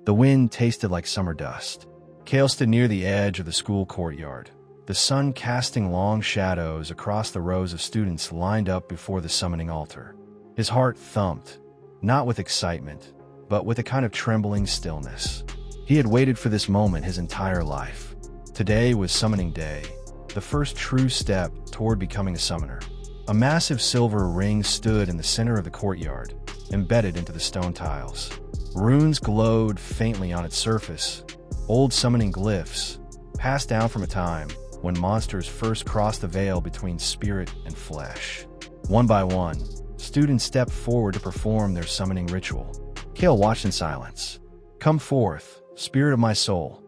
The wind tasted like summer dust. Kael stood near the edge of the school courtyard, the sun casting long shadows across the rows of students lined up before the summoning altar. His heart thumped, not with excitement, but with a kind of trembling stillness. He had waited for this moment his entire life. Today was summoning day, the first true step toward becoming a summoner. A massive silver ring stood in the center of the courtyard, embedded into the stone tiles. Runes glowed faintly on its surface, old summoning glyphs, passed down from a time when monsters first crossed the veil between spirit and flesh. One by one, students stepped forward to perform their summoning ritual. Kael watched in silence. "Come forth, spirit of my soul,"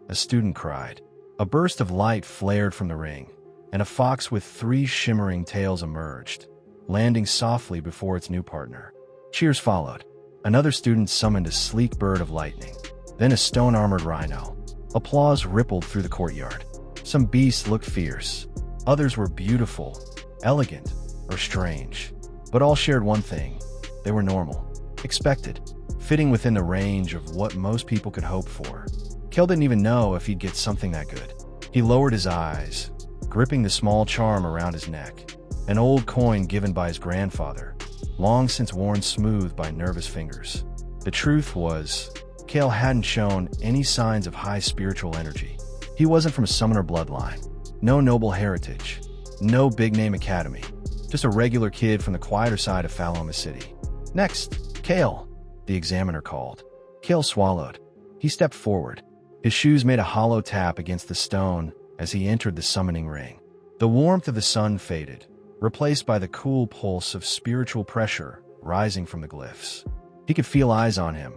a student cried. A burst of light flared from the ring, and a fox with 3 shimmering tails emerged, landing softly before its new partner. Cheers followed. Another student summoned a sleek bird of lightning, then a stone-armored rhino. Applause rippled through the courtyard. Some beasts looked fierce. Others were beautiful, elegant, or strange. But all shared one thing. They were normal, expected, fitting within the range of what most people could hope for. Kael didn't even know if he'd get something that good. He lowered his eyes, gripping the small charm around his neck, an old coin given by his grandfather, long since worn smooth by nervous fingers. The truth was, Kael hadn't shown any signs of high spiritual energy. He wasn't from a summoner bloodline, no noble heritage, no big-name academy, just a regular kid from the quieter side of Faloma City. "Next, Kael," the examiner called. Kael swallowed. He stepped forward. His shoes made a hollow tap against the stone as he entered the summoning ring. The warmth of the sun faded, replaced by the cool pulse of spiritual pressure rising from the glyphs. He could feel eyes on him,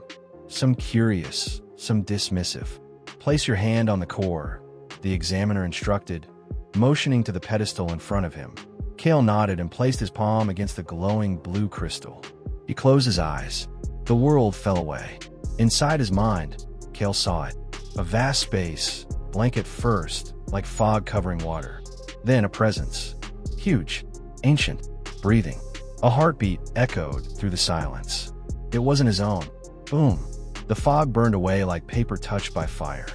some curious, some dismissive. "Place your hand on the core," the examiner instructed, motioning to the pedestal in front of him. Kael nodded and placed his palm against the glowing blue crystal. He closed his eyes. The world fell away. Inside his mind, Kael saw it. A vast space, blank at first, like fog covering water. Then a presence. Huge, ancient, breathing. A heartbeat echoed through the silence. It wasn't his own. Boom. The fog burned away like paper touched by fire.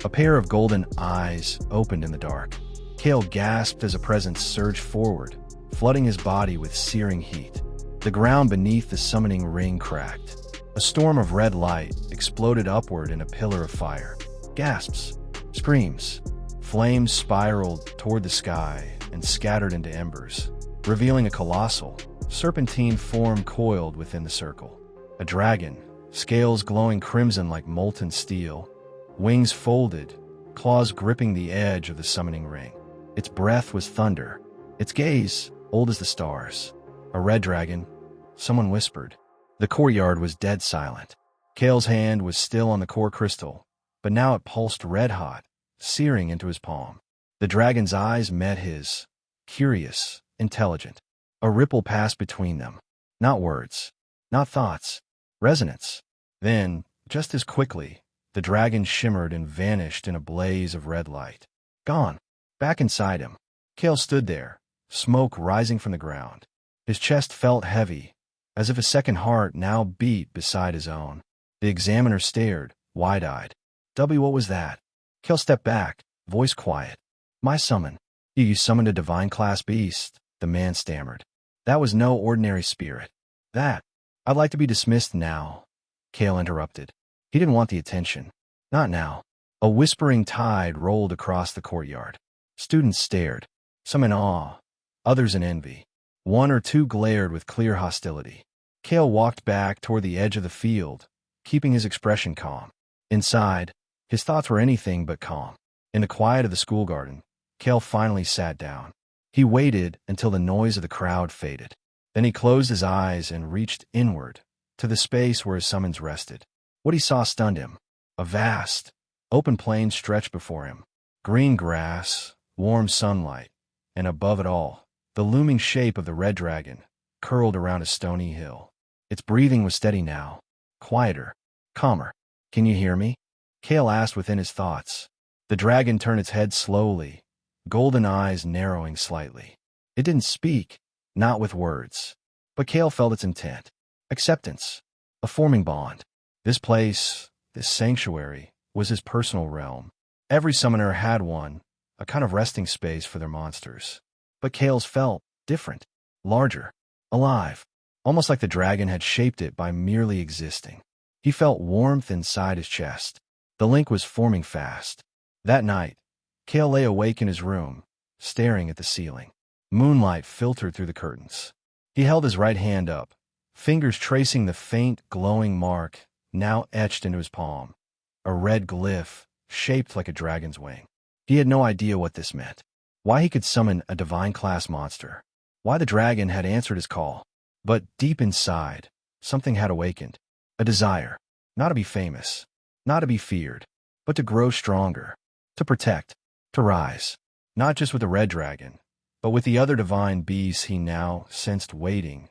A pair of golden eyes opened in the dark. Kael gasped as a presence surged forward, flooding his body with searing heat. The ground beneath the summoning ring cracked. A storm of red light exploded upward in a pillar of fire. Gasps, screams, flames spiraled toward the sky and scattered into embers, revealing a colossal, serpentine form coiled within the circle. A dragon, scales glowing crimson like molten steel, wings folded, claws gripping the edge of the summoning ring. Its breath was thunder, its gaze old as the stars. "A red dragon," someone whispered. The courtyard was dead silent. Kael's hand was still on the core crystal, but now it pulsed red-hot, searing into his palm. The dragon's eyes met his, curious, intelligent. A ripple passed between them. Not words, not thoughts, resonance. Then, just as quickly, the dragon shimmered and vanished in a blaze of red light. Gone. Back inside him, Kael stood there, smoke rising from the ground. His chest felt heavy, as if a second heart now beat beside his own. The examiner stared, wide-eyed. What was that?" Kael stepped back, voice quiet. "My summon." "You summoned a divine class beast," the man stammered. "That was no ordinary spirit. That. I'd like to be dismissed now," Kael interrupted. He didn't want the attention. Not now. A whispering tide rolled across the courtyard. Students stared, some in awe, others in envy. One or two glared with clear hostility. Kael walked back toward the edge of the field, keeping his expression calm. Inside, his thoughts were anything but calm. In the quiet of the school garden, Kael finally sat down. He waited until the noise of the crowd faded. Then he closed his eyes and reached inward, to the space where his summons rested. What he saw stunned him. A vast, open plain stretched before him. Green grass, warm sunlight, and above it all, the looming shape of the red dragon, curled around a stony hill. Its breathing was steady now, quieter, calmer. "Can you hear me?" Kael asked within his thoughts. The dragon turned its head slowly, golden eyes narrowing slightly. It didn't speak, not with words, but Kael felt its intent. Acceptance. A forming bond. This place, this sanctuary, was his personal realm. Every summoner had one, a kind of resting space for their monsters. But Kael's felt different, larger, alive, almost like the dragon had shaped it by merely existing. He felt warmth inside his chest. The link was forming fast. That night, Kael lay awake in his room, staring at the ceiling. Moonlight filtered through the curtains. He held his right hand up, fingers tracing the faint, glowing mark now etched into his palm. A red glyph, shaped like a dragon's wing. He had no idea what this meant. Why he could summon a divine-class monster. Why the dragon had answered his call. But deep inside, something had awakened. A desire. Not to be famous. Not to be feared. But to grow stronger. To protect. To rise. Not just with the red dragon, but with the other divine beasts he now sensed waiting,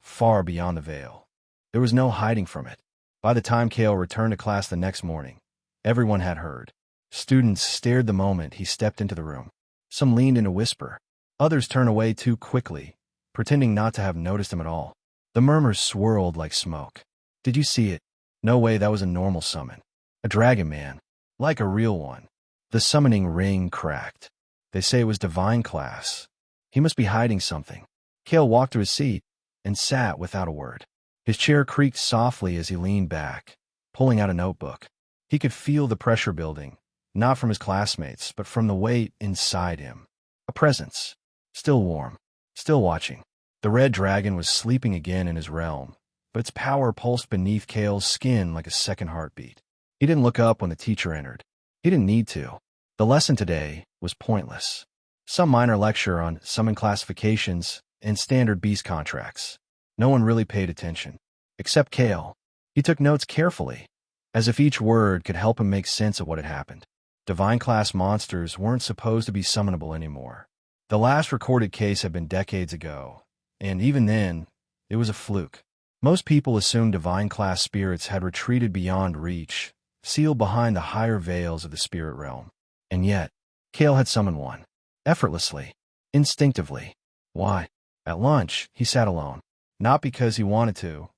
far beyond the veil. There was no hiding from it. By the time Kael returned to class the next morning, everyone had heard. Students stared the moment he stepped into the room. Some leaned in a whisper. Others turned away too quickly, pretending not to have noticed him at all. The murmurs swirled like smoke. Did you see it? No way, that was a normal summon. A dragon man. Like a real one. The summoning ring cracked. They say it was divine class. He must be hiding something. Kael walked to his seat and sat without a word. His chair creaked softly as he leaned back, pulling out a notebook. He could feel the pressure building, not from his classmates, but from the weight inside him. A presence. Still warm. Still watching. The red dragon was sleeping again in his realm, but its power pulsed beneath Kael's skin like a second heartbeat. He didn't look up when the teacher entered. He didn't need to. The lesson today was pointless. Some minor lecture on summon classifications and standard beast contracts. No one really paid attention. Except Kael. He took notes carefully, as if each word could help him make sense of what had happened. Divine-class monsters weren't supposed to be summonable anymore. The last recorded case had been decades ago, and even then, it was a fluke. Most people assumed divine-class spirits had retreated beyond reach, sealed behind the higher veils of the spirit realm. And yet, Kael had summoned one. Effortlessly. Instinctively. Why? At lunch, he sat alone. Not because he wanted to,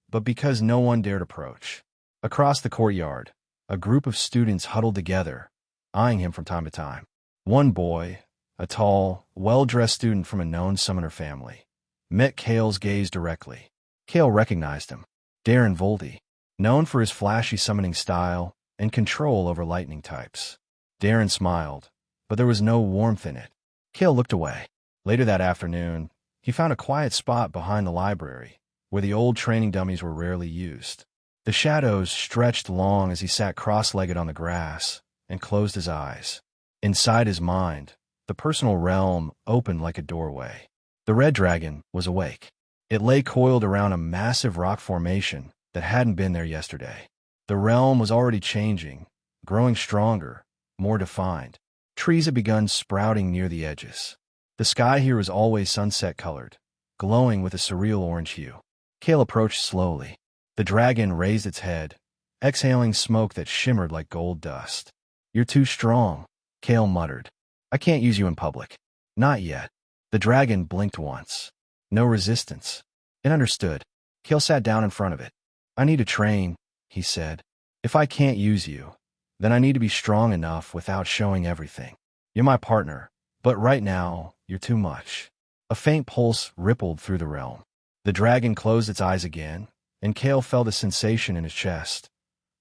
but because no one dared approach. Across the courtyard, a group of students huddled together, eyeing him from time to time. One boy, a tall, well-dressed student from a known summoner family, met Kael's gaze directly. Kael recognized him. Darren Voldy, known for his flashy summoning style and control over lightning types. Darren smiled, but there was no warmth in it. Kael looked away. Later that afternoon, he found a quiet spot behind the library, where the old training dummies were rarely used. The shadows stretched long as he sat cross-legged on the grass and closed his eyes. Inside his mind, the personal realm opened like a doorway. The red dragon was awake. It lay coiled around a massive rock formation that hadn't been there yesterday. The realm was already changing, growing stronger, more defined. Trees had begun sprouting near the edges. The sky here was always sunset-colored, glowing with a surreal orange hue. Kael approached slowly. The dragon raised its head, exhaling smoke that shimmered like gold dust. "You're too strong," Kael muttered. "I can't use you in public." "Not yet." The dragon blinked once. No resistance. It understood. Kael sat down in front of it. "I need to train," he said. "If I can't use you, then I need to be strong enough without showing everything. You're my partner, but right now, you're too much." A faint pulse rippled through the realm. The dragon closed its eyes again, and Kael felt a sensation in his chest.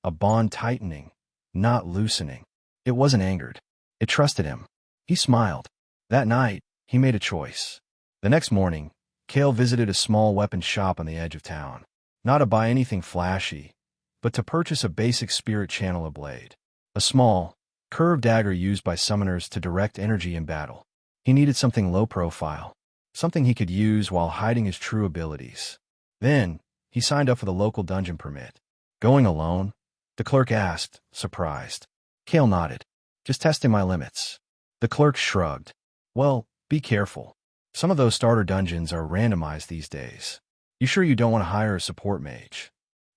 A bond tightening, not loosening. It wasn't angered. It trusted him. He smiled. That night, he made a choice. The next morning, Kael visited a small weapon shop on the edge of town. Not to buy anything flashy, but to purchase a basic spirit channeler blade. A small, curved dagger used by summoners to direct energy in battle. He needed something low profile, something he could use while hiding his true abilities. Then, he signed up for the local dungeon permit. "Going alone?" the clerk asked, surprised. Kael nodded. "Just testing my limits." The clerk shrugged. "Well, be careful. Some of those starter dungeons are randomized these days. You sure you don't want to hire a support mage?"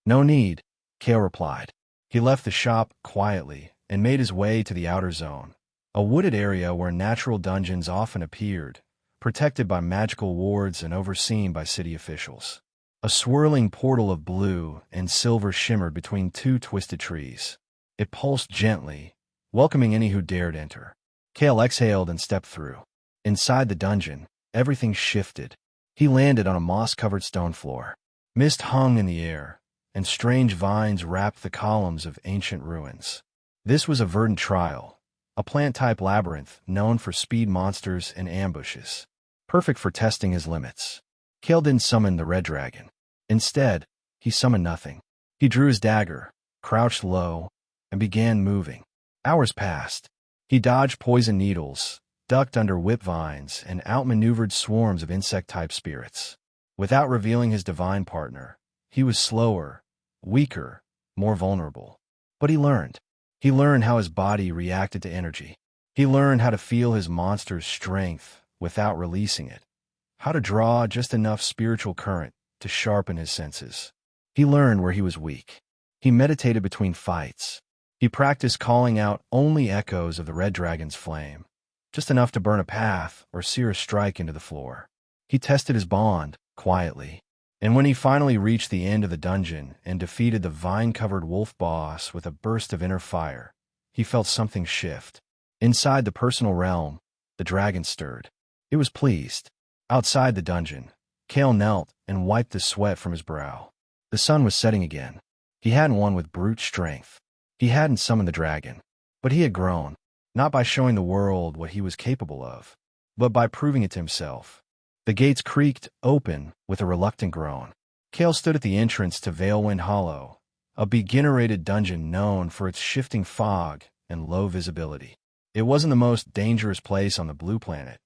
"No need," Kael replied. He left the shop quietly and made his way to the outer zone, a wooded area where natural dungeons often appeared, protected by magical wards and overseen by city officials. A swirling portal of blue and silver shimmered between two twisted trees. It pulsed gently, welcoming any who dared enter. Kael exhaled and stepped through. Inside the dungeon, everything shifted. He landed on a moss-covered stone floor. Mist hung in the air, and strange vines wrapped the columns of ancient ruins. This was a verdant trial, a plant-type labyrinth known for speed monsters and ambushes, perfect for testing his limits. Kael didn't summon the red dragon. Instead, he summoned nothing. He drew his dagger, crouched low, and began moving. Hours passed. He dodged poison needles, ducked under whip vines, and outmaneuvered swarms of insect-type spirits. Without revealing his divine partner, he was slower, weaker, more vulnerable. But he learned. He learned how his body reacted to energy. He learned how to feel his monster's strength without releasing it, how to draw just enough spiritual current to sharpen his senses. He learned where he was weak. He meditated between fights. He practiced calling out only echoes of the red dragon's flame, just enough to burn a path or sear a strike into the floor. He tested his bond, quietly. And when he finally reached the end of the dungeon and defeated the vine-covered wolf boss with a burst of inner fire, he felt something shift. Inside the personal realm, the dragon stirred. It was pleased. Outside the dungeon, Kael knelt and wiped the sweat from his brow. The sun was setting again. He hadn't won with brute strength. He hadn't summoned the dragon. But he had grown, not by showing the world what he was capable of, but by proving it to himself. The gates creaked open with a reluctant groan. Kael stood at the entrance to Valewind Hollow, a beginner-rated dungeon known for its shifting fog and low visibility. It wasn't the most dangerous place on the blue planet,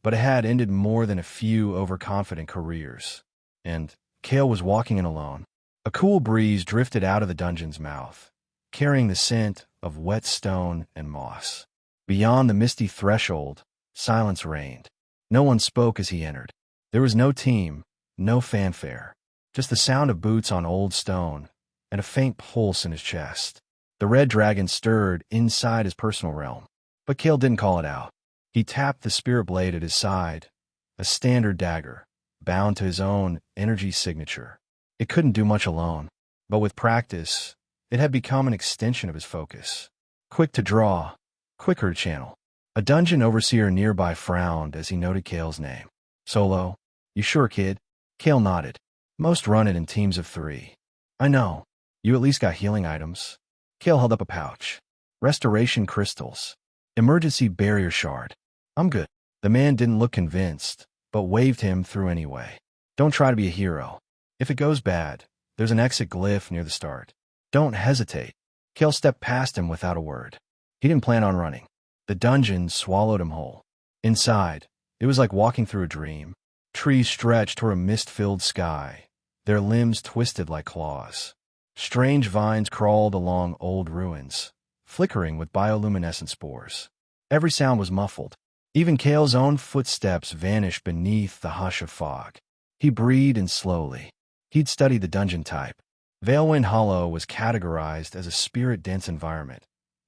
but it had ended more than a few overconfident careers. And Kael was walking in alone. A cool breeze drifted out of the dungeon's mouth, carrying the scent of wet stone and moss. Beyond the misty threshold, silence reigned. No one spoke as he entered. There was no team, no fanfare, just the sound of boots on old stone and a faint pulse in his chest. The red dragon stirred inside his personal realm, but Kael didn't call it out. He tapped the spirit blade at his side, a standard dagger, bound to his own energy signature. It couldn't do much alone, but with practice, it had become an extension of his focus. Quick to draw, quicker to channel. A dungeon overseer nearby frowned as he noted Kael's name. Solo? You sure, kid? Kael nodded. Most run it in teams of 3. I know. You at least got healing items. Kael held up a pouch. Restoration crystals. Emergency barrier shard. I'm good. The man didn't look convinced, but waved him through anyway. Don't try to be a hero. If it goes bad, there's an exit glyph near the start. Don't hesitate. Kael stepped past him without a word. He didn't plan on running. The dungeon swallowed him whole. Inside, it was like walking through a dream. Trees stretched toward a mist-filled sky, their limbs twisted like claws. Strange vines crawled along old ruins, flickering with bioluminescent spores. Every sound was muffled. Even Kael's own footsteps vanished beneath the hush of fog. He breathed in slowly. He'd studied the dungeon type. Valewind Hollow was categorized as a spirit-dense environment,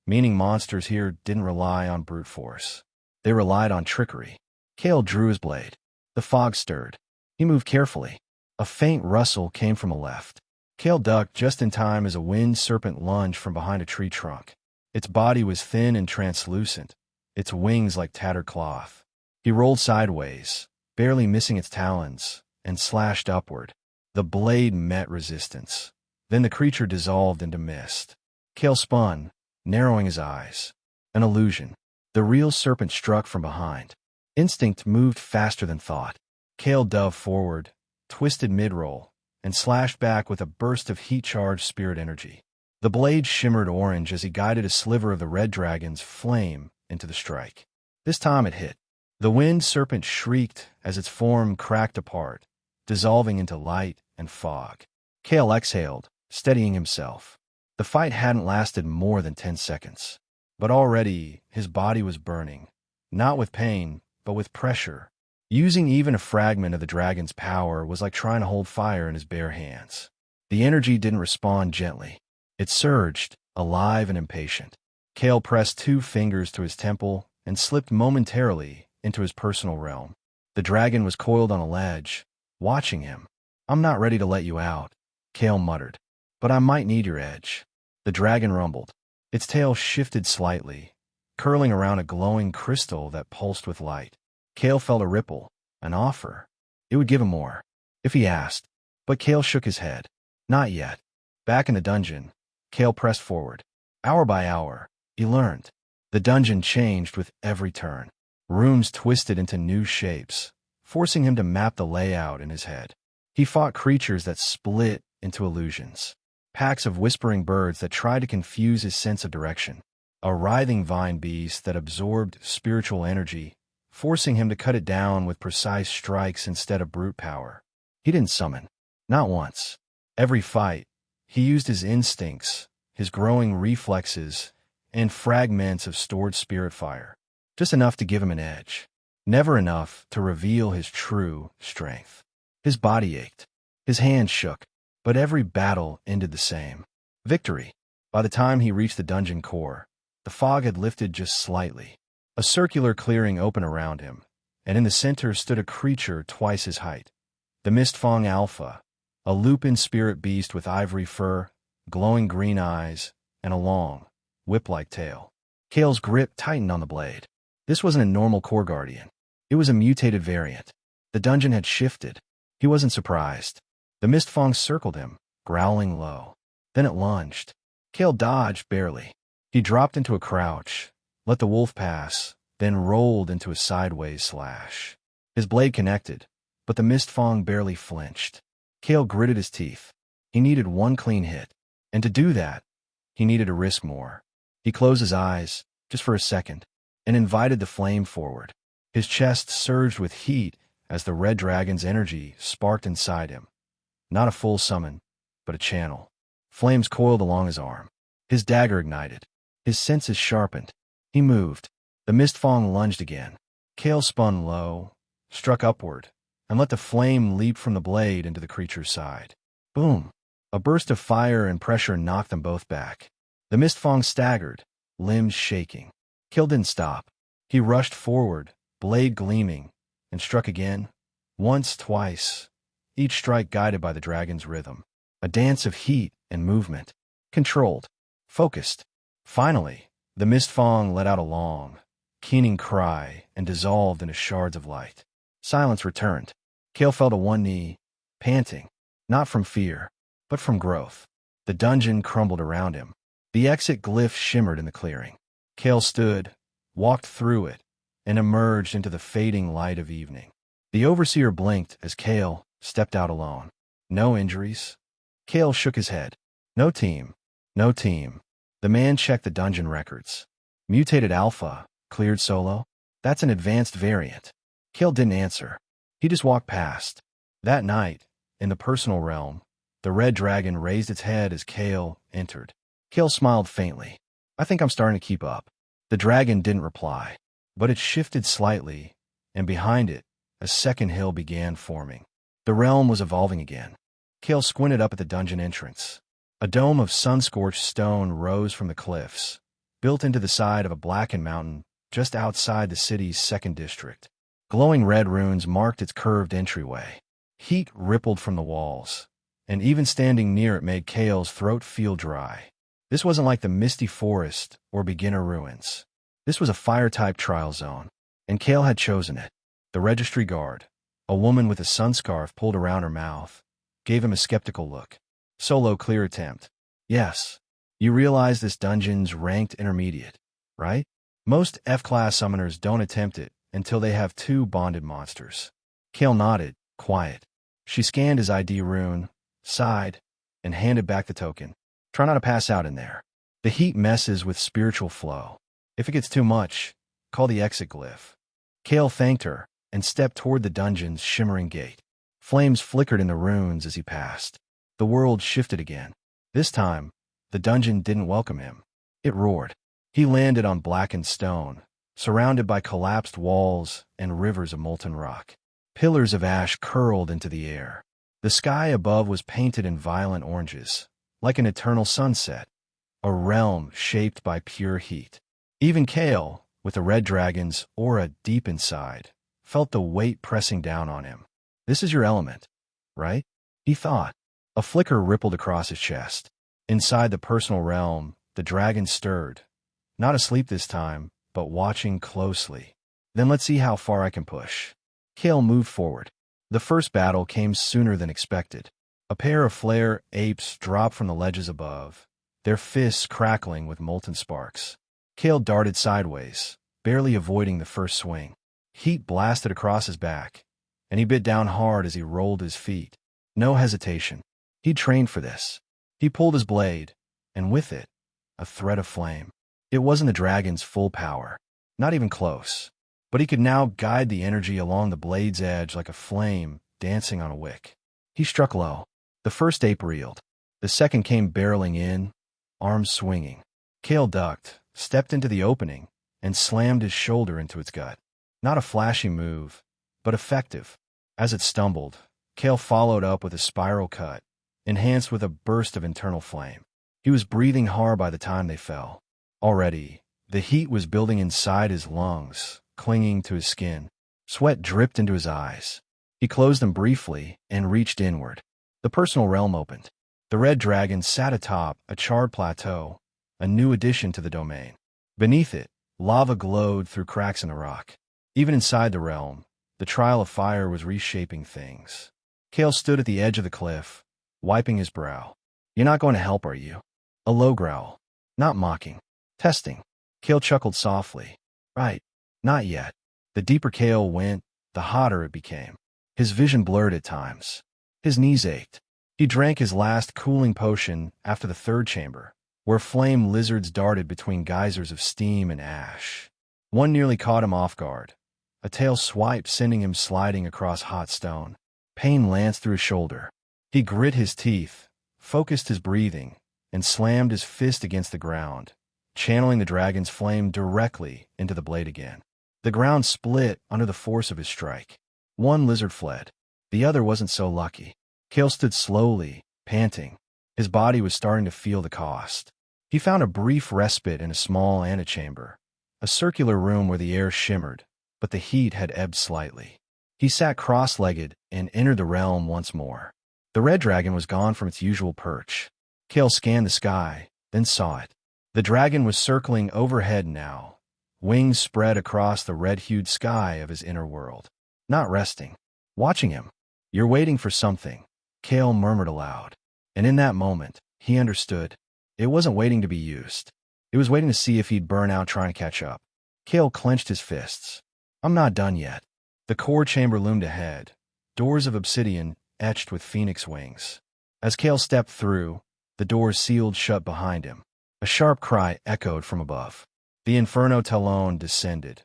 meaning monsters here didn't rely on brute force. They relied on trickery. Kael drew his blade. The fog stirred. He moved carefully. A faint rustle came from the left. Kael ducked just in time as a wind serpent lunged from behind a tree trunk. Its body was thin and translucent, its wings like tattered cloth. He rolled sideways, barely missing its talons, and slashed upward. The blade met resistance. Then the creature dissolved into mist. Kael spun, narrowing his eyes. An illusion. The real serpent struck from behind. Instinct moved faster than thought. Kael dove forward, twisted mid-roll, and slashed back with a burst of heat-charged spirit energy. The blade shimmered orange as he guided a sliver of the red dragon's flame into the strike. This time it hit. The wind serpent shrieked as its form cracked apart, dissolving into light and fog. Kael exhaled, steadying himself. The fight hadn't lasted more than 10 seconds, but already his body was burning, not with pain, but with pressure. Using even a fragment of the dragon's power was like trying to hold fire in his bare hands. The energy didn't respond gently. It surged, alive and impatient. Kael pressed 2 fingers to his temple and slipped momentarily into his personal realm. The dragon was coiled on a ledge, watching him. I'm not ready to let you out, Kael muttered. But I might need your edge. The dragon rumbled. Its tail shifted slightly, curling around a glowing crystal that pulsed with light. Kael felt a ripple, an offer. It would give him more, if he asked. But Kael shook his head. Not yet. Back in the dungeon, Kael pressed forward. Hour by hour, he learned. The dungeon changed with every turn. Rooms twisted into new shapes, forcing him to map the layout in his head. He fought creatures that split into illusions. Packs of whispering birds that tried to confuse his sense of direction. A writhing vine beast that absorbed spiritual energy, forcing him to cut it down with precise strikes instead of brute power. He didn't summon. Not once. Every fight, he used his instincts, his growing reflexes, and fragments of stored spirit fire. Just enough to give him an edge. Never enough to reveal his true strength. His body ached. His hands shook. But every battle ended the same. Victory. By the time he reached the dungeon core, the fog had lifted just slightly. A circular clearing opened around him, and in the center stood a creature twice his height. The mistfong alpha, a lupin spirit beast with ivory fur, glowing green eyes, and a long, whip-like tail. Kael's grip tightened on the blade. This wasn't a normal core guardian. It was a mutated variant. The dungeon had shifted. He wasn't surprised. The mistfong circled him, growling low. Then it lunged. Kael dodged barely. He dropped into a crouch, let the wolf pass, then rolled into a sideways slash. His blade connected, but the mistfong barely flinched. Kael gritted his teeth. He needed one clean hit, and to do that, he needed to risk more. He closed his eyes, just for a second, and invited the flame forward. His chest surged with heat as the red dragon's energy sparked inside him. Not a full summon, but a channel. Flames coiled along his arm. His dagger ignited. His senses sharpened. He moved. The mistfong lunged again. Kael spun low, struck upward, and let the flame leap from the blade into the creature's side. Boom! A burst of fire and pressure knocked them both back. The mistfong staggered, limbs shaking. Kael didn't stop. He rushed forward, blade gleaming, and struck again. Once, twice. Each strike guided by the dragon's rhythm. A dance of heat and movement. Controlled. Focused. Finally, the mistfong let out a long, keening cry and dissolved into shards of light. Silence returned. Kael fell to one knee, panting. Not from fear, but from growth. The dungeon crumbled around him. The exit glyph shimmered in the clearing. Kael stood, walked through it, and emerged into the fading light of evening. The overseer blinked as Kael stepped out alone. No injuries. Kael shook his head. No team. No team. The man checked the dungeon records. Mutated alpha, cleared solo. That's an advanced variant. Kael didn't answer. He just walked past. That night, in the personal realm, the red dragon raised its head as Kael entered. Kael smiled faintly. I think I'm starting to keep up. The dragon didn't reply, but it shifted slightly, and behind it, a second hill began forming. The realm was evolving again. Kael squinted up at the dungeon entrance. A dome of sun-scorched stone rose from the cliffs, built into the side of a blackened mountain just outside the city's second district. Glowing red runes marked its curved entryway. Heat rippled from the walls, and even standing near it made Kael's throat feel dry. This wasn't like the misty forest or beginner ruins. This was a fire-type trial zone, and Kael had chosen it. The registry guard, a woman with a sunscarf pulled around her mouth, gave him a skeptical look. Solo clear attempt. Yes. You realize this dungeon's ranked intermediate, right? Most F-class summoners don't attempt it until they have 2 bonded monsters. Kael nodded, quiet. She scanned his ID rune, sighed, and handed back the token. Try not to pass out in there. The heat messes with spiritual flow. If it gets too much, call the exit glyph. Kael thanked her and stepped toward the dungeon's shimmering gate. Flames flickered in the runes as he passed. The world shifted again. This time, the dungeon didn't welcome him. It roared. He landed on blackened stone, surrounded by collapsed walls and rivers of molten rock. Pillars of ash curled into the air. The sky above was painted in violent oranges, like an eternal sunset, a realm shaped by pure heat. Even Kael, with the red dragon's aura deep inside, felt the weight pressing down on him. This is your element, right? he thought. A flicker rippled across his chest. Inside the personal realm, the dragon stirred. Not asleep this time, but watching closely. Then let's see how far I can push. Kael moved forward. The first battle came sooner than expected. A pair of flare apes dropped from the ledges above, their fists crackling with molten sparks. Kael darted sideways, barely avoiding the first swing. Heat blasted across his back, and he bit down hard as he rolled his feet. No hesitation. He'd trained for this. He pulled his blade, and with it, a thread of flame. It wasn't the dragon's full power, not even close, but he could now guide the energy along the blade's edge like a flame dancing on a wick. He struck low. The first ape reeled. The second came barreling in, arms swinging. Kael ducked, stepped into the opening, and slammed his shoulder into its gut. Not a flashy move, but effective. As it stumbled, Kael followed up with a spiral cut, enhanced with a burst of internal flame. He was breathing hard by the time they fell. Already, the heat was building inside his lungs, clinging to his skin. Sweat dripped into his eyes. He closed them briefly and reached inward. The personal realm opened. The red dragon sat atop a charred plateau, a new addition to the domain. Beneath it, lava glowed through cracks in the rock. Even inside the realm, the trial of fire was reshaping things. Kael stood at the edge of the cliff, wiping his brow. "You're not going to help, are you?" A low growl. Not mocking. Testing. Kael chuckled softly. "Right. Not yet." The deeper Kael went, the hotter it became. His vision blurred at times. His knees ached. He drank his last cooling potion after the third chamber, where flame lizards darted between geysers of steam and ash. One nearly caught him off guard. A tail swiped, sending him sliding across hot stone. Pain lanced through his shoulder. He grit his teeth, focused his breathing, and slammed his fist against the ground, channeling the dragon's flame directly into the blade again. The ground split under the force of his strike. One lizard fled. The other wasn't so lucky. Kael stood slowly, panting. His body was starting to feel the cost. He found a brief respite in a small antechamber, a circular room where the air shimmered, but the heat had ebbed slightly. He sat cross-legged and entered the realm once more. The red dragon was gone from its usual perch. Kael scanned the sky, then saw it. The dragon was circling overhead now, wings spread across the red-hued sky of his inner world. Not resting. Watching him. "You're waiting for something," Kael murmured aloud. And in that moment, he understood. It wasn't waiting to be used. It was waiting to see if he'd burn out trying to catch up. Kael clenched his fists. "I'm not done yet." The core chamber loomed ahead, doors of obsidian etched with phoenix wings. As Kael stepped through, the doors sealed shut behind him. A sharp cry echoed from above. The Inferno Talon descended,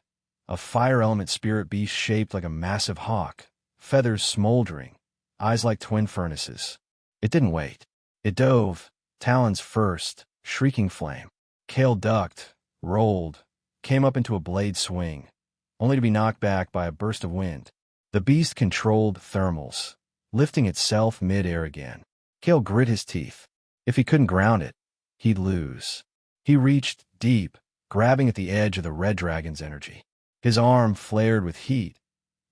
a fire element spirit beast shaped like a massive hawk, feathers smoldering, eyes like twin furnaces. It didn't wait. It dove, talons first, shrieking flame. Kael ducked, rolled, came up into a blade swing, only to be knocked back by a burst of wind. The beast controlled thermals, lifting itself mid-air again. Kael grit his teeth. If he couldn't ground it, he'd lose. He reached deep, grabbing at the edge of the red dragon's energy. His arm flared with heat,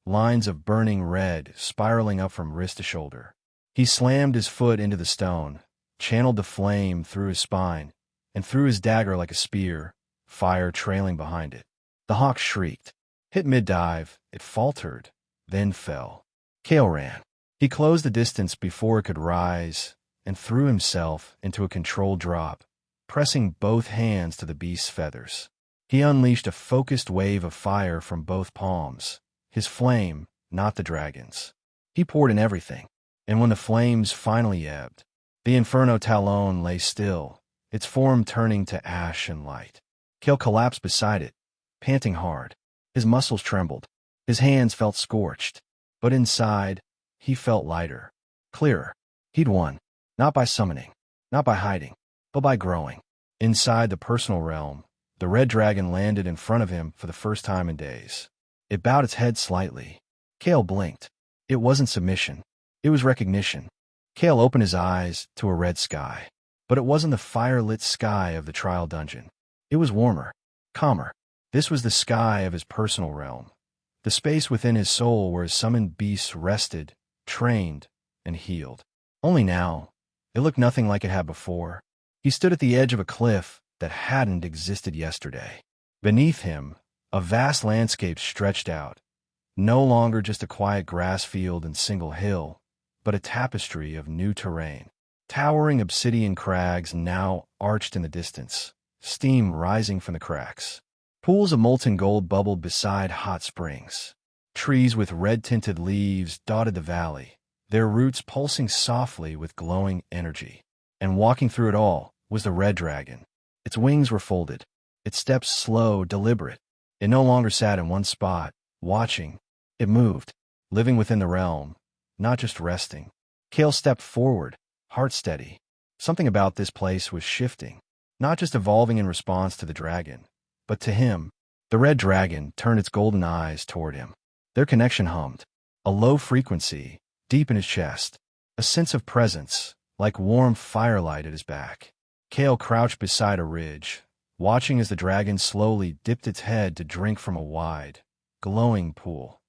lines of burning red spiraling up from wrist to shoulder. He slammed his foot into the stone, channeled the flame through his spine, and threw his dagger like a spear, fire trailing behind it. The hawk shrieked. Hit mid-dive, it faltered, then fell. Kael ran. He closed the distance before it could rise, and threw himself into a controlled drop, pressing both hands to the beast's feathers. He unleashed a focused wave of fire from both palms, his flame, not the dragon's. He poured in everything, and when the flames finally ebbed, the Inferno Talon lay still, its form turning to ash and light. Kael collapsed beside it, panting hard. His muscles trembled. His hands felt scorched. But inside, he felt lighter, clearer. He'd won, not by summoning, not by hiding, but by growing. Inside the personal realm, the red dragon landed in front of him for the first time in days. It bowed its head slightly. Kael blinked. It wasn't submission. It was recognition. Kael opened his eyes to a red sky. But it wasn't the fire-lit sky of the trial dungeon. It was warmer, calmer. This was the sky of his personal realm, the space within his soul where his summoned beasts rested, trained, and healed. Only now, it looked nothing like it had before. He stood at the edge of a cliff that hadn't existed yesterday. Beneath him, a vast landscape stretched out, no longer just a quiet grass field and single hill, but a tapestry of new terrain. Towering obsidian crags now arched in the distance, steam rising from the cracks. Pools of molten gold bubbled beside hot springs. Trees with red-tinted leaves dotted the valley, their roots pulsing softly with glowing energy. And walking through it all was the red dragon. Its wings were folded, its steps slow, deliberate. It no longer sat in one spot, watching. It moved, living within the realm, not just resting. Kael stepped forward, heart steady. Something about this place was shifting, not just evolving in response to the dragon, but to him. The red dragon turned its golden eyes toward him. Their connection hummed, a low frequency, deep in his chest, a sense of presence, like warm firelight at his back. Kael crouched beside a ridge, watching as the dragon slowly dipped its head to drink from a wide, glowing pool.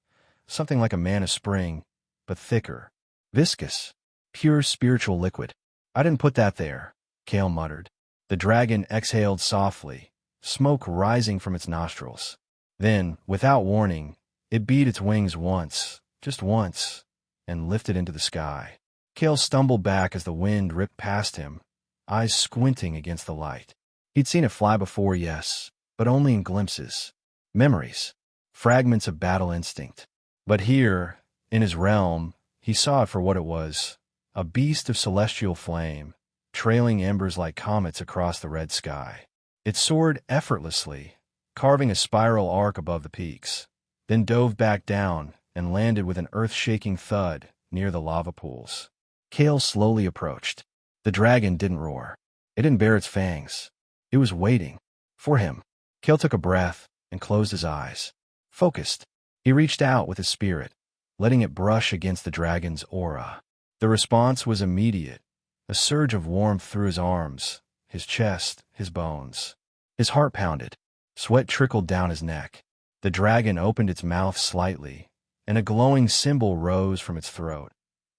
Something like a mana spring, but thicker, viscous, pure spiritual liquid. I didn't put that there, Kael muttered. The dragon exhaled softly, smoke rising from its nostrils. Then, without warning, it beat its wings once, just once, and lifted into the sky. Kael stumbled back as the wind ripped past him, eyes squinting against the light. He'd seen it fly before, yes, but only in glimpses. Memories. Fragments of battle instinct. But here, in his realm, he saw it for what it was. A beast of celestial flame, trailing embers like comets across the red sky. It soared effortlessly, carving a spiral arc above the peaks, then dove back down and landed with an earth-shaking thud near the lava pools. Kael slowly approached. The dragon didn't roar. It didn't bare its fangs. It was waiting. For him. Kael took a breath and closed his eyes. Focused. He reached out with his spirit, letting it brush against the dragon's aura. The response was immediate, a surge of warmth through his arms, his chest, his bones. His heart pounded. Sweat trickled down his neck. The dragon opened its mouth slightly, and a glowing symbol rose from its throat.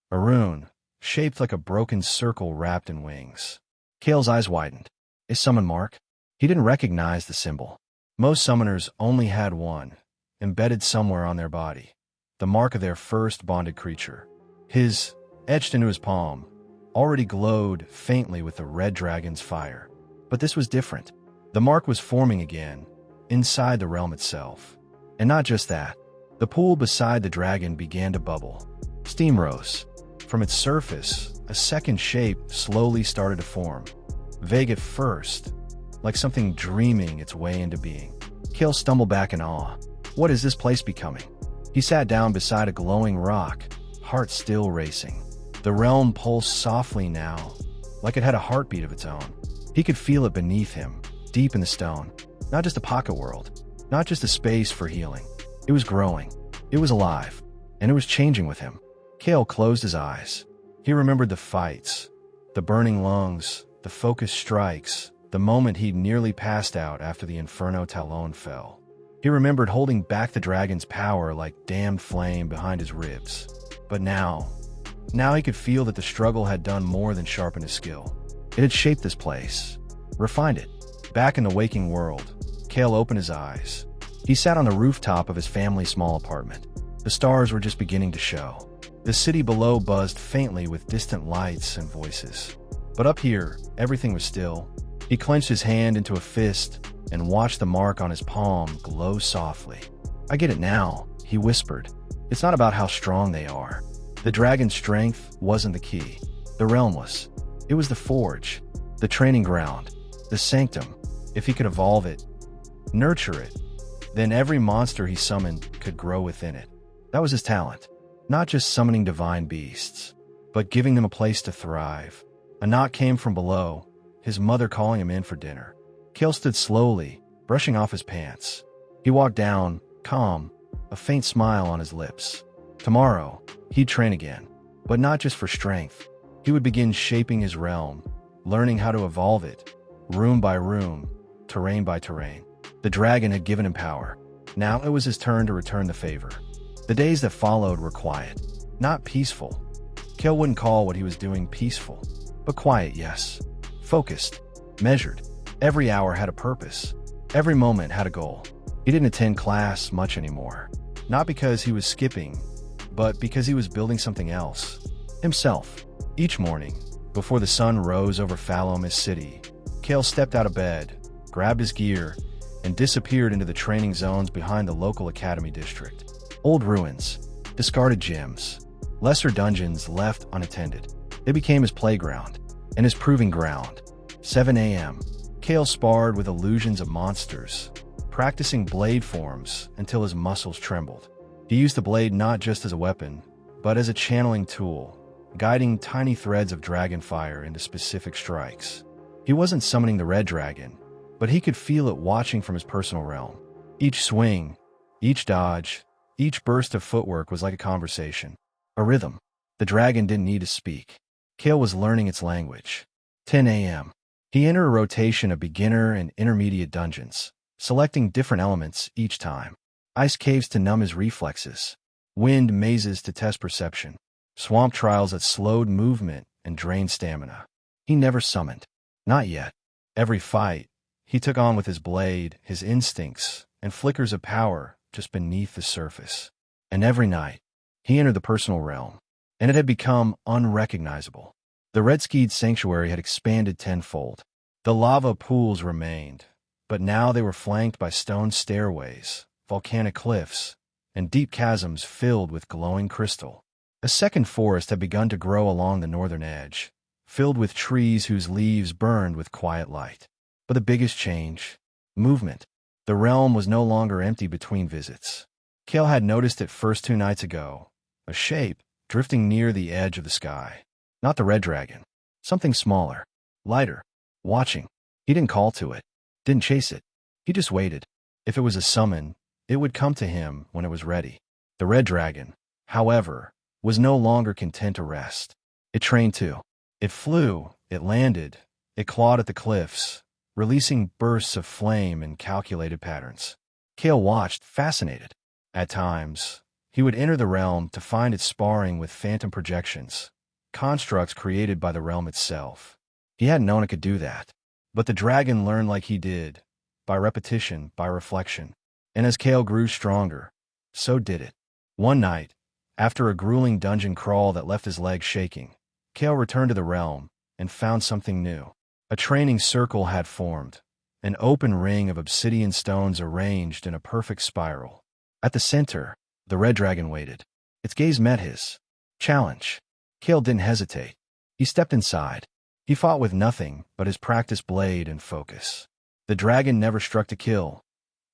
A rune, shaped like a broken circle wrapped in wings. Kael's eyes widened. A summon mark? He didn't recognize the symbol. Most summoners only had one, embedded somewhere on their body. The mark of their first bonded creature. His, etched into his palm, already glowed faintly with the red dragon's fire. But this was different. The mark was forming again, inside the realm itself. And not just that. The pool beside the dragon began to bubble. Steam rose. From its surface, a second shape slowly started to form. Vague at first, like something dreaming its way into being. Kael stumbled back in awe. What is this place becoming? He sat down beside a glowing rock, heart still racing. The realm pulsed softly now, like it had a heartbeat of its own. He could feel it beneath him, deep in the stone. Not just a pocket world, not just a space for healing. It was growing. It was alive. And it was changing with him. Kael closed his eyes. He remembered the fights, the burning lungs, the focused strikes, the moment he'd nearly passed out after the Inferno Talon fell. He remembered holding back the dragon's power like damned flame behind his ribs. But now he could feel that the struggle had done more than sharpen his skill. It had shaped this place, refined it. Back in the waking world, Kael opened his eyes. He sat on the rooftop of his family's small apartment. The stars were just beginning to show. The city below buzzed faintly with distant lights and voices. But up here, everything was still. He clenched his hand into a fist and watched the mark on his palm glow softly. I get it now, he whispered. It's not about how strong they are. The dragon's strength wasn't the key. The realm was. It was the forge, the training ground, the sanctum. If he could evolve it, nurture it, then every monster he summoned could grow within it. That was his talent. Not just summoning divine beasts, but giving them a place to thrive. A knock came from below, his mother calling him in for dinner. Kael stood slowly, brushing off his pants. He walked down, calm, a faint smile on his lips. Tomorrow, he'd train again, but not just for strength. He would begin shaping his realm, learning how to evolve it, room by room, terrain by terrain. The dragon had given him power. Now it was his turn to return the favor. The days that followed were quiet, not peaceful, Kael wouldn't call what he was doing peaceful, but quiet, yes. Focused, measured. Every hour had a purpose. Every moment had a goal. He didn't attend class much anymore. Not because he was skipping, but because he was building something else. Himself. Each morning, before the sun rose over Phalomis City, Kael stepped out of bed, grabbed his gear, and disappeared into the training zones behind the local academy district. Old ruins, discarded gyms, lesser dungeons left unattended. They became his playground and his proving ground. 7 a.m. Kael sparred with illusions of monsters, practicing blade forms until his muscles trembled. He used the blade not just as a weapon, but as a channeling tool, guiding tiny threads of dragon fire into specific strikes. He wasn't summoning the red dragon, but he could feel it watching from his personal realm. Each swing, each dodge, each burst of footwork was like a conversation, a rhythm. The dragon didn't need to speak. Kael was learning its language. 10 a.m. He entered a rotation of beginner and intermediate dungeons, selecting different elements each time. Ice caves to numb his reflexes, wind mazes to test perception, swamp trials that slowed movement and drained stamina. He never summoned. Not yet. Every fight, he took on with his blade, his instincts, and flickers of power just beneath the surface. And every night, he entered the personal realm, and it had become unrecognizable. The red-skied sanctuary had expanded tenfold. The lava pools remained, but now they were flanked by stone stairways, volcanic cliffs, and deep chasms filled with glowing crystal. A second forest had begun to grow along the northern edge, filled with trees whose leaves burned with quiet light. But the biggest change, movement. The realm was no longer empty between visits. Kael had noticed it first 2 nights ago, a shape drifting near the edge of the sky. Not the red dragon. Something smaller, lighter, watching. He didn't call to it, didn't chase it. He just waited. If it was a summon, it would come to him when it was ready. The red dragon, however, was no longer content to rest. It trained too. It flew, it landed, it clawed at the cliffs, releasing bursts of flame in calculated patterns. Kael watched, fascinated. At times, he would enter the realm to find it sparring with phantom projections, constructs created by the realm itself. He hadn't known it could do that. But the dragon learned like he did, by repetition, by reflection. And as Kael grew stronger, so did it. One night, after a grueling dungeon crawl that left his legs shaking, Kael returned to the realm and found something new. A training circle had formed, an open ring of obsidian stones arranged in a perfect spiral. At the center, the red dragon waited. Its gaze met his. Challenge. Kael didn't hesitate. He stepped inside. He fought with nothing but his practiced blade and focus. The dragon never struck to kill,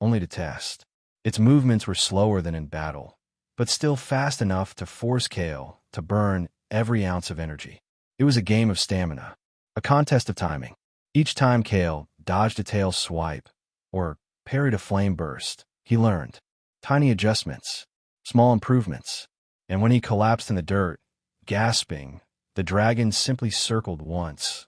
only to test. Its movements were slower than in battle, but still fast enough to force Kael to burn every ounce of energy. It was a game of stamina, a contest of timing. Each time Kael dodged a tail swipe or parried a flame burst, he learned. Tiny adjustments, small improvements, and when he collapsed in the dirt, gasping, the dragon simply circled once,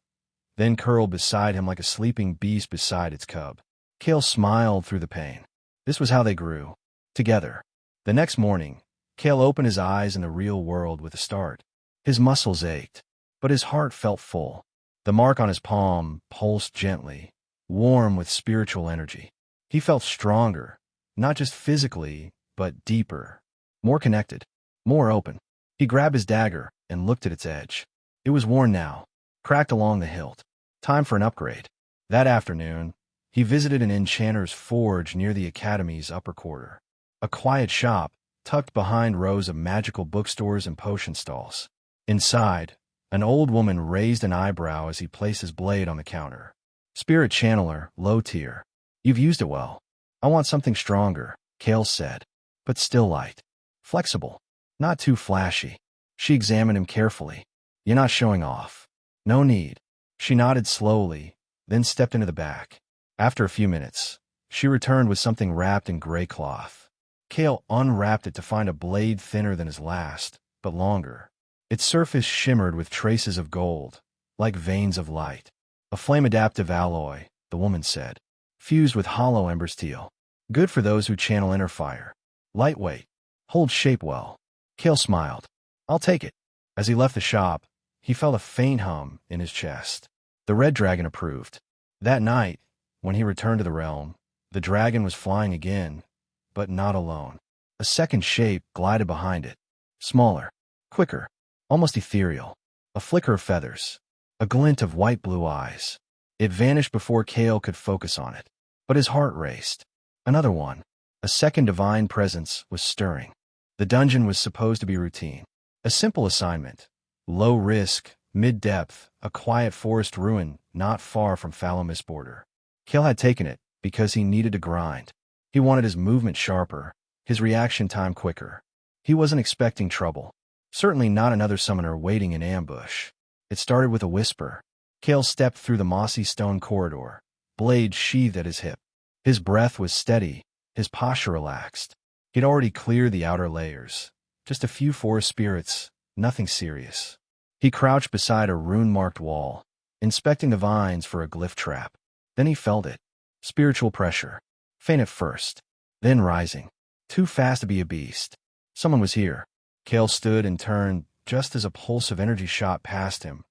then curled beside him like a sleeping beast beside its cub. Kael smiled through the pain. This was how they grew, together. The next morning, Kael opened his eyes in the real world with a start. His muscles ached, but his heart felt full. The mark on his palm pulsed gently, warm with spiritual energy. He felt stronger, not just physically, but deeper, more connected, more open. He grabbed his dagger and looked at its edge. It was worn now, cracked along the hilt. Time for an upgrade. That afternoon, he visited an enchanter's forge near the academy's upper quarter. A quiet shop, tucked behind rows of magical bookstores and potion stalls. Inside, an old woman raised an eyebrow as he placed his blade on the counter. Spirit channeler, low tier. You've used it well. I want something stronger, Kael said, but still light. Flexible, not too flashy. She examined him carefully. You're not showing off. No need. She nodded slowly, then stepped into the back. After a few minutes, she returned with something wrapped in gray cloth. Kael unwrapped it to find a blade thinner than his last, but longer. Its surface shimmered with traces of gold, like veins of light. A flame-adaptive alloy, the woman said, fused with hollow ember steel. Good for those who channel inner fire. Lightweight. Holds shape well. Kael smiled. I'll take it. As he left the shop, he felt a faint hum in his chest. The red dragon approved. That night, when he returned to the realm, the dragon was flying again, but not alone. A second shape glided behind it. Smaller, quicker, almost ethereal. A flicker of feathers, a glint of white-blue eyes. It vanished before Kael could focus on it. But his heart raced. Another one. A second divine presence was stirring. The dungeon was supposed to be routine. A simple assignment. Low risk, mid-depth, a quiet forest ruin not far from Phalamis border. Kael had taken it because he needed to grind. He wanted his movement sharper, his reaction time quicker. He wasn't expecting trouble. Certainly not another summoner waiting in ambush. It started with a whisper. Kael stepped through the mossy stone corridor, blade sheathed at his hip. His breath was steady, his posture relaxed. He'd already cleared the outer layers. Just a few forest spirits, nothing serious. He crouched beside a rune-marked wall, inspecting the vines for a glyph trap. Then he felt it. Spiritual pressure. Faint at first, then rising. Too fast to be a beast. Someone was here. Kael stood and turned just as a pulse of energy shot past him,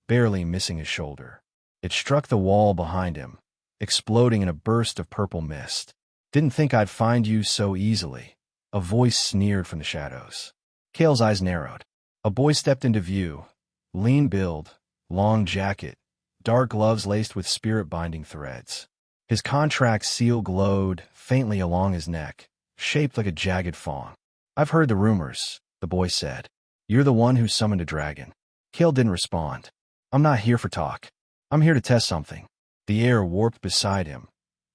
barely missing his shoulder. It struck the wall behind him, exploding in a burst of purple mist. Didn't think I'd find you so easily. A voice sneered from the shadows. Kael's eyes narrowed. A boy stepped into view. Lean build, long jacket, dark gloves laced with spirit-binding threads. His contract seal glowed faintly along his neck, shaped like a jagged fawn. "I've heard the rumors," the boy said. "You're the one who summoned a dragon." Kael didn't respond. "I'm not here for talk. I'm here to test something." The air warped beside him,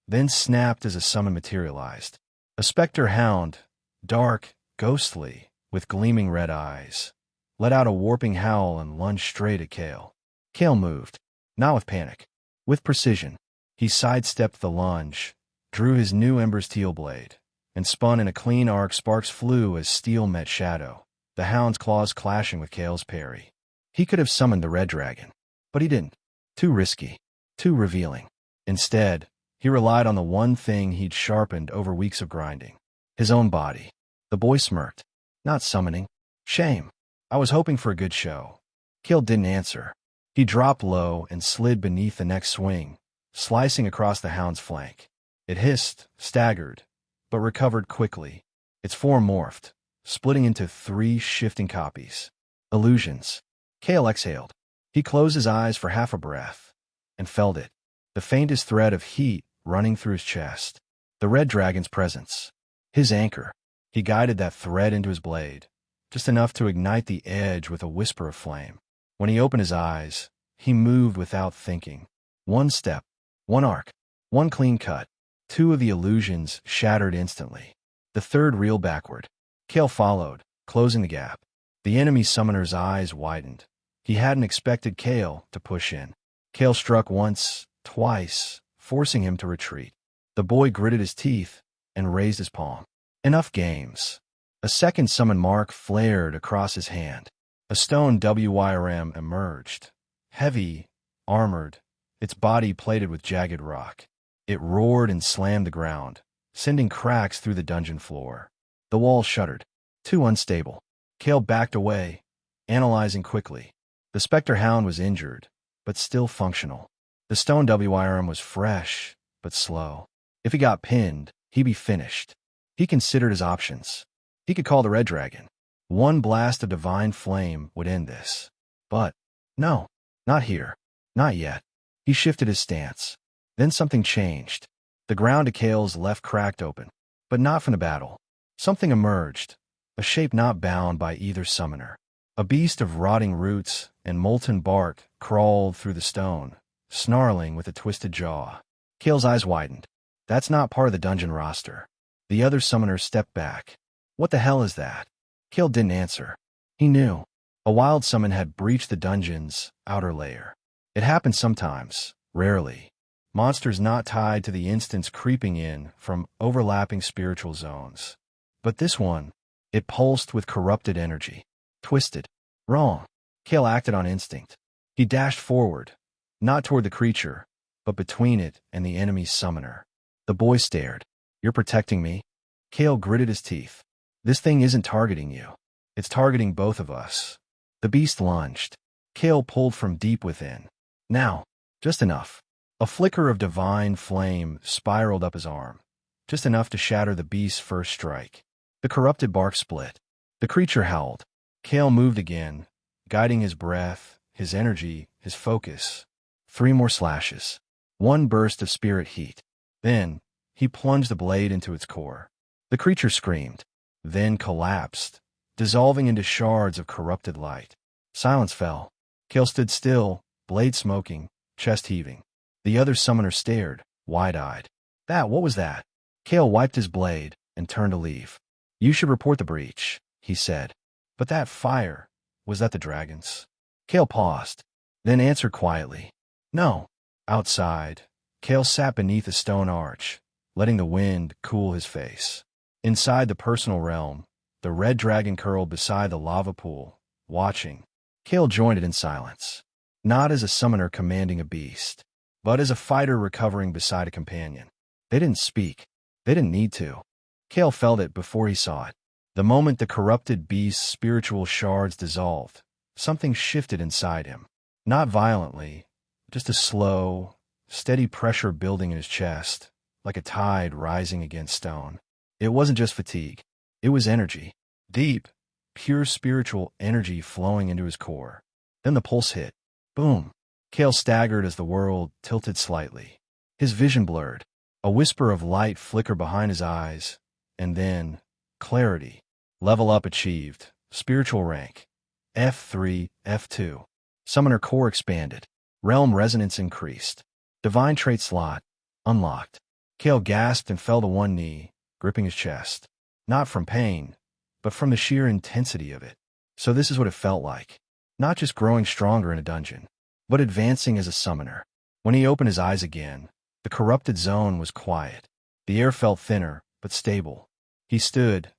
then snapped as a summon materialized. A specter hound, dark, ghostly, with gleaming red eyes, let out a warping howl and lunged straight at Kael. Kael moved, not with panic, with precision. He sidestepped the lunge, drew his new Ember's teal blade, and spun in a clean arc. Sparks flew as steel met shadow, the hound's claws clashing with Kael's parry. He could have summoned the red dragon, but he didn't. Too risky, too revealing. Instead, he relied on the one thing he'd sharpened over weeks of grinding. His own body. The boy smirked. "Not summoning. Shame. I was hoping for a good show." Kael didn't answer. He dropped low and slid beneath the next swing, slicing across the hound's flank. It hissed, staggered, but recovered quickly. Its form morphed, splitting into 3 shifting copies. Illusions. Kael exhaled. He closed his eyes for half a breath, and felt it. The faintest thread of heat running through his chest. The red dragon's presence. His anchor. He guided that thread into his blade, just enough to ignite the edge with a whisper of flame. When he opened his eyes, he moved without thinking. One step, one arc, one clean cut. 2 of the illusions shattered instantly. The third reeled backward. Kael followed, closing the gap. The enemy summoner's eyes widened. He hadn't expected Kael to push in. Kael struck once, twice, forcing him to retreat. The boy gritted his teeth and raised his palm. Enough games. A second summon mark flared across his hand. A stone WYRM emerged. Heavy, armored, its body plated with jagged rock. It roared and slammed the ground, sending cracks through the dungeon floor. The walls shuddered. Too unstable. Kael backed away, analyzing quickly. The specter hound was injured, but still functional. The stone WYRM was fresh, but slow. If he got pinned, he'd be finished. He considered his options. He could call the red dragon. One blast of divine flame would end this. But, no, not here. Not yet. He shifted his stance. Then something changed. The ground to Kael's left cracked open, but not from the battle. Something emerged, a shape not bound by either summoner. A beast of rotting roots and molten bark crawled through the stone, snarling with a twisted jaw. Kael's eyes widened. That's not part of the dungeon roster. The other summoner stepped back. What the hell is that? Kael didn't answer. He knew. A wild summon had breached the dungeon's outer layer. It happened sometimes, rarely. Monsters not tied to the instance creeping in from overlapping spiritual zones. But this one, it pulsed with corrupted energy. Twisted. Wrong. Kael acted on instinct. He dashed forward, not toward the creature, but between it and the enemy's summoner. The boy stared. "You're protecting me?" Kael gritted his teeth. "This thing isn't targeting you. It's targeting both of us." The beast lunged. Kael pulled from deep within. Now, just enough. A flicker of divine flame spiraled up his arm, just enough to shatter the beast's first strike. The corrupted bark split. The creature howled. Kael moved again, guiding his breath, his energy, his focus. 3 more slashes. 1 burst of spirit heat. Then, he plunged the blade into its core. The creature screamed, then collapsed, dissolving into shards of corrupted light. Silence fell. Kael stood still, blade smoking, chest heaving. The other summoner stared, wide-eyed. What was that? Kael wiped his blade and turned to leave. You should report the breach, he said. But that fire, was that the dragons? Kael paused, then answered quietly. No. Outside, Kael sat beneath a stone arch, letting the wind cool his face. Inside the personal realm, the red dragon curled beside the lava pool, watching. Kael joined it in silence, not as a summoner commanding a beast, but as a fighter recovering beside a companion. They didn't speak. They didn't need to. Kael felt it before he saw it. The moment the corrupted beast's spiritual shards dissolved, something shifted inside him. Not violently, just a slow, steady pressure building in his chest, like a tide rising against stone. It wasn't just fatigue. It was energy. Deep, pure spiritual energy flowing into his core. Then the pulse hit. Boom. Kael staggered as the world tilted slightly. His vision blurred. A whisper of light flickered behind his eyes, and then, clarity. Level up achieved. Spiritual rank. F3, F2. Summoner core expanded. Realm resonance increased. Divine trait slot unlocked. Kael gasped and fell to one knee, gripping his chest. Not from pain, but from the sheer intensity of it. So this is what it felt like. Not just growing stronger in a dungeon, but advancing as a summoner. When he opened his eyes again, the corrupted zone was quiet. The air felt thinner, but stable. He stood,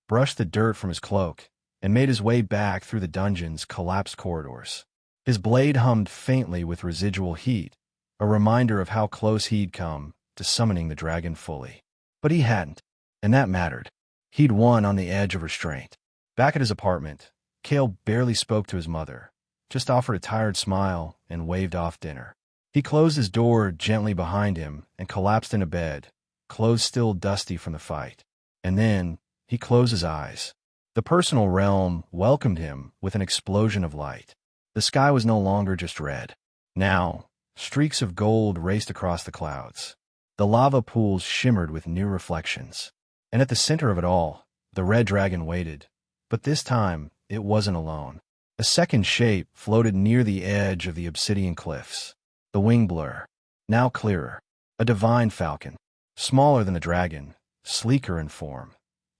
brushed the dirt from his cloak, and made his way back through the dungeon's collapsed corridors. His blade hummed faintly with residual heat, a reminder of how close he'd come to summoning the dragon fully. But he hadn't, and that mattered. He'd won on the edge of restraint. Back at his apartment, Kael barely spoke to his mother, just offered a tired smile and waved off dinner. He closed his door gently behind him and collapsed into bed, clothes still dusty from the fight. And then, he closed his eyes. The personal realm welcomed him with an explosion of light. The sky was no longer just red. Now, streaks of gold raced across the clouds. The lava pools shimmered with new reflections. And at the center of it all, the red dragon waited. But this time, it wasn't alone. A second shape floated near the edge of the obsidian cliffs. The wing blur, now clearer. A divine falcon, smaller than the dragon, sleeker in form.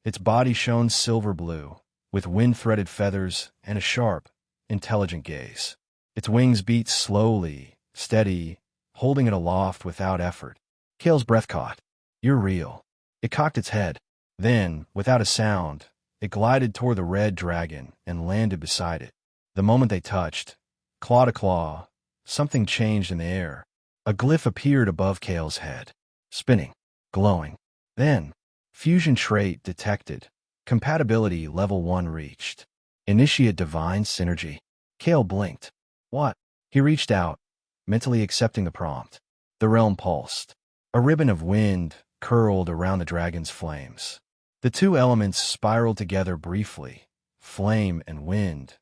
Its body shone silver blue, with wind-threaded feathers and a sharp, intelligent gaze. Its wings beat slowly, steady, holding it aloft without effort. Kael's breath caught. You're real. It cocked its head. Then, without a sound, it glided toward the red dragon and landed beside it. The moment they touched, claw to claw, something changed in the air. A glyph appeared above Kael's head, spinning, glowing. Then, fusion trait detected. Compatibility level 1 reached. Initiate divine synergy. Kael blinked. What? He reached out, mentally accepting the prompt. The realm pulsed. A ribbon of wind curled around the dragon's flames. The two elements spiraled together briefly, flame and wind,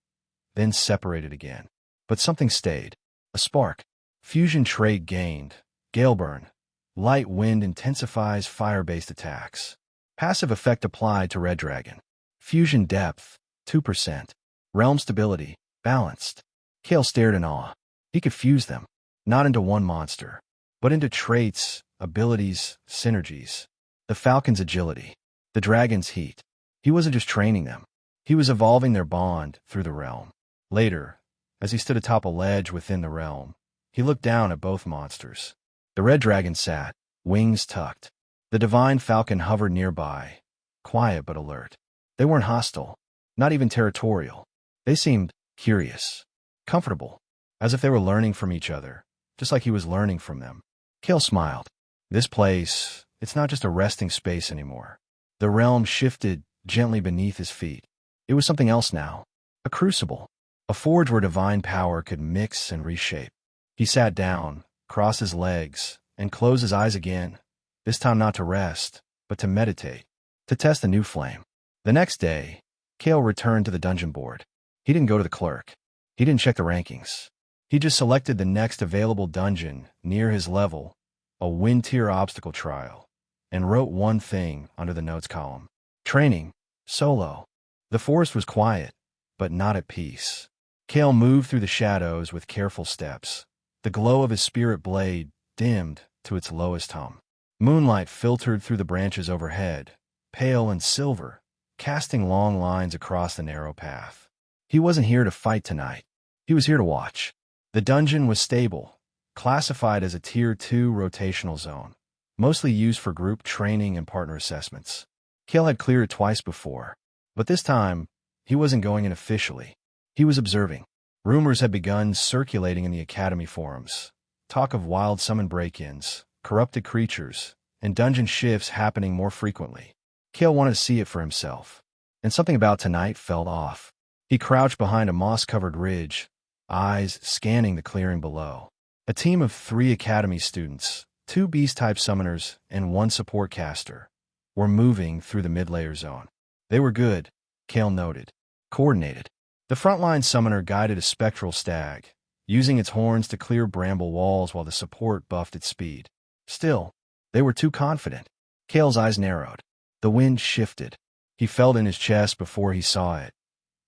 then separated again. But something stayed. A spark. Fusion trait gained. Galeburn. Light wind intensifies fire-based attacks. Passive effect applied to red dragon. Fusion depth, 2%. Realm stability, balanced. Kael stared in awe. He could fuse them, not into one monster, but into traits, abilities, synergies. The falcon's agility. The dragon's heat. He wasn't just training them. He was evolving their bond through the realm. Later, as he stood atop a ledge within the realm, he looked down at both monsters. The red dragon sat, wings tucked. The divine falcon hovered nearby, quiet but alert. They weren't hostile, not even territorial. They seemed curious, comfortable, as if they were learning from each other, just like he was learning from them. Kael smiled. This place, it's not just a resting space anymore. The realm shifted gently beneath his feet. It was something else now. A crucible. A forge where divine power could mix and reshape. He sat down, crossed his legs, and closed his eyes again, this time not to rest, but to meditate, to test a new flame. The next day, Kael returned to the dungeon board. He didn't go to the clerk. He didn't check the rankings. He just selected the next available dungeon near his level, a wind-tier obstacle trial, and wrote one thing under the notes column. Training, solo. The forest was quiet, but not at peace. Kael moved through the shadows with careful steps. The glow of his spirit blade dimmed to its lowest hum. Moonlight filtered through the branches overhead, pale and silver, casting long lines across the narrow path. He wasn't here to fight tonight. He was here to watch. The dungeon was stable, classified as a Tier 2 rotational zone, mostly used for group training and partner assessments. Kael had cleared it twice before, but this time, he wasn't going in officially. He was observing. Rumors had begun circulating in the Academy forums. Talk of wild summon break-ins, corrupted creatures, and dungeon shifts happening more frequently. Kael wanted to see it for himself, and something about tonight felt off. He crouched behind a moss-covered ridge, eyes scanning the clearing below. A team of 3 Academy students, 2 beast-type summoners, and 1 support caster, were moving through the mid-layer zone. They were good, Kael noted. Coordinated. The frontline summoner guided a spectral stag, using its horns to clear bramble walls while the support buffed its speed. Still, they were too confident. Kael's eyes narrowed. The wind shifted. He felt in his chest before he saw it.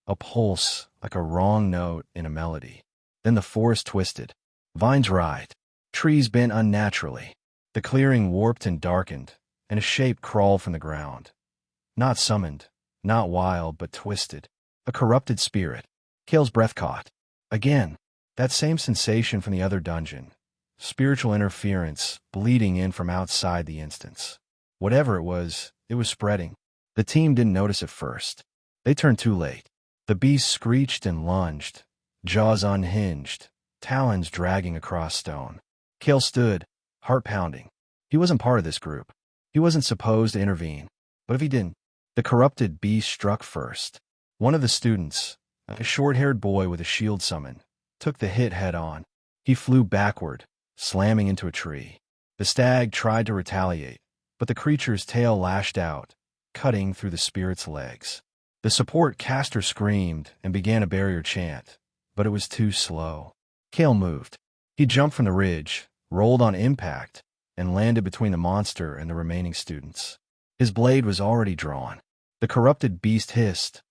A pulse, like a wrong note in a melody. Then the forest twisted. Vines writhed. Trees bent unnaturally. The clearing warped and darkened, and a shape crawled from the ground. Not summoned, not wild, but twisted. A corrupted spirit. Kael's breath caught. Again, that same sensation from the other dungeon. Spiritual interference, bleeding in from outside the instance. Whatever it was spreading. The team didn't notice at first. They turned too late. The beast screeched and lunged, jaws unhinged, talons dragging across stone. Kael stood, heart pounding. He wasn't part of this group. He wasn't supposed to intervene. But if he didn't, the corrupted beast struck first. One of the students, a short-haired boy with a shield summon, took the hit head-on. He flew backward, slamming into a tree. The stag tried to retaliate, but the creature's tail lashed out, cutting through the spirit's legs. The support caster screamed and began a barrier chant, but it was too slow. Kael moved. He jumped from the ridge, rolled on impact, and landed between the monster and the remaining students. His blade was already drawn. The corrupted beast hissed,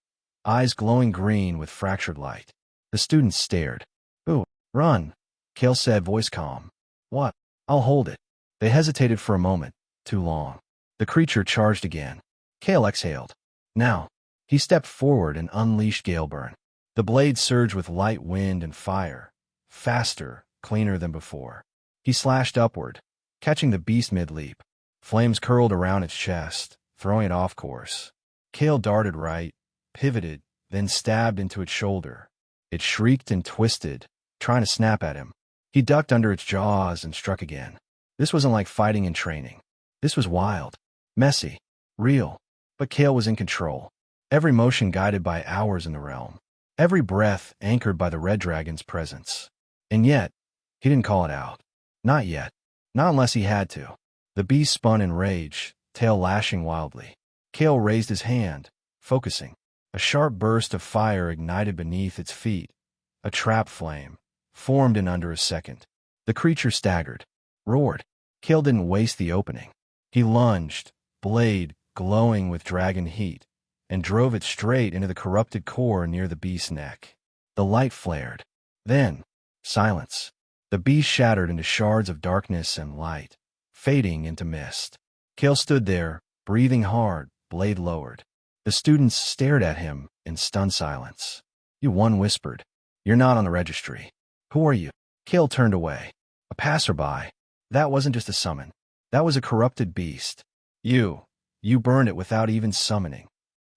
eyes glowing green with fractured light. The students stared. "Ooh, run," Kael said, voice calm. "What? I'll hold it." They hesitated for a moment, too long. The creature charged again. Kael exhaled. Now, he stepped forward and unleashed Galeburn. The blade surged with light wind and fire, faster, cleaner than before. He slashed upward, catching the beast mid-leap. Flames curled around its chest, throwing it off course. Kael darted right, pivoted, then stabbed into its shoulder. It shrieked and twisted, trying to snap at him. He ducked under its jaws and struck again. This wasn't like fighting in training. This was wild, messy, real. But Kael was in control. Every motion guided by hours in the realm. Every breath anchored by the red dragon's presence. And yet, he didn't call it out. Not yet. Not unless he had to. The beast spun in rage, tail lashing wildly. Kael raised his hand, focusing. A sharp burst of fire ignited beneath its feet. A trap flame, formed in under a second. The creature staggered, roared. Kael didn't waste the opening. He lunged, blade glowing with dragon heat, and drove it straight into the corrupted core near the beast's neck. The light flared. Then, silence. The beast shattered into shards of darkness and light, fading into mist. Kael stood there, breathing hard, blade lowered. The students stared at him in stunned silence. One whispered, "You're not on the registry." "Who are you?" Kael turned away. "A passerby." That wasn't just a summon. That was a corrupted beast. You burned it without even summoning."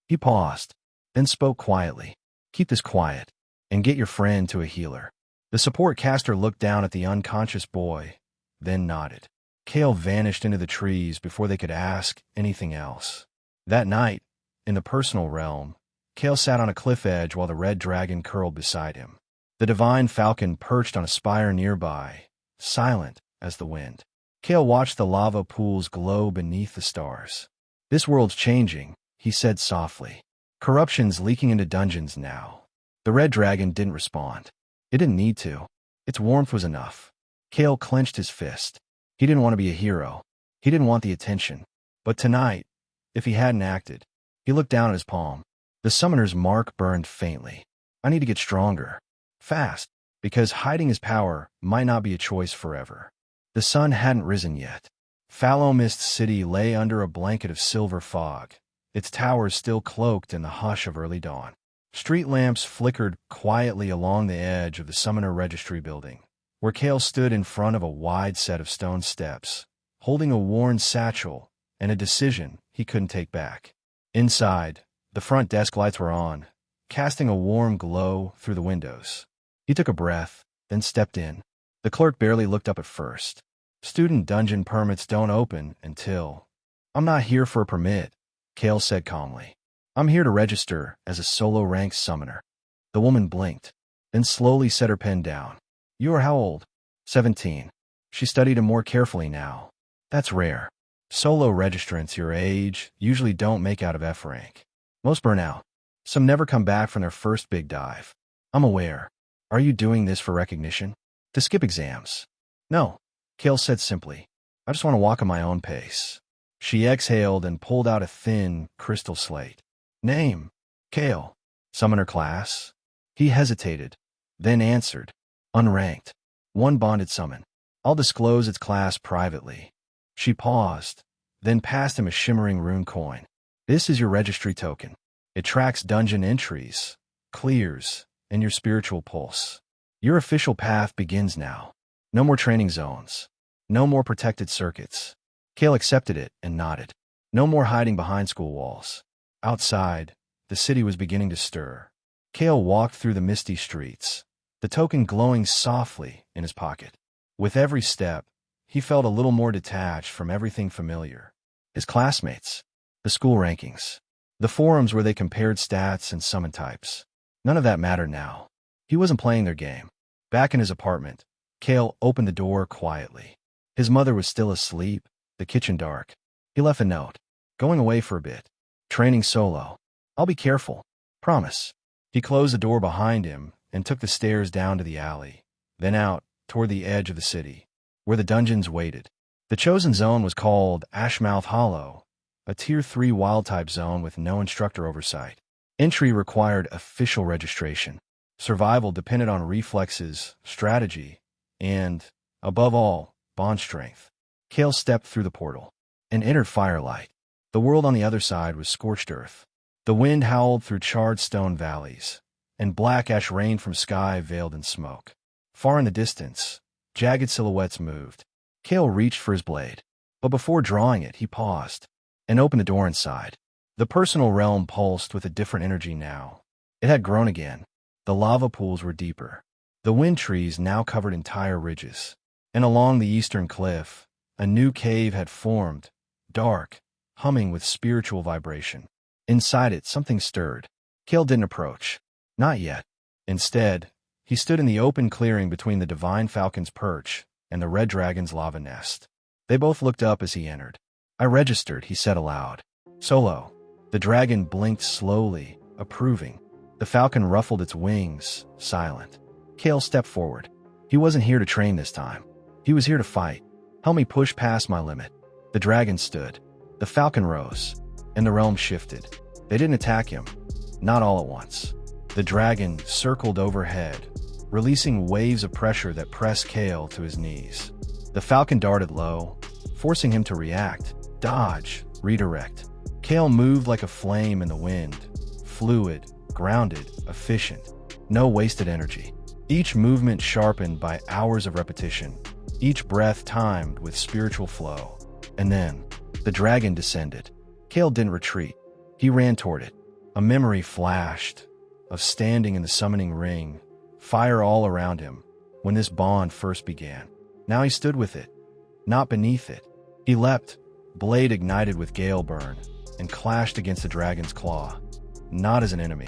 He paused, then spoke quietly. "Keep this quiet, and get your friend to a healer." The support caster looked down at the unconscious boy, then nodded. Kael vanished into the trees before they could ask anything else. That night, in the personal realm, Kael sat on a cliff edge while the red dragon curled beside him. The divine falcon perched on a spire nearby, silent as the wind. Kael watched the lava pools glow beneath the stars. "This world's changing," he said softly. "Corruption's leaking into dungeons now." The red dragon didn't respond. It didn't need to. Its warmth was enough. Kael clenched his fist. He didn't want to be a hero. He didn't want the attention. But tonight, if he hadn't acted, he looked down at his palm. The summoner's mark burned faintly. "I need to get stronger. Fast. Because hiding his power might not be a choice forever." The sun hadn't risen yet. Fallow Mist City lay under a blanket of silver fog, its towers still cloaked in the hush of early dawn. Street lamps flickered quietly along the edge of the Summoner Registry building, where Kael stood in front of a wide set of stone steps, holding a worn satchel and a decision he couldn't take back. Inside, the front desk lights were on, casting a warm glow through the windows. He took a breath, then stepped in. The clerk barely looked up at first. "Student dungeon permits don't open until—" "I'm not here for a permit," Kael said calmly. "I'm here to register as a solo-ranked summoner." The woman blinked, then slowly set her pen down. "You are how old?" 17. She studied him more carefully now. "That's rare. Solo registrants your age usually don't make out of F rank. Most burn out. Some never come back from their first big dive." "I'm aware. Are you doing this for recognition? To skip exams?" "No," Kael said simply. "I just want to walk at my own pace." She exhaled and pulled out a thin, crystal slate. "Name?" "Kael." "Summoner class?" He hesitated, then answered. "Unranked. One bonded summon. I'll disclose its class privately." She paused, then passed him a shimmering rune coin. "This is your registry token. It tracks dungeon entries, clears, and your spiritual pulse. Your official path begins now. No more training zones. No more protected circuits." Kael accepted it and nodded. No more hiding behind school walls. Outside, the city was beginning to stir. Kael walked through the misty streets, the token glowing softly in his pocket. With every step, he felt a little more detached from everything familiar. His classmates, the school rankings, the forums where they compared stats and summon types. None of that mattered now. He wasn't playing their game. Back in his apartment, Kael opened the door quietly. His mother was still asleep, the kitchen dark. He left a note. "Going away for a bit. Training solo. I'll be careful. Promise." He closed the door behind him and took the stairs down to the alley, then out toward the edge of the city, where the dungeons waited. The chosen zone was called Ashmouth Hollow, a Tier 3 wild-type zone with no instructor oversight. Entry required official registration. Survival depended on reflexes, strategy, and, above all, bond strength. Kael stepped through the portal and entered firelight. The world on the other side was scorched earth. The wind howled through charred stone valleys, and black ash rained from sky veiled in smoke. Far in the distance, jagged silhouettes moved. Kael reached for his blade, but before drawing it, he paused and opened the door inside. The personal realm pulsed with a different energy now. It had grown again. The lava pools were deeper. The wind trees now covered entire ridges. And along the eastern cliff, a new cave had formed, dark, humming with spiritual vibration. Inside it, something stirred. Kael didn't approach. Not yet. Instead, he stood in the open clearing between the divine falcon's perch and the red dragon's lava nest. They both looked up as he entered. "I registered," he said aloud. "Solo." The dragon blinked slowly, approving. The falcon ruffled its wings, silent. Kael stepped forward. He wasn't here to train this time. He was here to fight. "Help me push past my limit." The dragon stood. The falcon rose, and the realm shifted. They didn't attack him. Not all at once. The dragon circled overhead, releasing waves of pressure that pressed Kael to his knees. The falcon darted low, forcing him to react, dodge, redirect. Kael moved like a flame in the wind, fluid, grounded, efficient. No wasted energy. Each movement sharpened by hours of repetition, each breath timed with spiritual flow. And then, the dragon descended. Kael didn't retreat. He ran toward it. A memory flashed of standing in the summoning ring, fire all around him, when this bond first began. Now he stood with it, not beneath it. He leapt, blade ignited with gale burn, and clashed against the dragon's claw. not as an enemy,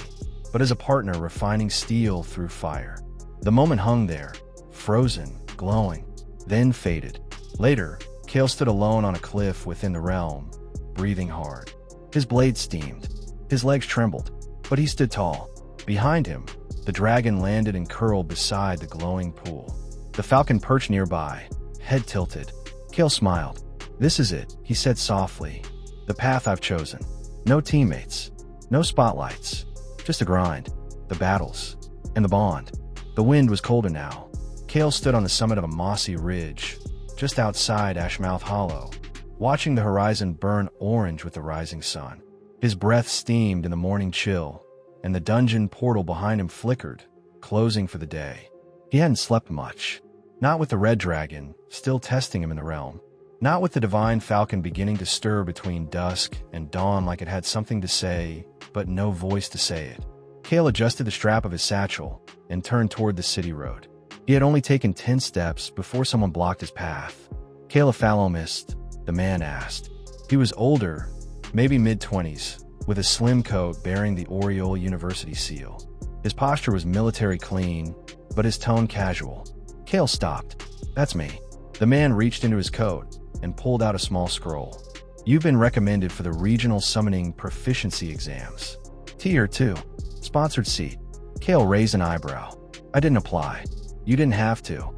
but as a partner refining steel through fire. The moment hung there, frozen, glowing, then faded. Later, Kael stood alone on a cliff within the realm, breathing hard. His blade steamed. His legs trembled, but he stood tall. Behind him, the dragon landed and curled beside the glowing pool. The falcon perched nearby, head tilted. Kael smiled. "This is it," he said softly. "The path I've chosen. No teammates. No spotlights. Just the grind, the battles, and the bond." The wind was colder now. Kael stood on the summit of a mossy ridge, just outside Ashmouth Hollow, watching the horizon burn orange with the rising sun. His breath steamed in the morning chill, and the dungeon portal behind him flickered, closing for the day. He hadn't slept much. Not with the red dragon, still testing him in the realm. Not with the divine falcon beginning to stir between dusk and dawn like it had something to say, but no voice to say it. Kael adjusted the strap of his satchel and turned toward the city road. He had only taken 10 steps before someone blocked his path. "Kael Falomist," the man asked. He was older, maybe mid-20s, with a slim coat bearing the Oriole University seal. His posture was military clean, but his tone casual. Kael stopped. "That's me." The man reached into his coat and pulled out a small scroll. "You've been recommended for the Regional Summoning Proficiency Exams. Tier 2. Sponsored seat." Kael raised an eyebrow. "I didn't apply." "You didn't have to."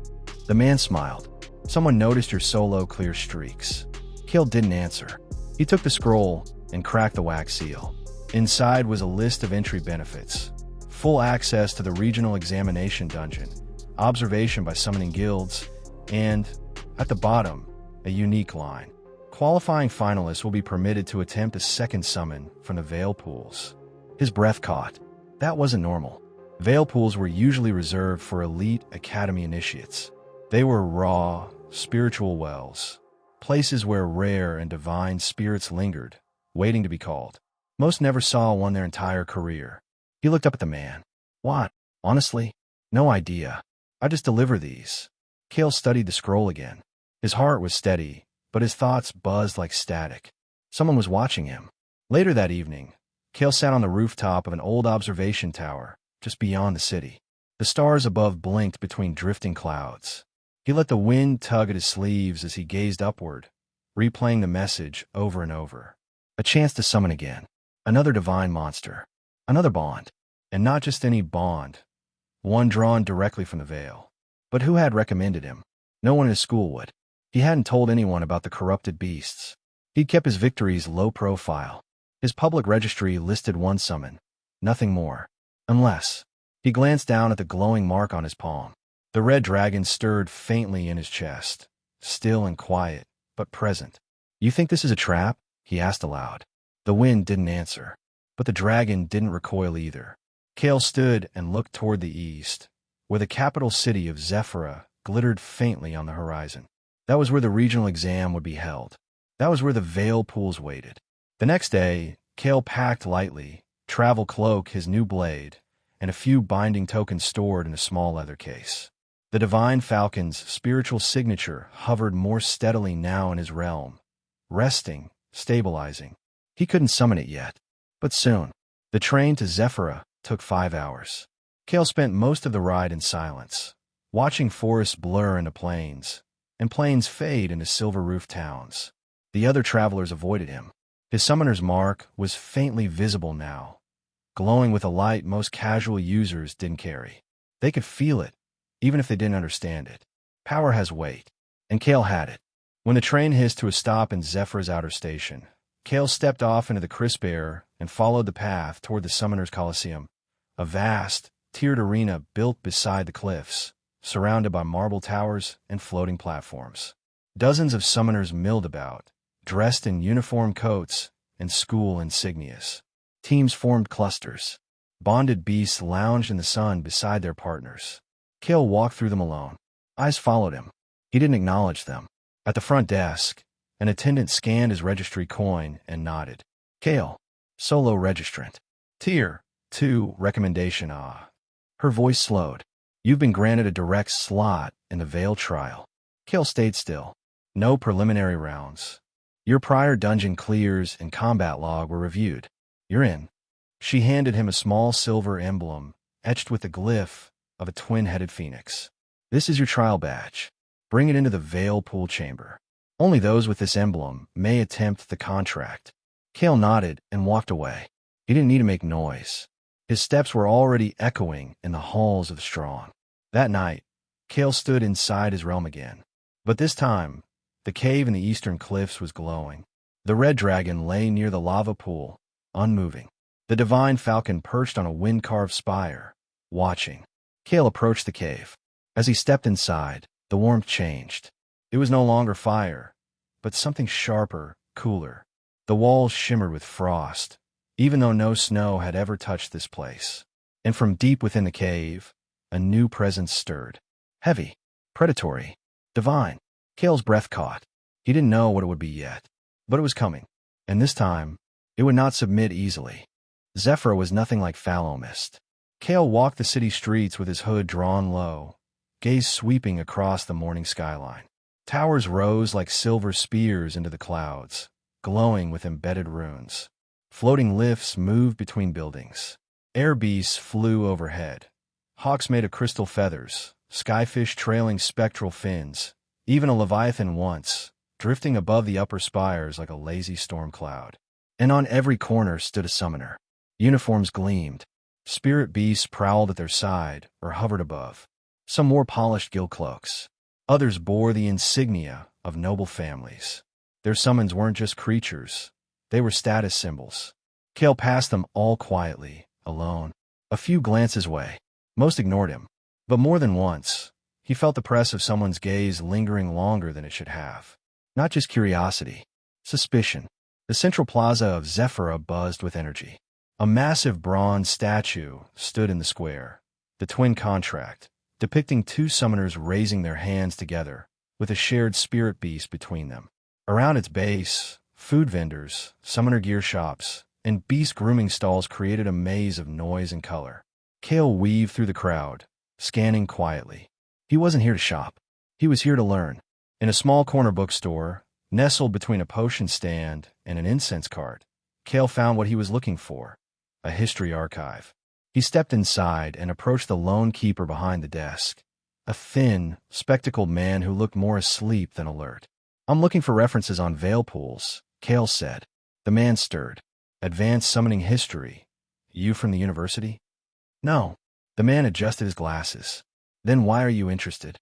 The man smiled. "Someone noticed your solo clear streaks." Kael didn't answer. He took the scroll and cracked the wax seal. Inside was a list of entry benefits. Full access to the Regional Examination Dungeon, observation by summoning guilds, and, at the bottom, a unique line. Qualifying finalists will be permitted to attempt a second summon from the Veil Pools. His breath caught. That wasn't normal. Veil Pools were usually reserved for elite academy initiates. They were raw, spiritual wells, places where rare and divine spirits lingered, waiting to be called. Most never saw one their entire career. He looked up at the man. "What? Honestly? No idea. I just deliver these." Kael studied the scroll again. His heart was steady, but his thoughts buzzed like static. Someone was watching him. Later that evening, Kael sat on the rooftop of an old observation tower, just beyond the city. The stars above blinked between drifting clouds. He let the wind tug at his sleeves as he gazed upward, replaying the message over and over. A chance to summon again. Another divine monster. Another bond. And not just any bond. One drawn directly from the veil. But who had recommended him? No one in his school would. He hadn't told anyone about the corrupted beasts. He'd kept his victories low profile. His public registry listed one summon. Nothing more. Unless. He glanced down at the glowing mark on his palm. The red dragon stirred faintly in his chest. Still and quiet, but present. "You think this is a trap?" he asked aloud. The wind didn't answer. But the dragon didn't recoil either. Kael stood and looked toward the east, where the capital city of Zephyrah glittered faintly on the horizon. That was where the regional exam would be held. That was where the Veil Pools waited. The next day, Kael packed lightly, travel cloak, his new blade, and a few binding tokens stored in a small leather case. The divine falcon's spiritual signature hovered more steadily now in his realm, resting, stabilizing. He couldn't summon it yet, but soon. The train to Zephyrah took 5 hours. Kael spent most of the ride in silence, watching forests blur into plains, and plains fade into silver-roofed towns. The other travelers avoided him. His summoner's mark was faintly visible now, glowing with a light most casual users didn't carry. They could feel it, even if they didn't understand it. Power has weight, and Kael had it. When the train hissed to a stop in Zephyrah's outer station, Kael stepped off into the crisp air and followed the path toward the Summoner's Coliseum, a vast, tiered arena built beside the cliffs, surrounded by marble towers and floating platforms. Dozens of summoners milled about, dressed in uniform coats and school insignias. Teams formed clusters. Bonded beasts lounged in the sun beside their partners. Kael walked through them alone. Eyes followed him. He didn't acknowledge them. At the front desk, an attendant scanned his registry coin and nodded. "Kael, solo registrant. Tier 2 recommendation. Her voice slowed. "You've been granted a direct slot in the Veil trial." Kael stayed still. "No preliminary rounds. Your prior dungeon clears and combat log were reviewed. You're in." She handed him a small silver emblem, etched with the glyph of a twin-headed phoenix. This is your trial badge. Bring it into the Veil Pool Chamber. Only those with this emblem may attempt the contract. Kael nodded and walked away. He didn't need to make noise. His steps were already echoing in the halls of the strong. That night, Kael stood inside his realm again. But this time, the cave in the eastern cliffs was glowing. The red dragon lay near the lava pool, unmoving. The divine falcon perched on a wind-carved spire, watching. Kael approached the cave. As he stepped inside, the warmth changed. It was no longer fire, but something sharper, cooler. The walls shimmered with frost, even though no snow had ever touched this place. And from deep within the cave, a new presence stirred. Heavy, predatory, divine. Kael's breath caught. He didn't know what it would be yet, but it was coming. And this time, it would not submit easily. Zephyra was nothing like Phallomist. Kael walked the city streets with his hood drawn low, gaze sweeping across the morning skyline. Towers rose like silver spears into the clouds, glowing with embedded runes. Floating lifts moved between buildings. Air beasts flew overhead. Hawks made of crystal feathers, skyfish trailing spectral fins, even a leviathan once, drifting above the upper spires like a lazy storm cloud. And on every corner stood a summoner. Uniforms gleamed. Spirit beasts prowled at their side or hovered above. Some wore polished gill cloaks. Others bore the insignia of noble families. Their summons weren't just creatures. They were status symbols. Kael passed them all quietly, alone. A few glances away. Most ignored him. But more than once, he felt the press of someone's gaze lingering longer than it should have. Not just curiosity. Suspicion. The central plaza of Zephyra buzzed with energy. A massive bronze statue stood in the square. The twin contract, depicting two summoners raising their hands together, with a shared spirit beast between them. Around its base, food vendors, summoner gear shops, and beast grooming stalls created a maze of noise and color. Kael weaved through the crowd, scanning quietly. He wasn't here to shop. He was here to learn. In a small corner bookstore, nestled between a potion stand and an incense cart, Kael found what he was looking for, a history archive. He stepped inside and approached the lone keeper behind the desk, a thin, spectacled man who looked more asleep than alert. I'm looking for references on veil pools, Kael said. The man stirred. Advanced summoning history. You from the university? No. The man adjusted his glasses. Then why are you interested?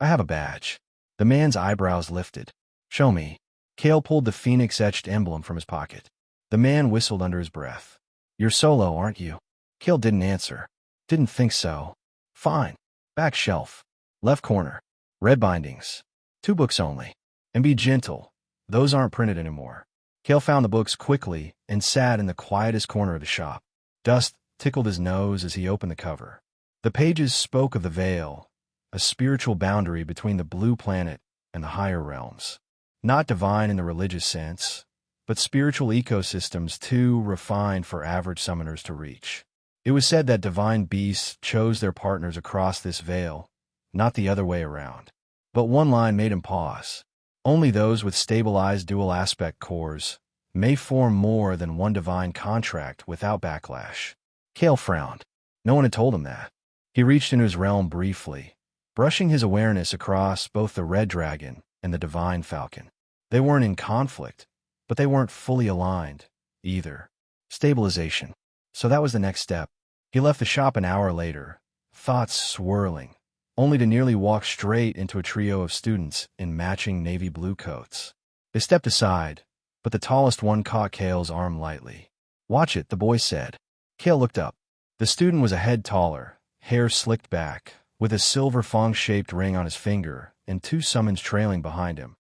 I have a badge. The man's eyebrows lifted. Show me. Kael pulled the phoenix-etched emblem from his pocket. The man whistled under his breath. You're solo, aren't you? Kael didn't answer. Didn't think so. Fine. Back shelf. Left corner. Red bindings. 2 books only. And be gentle. Those aren't printed anymore. Kael found the books quickly and sat in the quietest corner of the shop. Dust tickled his nose as he opened the cover. The pages spoke of the veil, a spiritual boundary between the blue planet and the higher realms. Not divine in the religious sense, but spiritual ecosystems too refined for average summoners to reach. It was said that divine beasts chose their partners across this veil, not the other way around. But one line made him pause. Only those with stabilized dual aspect cores may form more than one divine contract without backlash. Kael frowned. No one had told him that. He reached into his realm briefly, brushing his awareness across both the red dragon and the divine falcon. They weren't in conflict, but they weren't fully aligned, either. Stabilization. So that was the next step. He left the shop an hour later, thoughts swirling, only to nearly walk straight into a trio of students in matching navy blue coats. They stepped aside, but the tallest one caught Kael's arm lightly. Watch it, the boy said. Kael looked up. The student was a head taller, hair slicked back, with a silver fong-shaped ring on his finger and 2 summons trailing behind him.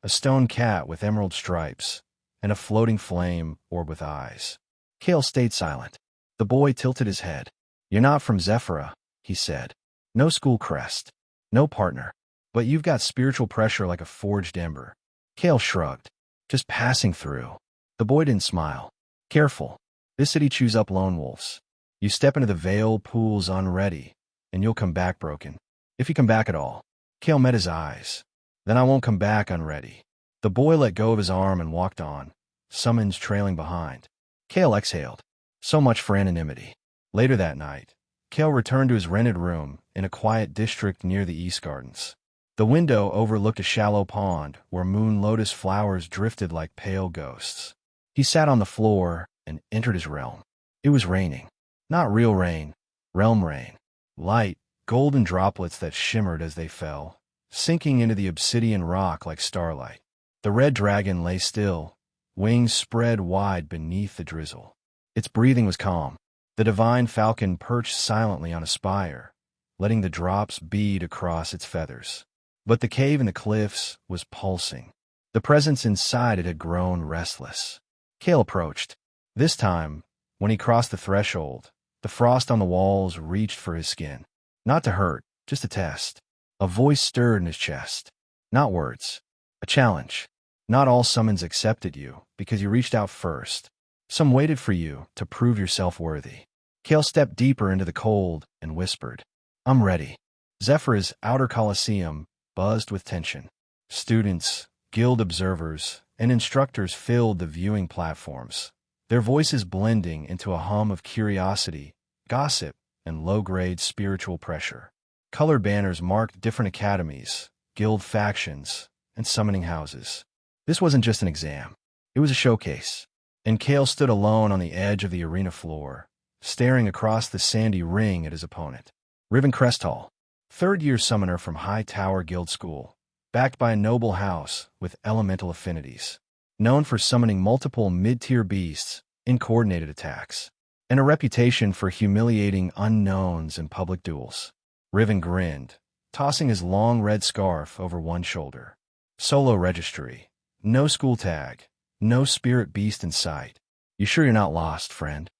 A stone cat with emerald stripes, and a floating flame orb with eyes. Kael stayed silent. The boy tilted his head. You're not from Zephyra, he said. No school crest. No partner. But you've got spiritual pressure like a forged ember. Kael shrugged. Just passing through. The boy didn't smile. Careful. This city chews up lone wolves. You step into the veil pools unready, and you'll come back broken. If you come back at all. Kael met his eyes. Then I won't come back unready. The boy let go of his arm and walked on, summons trailing behind. Kael exhaled. So much for anonymity. Later that night, Kael returned to his rented room in a quiet district near the East Gardens. The window overlooked a shallow pond where moon lotus flowers drifted like pale ghosts. He sat on the floor and entered his realm. It was raining. Not real rain, realm rain. Light, golden droplets that shimmered as they fell, sinking into the obsidian rock like starlight. The red dragon lay still, wings spread wide beneath the drizzle. Its breathing was calm. The divine falcon perched silently on a spire, letting the drops bead across its feathers. But the cave in the cliffs was pulsing. The presence inside it had grown restless. Kael approached. This time, when he crossed the threshold, the frost on the walls reached for his skin. Not to hurt, just to test. A voice stirred in his chest. Not words. A challenge. Not all summons accepted you because you reached out first. Some waited for you to prove yourself worthy. Kael stepped deeper into the cold and whispered, "I'm ready." Zephyr's outer coliseum buzzed with tension. Students, guild observers, and instructors filled the viewing platforms, their voices blending into a hum of curiosity, gossip, and low-grade spiritual pressure. Colored banners marked different academies, guild factions, and summoning houses. This wasn't just an exam. It was a showcase. And Kael stood alone on the edge of the arena floor, staring across the sandy ring at his opponent. Riven Cresthall, third-year summoner from High Tower Guild School, backed by a noble house with elemental affinities, known for summoning multiple mid-tier beasts in coordinated attacks, and a reputation for humiliating unknowns in public duels. Riven grinned, tossing his long red scarf over one shoulder. Solo registry. No school tag. No spirit beast in sight. You sure you're not lost, friend?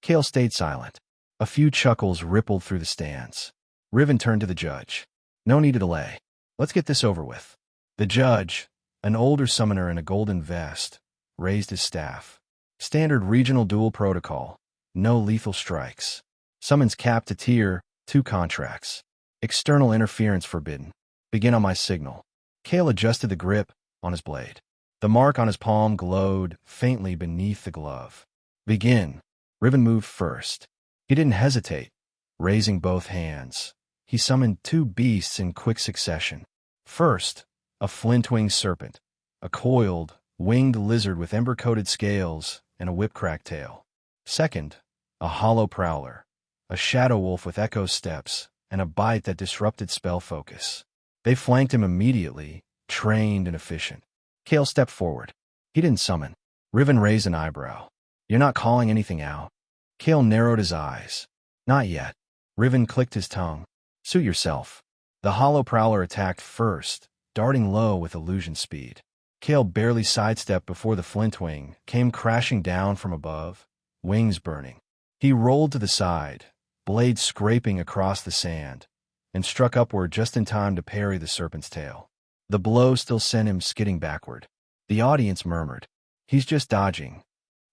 Kael stayed silent. A few chuckles rippled through the stands. Riven turned to the judge. No need to delay. Let's get this over with. The judge, an older summoner in a golden vest, raised his staff. Standard regional duel protocol. No lethal strikes. Summons capped to tier 2 contracts. External interference forbidden. Begin on my signal. Kael adjusted the grip on his blade. The mark on his palm glowed faintly beneath the glove. Begin. Riven moved first. He didn't hesitate. Raising both hands, he summoned 2 beasts in quick succession. First, a flint-winged serpent, a coiled, winged lizard with ember-coated scales and a whip-cracked tail. Second, a hollow prowler, a shadow wolf with echo steps and a bite that disrupted spell focus. They flanked him immediately, trained and efficient. Kael stepped forward. He didn't summon. Riven raised an eyebrow. You're not calling anything out? Kael narrowed his eyes. Not yet. Riven clicked his tongue. Suit yourself. The hollow prowler attacked first, darting low with illusion speed. Kael barely sidestepped before the flintwing came crashing down from above, wings burning. He rolled to the side, blade scraping across the sand, and struck upward just in time to parry the serpent's tail. The blow still sent him skidding backward. The audience murmured, "He's just dodging.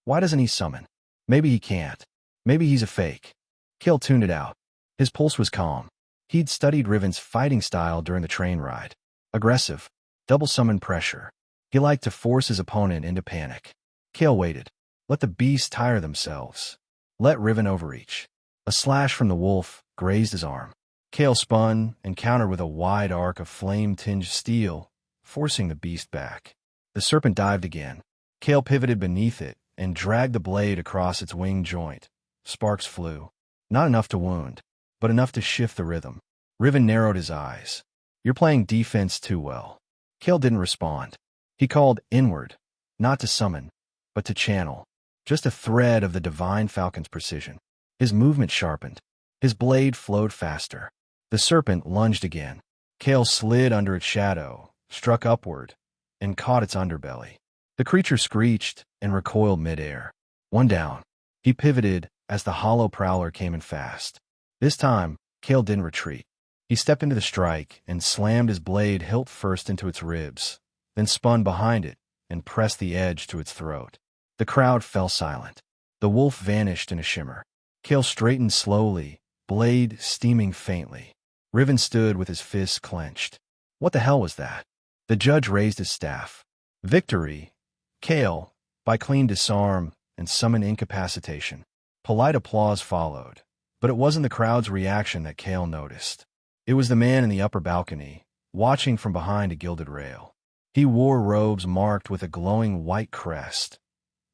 Why doesn't he summon? Maybe he can't. Maybe he's a fake." Kael tuned it out. His pulse was calm. He'd studied Riven's fighting style during the train ride. Aggressive, double summon pressure. He liked to force his opponent into panic. Kael waited. Let the beasts tire themselves. Let Riven overreach. A slash from the wolf grazed his arm. Kael spun and countered with a wide arc of flame-tinged steel, forcing the beast back. The serpent dived again. Kael pivoted beneath it and dragged the blade across its wing joint. Sparks flew. Not enough to wound, but enough to shift the rhythm. Riven narrowed his eyes. You're playing defense too well. Kael didn't respond. He called inward, not to summon, but to channel. Just a thread of the divine falcon's precision. His movement sharpened. His blade flowed faster. The serpent lunged again. Kael slid under its shadow, struck upward, and caught its underbelly. The creature screeched and recoiled midair. One down. He pivoted as the hollow prowler came in fast. This time, Kael didn't retreat. He stepped into the strike and slammed his blade hilt first into its ribs, then spun behind it and pressed the edge to its throat. The crowd fell silent. The wolf vanished in a shimmer. Kael straightened slowly, blade steaming faintly. Riven stood with his fists clenched. What the hell was that? The judge raised his staff. Victory. Kael, by clean disarm and summon incapacitation. Polite applause followed, but it wasn't the crowd's reaction that Kael noticed. It was the man in the upper balcony, watching from behind a gilded rail. He wore robes marked with a glowing white crest.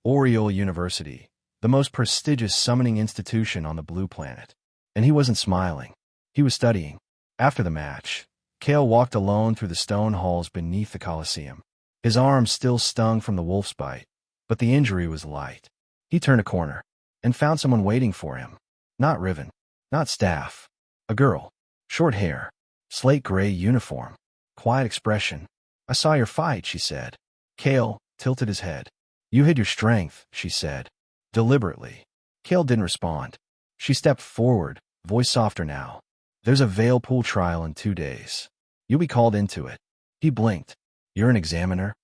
Oriole University, the most prestigious summoning institution on the blue planet. And he wasn't smiling. He was studying. After the match, Kael walked alone through the stone halls beneath the Coliseum. His arm still stung from the wolf's bite, but the injury was light. He turned a corner and found someone waiting for him. Not Riven, not Staff. A girl. Short hair, slate gray uniform, quiet expression. "I saw your fight," she said. Kael tilted his head. "You hid your strength," she said, deliberately. Kael didn't respond. She stepped forward, voice softer now. "There's a veil pool trial in 2 days. You'll be called into it." He blinked. "You're an examiner?"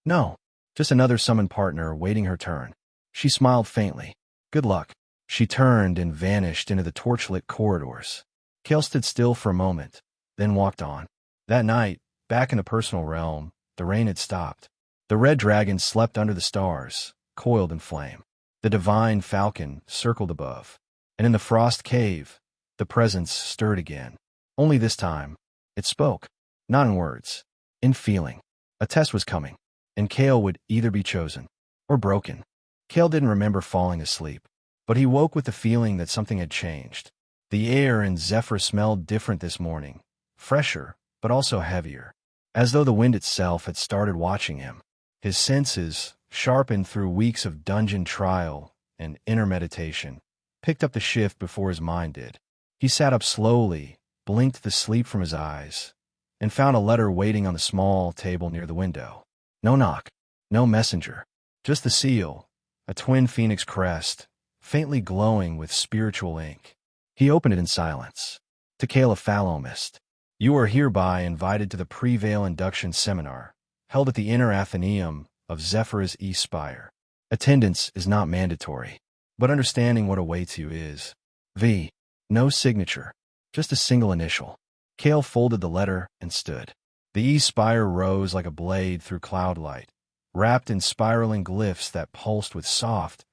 "No, just another summoned partner waiting her turn." She smiled faintly. "Good luck." She turned and vanished into the torchlit corridors. Kael stood still for a moment, then walked on. That night, back in the personal realm, the rain had stopped. The red dragon slept under the stars, coiled in flame. The divine falcon circled above. And in the frost cave, the presence stirred again. Only this time, it spoke. Not in words, in feeling. A test was coming, and Kael would either be chosen or broken. Kael didn't remember falling asleep, but he woke with the feeling that something had changed. The air in Zephyr smelled different this morning, fresher, but also heavier, as though the wind itself had started watching him. His senses, sharpened through weeks of dungeon trial and inner meditation, picked up the shift before his mind did. He sat up slowly, blinked the sleep from his eyes, and found a letter waiting on the small table near the window. No knock, no messenger, just the seal, a twin phoenix crest, faintly glowing with spiritual ink. He opened it in silence. To Kael Phalomist, "You are hereby invited to the Prevail Induction Seminar, held at the Inner Athenaeum of Zephyr's East Spire. Attendance is not mandatory, but understanding what awaits you is. V. No signature, just a single initial." Kael folded the letter and stood. The East Spire rose like a blade through cloud light, wrapped in spiraling glyphs that pulsed with soft,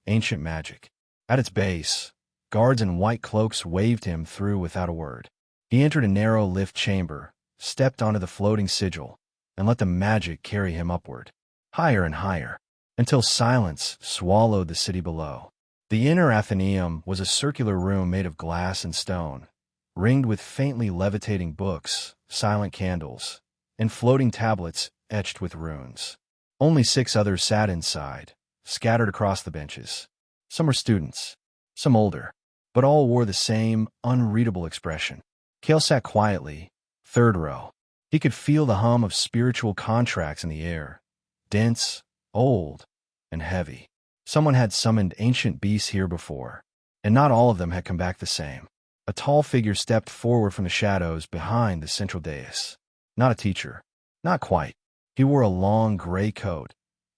ancient magic. At its base, guards in white cloaks waved him through without a word. He entered a narrow lift chamber, stepped onto the floating sigil, and let the magic carry him upward, higher and higher, until silence swallowed the city below. The Inner Athenaeum was a circular room made of glass and stone, ringed with faintly levitating books, silent candles, and floating tablets etched with runes. Only 6 others sat inside, scattered across the benches. Some were students, some older, but all wore the same unreadable expression. Kael sat quietly, 3rd row. He could feel the hum of spiritual contracts in the air, dense, old, and heavy. Someone had summoned ancient beasts here before, and not all of them had come back the same. A tall figure stepped forward from the shadows behind the central dais. Not a teacher. Not quite. He wore a long gray coat,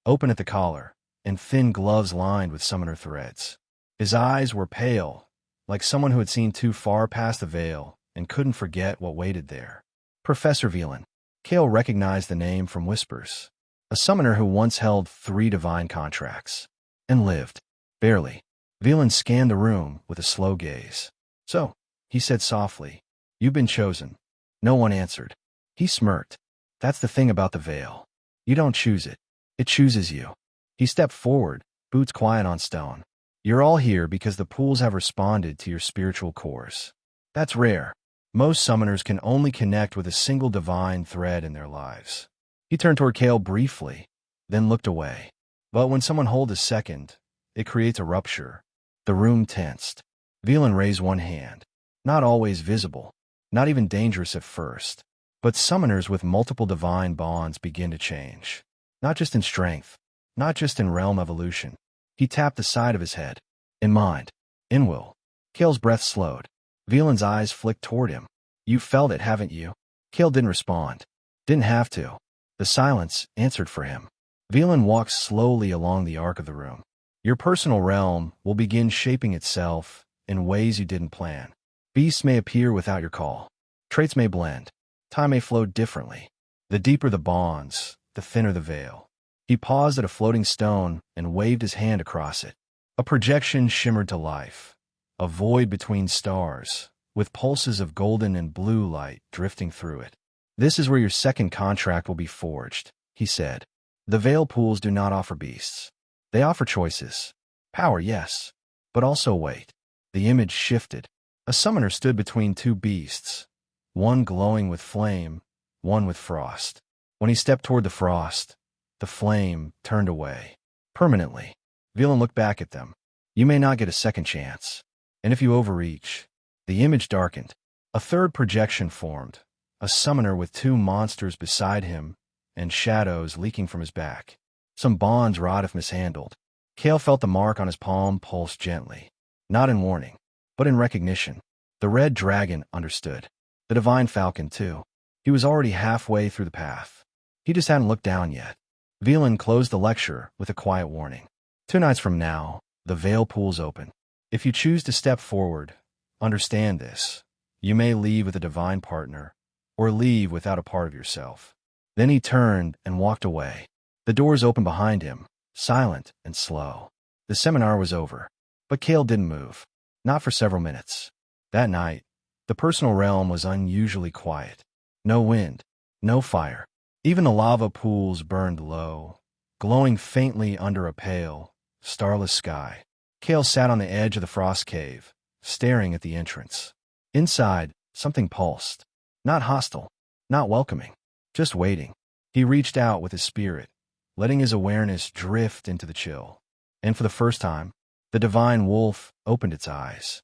open at the collar, and thin gloves lined with summoner threads. His eyes were pale, like someone who had seen too far past the veil and couldn't forget what waited there. Professor Velan. Kael recognized the name from whispers. A summoner who once held 3 divine contracts. And lived. Barely. Velan scanned the room with a slow gaze. "So," he said softly, "you've been chosen." No one answered. He smirked. "That's the thing about the veil. You don't choose it. It chooses you." He stepped forward, boots quiet on stone. "You're all here because the pools have responded to your spiritual cores. That's rare. Most summoners can only connect with a single divine thread in their lives." He turned toward Kael briefly, then looked away. But when someone holds a second, it creates a rupture. The room tensed. Velan raised one hand. Not always visible, not even dangerous at first. But summoners with multiple divine bonds begin to change. Not just in strength, not just in realm evolution. He tapped the side of his head. "In mind. In will." Kael's breath slowed. Velan's eyes flicked toward him. "You felt it, haven't you?" Kael didn't respond. Didn't have to. The silence answered for him. Velan walked slowly along the arc of the room. "Your personal realm will begin shaping itself in ways you didn't plan. Beasts may appear without your call. Traits may blend. Time may flow differently. The deeper the bonds, the thinner the veil." He paused at a floating stone and waved his hand across it. A projection shimmered to life, a void between stars, with pulses of golden and blue light drifting through it. "This is where your second contract will be forged," he said. "The Veil Pools do not offer beasts. They offer choices. Power, yes, but also weight." The image shifted. A summoner stood between two beasts, one glowing with flame, one with frost. When he stepped toward the frost, the flame turned away. Permanently. Villain looked back at them. "You may not get a second chance. And if you overreach..." The image darkened. A third projection formed, a summoner with two monsters beside him, and shadows leaking from his back. Some bonds rot if mishandled. Kael felt the mark on his palm pulse gently. Not in warning, but in recognition. The red dragon understood. The divine falcon, too. He was already halfway through the path. He just hadn't looked down yet. Villain closed the lecture with a quiet warning. 2 nights from now, the Veil Pool's open. If you choose to step forward, understand this. You may leave with a divine partner, or leave without a part of yourself. Then he turned and walked away. The doors opened behind him, silent and slow. The seminar was over, but Kael didn't move. Not for several minutes. That night, the personal realm was unusually quiet. No wind, no fire. Even the lava pools burned low, glowing faintly under a pale, starless sky. Kael sat on the edge of the frost cave, staring at the entrance. Inside, something pulsed. Not hostile, not welcoming, just waiting. He reached out with his spirit, letting his awareness drift into the chill. And for the first time, the divine wolf opened its eyes.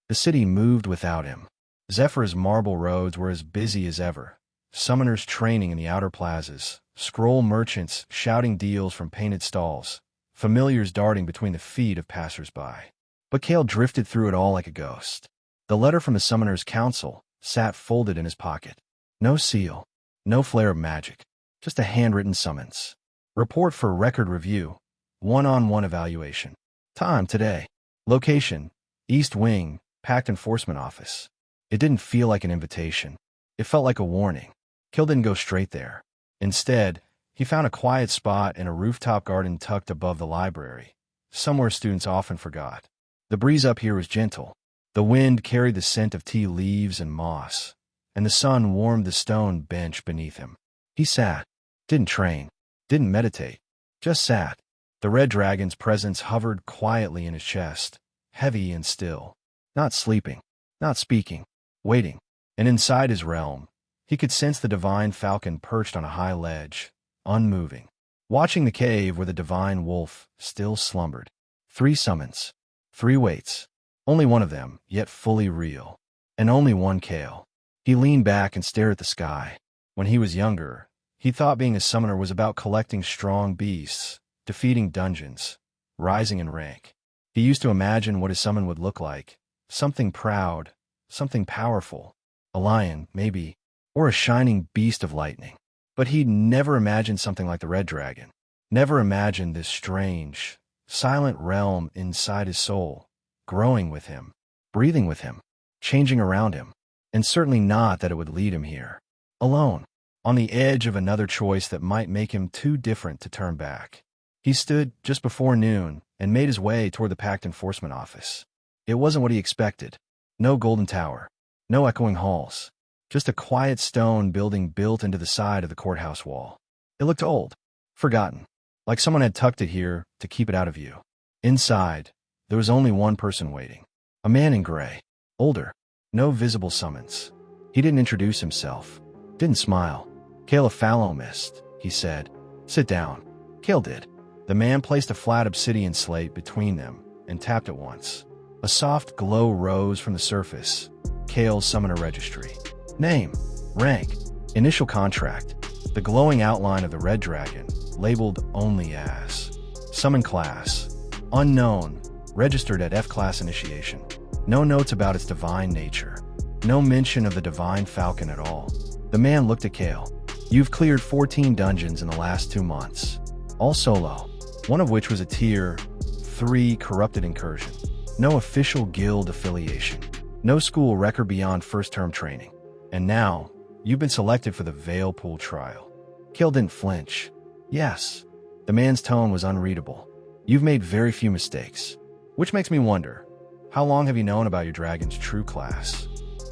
The city moved without him. Zephyr's marble roads were as busy as ever. Summoners training in the outer plazas, scroll merchants shouting deals from painted stalls, familiars darting between the feet of passers-by. But Kael drifted through it all like a ghost. The letter from the Summoners' Council sat folded in his pocket. No seal, no flare of magic, just a handwritten summons. Report for record review, one-on-one evaluation. Time today. Location, East Wing, Pact Enforcement Office. It didn't feel like an invitation. It felt like a warning. Kael didn't go straight there. Instead, he found a quiet spot in a rooftop garden tucked above the library, somewhere students often forgot. The breeze up here was gentle. The wind carried the scent of tea leaves and moss, and the sun warmed the stone bench beneath him. He sat, didn't train, didn't meditate, just sat. The red dragon's presence hovered quietly in his chest, heavy and still. Not sleeping, not speaking, waiting. And inside his realm, he could sense the divine falcon perched on a high ledge, unmoving, watching the cave where the divine wolf still slumbered. 3 summons, 3 waits. Only one of them, yet fully real. And only one Kael. He leaned back and stared at the sky. When he was younger, he thought being a summoner was about collecting strong beasts, defeating dungeons, rising in rank. He used to imagine what his summon would look like. Something proud, something powerful. A lion, maybe, or a shining beast of lightning. But he'd never imagined something like the red dragon. Never imagined this strange, silent realm inside his soul, growing with him, breathing with him, changing around him. And certainly not that it would lead him here. Alone, on the edge of another choice that might make him too different to turn back. He stood just before noon and made his way toward the Pact Enforcement Office. It wasn't what he expected. No golden tower, no echoing halls, just a quiet stone building built into the side of the courthouse wall. It looked old, forgotten, like someone had tucked it here to keep it out of view. Inside, there was only one person waiting. A man in gray, older, no visible summons. He didn't introduce himself, didn't smile. "Kael of Fallow Mist," he said. "Sit down." Kael did. The man placed a flat obsidian slate between them and tapped it once. A soft glow rose from the surface. Kael's Summoner Registry. Name, rank, initial contract, the glowing outline of the red dragon, labeled only as. Summon class, unknown, registered at F-class initiation. No notes about its divine nature. No mention of the divine falcon at all. The man looked at Kael. "You've cleared 14 dungeons in the last 2 months. All solo, one of which was a Tier 3 corrupted incursion. No official guild affiliation. No school record beyond first-term training. And now, you've been selected for the Veil Pool trial." Kael didn't flinch. "Yes." The man's tone was unreadable. "You've made very few mistakes. Which makes me wonder, how long have you known about your dragon's true class?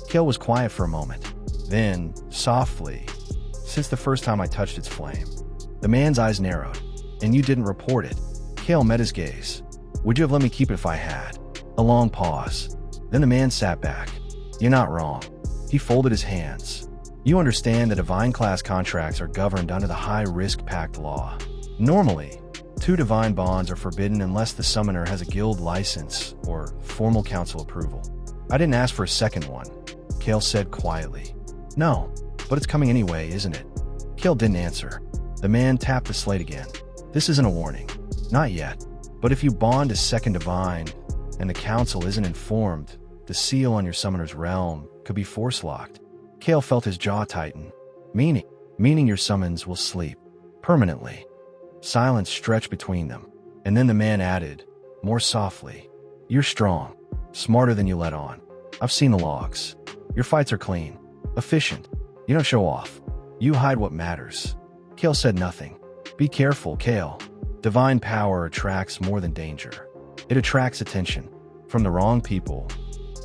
Kael was quiet for a moment. Then, softly, since the first time I touched its flame. The man's eyes narrowed. And you didn't report it. Kael met his gaze. Would you have let me keep it if I had? A long pause. Then the man sat back. You're not wrong. He folded his hands. You understand that divine class contracts are governed under the high-risk pact law. Normally, 2 divine bonds are forbidden unless the summoner has a guild license or formal council approval. I didn't ask for a second one, Kael said quietly. No, but it's coming anyway, isn't it? Kael didn't answer. The man tapped the slate again. This isn't a warning. Not yet. But if you bond a second divine, and the council isn't informed, the seal on your summoner's realm could be force-locked. Kael felt his jaw tighten. Meaning your summons will sleep. Permanently. Silence stretched between them. And then the man added, more softly, you're strong. Smarter than you let on. I've seen the logs. Your fights are clean. Efficient. You don't show off. You hide what matters. Kael said nothing. Be careful, Kael. Divine power attracts more than danger. It attracts attention. From the wrong people.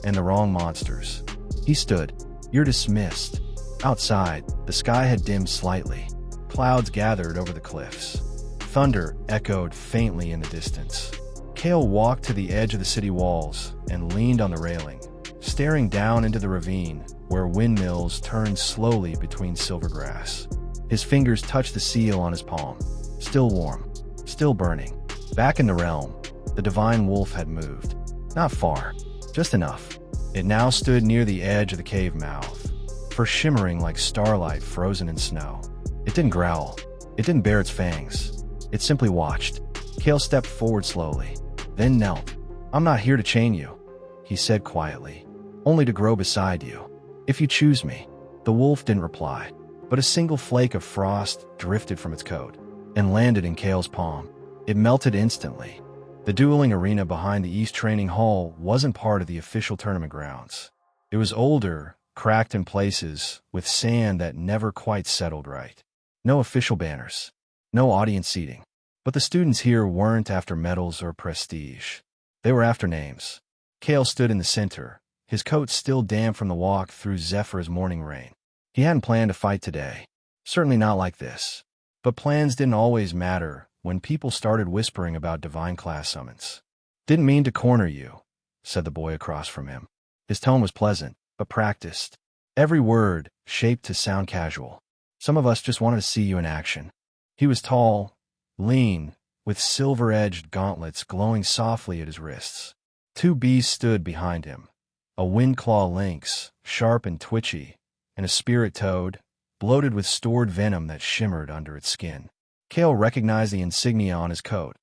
And the wrong monsters. He stood. You're dismissed. Outside, the sky had dimmed slightly. Clouds gathered over the cliffs. Thunder echoed faintly in the distance. Kael walked to the edge of the city walls and leaned on the railing, staring down into the ravine where windmills turned slowly between silver grass. His fingers touched the seal on his palm. Still warm. Still burning. Back in the realm, the divine wolf had moved. Not far. Just enough. It now stood near the edge of the cave mouth, fur shimmering like starlight frozen in snow. It didn't growl. It didn't bare its fangs. It simply watched. Kael stepped forward slowly, then knelt. I'm not here to chain you, he said quietly. Only to grow beside you. If you choose me. The wolf didn't reply, but a single flake of frost drifted from its coat and landed in Kael's palm. It melted instantly. The dueling arena behind the East Training Hall wasn't part of the official tournament grounds. It was older, cracked in places, with sand that never quite settled right. No official banners. No audience seating. But the students here weren't after medals or prestige. They were after names. Kael stood in the center, his coat still damp from the walk through Zephyr's morning rain. He hadn't planned to fight today. Certainly not like this. But plans didn't always matter when people started whispering about divine class summons. Didn't mean to corner you, said the boy across from him. His tone was pleasant, but practiced. Every word shaped to sound casual. Some of us just wanted to see you in action. He was tall, lean, with silver-edged gauntlets glowing softly at his wrists. 2 bees stood behind him. A windclaw lynx, sharp and twitchy, and a spirit toad, bloated with stored venom that shimmered under its skin. Kael recognized the insignia on his coat.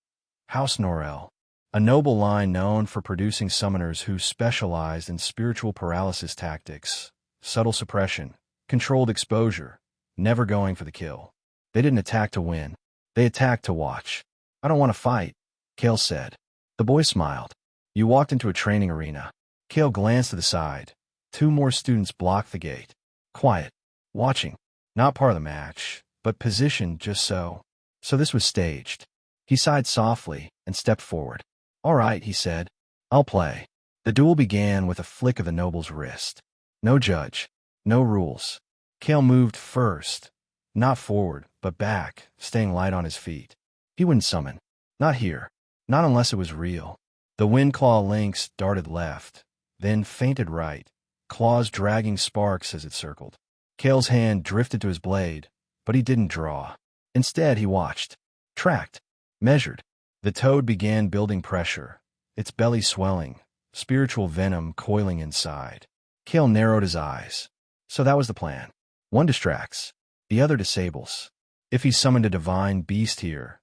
House Norel, a noble line known for producing summoners who specialized in spiritual paralysis tactics, subtle suppression, controlled exposure, never going for the kill. They didn't attack to win. They attacked to watch. I don't want to fight, Kael said. The boy smiled. You walked into a training arena. Kael glanced to the side. 2 more students blocked the gate. Quiet. Watching. Not part of the match, but positioned just so. So this was staged. He sighed softly and stepped forward. All right, he said. I'll play. The duel began with a flick of the noble's wrist. No judge. No rules. Kael moved first. Not forward, but back, staying light on his feet. He wouldn't summon. Not here. Not unless it was real. The windclaw lynx darted left, then feinted right, claws dragging sparks as it circled. Kael's hand drifted to his blade, but he didn't draw. Instead, he watched, tracked, measured. The toad began building pressure, its belly swelling, spiritual venom coiling inside. Kael narrowed his eyes. So that was the plan. One distracts, the other disables. If he summoned a divine beast here,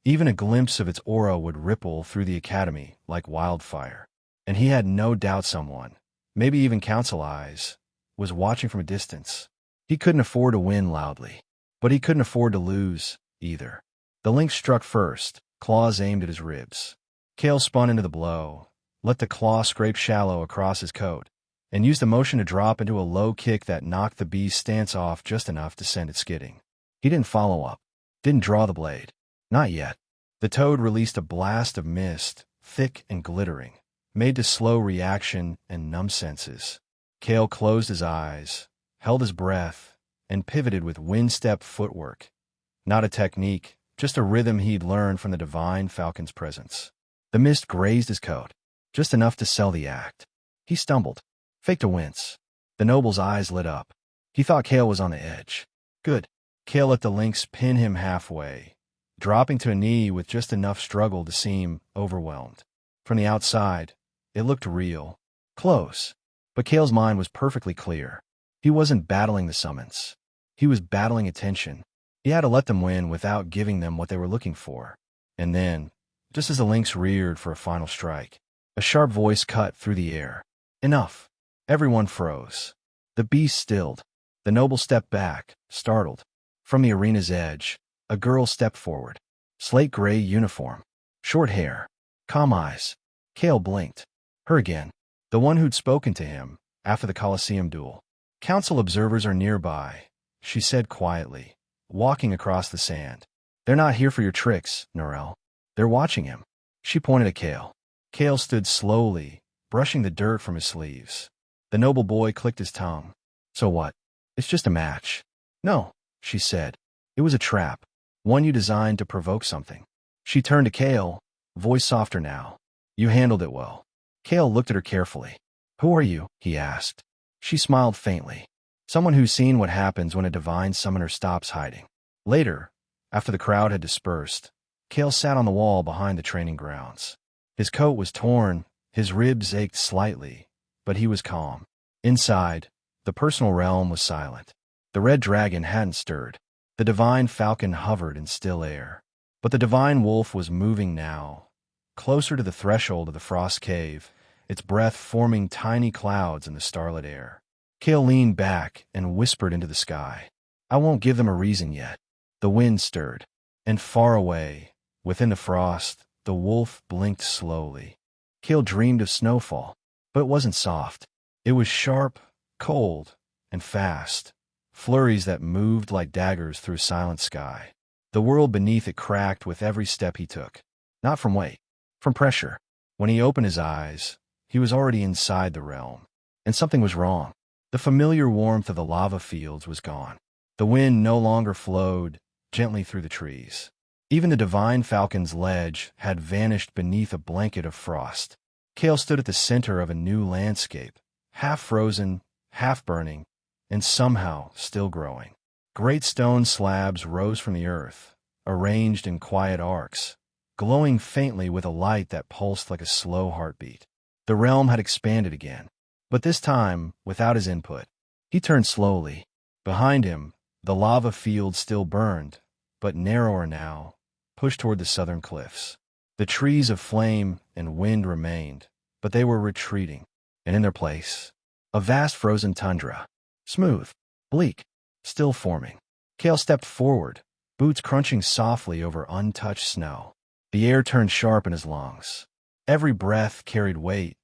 even a glimpse of its aura would ripple through the academy like wildfire. And he had no doubt someone, maybe even council eyes, was watching from a distance. He couldn't afford to win loudly, but he couldn't afford to lose, either. The lynx struck first, claws aimed at his ribs. Kael spun into the blow, let the claw scrape shallow across his coat, and used the motion to drop into a low kick that knocked the beast's stance off just enough to send it skidding. He didn't follow up, didn't draw the blade. Not yet. The toad released a blast of mist, thick and glittering, made to slow reaction and numb senses. Kael closed his eyes, held his breath, and pivoted with wind-step footwork. Not a technique, just a rhythm he'd learned from the divine falcon's presence. The mist grazed his coat, just enough to sell the act. He stumbled, faked a wince. The noble's eyes lit up. He thought Kael was on the edge. Good. Kael let the lynx pin him halfway, dropping to a knee with just enough struggle to seem overwhelmed. From the outside, it looked real, close. But Kael's mind was perfectly clear. He wasn't battling the summons. He was battling attention. He had to let them win without giving them what they were looking for. And then, just as the lynx reared for a final strike, a sharp voice cut through the air. Enough. Everyone froze. The beast stilled. The noble stepped back, startled. From the arena's edge, a girl stepped forward. Slate gray uniform. Short hair. Calm eyes. Kael blinked. Her again. The one who'd spoken to him after the Coliseum duel. Council observers are nearby, she said quietly, walking across the sand. They're not here for your tricks, Norel. They're watching him. She pointed at Kael. Kael stood slowly, brushing the dirt from his sleeves. The noble boy clicked his tongue. So what? It's just a match. No, she said. It was a trap. One you designed to provoke something. She turned to Kael, voice softer now. You handled it well. Kael looked at her carefully. Who are you? He asked. She smiled faintly. Someone who's seen what happens when a divine summoner stops hiding. Later, after the crowd had dispersed, Kael sat on the wall behind the training grounds. His coat was torn, his ribs ached slightly, but he was calm. Inside, the personal realm was silent. The red dragon hadn't stirred. The divine falcon hovered in still air. But the divine wolf was moving now, closer to the threshold of the frost cave, its breath forming tiny clouds in the starlit air. Kael leaned back and whispered into the sky. I won't give them a reason yet. The wind stirred. And far away, within the frost, the wolf blinked slowly. Kael dreamed of snowfall, but it wasn't soft. It was sharp, cold, and fast. Flurries that moved like daggers through a silent sky. The world beneath it cracked with every step he took. Not from weight, from pressure. When he opened his eyes, he was already inside the realm. And something was wrong. The familiar warmth of the lava fields was gone. The wind no longer flowed gently through the trees. Even the divine falcon's ledge had vanished beneath a blanket of frost. Kael stood at the center of a new landscape, half frozen, half burning, and somehow still growing. Great stone slabs rose from the earth, arranged in quiet arcs, glowing faintly with a light that pulsed like a slow heartbeat. The realm had expanded again, but this time without his input. He turned slowly. Behind him, the lava field still burned, but narrower now, pushed toward the southern cliffs. The trees of flame and wind remained, but they were retreating, and in their place, a vast frozen tundra. Smooth, bleak, still forming. Kael stepped forward, boots crunching softly over untouched snow. The air turned sharp in his lungs. Every breath carried weight,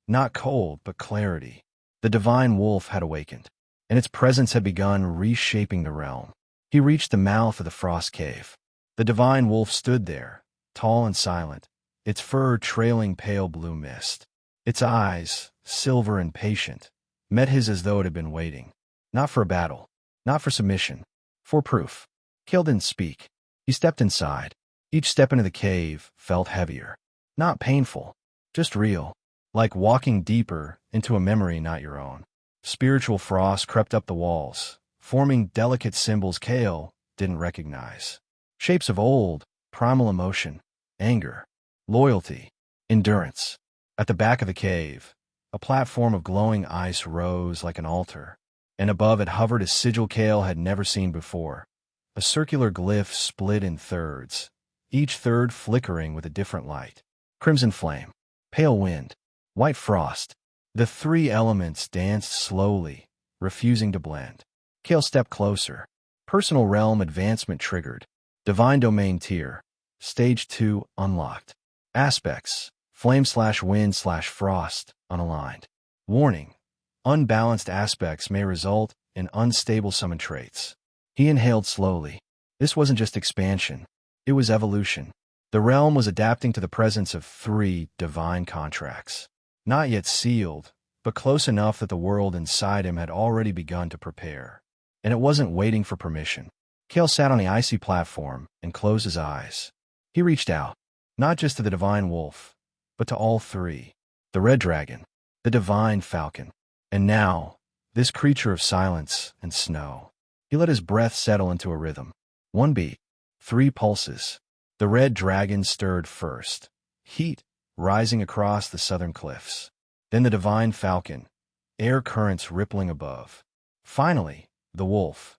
not cold, but clarity. The divine wolf had awakened, and its presence had begun reshaping the realm. He reached the mouth of the frost cave. The divine wolf stood there, tall and silent, its fur trailing pale blue mist. Its eyes, silver and patient, met his as though it had been waiting. Not for a battle, not for submission, for proof. Kael didn't speak. He stepped inside. Each step into the cave felt heavier. Not painful, just real, like walking deeper into a memory not your own. Spiritual frost crept up the walls, forming delicate symbols Kael didn't recognize. Shapes of old, primal emotion, anger, loyalty, endurance. At the back of the cave, a platform of glowing ice rose like an altar, and above it hovered a sigil Kael had never seen before. A circular glyph split in thirds, each third flickering with a different light. Crimson flame, pale wind, white frost. The three elements danced slowly, refusing to blend. Kael stepped closer. Personal realm advancement triggered. Divine domain tier. Stage 2 unlocked. Aspects: flame/wind/frost, unaligned. Warning: unbalanced aspects may result in unstable summon traits. He inhaled slowly. This wasn't just expansion. It was evolution. The realm was adapting to the presence of 3 divine contracts. Not yet sealed, but close enough that the world inside him had already begun to prepare. And it wasn't waiting for permission. Kael sat on the icy platform and closed his eyes. He reached out, not just to the divine wolf, but to all 3. The red dragon, the divine falcon, and now, this creature of silence and snow. He let his breath settle into a rhythm. 1 beat, 3 pulses. The red dragon stirred first, heat rising across the southern cliffs. Then the divine falcon, air currents rippling above. Finally, the wolf,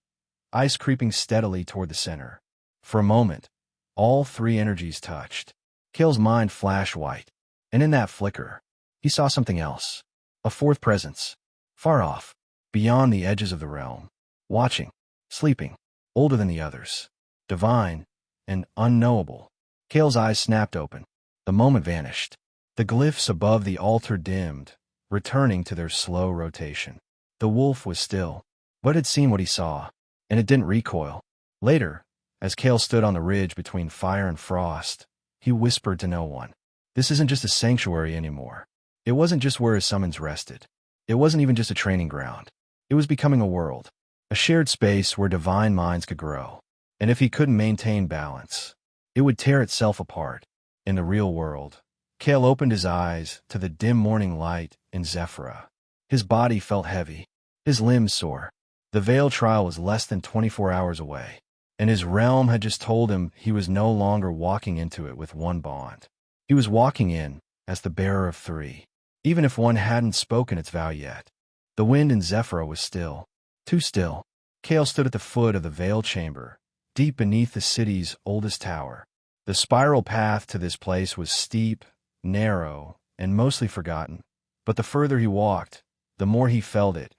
ice creeping steadily toward the center. For a moment, all 3 energies touched. Kael's mind flashed white, and in that flicker, he saw something else. A 4th presence, far off, beyond the edges of the realm, watching, sleeping, older than the others, divine and unknowable. Kael's eyes snapped open. The moment vanished. The glyphs above the altar dimmed, returning to their slow rotation. The wolf was still, but had seen what he saw, and it didn't recoil. Later, as Kael stood on the ridge between fire and frost, he whispered to no one. This isn't just a sanctuary anymore. It wasn't just where his summons rested. It wasn't even just a training ground. It was becoming a world, a shared space where divine minds could grow. And if he couldn't maintain balance, it would tear itself apart. In the real world, Kael opened his eyes to the dim morning light in Zephyra. His body felt heavy, his limbs sore. The Veil trial was less than 24 hours away, and his realm had just told him he was no longer walking into it with 1 bond. He was walking in as the bearer of 3, even if one hadn't spoken its vow yet. The wind in Zephyra was still, too still. Kael stood at the foot of the Veil chamber, deep beneath the city's oldest tower. The spiral path to this place was steep, narrow, and mostly forgotten. But the further he walked, the more he felt it,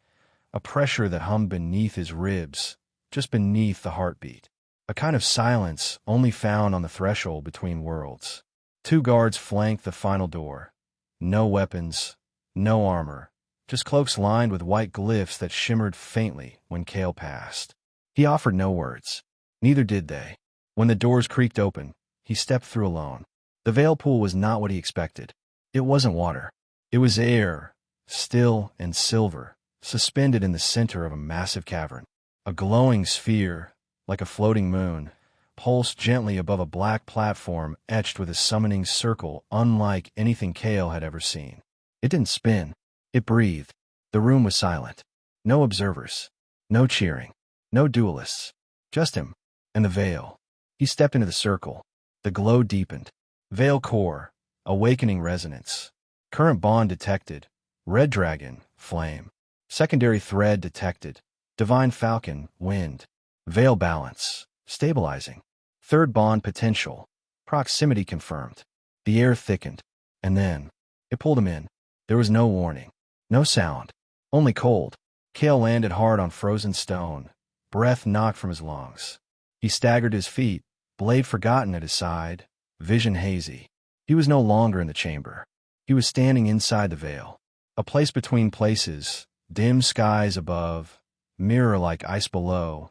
a pressure that hummed beneath his ribs, just beneath the heartbeat. A kind of silence only found on the threshold between worlds. 2 guards flanked the final door. No weapons, no armor, just cloaks lined with white glyphs that shimmered faintly when Kael passed. He offered no words. Neither did they. When the doors creaked open, he stepped through alone. The Veil pool was not what he expected. It wasn't water. It was air, still and silver, suspended in the center of a massive cavern. A glowing sphere, like a floating moon, pulsed gently above a black platform etched with a summoning circle unlike anything Kael had ever seen. It didn't spin. It breathed. The room was silent. No observers. No cheering. No duelists. Just him. And the Veil. He stepped into the circle. The glow deepened. Veil core. Awakening resonance. Current bond detected. Red dragon. Flame. Secondary thread detected. Divine falcon. Wind. Veil balance. Stabilizing. Third bond potential. Proximity confirmed. The air thickened. And then, it pulled him in. There was no warning. No sound. Only cold. Kael landed hard on frozen stone. Breath knocked from his lungs. He staggered his feet, blade forgotten at his side, vision hazy. He was no longer in the chamber. He was standing inside the Veil. A place between places, dim skies above, mirror-like ice below,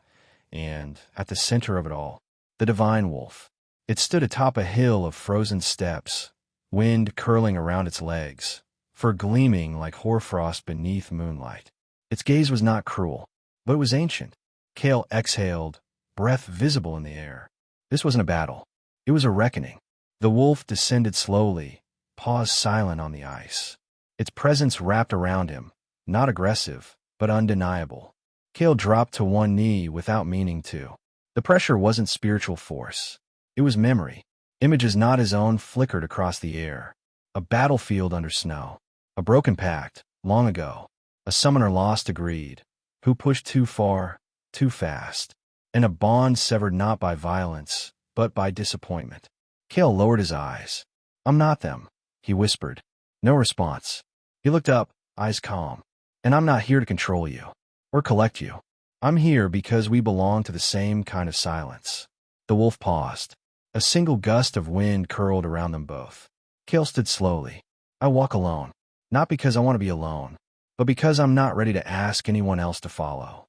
and, at the center of it all, the divine wolf. It stood atop a hill of frozen steps, wind curling around its legs, fur gleaming like hoarfrost beneath moonlight. Its gaze was not cruel, but it was ancient. Kael exhaled, breath visible in the air. This wasn't a battle. It was a reckoning. The wolf descended slowly, paused silent on the ice. Its presence wrapped around him, not aggressive, but undeniable. Kael dropped to one knee without meaning to. The pressure wasn't spiritual force. It was memory. Images not his own flickered across the air. A battlefield under snow. A broken pact, long ago. A summoner lost to greed. Who pushed too far, too fast. And a bond severed not by violence, but by disappointment. Kael lowered his eyes. "I'm not them," he whispered. No response. He looked up, eyes calm. "And I'm not here to control you. Or collect you. I'm here because we belong to the same kind of silence." The wolf paused. A single gust of wind curled around them both. Kael stood slowly. "I walk alone. Not because I want to be alone, but because I'm not ready to ask anyone else to follow."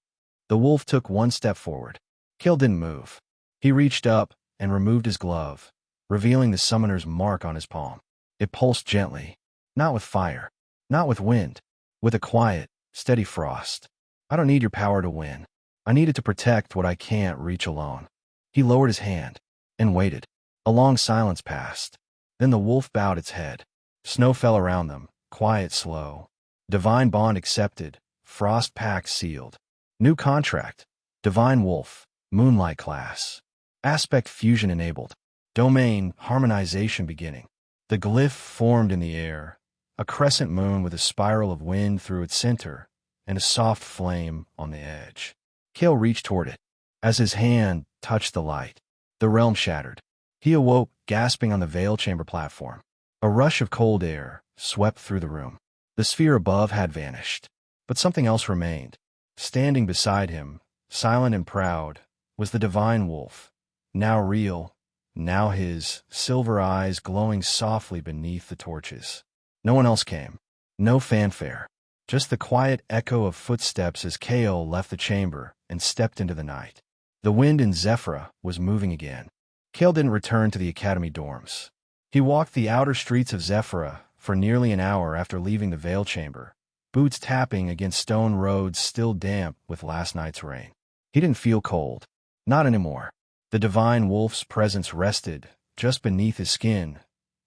The wolf took one step forward. Kael didn't move. He reached up and removed his glove, revealing the summoner's mark on his palm. It pulsed gently, not with fire, not with wind, with a quiet, steady frost. I don't need your power to win. I need it to protect what I can't reach alone. He lowered his hand and waited. A long silence passed. Then the wolf bowed its head. Snow fell around them, quiet, slow. Divine bond accepted, frost pact sealed. New contract. Divine wolf, moonlight class. Aspect fusion enabled. Domain harmonization beginning. The glyph formed in the air, a crescent moon with a spiral of wind through its center and a soft flame on the edge. Kael reached toward it. As his hand touched the light, the realm shattered. He awoke, gasping on the veil chamber platform. A rush of cold air swept through the room. The sphere above had vanished, but something else remained. Standing beside him, silent and proud, was the divine wolf, now real, now his, silver eyes glowing softly beneath the torches. No one else came. No fanfare. Just the quiet echo of footsteps as Kael left the chamber and stepped into the night. The wind in Zephyra was moving again. Kael didn't return to the academy dorms. He walked the outer streets of Zephyra for nearly an hour after leaving the veil chamber, boots tapping against stone roads still damp with last night's rain. He didn't feel cold. Not anymore. The divine wolf's presence rested just beneath his skin,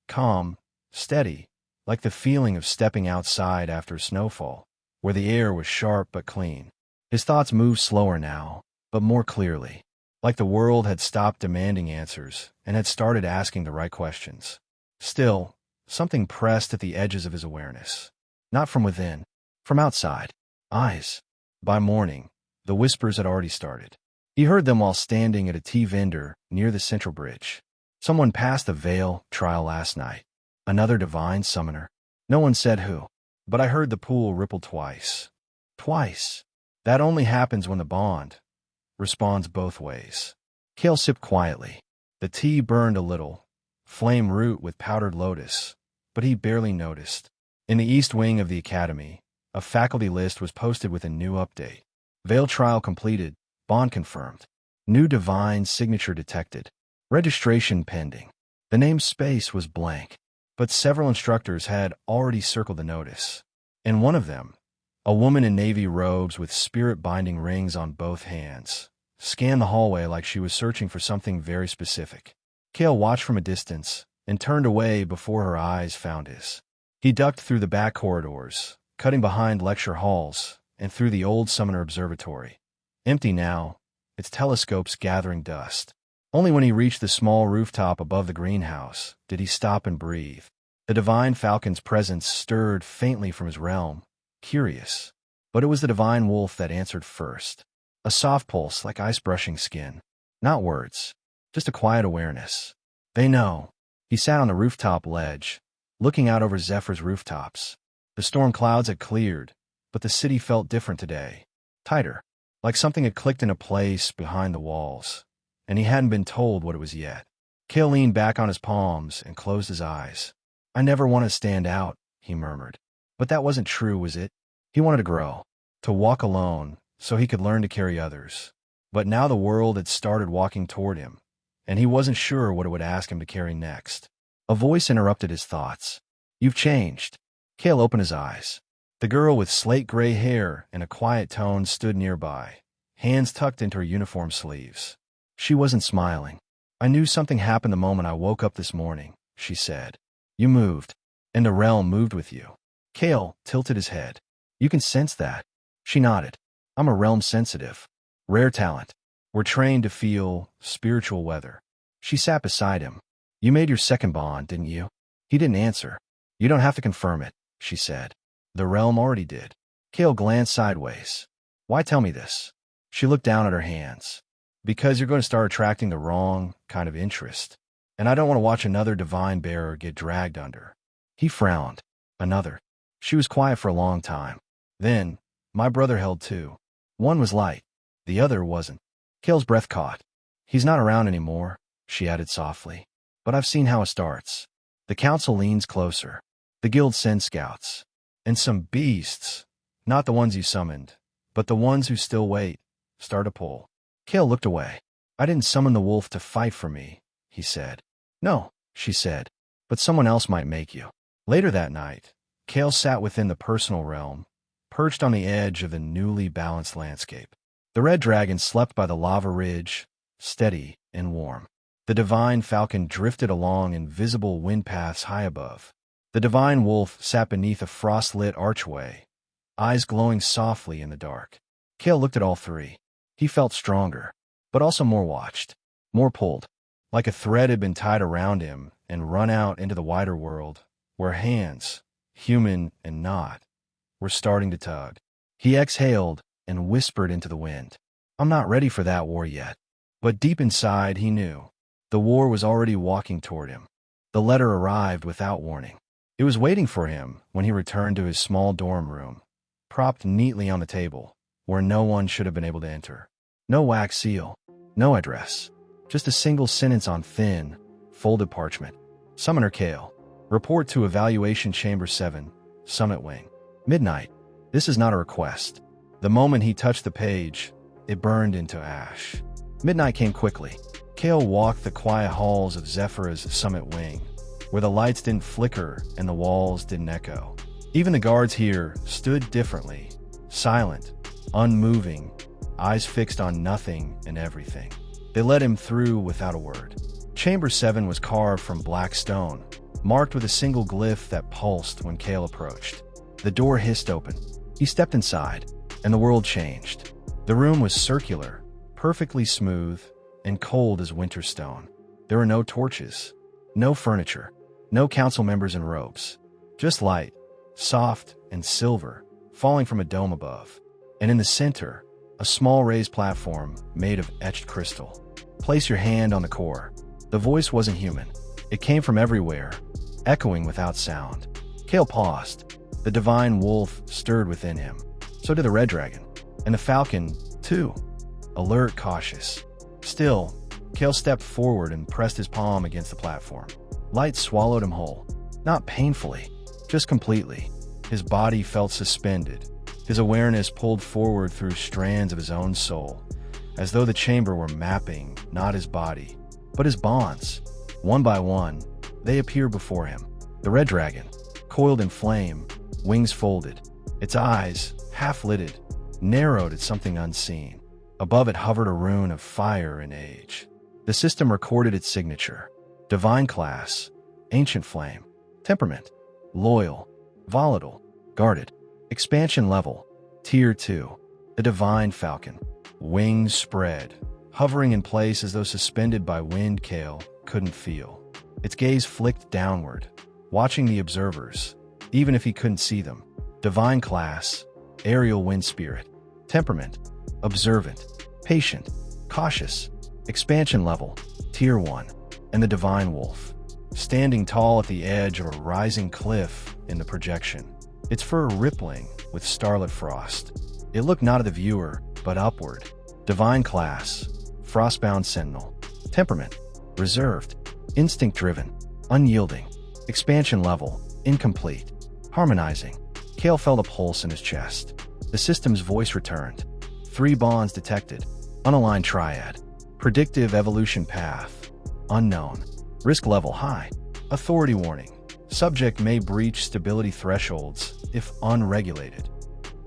calm, steady, like the feeling of stepping outside after snowfall, where the air was sharp but clean. His thoughts moved slower now, but more clearly, like the world had stopped demanding answers and had started asking the right questions. Still, something pressed at the edges of his awareness. Not from within, from outside. Eyes. By morning, the whispers had already started. He heard them while standing at a tea vendor near the central bridge. Someone passed the veil trial last night. Another divine summoner. No one said who, but I heard the pool ripple twice. Twice. That only happens when the bond responds both ways. Kael sipped quietly. The tea burned a little, flame root with powdered lotus, but he barely noticed. In the east wing of the academy, a faculty list was posted with a new update. Veil trial completed, bond confirmed. New divine signature detected. Registration pending. The name space was blank, but several instructors had already circled the notice. In one of them, a woman in navy robes with spirit-binding rings on both hands scanned the hallway like she was searching for something very specific. Kael watched from a distance and turned away before her eyes found his. He ducked through the back corridors, cutting behind lecture halls and through the old summoner observatory. Empty now, its telescopes gathering dust. Only when he reached the small rooftop above the greenhouse did he stop and breathe. The divine falcon's presence stirred faintly from his realm, curious. But it was the divine wolf that answered first. A soft pulse like ice brushing skin. Not words, just a quiet awareness. They know. He sat on the rooftop ledge, looking out over Zephyr's rooftops. The storm clouds had cleared, but the city felt different today. Tighter, like something had clicked into place behind the walls, and he hadn't been told what it was yet. Kael leaned back on his palms and closed his eyes. I never want to stand out, he murmured. But that wasn't true, was it? He wanted to grow, to walk alone, so he could learn to carry others. But now the world had started walking toward him, and he wasn't sure what it would ask him to carry next. A voice interrupted his thoughts. You've changed. Kael opened his eyes. The girl with slate-gray hair and a quiet tone stood nearby, hands tucked into her uniform sleeves. She wasn't smiling. I knew something happened the moment I woke up this morning, she said. You moved, and the realm moved with you. Kael tilted his head. You can sense that. She nodded. I'm a realm sensitive. Rare talent. We're trained to feel spiritual weather. She sat beside him. You made your second bond, didn't you? He didn't answer. You don't have to confirm it, she said. The realm already did. Kael glanced sideways. Why tell me this? She looked down at her hands. Because you're going to start attracting the wrong kind of interest. And I don't want to watch another divine bearer get dragged under. He frowned. Another. She was quiet for a long time. Then, my brother held two. One was light. The other wasn't. Kael's breath caught. He's not around anymore, she added softly. But I've seen how it starts. The council leans closer. The guild sends scouts. And some beasts, not the ones you summoned, but the ones who still wait, start to pull. Kael looked away. I didn't summon the wolf to fight for me, he said. No, she said, but someone else might make you. Later that night, Kael sat within the personal realm, perched on the edge of the newly balanced landscape. The red dragon slept by the lava ridge, steady and warm. The divine falcon drifted along invisible wind paths high above. The divine wolf sat beneath a frost-lit archway, eyes glowing softly in the dark. Kael looked at all three. He felt stronger, but also more watched, more pulled, like a thread had been tied around him and run out into the wider world, where hands, human and not, were starting to tug. He exhaled and whispered into the wind, "I'm not ready for that war yet." But deep inside, he knew. The war was already walking toward him. The letter arrived without warning. It was waiting for him when he returned to his small dorm room, propped neatly on the table, where no one should have been able to enter. No wax seal, no address, just a single sentence on thin, folded parchment. Summoner Kael, report to Evaluation Chamber 7, Summit Wing. Midnight. This is not a request. The moment he touched the page, it burned into ash. Midnight came quickly. Kael walked the quiet halls of Zephyr's Summit Wing, where the lights didn't flicker and the walls didn't echo. Even the guards here stood differently, silent, unmoving, eyes fixed on nothing and everything. They let him through without a word. Chamber 7 was carved from black stone, marked with a single glyph that pulsed when Kael approached. The door hissed open. He stepped inside, and the world changed. The room was circular, perfectly smooth, and cold as winter stone. There were no torches, no furniture, no council members in robes. Just light, soft and silver, falling from a dome above. And in the center, a small raised platform made of etched crystal. Place your hand on the core. The voice wasn't human. It came from everywhere, echoing without sound. Kael paused. The divine wolf stirred within him. So did the red dragon. And the falcon, too. Alert, cautious. Still, Kael stepped forward and pressed his palm against the platform. Light swallowed him whole. Not painfully, just completely. His body felt suspended. His awareness pulled forward through strands of his own soul, as though the chamber were mapping not his body, but his bonds. One by one, they appeared before him. The red dragon, coiled in flame, wings folded, its eyes, half-lidded, narrowed at something unseen. Above it hovered a rune of fire and age. The system recorded its signature: divine class, ancient flame, temperament, loyal, volatile, guarded. Expansion level, Tier 2, the divine falcon. Wings spread, hovering in place as though suspended by wind. Kael couldn't feel. Its gaze flicked downward, watching the observers, even if he couldn't see them. Divine class, aerial wind spirit. Temperament, observant, patient, cautious. Expansion level, Tier 1, and the divine wolf, standing tall at the edge of a rising cliff in the projection. Its fur rippling with starlit frost. It looked not at the viewer, but upward. Divine class, frostbound sentinel. Temperament, reserved, instinct-driven, unyielding. Expansion level, incomplete. Harmonizing. Kael felt a pulse in his chest. The system's voice returned. 3 bonds detected. Unaligned triad. Predictive evolution path. Unknown. Risk level high. Authority warning. Subject may breach stability thresholds if unregulated.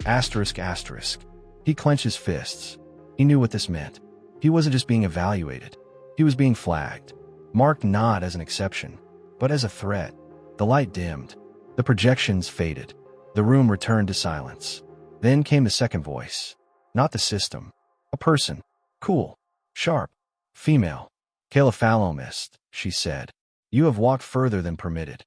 Asterisk asterisk. He clenched his fists. He knew what this meant. He wasn't just being evaluated. He was being flagged. Marked not as an exception, but as a threat. The light dimmed. The projections faded. The room returned to silence. Then came the second voice. Not the system. A person. Cool. Sharp. Female. Caliphalomist, she said. You have walked further than permitted.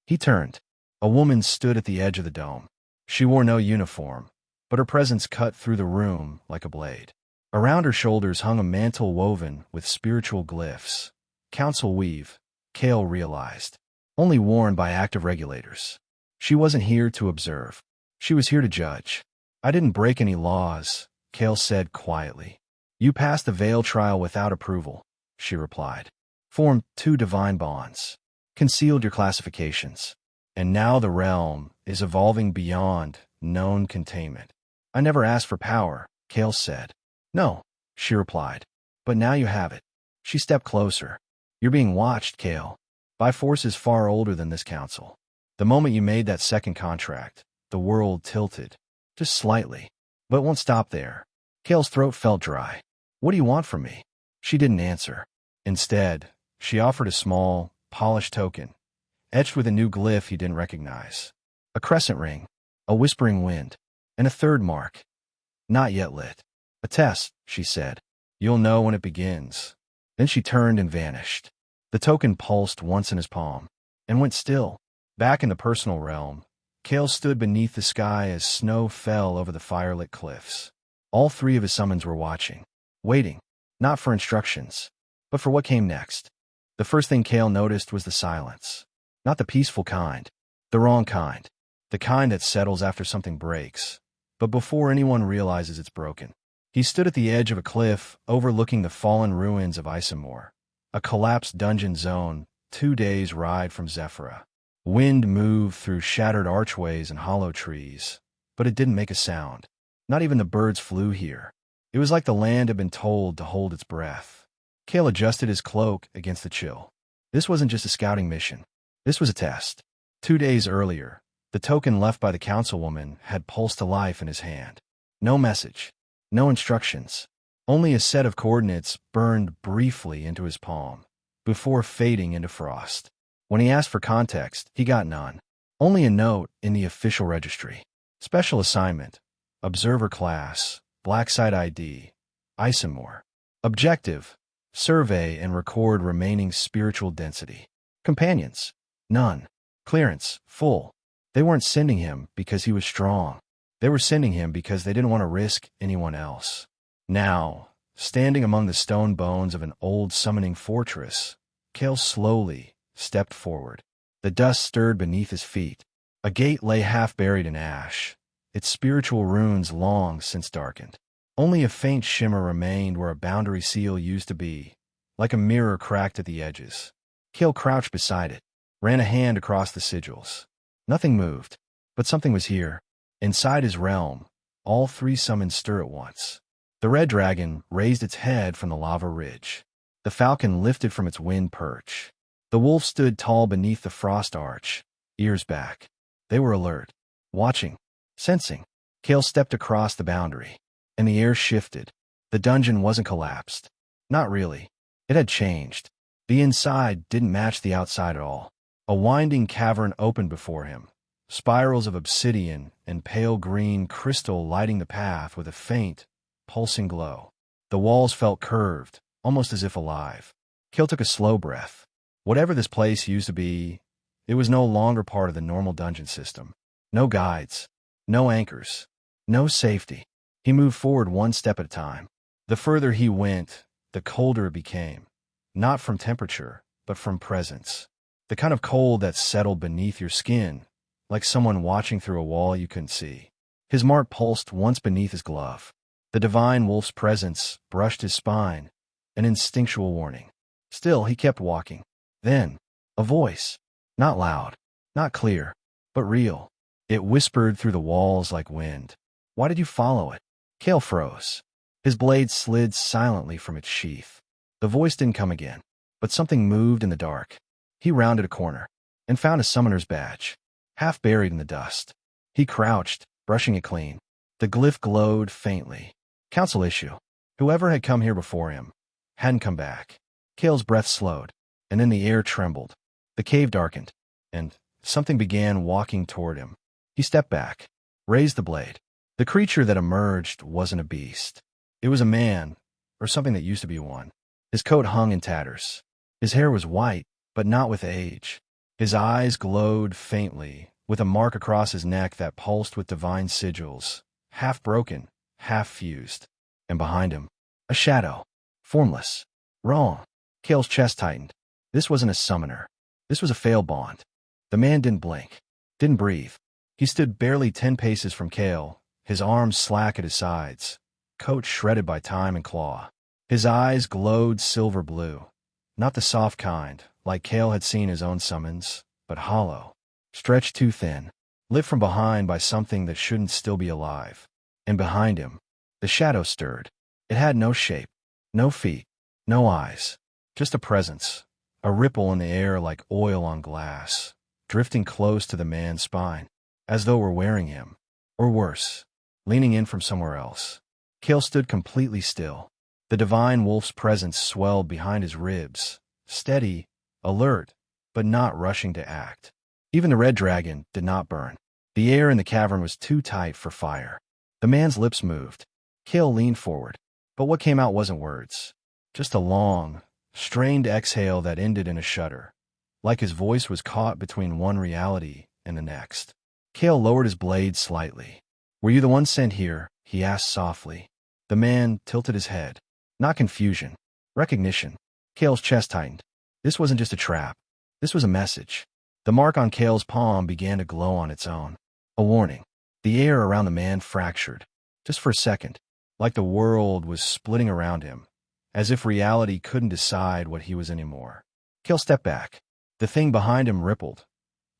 He turned. A woman stood at the edge of the dome. She wore no uniform, but her presence cut through the room like a blade. Around her shoulders hung a mantle woven with spiritual glyphs. Council weave, Kael realized. Only worn by active regulators. She wasn't here to observe. She was here to judge. I didn't break any laws, Kael said quietly. You passed the veil trial without approval, she replied. Formed 2 divine bonds. Concealed your classifications. And now the realm is evolving beyond known containment. I never asked for power, Kael said. No, she replied. But now you have it. She stepped closer. You're being watched, Kael, by forces far older than this council. The moment you made that second contract, the world tilted. Just slightly. But it won't stop there. Kael's throat felt dry. What do you want from me? She didn't answer. Instead, she offered a small, polished token, etched with a new glyph he didn't recognize. A crescent ring, a whispering wind, and a third mark. Not yet lit. A test, she said. You'll know when it begins. Then she turned and vanished. The token pulsed once in his palm, and went still. Back in the personal realm, Kael stood beneath the sky as snow fell over the firelit cliffs. All three of his summons were watching, waiting, not for instructions, but for what came next. The first thing Kael noticed was the silence. Not the peaceful kind, the wrong kind, the kind that settles after something breaks, but before anyone realizes it's broken. He stood at the edge of a cliff overlooking the fallen ruins of Isamore, a collapsed dungeon zone 2 days' ride from Zephyra. Wind moved through shattered archways and hollow trees, but it didn't make a sound. Not even the birds flew here. It was like the land had been told to hold its breath. Kael adjusted his cloak against the chill. This wasn't just a scouting mission. This was a test. 2 days earlier, the token left by the councilwoman had pulsed to life in his hand. No message. No instructions. Only a set of coordinates burned briefly into his palm, before fading into frost. When he asked for context, he got none. Only a note in the official registry. Special assignment. Observer class. Black site ID. Isamore. Objective. Survey and record remaining spiritual density. Companions. None. Clearance. Full. They weren't sending him because he was strong. They were sending him because they didn't want to risk anyone else. Now, standing among the stone bones of an old summoning fortress, Kael slowly stepped forward. The dust stirred beneath his feet. A gate lay half buried in ash, its spiritual runes long since darkened. Only a faint shimmer remained where a boundary seal used to be, like a mirror cracked at the edges. Kael crouched beside it, ran a hand across the sigils. Nothing moved, but something was here. Inside his realm, all three summons stir at once. The red dragon raised its head from the lava ridge. The falcon lifted from its wind perch. The wolf stood tall beneath the frost arch, ears back. They were alert, watching, sensing. Kael stepped across the boundary, and the air shifted. The dungeon wasn't collapsed. Not really. It had changed. The inside didn't match the outside at all. A winding cavern opened before him, spirals of obsidian and pale green crystal lighting the path with a faint, pulsing glow. The walls felt curved, almost as if alive. Kael took a slow breath. Whatever this place used to be, it was no longer part of the normal dungeon system. No guides, no anchors, no safety. He moved forward one step at a time. The further he went, the colder it became. Not from temperature, but from presence. The kind of cold that settled beneath your skin, like someone watching through a wall you couldn't see. His mark pulsed once beneath his glove. The divine wolf's presence brushed his spine, an instinctual warning. Still, he kept walking. Then, a voice. Not loud, not clear, but real. It whispered through the walls like wind. Why did you follow it? Kael froze. His blade slid silently from its sheath. The voice didn't come again, but something moved in the dark. He rounded a corner and found a summoner's badge, half buried in the dust. He crouched, brushing it clean. The glyph glowed faintly. Council issue. Whoever had come here before him hadn't come back. Kael's breath slowed, and then the air trembled. The cave darkened, and something began walking toward him. He stepped back, raised the blade. The creature that emerged wasn't a beast. It was a man, or something that used to be one. His coat hung in tatters. His hair was white, but not with age. His eyes glowed faintly, with a mark across his neck that pulsed with divine sigils, half broken, half fused. And behind him, a shadow, formless. Wrong. Kael's chest tightened. This wasn't a summoner. This was a failed bond. The man didn't blink, didn't breathe. He stood barely 10 paces from Kael, his arms slack at his sides, coat shredded by time and claw. His eyes glowed silver blue, not the soft kind, like Kael had seen his own summons, but hollow, stretched too thin, lit from behind by something that shouldn't still be alive. And behind him, the shadow stirred. It had no shape, no feet, no eyes, just a presence, a ripple in the air like oil on glass, drifting close to the man's spine, as though we're wearing him. Or worse, leaning in from somewhere else. Kael stood completely still. The divine wolf's presence swelled behind his ribs, steady, alert, but not rushing to act. Even the red dragon did not burn. The air in the cavern was too tight for fire. The man's lips moved. Kael leaned forward, but what came out wasn't words. Just a long, strained exhale that ended in a shudder, like his voice was caught between one reality and the next. Kael lowered his blade slightly. "Were you the one sent here?" he asked softly. The man tilted his head. Not confusion. Recognition. Kael's chest tightened. This wasn't just a trap. This was a message. The mark on Kael's palm began to glow on its own. A warning. The air around the man fractured. Just for a second, like the world was splitting around him, as if reality couldn't decide what he was anymore. Kael stepped back. The thing behind him rippled,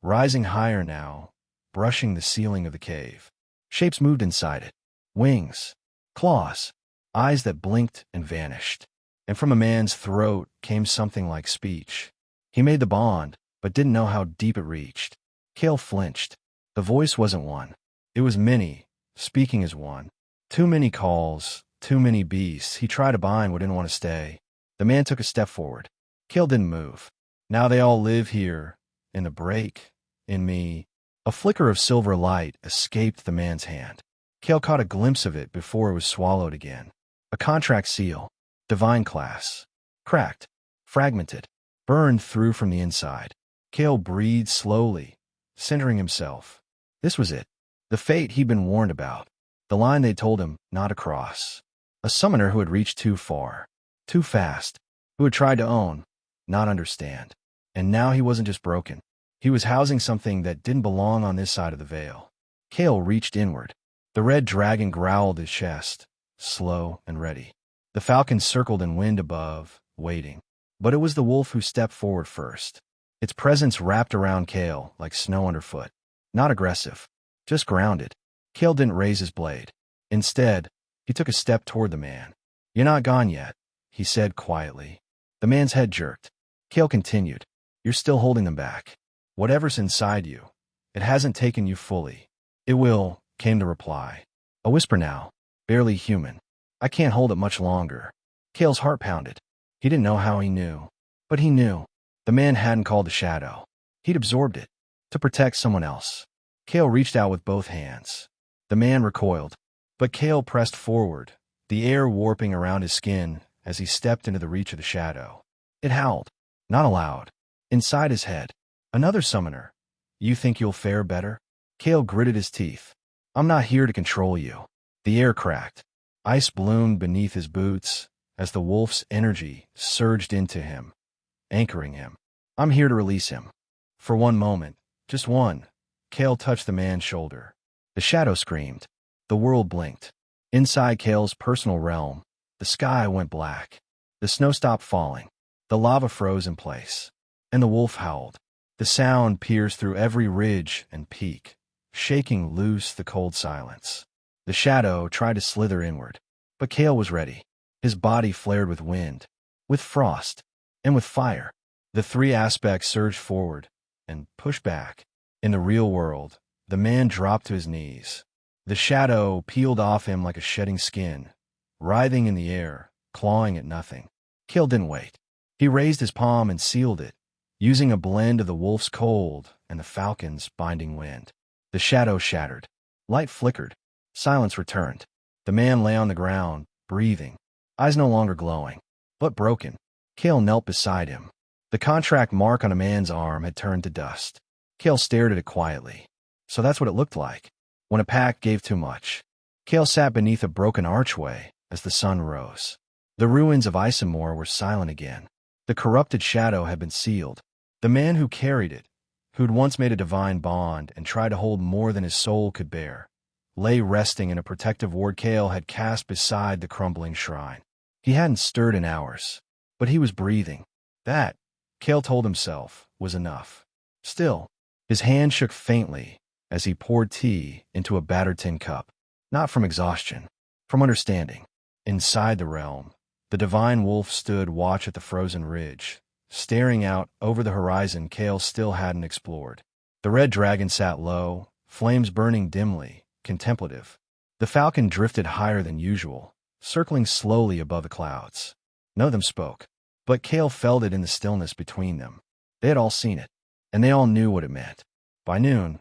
rising higher now, brushing the ceiling of the cave. Shapes moved inside it. Wings, claws, eyes that blinked and vanished. And from a man's throat came something like speech. He made the bond, but didn't know how deep it reached. Kael flinched. The voice wasn't one. It was many, speaking as one. Too many calls, too many beasts. He tried to bind what didn't want to stay. The man took a step forward. Kael didn't move. Now they all live here, in the break, in me. A flicker of silver light escaped the man's hand. Kael caught a glimpse of it before it was swallowed again. A contract seal, divine class, cracked, fragmented, burned through from the inside. Kael breathed slowly, centering himself. This was it. The fate he'd been warned about. The line they told him not to cross. A summoner who had reached too far, too fast, who had tried to own, not understand. And now he wasn't just broken. He was housing something that didn't belong on this side of the veil. Kael reached inward. The red dragon growled his chest, slow and ready. The falcon circled in wind above, waiting. But it was the wolf who stepped forward first. Its presence wrapped around Kael like snow underfoot. Not aggressive, just grounded. Kael didn't raise his blade. Instead, he took a step toward the man. "You're not gone yet," he said quietly. The man's head jerked. Kael continued. "You're still holding them back. Whatever's inside you, it hasn't taken you fully." "It will," came the reply. A whisper now, barely human. "I can't hold it much longer." Kael's heart pounded. He didn't know how he knew. But he knew. The man hadn't called the shadow. He'd absorbed it. To protect someone else. Kael reached out with both hands. The man recoiled. But Kael pressed forward, the air warping around his skin as he stepped into the reach of the shadow. It howled. Not aloud. Inside his head. "Another summoner. You think you'll fare better?" Kael gritted his teeth. "I'm not here to control you." The air cracked. Ice bloomed beneath his boots as the wolf's energy surged into him, anchoring him. "I'm here to release him." For one moment, just one, Kael touched the man's shoulder. The shadow screamed. The world blinked. Inside Kael's personal realm, the sky went black. The snow stopped falling. The lava froze in place. And the wolf howled. The sound pierced through every ridge and peak, shaking loose the cold silence. The shadow tried to slither inward, but Kael was ready. His body flared with wind, with frost, and with fire. The three aspects surged forward and pushed back. In the real world, the man dropped to his knees. The shadow peeled off him like a shedding skin, writhing in the air, clawing at nothing. Kael didn't wait. He raised his palm and sealed it, using a blend of the wolf's cold and the falcon's binding wind. The shadow shattered. Light flickered. Silence returned. The man lay on the ground, breathing, eyes no longer glowing, but broken. Kael knelt beside him. The contract mark on a man's arm had turned to dust. Kael stared at it quietly. So that's what it looked like when a pact gave too much. Kael sat beneath a broken archway as the sun rose. The ruins of Isomore were silent again. The corrupted shadow had been sealed. The man who carried it, who'd once made a divine bond and tried to hold more than his soul could bear, lay resting in a protective ward Kael had cast beside the crumbling shrine. He hadn't stirred in hours, but he was breathing. That, Kael told himself, was enough. Still, his hand shook faintly as he poured tea into a battered tin cup. Not from exhaustion, from understanding. Inside the realm, the divine wolf stood watch at the frozen ridge, staring out over the horizon Kael still hadn't explored. The red dragon sat low, flames burning dimly, contemplative. The falcon drifted higher than usual, circling slowly above the clouds. None of them spoke, but Kael felt it in the stillness between them. They had all seen it, and they all knew what it meant. By noon,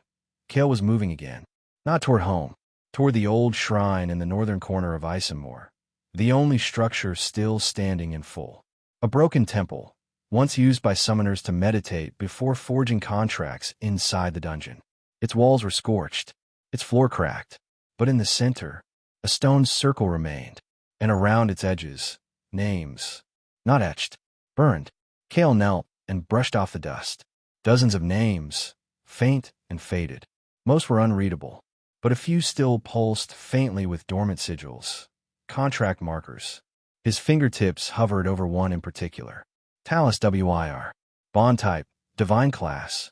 Kael was moving again, not toward home, toward the old shrine in the northern corner of Isamore, the only structure still standing in full. A broken temple, once used by summoners to meditate before forging contracts inside the dungeon. Its walls were scorched, its floor cracked, but in the center, a stone circle remained, and around its edges, names, not etched, burned. Kael knelt and brushed off the dust. Dozens of names, faint and faded. Most were unreadable, but a few still pulsed faintly with dormant sigils, contract markers. His fingertips hovered over one in particular. Talus WIR. Bond type, divine class.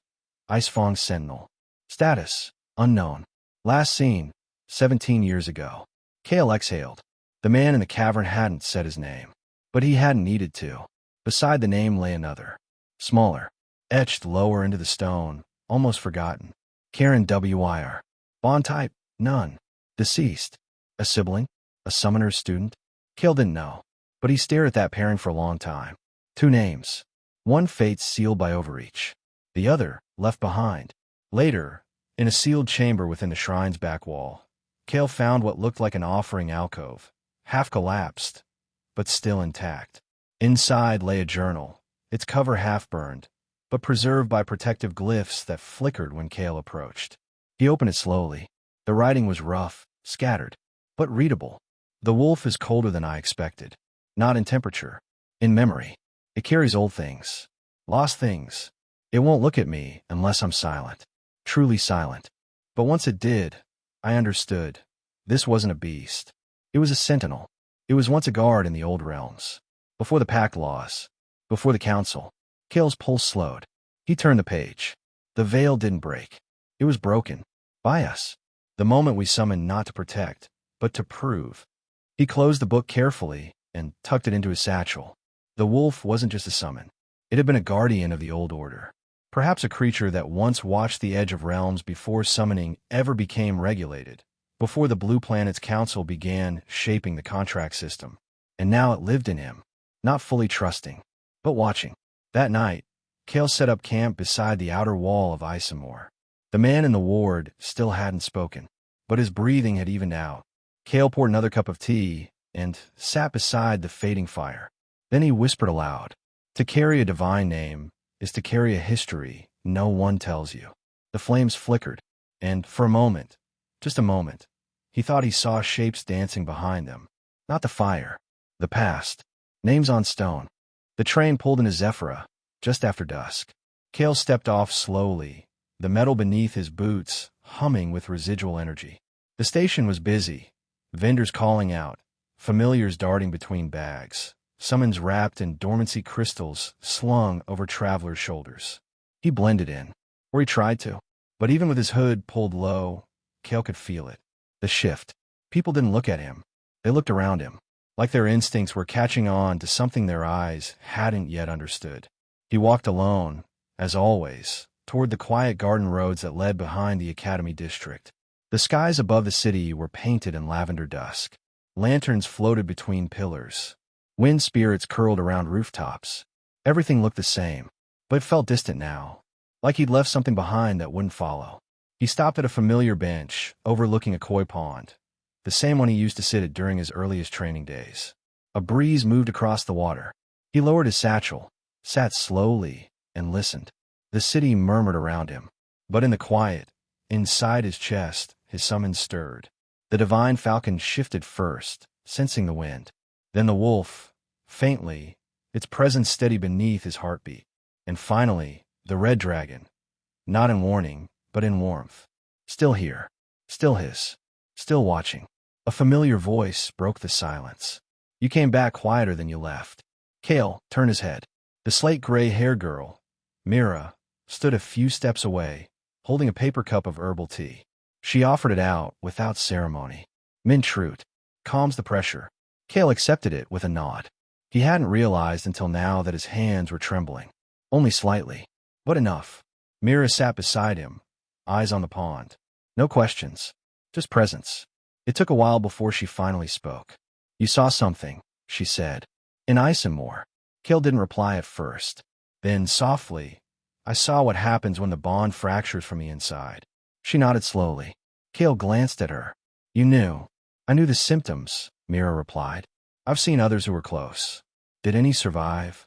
Mistfong sentinel. Status, unknown. Last seen, 17 years ago. Kael exhaled. The man in the cavern hadn't said his name, but he hadn't needed to. Beside the name lay another, smaller, etched lower into the stone, almost forgotten. Karen WIR. Bond type, none. Deceased. A sibling? A summoner's student? Kael didn't know, but he stared at that pairing for a long time. Two names. One fate sealed by overreach. The other, left behind. Later, in a sealed chamber within the shrine's back wall, Kael found what looked like an offering alcove, half collapsed, but still intact. Inside lay a journal, its cover half burned, but preserved by protective glyphs that flickered when Kael approached. He opened it slowly. The writing was rough, scattered, but readable. The wolf is colder than I expected. Not in temperature. In memory. It carries old things. Lost things. It won't look at me unless I'm silent. Truly silent. But once it did, I understood. This wasn't a beast. It was a sentinel. It was once a guard in the old realms. Before the pact laws. Before the council. Kael's pulse slowed. He turned the page. The veil didn't break. It was broken. By us. The moment we summoned not to protect, but to prove. He closed the book carefully and tucked it into his satchel. The wolf wasn't just a summon. It had been a guardian of the old order. Perhaps a creature that once watched the edge of realms before summoning ever became regulated, before the Blue Planet's council began shaping the contract system. And now it lived in him, not fully trusting, but watching. That night, Kael set up camp beside the outer wall of Isamore. The man in the ward still hadn't spoken, but his breathing had evened out. Kael poured another cup of tea and sat beside the fading fire. Then he whispered aloud, "To carry a divine name is to carry a history no one tells you." The flames flickered, and for a moment, just a moment, he thought he saw shapes dancing behind them. Not the fire, the past. Names on stone. The train pulled into Zephyra, just after dusk. Kael stepped off slowly, the metal beneath his boots humming with residual energy. The station was busy, vendors calling out, familiars darting between bags, summons wrapped in dormancy crystals slung over travelers' shoulders. He blended in, or he tried to. But even with his hood pulled low, Kael could feel it. The shift. People didn't look at him. They looked around him, like their instincts were catching on to something their eyes hadn't yet understood. He walked alone, as always, toward the quiet garden roads that led behind the Academy district. The skies above the city were painted in lavender dusk. Lanterns floated between pillars. Wind spirits curled around rooftops. Everything looked the same, but felt distant now, like he'd left something behind that wouldn't follow. He stopped at a familiar bench, overlooking a koi pond, the same one he used to sit at during his earliest training days. A breeze moved across the water. He lowered his satchel, sat slowly, and listened. The city murmured around him, but in the quiet, inside his chest, his summons stirred. The divine falcon shifted first, sensing the wind. Then the wolf, faintly, its presence steady beneath his heartbeat. And finally, the red dragon, not in warning, but in warmth. Still here, still his, still watching. A familiar voice broke the silence. "You came back quieter than you left." Kael turned his head. The slate-gray-haired girl, Mira, stood a few steps away, holding a paper cup of herbal tea. She offered it out without ceremony. "Mint root. Calms the pressure." Kael accepted it with a nod. He hadn't realized until now that his hands were trembling. Only slightly, but enough. Mira sat beside him, eyes on the pond. No questions, just presence. It took a while before she finally spoke. "You saw something," she said. "In Isamore." Kael didn't reply at first. Then, softly, "I saw what happens when the bond fractures from the inside." She nodded slowly. Kael glanced at her. "You knew." "I knew the symptoms," Mira replied. "I've seen others who were close." "Did any survive?"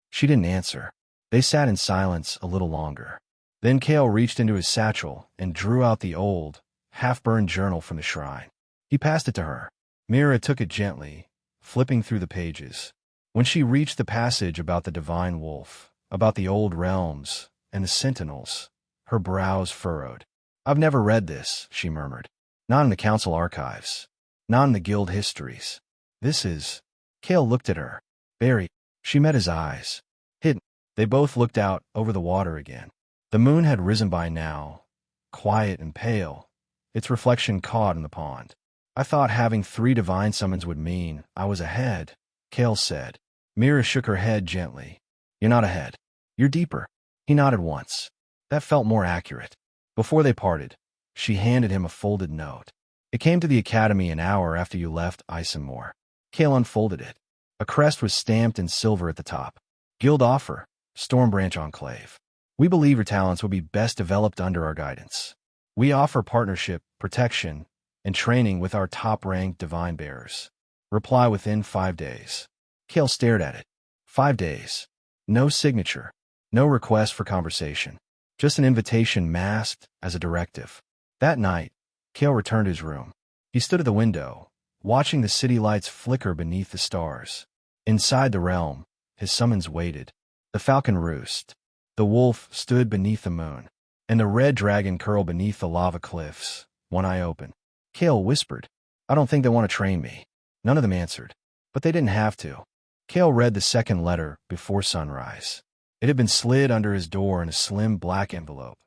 She didn't answer. They sat in silence a little longer. Then Kael reached into his satchel and drew out the old, half-burned journal from the shrine. He passed it to her. Mira took it gently, flipping through the pages. When she reached the passage about the divine wolf, about the old realms and the sentinels, her brows furrowed. "I've never read this," she murmured. "Not in the council archives. Not in the guild histories. This is—" Kael looked at her. "Barry." She met his eyes. Hidden. They both looked out over the water again. The moon had risen by now, quiet and pale, its reflection caught in the pond. "I thought having 3 divine summons would mean I was ahead," Kael said. Mira shook her head gently. "You're not ahead. You're deeper." He nodded once. That felt more accurate. Before they parted, she handed him a folded note. "It came to the academy an hour after you left Isamore." Kael unfolded it. A crest was stamped in silver at the top. "Guild offer, Stormbranch Enclave. We believe your talents will be best developed under our guidance. We offer partnership, protection, and training with our top-ranked divine bearers. Reply within 5 days." Kael stared at it. 5 days. No signature. No request for conversation. Just an invitation masked as a directive. That night, Kael returned to his room. He stood at the window, watching the city lights flicker beneath the stars. Inside the realm, his summons waited. The falcon roost. The wolf stood beneath the moon, and the red dragon curled beneath the lava cliffs, one eye open. Kael whispered, "I don't think they want to train me." None of them answered, but they didn't have to. Kael read the second letter before sunrise. It had been slid under his door in a slim black envelope.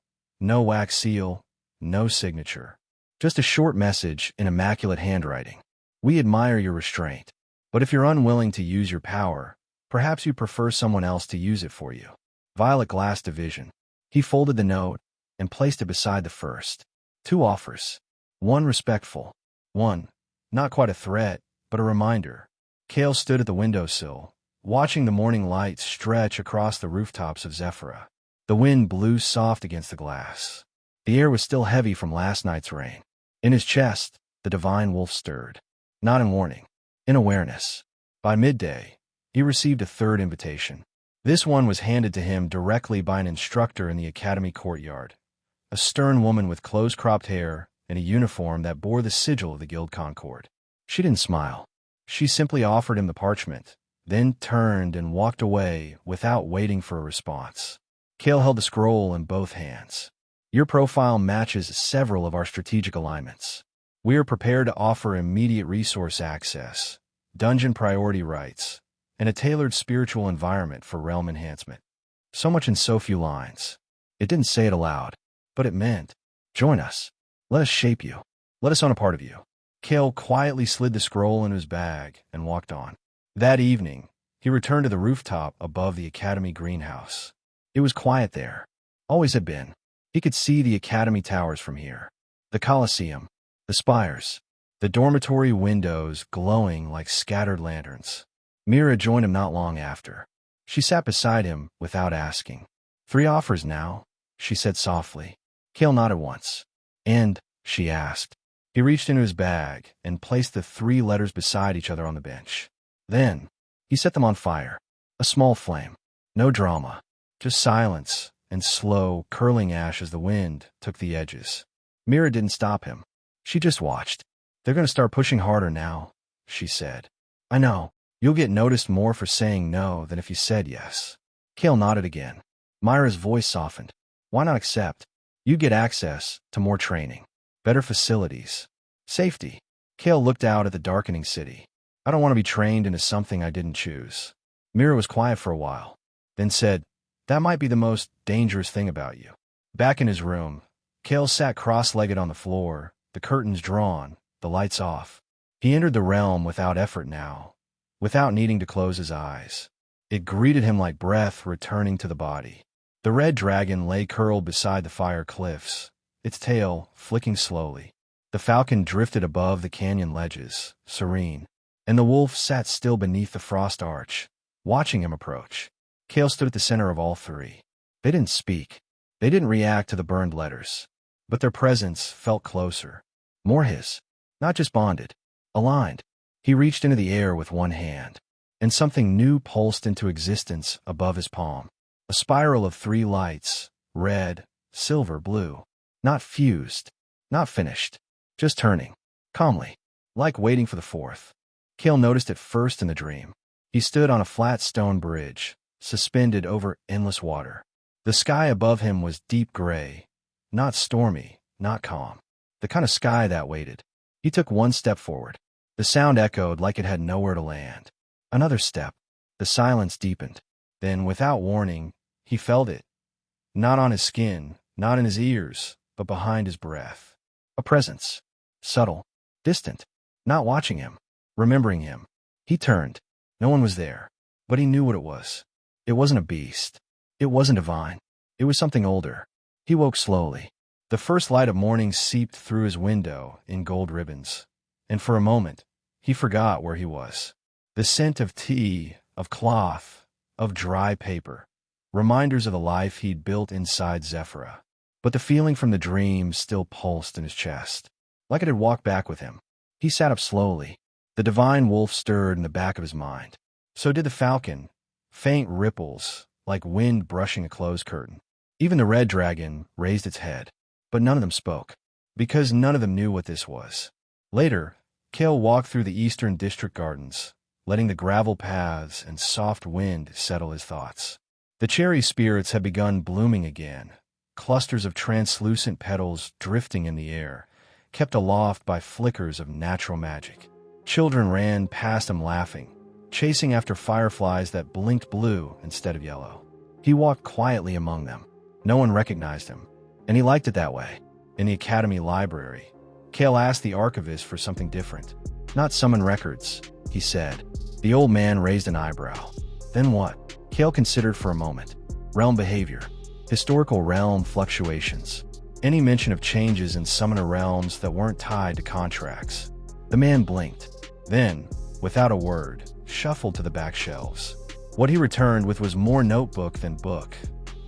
No wax seal, no signature. Just a short message in immaculate handwriting. "We admire your restraint, but if you're unwilling to use your power, perhaps you prefer someone else to use it for you. Violet Glass Division." He folded the note and placed it beside the first. 2 offers. One respectful. One, not quite a threat, but a reminder. Kael stood at the windowsill, watching the morning light stretch across the rooftops of Zephyra. The wind blew soft against the glass. The air was still heavy from last night's rain. In his chest, the divine wolf stirred. Not in warning, in awareness. By midday, he received a 3rd invitation. This one was handed to him directly by an instructor in the academy courtyard, a stern woman with close-cropped hair and a uniform that bore the sigil of the Guild Concord. She didn't smile. She simply offered him the parchment, then turned and walked away without waiting for a response. Kael held the scroll in both hands. "Your profile matches several of our strategic alignments. We are prepared to offer immediate resource access, dungeon priority rights, and a tailored spiritual environment for realm enhancement." So much in so few lines. It didn't say it aloud, but it meant, "Join us. Let us shape you. Let us own a part of you." Kael quietly slid the scroll into his bag and walked on. That evening, he returned to the rooftop above the academy greenhouse. It was quiet there. Always had been. He could see the academy towers from here. The coliseum, the spires, the dormitory windows glowing like scattered lanterns. Mira joined him not long after. She sat beside him without asking. 3 offers now, she said softly. Kael nodded once. "And?" she asked. He reached into his bag and placed the 3 letters beside each other on the bench. Then, he set them on fire. A small flame. No drama. Just silence and slow, curling ash as the wind took the edges. Mira didn't stop him. She just watched. "They're going to start pushing harder now," she said. "I know. You'll get noticed more for saying no than if you said yes." Kael nodded again. Myra's voice softened. "Why not accept? You get access to more training, better facilities, safety." Kael looked out at the darkening city. "I don't want to be trained into something I didn't choose." Mira was quiet for a while, then said, "That might be the most dangerous thing about you." Back in his room, Kael sat cross-legged on the floor, the curtains drawn, the lights off. He entered the realm without effort now, without needing to close his eyes. It greeted him like breath returning to the body. The red dragon lay curled beside the fire cliffs, its tail flicking slowly. The falcon drifted above the canyon ledges, serene, and the wolf sat still beneath the frost arch, watching him approach. Kael stood at the center of all three. They didn't speak. They didn't react to the burned letters. But their presence felt closer. More his. Not just bonded. Aligned. He reached into the air with one hand, and something new pulsed into existence above his palm. A spiral of 3 lights, red, silver, blue. Not fused. Not finished. Just turning. Calmly. Like waiting for the 4th. Kael noticed it first in the dream. He stood on a flat stone bridge, suspended over endless water. The sky above him was deep gray. Not stormy, not calm. The kind of sky that waited. He took one step forward. The sound echoed like it had nowhere to land. Another step. The silence deepened. Then, without warning, he felt it. Not on his skin, not in his ears, but behind his breath. A presence. Subtle. Distant. Not watching him. Remembering him. He turned. No one was there. But he knew what it was. It wasn't a beast. It wasn't divine. It was something older. He woke slowly. The first light of morning seeped through his window in gold ribbons. And for a moment, he forgot where he was. The scent of tea, of cloth, of dry paper. Reminders of the life he'd built inside Zephyra. But the feeling from the dream still pulsed in his chest. Like it had walked back with him. He sat up slowly. The divine wolf stirred in the back of his mind. So did the falcon. Faint ripples, like wind brushing a closed curtain. Even the red dragon raised its head. But none of them spoke. Because none of them knew what this was. Later, Kael walked through the eastern district gardens, letting the gravel paths and soft wind settle his thoughts. The cherry spirits had begun blooming again, clusters of translucent petals drifting in the air, kept aloft by flickers of natural magic. Children ran past him laughing, chasing after fireflies that blinked blue instead of yellow. He walked quietly among them. No one recognized him, and he liked it that way. In the academy library, Kael asked the archivist for something different. Not summon records, he said. The old man raised an eyebrow. Then what? Kael considered for a moment. Realm behavior. Historical realm fluctuations. Any mention of changes in summoner realms that weren't tied to contracts. The man blinked. Then, without a word, shuffled to the back shelves. What he returned with was more notebook than book.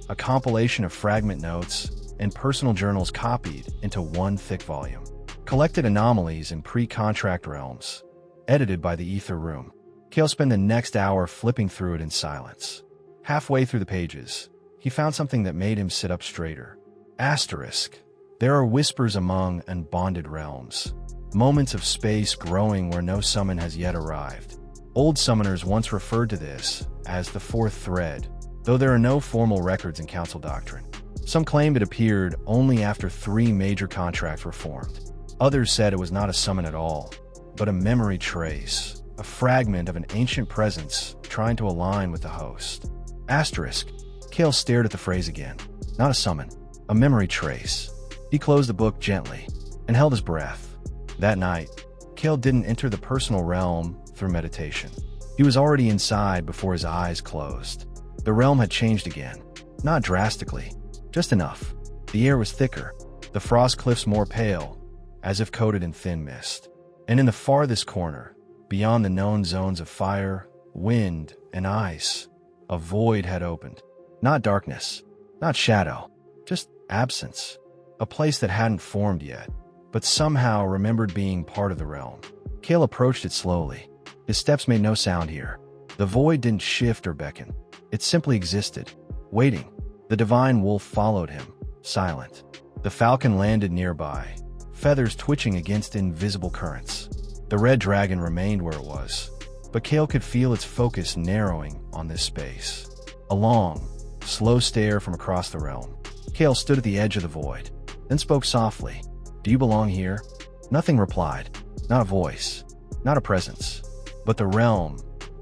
A compilation of fragment notes and personal journals copied into one thick volume. Collected anomalies in pre-contract realms. Edited by the Ether Room. Kael spent the next hour flipping through it in silence. Halfway through the pages, he found something that made him sit up straighter. Asterisk. There are whispers among unbonded realms. Moments of space growing where no summon has yet arrived. Old summoners once referred to this as the 4th thread, though there are no formal records in council doctrine. Some claimed it appeared only after 3 major contracts were formed. Others said it was not a summon at all, but a memory trace, a fragment of an ancient presence trying to align with the host. Asterisk. Kael stared at the phrase again. Not a summon, a memory trace. He closed the book gently and held his breath. That night, Kael didn't enter the personal realm through meditation. He was already inside before his eyes closed. The realm had changed again. Not drastically, just enough. The air was thicker, the frost cliffs more pale, as if coated in thin mist. And in the farthest corner, beyond the known zones of fire, wind, and ice, a void had opened. Not darkness, not shadow, just absence. A place that hadn't formed yet, but somehow remembered being part of the realm. Kael approached it slowly. His steps made no sound here. The void didn't shift or beckon. It simply existed, waiting. The divine wolf followed him, silent. The falcon landed nearby, feathers twitching against invisible currents. The red dragon remained where it was, but Kael could feel its focus narrowing on this space. A long, slow stare from across the realm. Kael stood at the edge of the void, then spoke softly. Do you belong here? Nothing replied. Not a voice, not a presence. But the realm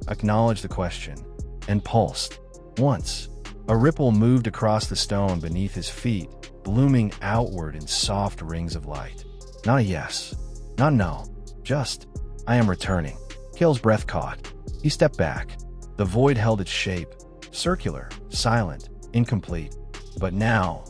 acknowledged the question and pulsed. Once, a ripple moved across the stone beneath his feet, blooming outward in soft rings of light. Not a yes, not no, just, I am returning. Kael's breath caught. He stepped back. The void held its shape, circular, silent, incomplete. But now,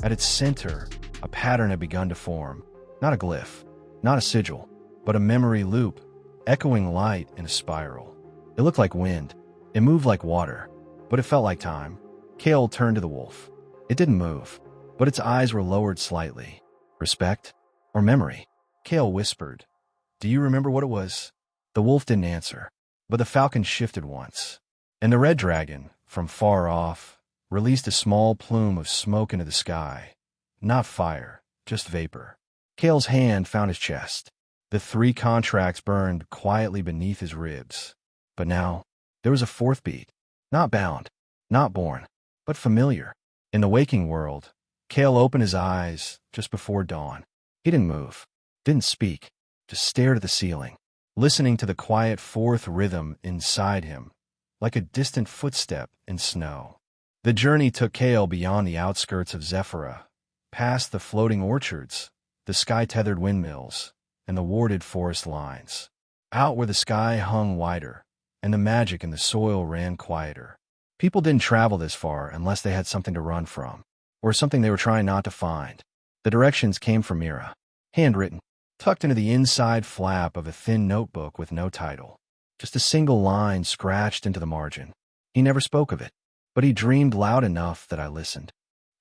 at its center, a pattern had begun to form. Not a glyph, not a sigil, but a memory loop, echoing light in a spiral. It looked like wind. It moved like water, but it felt like time. Kael turned to the wolf. It didn't move, but its eyes were lowered slightly. Respect? Or memory? Kael whispered. Do you remember what it was? The wolf didn't answer, but the falcon shifted once, and the red dragon, from far off, released a small plume of smoke into the sky. Not fire, just vapor. Kael's hand found his chest. The 3 contracts burned quietly beneath his ribs. But now, there was a 4th beat. Not bound, not born, but familiar. In the waking world, Kael opened his eyes just before dawn. He didn't move, didn't speak, just stared at the ceiling, listening to the quiet 4th rhythm inside him, like a distant footstep in snow. The journey took Kael beyond the outskirts of Zephyra, past the floating orchards, the sky-tethered windmills, and the warded forest lines, out where the sky hung wider, and the magic in the soil ran quieter. People didn't travel this far unless they had something to run from, or something they were trying not to find. The directions came from Mira, handwritten, tucked into the inside flap of a thin notebook with no title. Just a single line scratched into the margin. He never spoke of it, but he dreamed loud enough that I listened.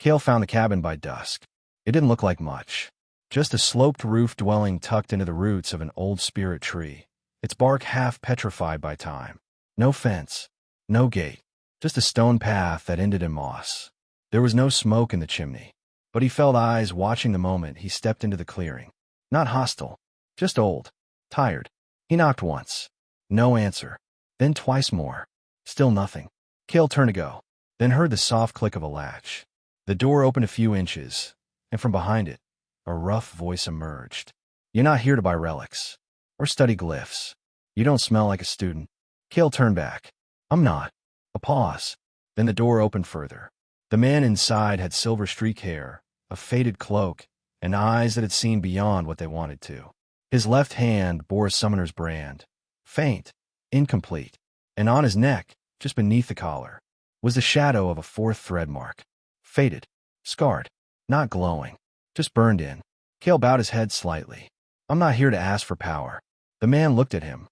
Kael found the cabin by dusk. It didn't look like much. Just a sloped-roof dwelling tucked into the roots of an old spirit tree, its bark half petrified by time. No fence, no gate, just a stone path that ended in moss. There was no smoke in the chimney, but he felt eyes watching the moment he stepped into the clearing. Not hostile, just old, tired. He knocked once. No answer. Then twice more. Still nothing. Kael turned to go, then heard the soft click of a latch. The door opened a few inches, and from behind it, a rough voice emerged. You're not here to buy relics, or study glyphs. You don't smell like a student. Kael turned back. I'm not. A pause. Then the door opened further. The man inside had silver-streaked hair, a faded cloak, and eyes that had seen beyond what they wanted to. His left hand bore a summoner's brand, faint, incomplete, and on his neck, just beneath the collar, was the shadow of a 4th thread mark. Faded, scarred, not glowing, just burned in. Kael bowed his head slightly. I'm not here to ask for power. The man looked at him,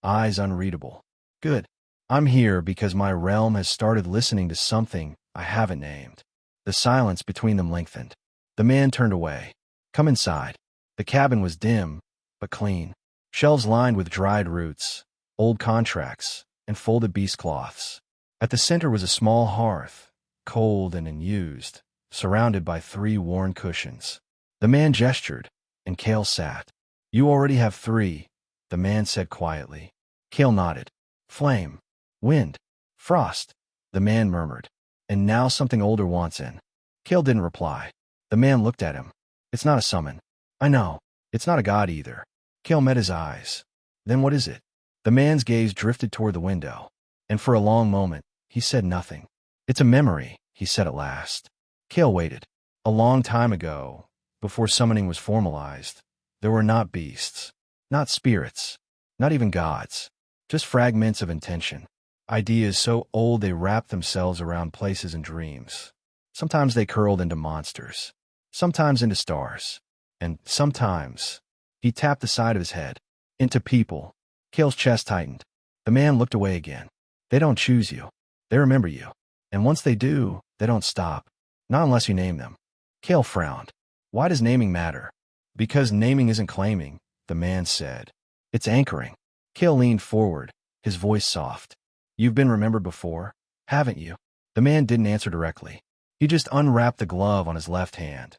eyes unreadable. Good. I'm here because my realm has started listening to something I haven't named. The silence between them lengthened. The man turned away. Come inside. The cabin was dim, but clean. Shelves lined with dried roots, old contracts, and folded beast cloths. At the center was a small hearth, cold and unused, surrounded by 3 worn cushions. The man gestured, and Kael sat. You already have 3, the man said quietly. Kael nodded. Flame, wind, frost, the man murmured. And now something older wants in. Kael didn't reply. The man looked at him. It's not a summon. I know. It's not a god either. Kael met his eyes. Then what is it? The man's gaze drifted toward the window, and for a long moment, he said nothing. It's a memory, he said at last. Kael waited. A long time ago, before summoning was formalized, there were not beasts, not spirits, not even gods, just fragments of intention. Ideas so old they wrapped themselves around places and dreams. Sometimes they curled into monsters, sometimes into stars, and sometimes, he tapped the side of his head, into people. Kael's chest tightened. The man looked away again. They don't choose you. They remember you. And once they do, they don't stop. Not unless you name them. Kael frowned. Why does naming matter? Because naming isn't claiming, the man said. It's anchoring. Kael leaned forward, his voice soft. You've been remembered before, haven't you? The man didn't answer directly. He just unwrapped the glove on his left hand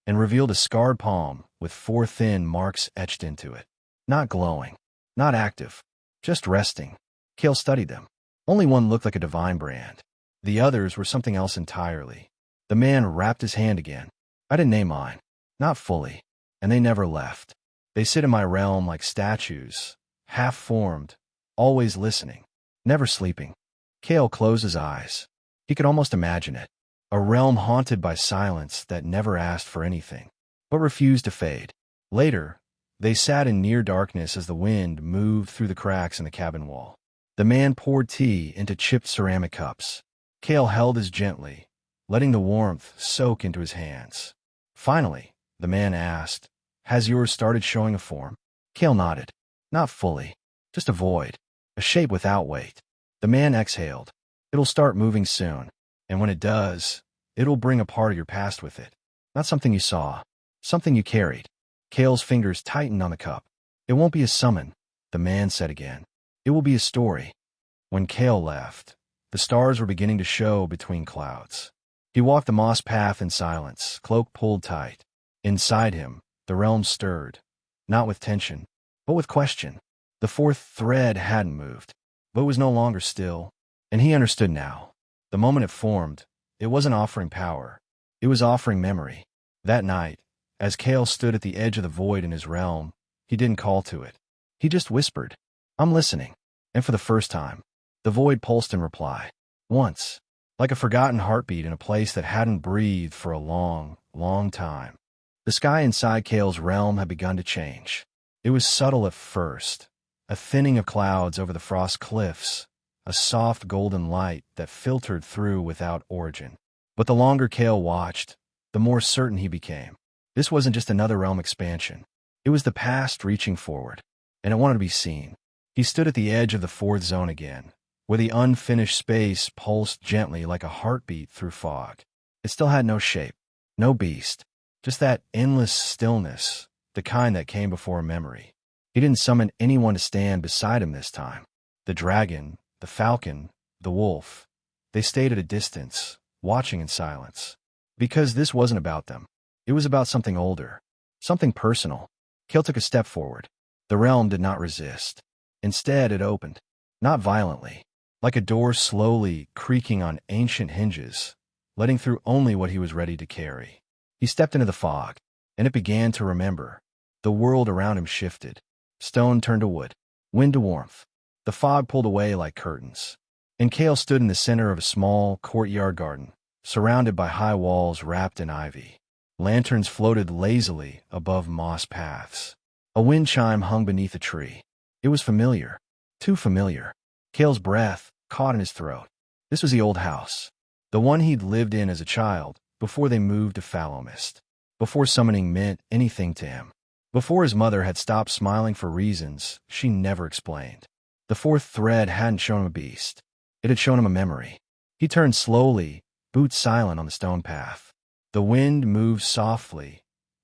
and revealed a scarred palm with 4 thin marks etched into it. Not glowing, not active, just resting. Kael studied them. Only one looked like a divine brand. The others were something else entirely. The man wrapped his hand again. I didn't name mine. Not fully. And they never left. They sit in my realm like statues, half-formed, always listening, never sleeping. Kael closed his eyes. He could almost imagine it. A realm haunted by silence that never asked for anything, but refused to fade. Later, they sat in near darkness as the wind moved through the cracks in the cabin wall. The man poured tea into chipped ceramic cups. Kael held his gently, letting the warmth soak into his hands. Finally, the man asked, "Has yours started showing a form?" Kael nodded. "Not fully. Just a void. A shape without weight." The man exhaled. "It'll start moving soon. And when it does, it'll bring a part of your past with it. Not something you saw. Something you carried." Kael's fingers tightened on the cup. "It won't be a summon," the man said again. "It will be a story." When Kael left, the stars were beginning to show between clouds. He walked the moss path in silence, cloak pulled tight. Inside him, the realm stirred, not with tension, but with question. The fourth thread hadn't moved, but was no longer still, and he understood now. The moment it formed, it wasn't offering power. It was offering memory. That night, as Kael stood at the edge of the void in his realm, he didn't call to it. He just whispered, "I'm listening." And for the first time, the void pulsed in reply. Once, like a forgotten heartbeat in a place that hadn't breathed for a long, long time. The sky inside Kael's realm had begun to change. It was subtle at first, a thinning of clouds over the frost cliffs, a soft golden light that filtered through without origin. But the longer Kael watched, the more certain he became. This wasn't just another realm expansion. It was the past reaching forward, and it wanted to be seen. He stood at the edge of the fourth zone again, where the unfinished space pulsed gently like a heartbeat through fog. It still had no shape, no beast, just that endless stillness, the kind that came before a memory. He didn't summon anyone to stand beside him this time. The dragon, the falcon, the wolf, they stayed at a distance, watching in silence. Because this wasn't about them. It was about something older, something personal. Kael took a step forward. The realm did not resist. Instead, it opened, not violently, like a door slowly creaking on ancient hinges, letting through only what he was ready to carry. He stepped into the fog, and it began to remember. The world around him shifted. Stone turned to wood, wind to warmth. The fog pulled away like curtains. And Kael stood in the center of a small courtyard garden, surrounded by high walls wrapped in ivy. Lanterns floated lazily above moss paths. A wind chime hung beneath a tree. It was familiar, too familiar. Kael's breath caught in his throat. This was the old house, the one he'd lived in as a child, before they moved to Fallowmist, before summoning meant anything to him, before his mother had stopped smiling for reasons she never explained. The fourth thread hadn't shown him a beast. It had shown him a memory. He turned slowly, boots silent on the stone path. The wind moved softly,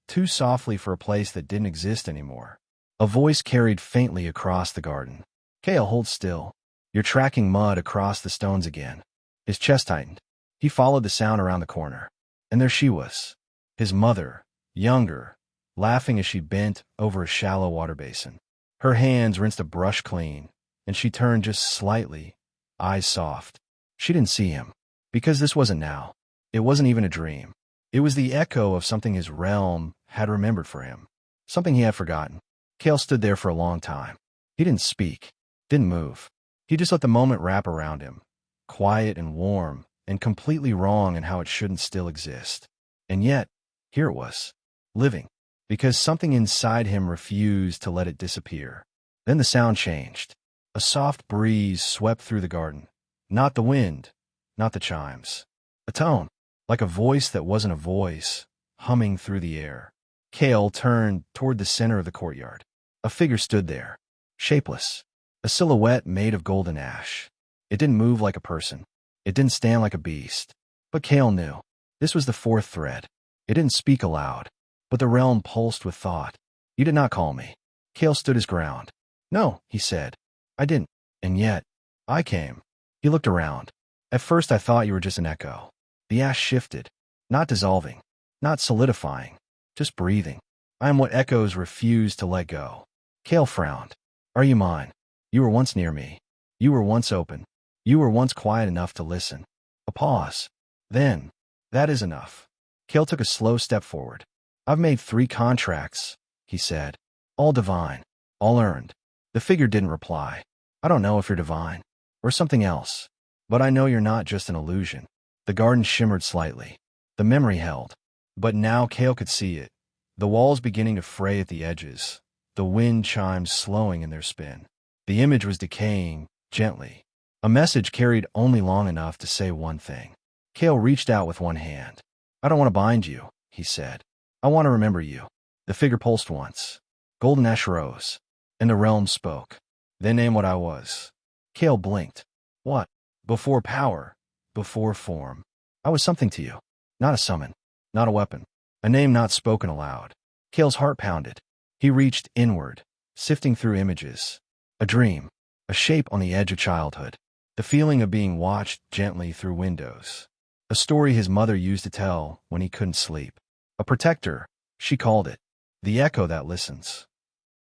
too softly for a place that didn't exist anymore. A voice carried faintly across the garden. "Kael, hold still. You're tracking mud across the stones again." His chest tightened. He followed the sound around the corner. And there she was, his mother, younger, laughing as she bent over a shallow water basin. Her hands rinsed a brush clean, and she turned just slightly, eyes soft. She didn't see him, because this wasn't now. It wasn't even a dream. It was the echo of something his realm had remembered for him, something he had forgotten. Kael stood there for a long time. He didn't speak, didn't move. He just let the moment wrap around him, quiet and warm, and completely wrong in how it shouldn't still exist. And yet, here it was, living, because something inside him refused to let it disappear. Then the sound changed. A soft breeze swept through the garden. Not the wind, not the chimes. A tone, like a voice that wasn't a voice, humming through the air. Kael turned toward the center of the courtyard. A figure stood there, shapeless, a silhouette made of golden ash. It didn't move like a person. It didn't stand like a beast. But Kael knew. This was the fourth thread. It didn't speak aloud, but the realm pulsed with thought. "You did not call me." Kael stood his ground. "No," he said. "I didn't. And yet, I came." He looked around. "At first I thought you were just an echo." The ash shifted, not dissolving, not solidifying, just breathing. "I am what echoes refuse to let go." Kael frowned. "Are you mine? You were once near me. You were once open. You were once quiet enough to listen." A pause. Then, "That is enough." Kael took a slow step forward. "I've made 3 contracts," he said. "All divine. All earned." The figure didn't reply. "I don't know if you're divine, or something else, but I know you're not just an illusion." The garden shimmered slightly. The memory held. But now Kael could see it. The walls beginning to fray at the edges, the wind chimes slowing in their spin. The image was decaying, gently. A message carried only long enough to say one thing. Kael reached out with one hand. I don't want to bind you, he said. I want to remember you. The figure pulsed once. Golden ash rose, and the realm spoke. Then name what I was. Kael blinked. What? Before power, before form. I was something to you. Not a summon, not a weapon, a name not spoken aloud. Kael's heart pounded. He reached inward, sifting through images. A dream, a shape on the edge of childhood. The feeling of being watched gently through windows. A story his mother used to tell when he couldn't sleep. A protector, she called it. The echo that listens.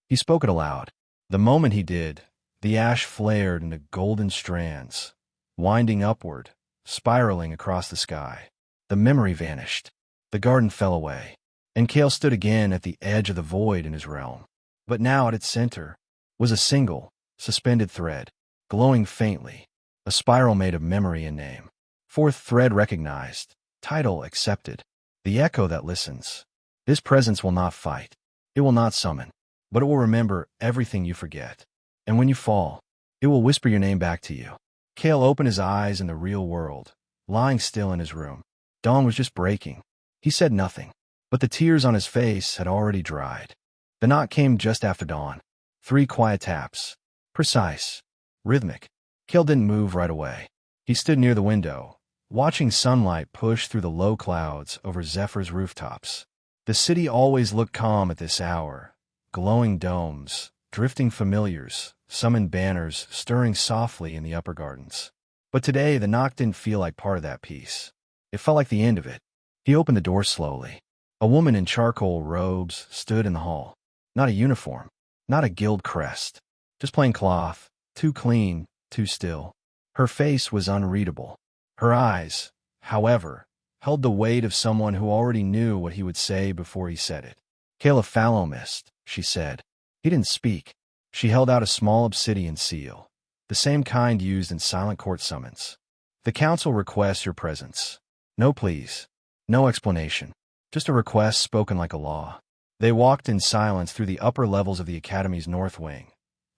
He spoke it aloud. The moment he did, the ash flared into golden strands, winding upward, spiraling across the sky. The memory vanished. The garden fell away. And Kael stood again at the edge of the void in his realm. But now at its center was a single, suspended thread, glowing faintly. A spiral made of memory and name. Fourth thread recognized. Title accepted. The echo that listens. This presence will not fight. It will not summon. But it will remember everything you forget. And when you fall, it will whisper your name back to you. Kael opened his eyes in the real world, lying still in his room. Dawn was just breaking. He said nothing, but the tears on his face had already dried. The knock came just after dawn. 3 quiet taps. Precise. Rhythmic. Kael didn't move right away. He stood near the window, watching sunlight push through the low clouds over Zephyr's rooftops. The city always looked calm at this hour. Glowing domes, drifting familiars, summoned banners stirring softly in the upper gardens. But today the knock didn't feel like part of that peace. It felt like the end of it. He opened the door slowly. A woman in charcoal robes stood in the hall. Not a uniform, not a guild crest. Just plain cloth, too clean, too still. Her face was unreadable. Her eyes, however, held the weight of someone who already knew what he would say before he said it. Kael of fallow mist, she said. He didn't speak. She held out a small obsidian seal, the same kind used in silent court summons. The council requests your presence. No pleas. No explanation. Just a request spoken like a law. They walked in silence through the upper levels of the academy's north wing,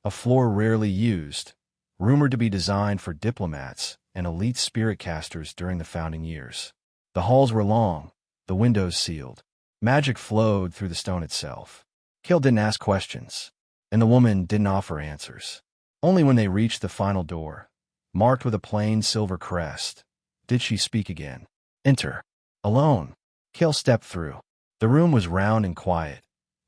a floor rarely used, rumored to be designed for diplomats and elite spirit casters during the founding years. The halls were long, the windows sealed. Magic flowed through the stone itself. Kael didn't ask questions, and the woman didn't offer answers. Only when they reached the final door, marked with a plain silver crest, did she speak again. Enter. Alone. Kael stepped through. The room was round and quiet,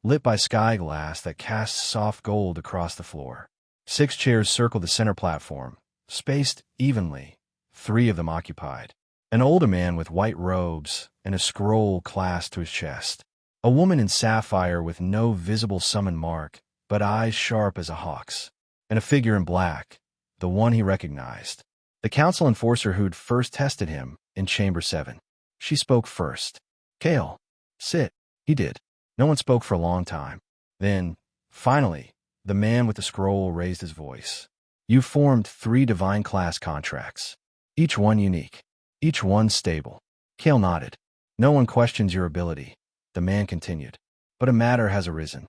lit by sky glass that cast soft gold across the floor. 6 chairs circled the center platform, spaced evenly, 3 of them occupied. An older man with white robes and a scroll clasped to his chest. A woman in sapphire with no visible summon mark, but eyes sharp as a hawk's. And a figure in black, the one he recognized. The council enforcer who'd first tested him in Chamber 7. She spoke first. Kael, sit. He did. No one spoke for a long time. Then, finally, the man with the scroll raised his voice. You formed 3 divine class contracts. Each one unique. Each one stable. Kael nodded. No one questions your ability. The man continued. But a matter has arisen.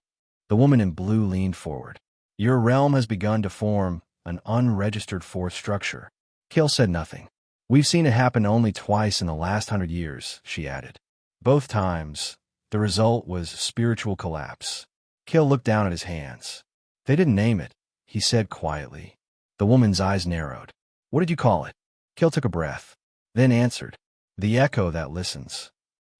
The woman in blue leaned forward. Your realm has begun to form an unregistered fourth structure. Kael said nothing. We've seen it happen only twice in the last 100 years, she added. Both times, the result was spiritual collapse. Kael looked down at his hands. They didn't name it, he said quietly. The woman's eyes narrowed. What did you call it? Kael took a breath, then answered. The echo that listens.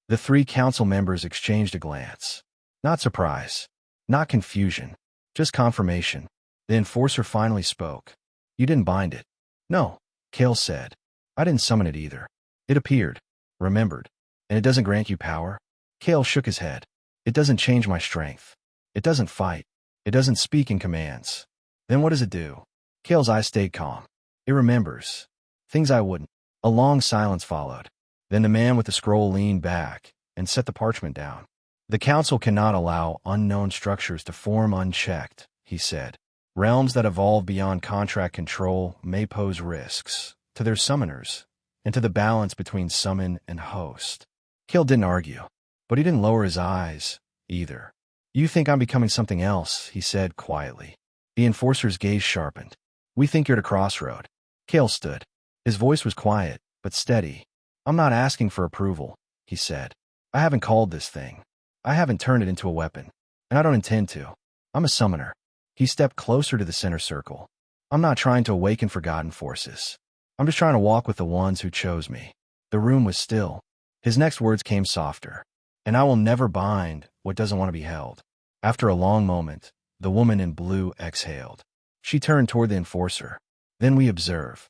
The 3 council members exchanged a glance. Not surprise. Not confusion. Just confirmation. The enforcer finally spoke. You didn't bind it. No, Kael said. I didn't summon it either. It appeared. Remembered. And it doesn't grant you power? Kael shook his head. It doesn't change my strength. It doesn't fight. It doesn't speak in commands. Then what does it do? Kael's eyes stayed calm. It remembers. Things I wouldn't. A long silence followed. Then the man with the scroll leaned back and set the parchment down. The council cannot allow unknown structures to form unchecked, he said. Realms that evolve beyond contract control may pose risks to their summoners and to the balance between summon and host. Kael didn't argue, but he didn't lower his eyes either. You think I'm becoming something else, he said quietly. The enforcer's gaze sharpened. We think you're at a crossroad. Kael stood. His voice was quiet, but steady. I'm not asking for approval, he said. I haven't called this thing. I haven't turned it into a weapon. And I don't intend to. I'm a summoner. He stepped closer to the center circle. I'm not trying to awaken forgotten forces. I'm just trying to walk with the ones who chose me. The room was still. His next words came softer. And I will never bind what doesn't want to be held. After a long moment, the woman in blue exhaled. She turned toward the enforcer. Then we observe.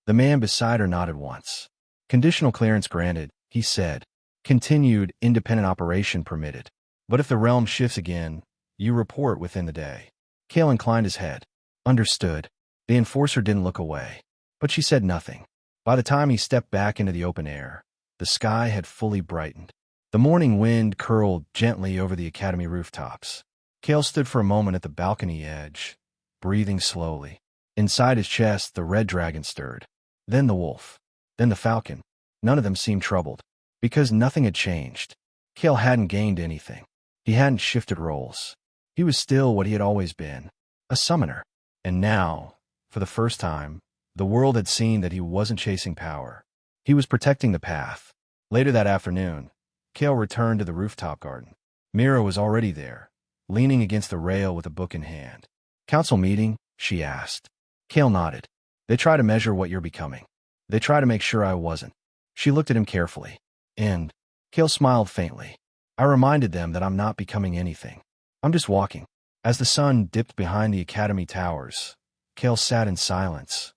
The man beside her nodded once. Conditional clearance granted, he said. Continued independent operation permitted. But if the realm shifts again, you report within the day. Kael inclined his head. Understood. The enforcer didn't look away. But she said nothing. By the time he stepped back into the open air, the sky had fully brightened. The morning wind curled gently over the academy rooftops. Kael stood for a moment at the balcony edge, breathing slowly. Inside his chest, the red dragon stirred. Then the wolf. Then the falcon. None of them seemed troubled. Because nothing had changed. Kael hadn't gained anything. He hadn't shifted roles. He was still what he had always been. A summoner. And now, for the first time, the world had seen that he wasn't chasing power. He was protecting the path. Later that afternoon, Kael returned to the rooftop garden. Mira was already there, leaning against the rail with a book in hand. Council meeting? She asked. Kael nodded. They try to measure what you're becoming. They try to make sure I wasn't. She looked at him carefully. And Kael smiled faintly. I reminded them that I'm not becoming anything. I'm just walking. As the sun dipped behind the academy towers, Kael sat in silence,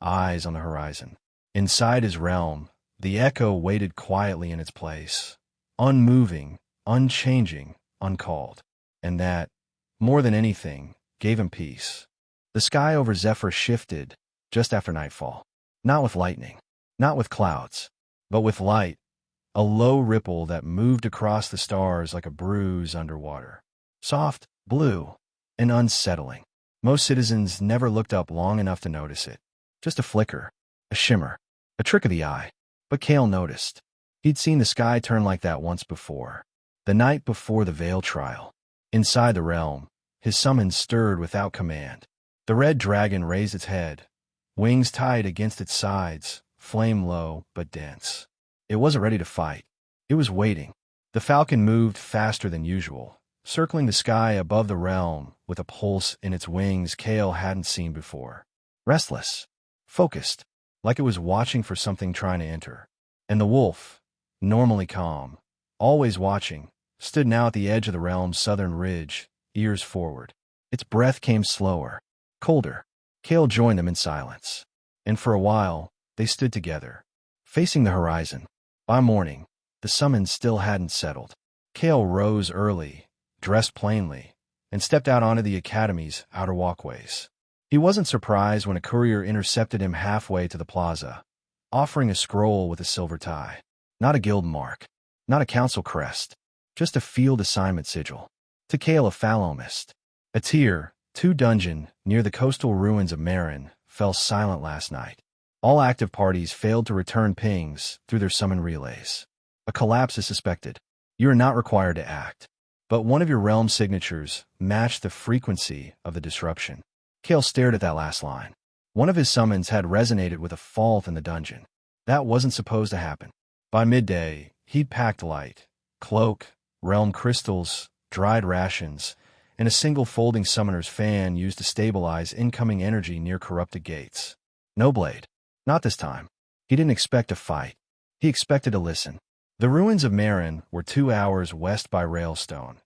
eyes on the horizon. Inside his realm, the echo waited quietly in its place, unmoving, unchanging, uncalled. And that, more than anything, gave him peace. The sky over Zephyr shifted just after nightfall. Not with lightning, not with clouds, but with light, a low ripple that moved across the stars like a bruise underwater. Soft, blue, and unsettling. Most citizens never looked up long enough to notice it. Just a flicker, a shimmer, a trick of the eye. But Kael noticed. He'd seen the sky turn like that once before. The night before the Veil trial. Inside the realm, his summons stirred without command. The red dragon raised its head, wings tied against its sides, flame low but dense. It wasn't ready to fight. It was waiting. The falcon moved faster than usual, circling the sky above the realm with a pulse in its wings Kael hadn't seen before. Restless, focused, like it was watching for something trying to enter. And the wolf, normally calm, always watching, stood now at the edge of the realm's southern ridge, ears forward. Its breath came slower, colder. Kael joined them in silence. And for a while, they stood together, facing the horizon. By morning, the summons still hadn't settled. Kael rose early, dressed plainly, and stepped out onto the academy's outer walkways. He wasn't surprised when a courier intercepted him halfway to the plaza, offering a scroll with a silver tie. Not a guild mark, not a council crest, just a field assignment sigil. To Kael, a Phalomist. A tier 2 dungeon near the coastal ruins of Marin fell silent last night. All active parties failed to return pings through their summon relays. A collapse is suspected. You are not required to act. But one of your realm signatures matched the frequency of the disruption. Kael stared at that last line. One of his summons had resonated with a fault in the dungeon. That wasn't supposed to happen. By midday, he'd packed light, cloak, realm crystals, dried rations, and a single folding summoner's fan used to stabilize incoming energy near corrupted gates. No blade. Not this time. He didn't expect a fight. He expected to listen. The ruins of Marin were 2 hours west by Railstone,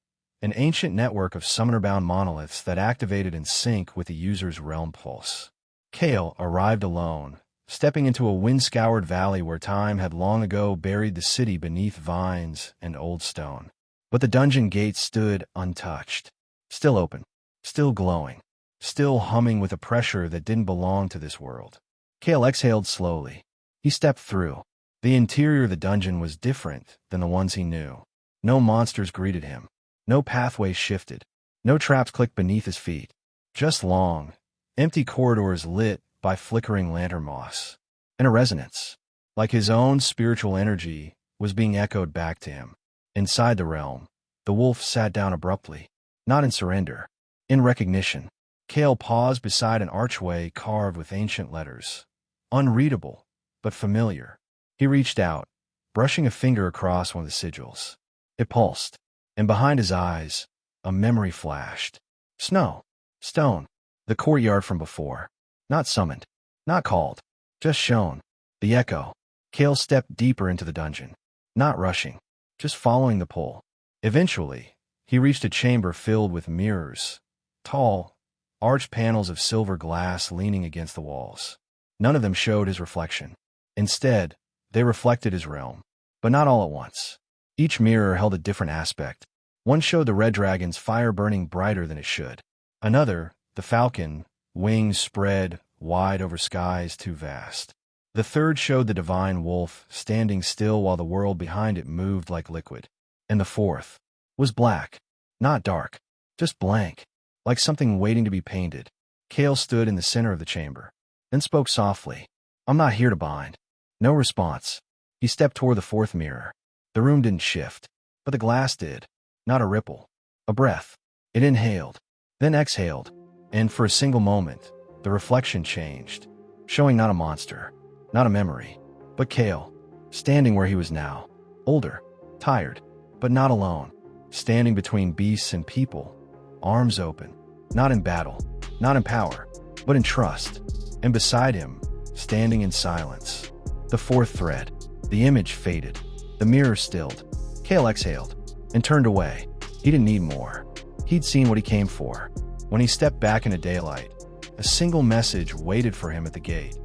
an ancient network of summoner-bound monoliths that activated in sync with the user's realm pulse. Kael arrived alone, stepping into a wind-scoured valley where time had long ago buried the city beneath vines and old stone. But the dungeon gates stood untouched, still open, still glowing, still humming with a pressure that didn't belong to this world. Kael exhaled slowly. He stepped through. The interior of the dungeon was different than the ones he knew. No monsters greeted him. No pathways shifted. No traps clicked beneath his feet. Just long, empty corridors lit by flickering lantern moss. And a resonance, like his own spiritual energy, was being echoed back to him. Inside the realm, the wolf sat down abruptly, not in surrender, in recognition. Kael paused beside an archway carved with ancient letters. Unreadable, but familiar. He reached out, brushing a finger across one of the sigils. It pulsed, and behind his eyes, a memory flashed. Snow. Stone. The courtyard from before. Not summoned. Not called. Just shown. The echo. Kael stepped deeper into the dungeon. Not rushing. Just following the pull. Eventually, he reached a chamber filled with mirrors. Tall, arched panels of silver glass leaning against the walls. None of them showed his reflection. Instead, they reflected his realm. But not all at once. Each mirror held a different aspect. One showed the red dragon's fire burning brighter than it should. Another, the falcon, wings spread wide over skies too vast. The third showed the divine wolf standing still while the world behind it moved like liquid. And the fourth was black. Not dark. Just blank. Like something waiting to be painted. Kael stood in the center of the chamber. Then spoke softly. I'm not here to bind. No response. He stepped toward the fourth mirror. The room didn't shift. But the glass did. Not a ripple. A breath. It inhaled. Then exhaled. And for a single moment, the reflection changed. Showing not a monster. Not a memory. But Kael. Standing where he was now. Older. Tired. But not alone. Standing between beasts and people. Arms open. Not in battle. Not in power. But in trust. And beside him, standing in silence. The fourth thread. The image faded. The mirror stilled. Kael exhaled. And turned away. He didn't need more. He'd seen what he came for. When he stepped back into daylight, a single message waited for him at the gate.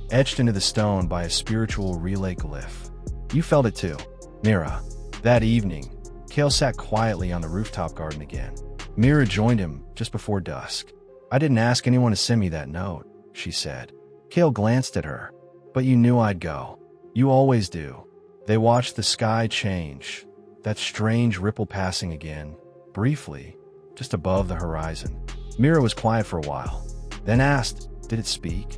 Etched into the stone by a spiritual relay glyph. You felt it too. Mira. That evening, Kael sat quietly on the rooftop garden again. Mira joined him just before dusk. I didn't ask anyone to send me that note, she said. Kael glanced at her. But you knew I'd go. You always do. They watched the sky change. That strange ripple passing again, briefly, just above the horizon. Mira was quiet for a while, then asked, did it speak?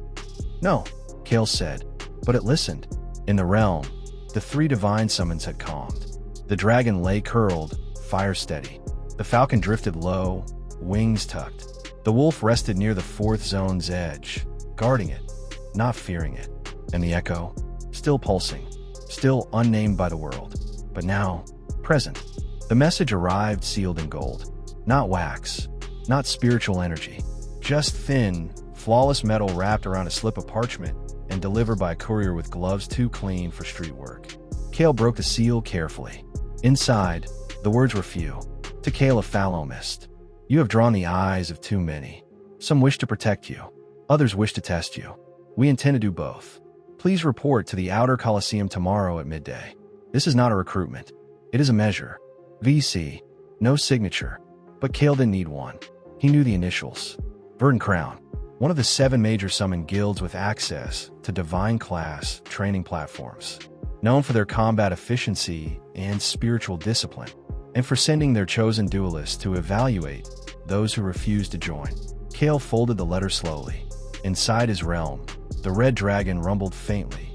No, Kael said, but it listened. In the realm, the three divine summons had calmed. The dragon lay curled, fire steady. The falcon drifted low, wings tucked. The wolf rested near the fourth zone's edge, guarding it, not fearing it. And the echo, still pulsing, still unnamed by the world, but now, present. The message arrived sealed in gold. Not wax, not spiritual energy, just thin, flawless metal wrapped around a slip of parchment and delivered by a courier with gloves too clean for street work. Kael broke the seal carefully. Inside, the words were few. To Kael of fallow mist. You have drawn the eyes of too many. Some wish to protect you. Others wish to test you. We intend to do both. Please report to the outer coliseum tomorrow at midday. This is not a recruitment. It is a measure. VC. No signature. But Kael didn't need one. He knew the initials. Verdant Crown. One of the 7 major summon guilds with access to divine class training platforms. Known for their combat efficiency and spiritual discipline. And for sending their chosen duelists to evaluate those who refuse to join. Kael folded the letter slowly. Inside his realm, the red dragon rumbled faintly.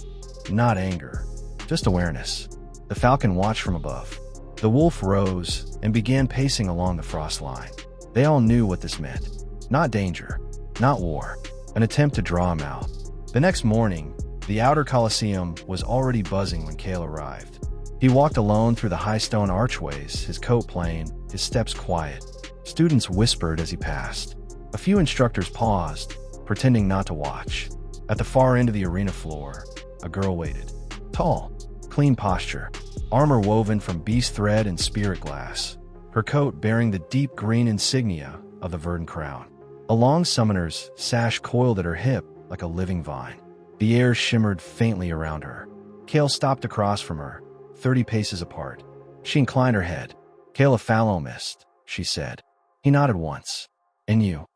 Not anger, just awareness. The falcon watched from above. The wolf rose and began pacing along the frost line. They all knew what this meant. Not danger, not war, an attempt to draw him out. The next morning, the outer coliseum was already buzzing when Kael arrived. He walked alone through the high stone archways, his coat plain, his steps quiet. Students whispered as he passed. A few instructors paused, pretending not to watch. At the far end of the arena floor, a girl waited. Tall, clean posture, armor woven from beast thread and spirit glass, her coat bearing the deep green insignia of the Verdant Crown. A long summoner's sash coiled at her hip like a living vine. The air shimmered faintly around her. Kael stopped across from her, 30 paces apart. She inclined her head. Kael of fallow mist, she said. He nodded once. And you?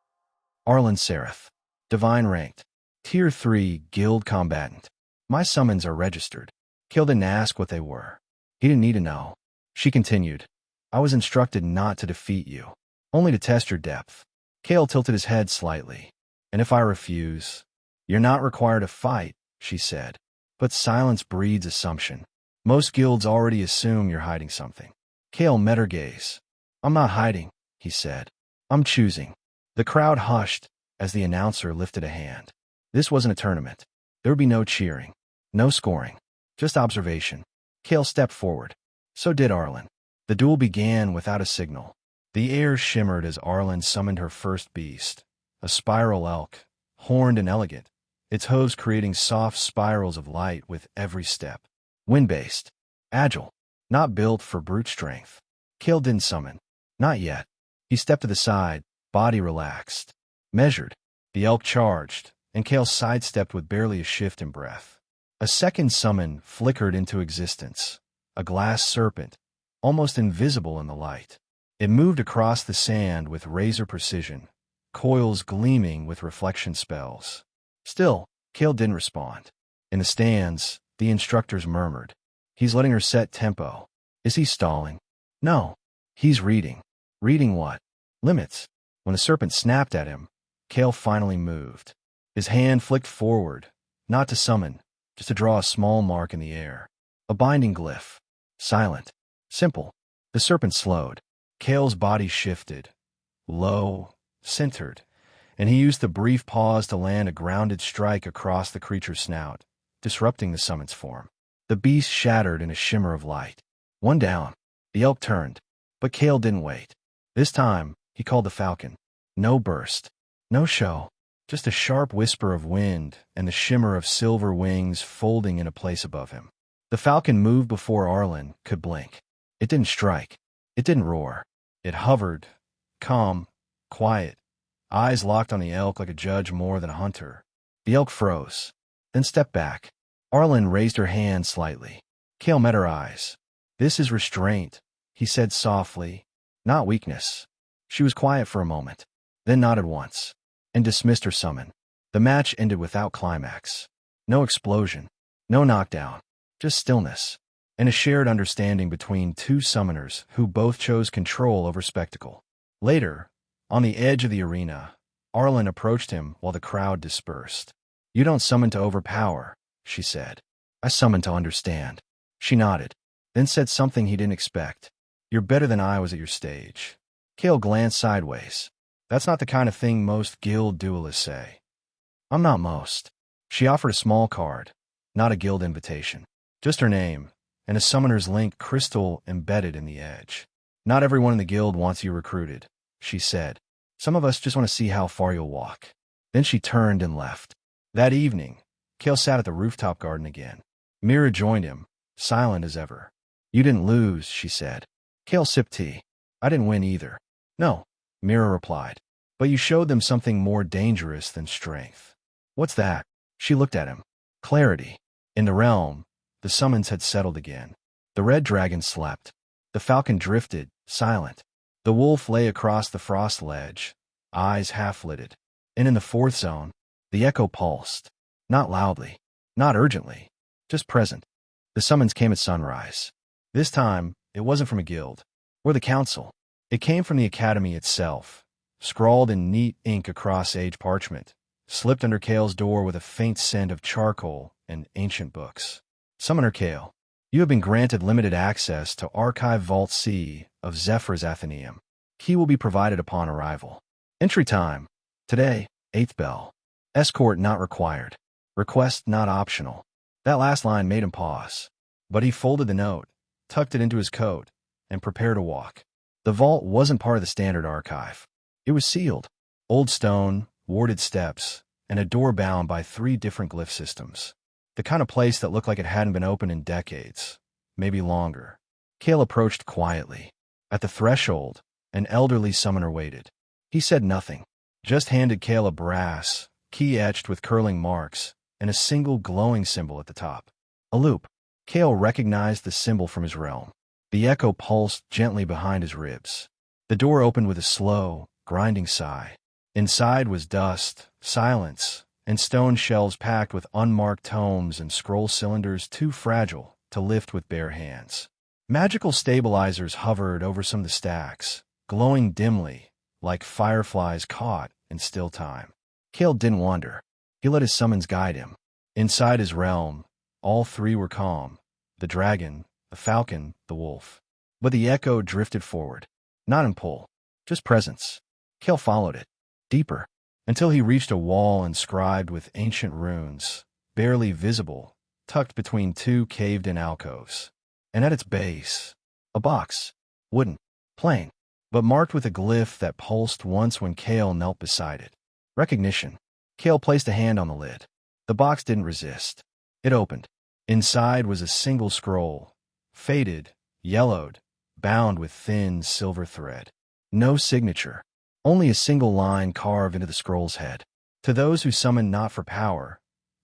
Arlen Sereth. Divine ranked. Tier 3 guild combatant. My summons are registered. Kael didn't ask what they were. He didn't need to know. She continued. I was instructed not to defeat you. Only to test your depth. Kael tilted his head slightly. And if I refuse? You're not required to fight, she said. But silence breeds assumption. Most guilds already assume you're hiding something. Kael met her gaze. I'm not hiding, he said. I'm choosing. The crowd hushed as the announcer lifted a hand. This wasn't a tournament. There would be no cheering, no scoring, just observation. Kael stepped forward. So did Arlen. The duel began without a signal. The air shimmered as Arlen summoned her first beast, a spiral elk, horned and elegant, its hooves creating soft spirals of light with every step. Wind-based, agile, not built for brute strength. Kael didn't summon. Not yet. He stepped to the side, body relaxed. Measured. The elk charged, and Kael sidestepped with barely a shift in breath. A second summon flickered into existence. A glass serpent, almost invisible in the light. It moved across the sand with razor precision, coils gleaming with reflection spells. Still, Kael didn't respond. In the stands, the instructors murmured. He's letting her set tempo. Is he stalling? No. He's reading. Reading what? Limits. When the serpent snapped at him, Kael finally moved. His hand flicked forward, not to summon, just to draw a small mark in the air. A binding glyph. Silent. Simple. The serpent slowed. Kael's body shifted. Low. Centered. And he used the brief pause to land a grounded strike across the creature's snout, disrupting the summon's form. The beast shattered in a shimmer of light. One down. The elk turned. But Kael didn't wait. This time, he called the falcon. No burst. No show. Just a sharp whisper of wind and the shimmer of silver wings folding into place above him. The falcon moved before Arlen could blink. It didn't strike. It didn't roar. It hovered, calm, quiet, eyes locked on the elk like a judge more than a hunter. The elk froze, then stepped back. Arlen raised her hand slightly. Kael met her eyes. This is restraint, he said softly, not weakness. She was quiet for a moment, then nodded once, and dismissed her summon. The match ended without climax. No explosion, no knockdown, just stillness, and a shared understanding between two summoners who both chose control over spectacle. Later, on the edge of the arena, Arlen approached him while the crowd dispersed. You don't summon to overpower, she said. I summon to understand. She nodded, then said something he didn't expect. You're better than I was at your stage. Kael glanced sideways. That's not the kind of thing most guild duelists say. I'm not most. She offered a small card, not a guild invitation. Just her name, and a summoner's link crystal embedded in the edge. Not everyone in the guild wants you recruited, she said. Some of us just want to see how far you'll walk. Then she turned and left. That evening, Kael sat at the rooftop garden again. Mira joined him, silent as ever. You didn't lose, she said. Kael sipped tea. I didn't win either. No, Mira replied. But you showed them something more dangerous than strength. What's that? She looked at him. Clarity. In the realm, the summons had settled again. The red dragon slept. The falcon drifted, silent. The wolf lay across the frost ledge, eyes half-lidded. And in the fourth zone, the echo pulsed. Not loudly, not urgently, just present. The summons came at sunrise. This time, it wasn't from a guild, or the council. It came from the academy itself, scrawled in neat ink across age parchment, slipped under Kael's door with a faint scent of charcoal and ancient books. Summoner Kael, you have been granted limited access to Archive Vault C of Zephyr's Athenaeum. Key will be provided upon arrival. Entry time. Today, 8th bell. Escort not required. Request not optional. That last line made him pause. But he folded the note, tucked it into his coat, and prepared to walk. The vault wasn't part of the standard archive. It was sealed. Old stone, warded steps, and a door bound by 3 different glyph systems. The kind of place that looked like it hadn't been opened in decades, maybe longer. Kael approached quietly. At the threshold, an elderly summoner waited. He said nothing, just handed Kael a brass, key etched with curling marks, and a single glowing symbol at the top. A loop. Kael recognized the symbol from his realm. The echo pulsed gently behind his ribs. The door opened with a slow, grinding sigh. Inside was dust, silence, and stone shelves packed with unmarked tomes and scroll cylinders too fragile to lift with bare hands. Magical stabilizers hovered over some of the stacks, glowing dimly, like fireflies caught in still time. Kael didn't wander. He let his summons guide him. Inside his realm, all 3 were calm. The dragon, the falcon, the wolf. But the echo drifted forward. Not in pull, just presence. Kael followed it. deeper, until he reached a wall inscribed with ancient runes, barely visible, tucked between two caved-in alcoves. And at its base, a box, wooden, plain, but marked with a glyph that pulsed once when Kael knelt beside it. Recognition. Kael placed a hand on the lid. The box didn't resist. It opened. Inside was a single scroll, faded, yellowed, bound with thin silver thread. No signature. Only a single line carved into the scroll's head. To those who summon not for power,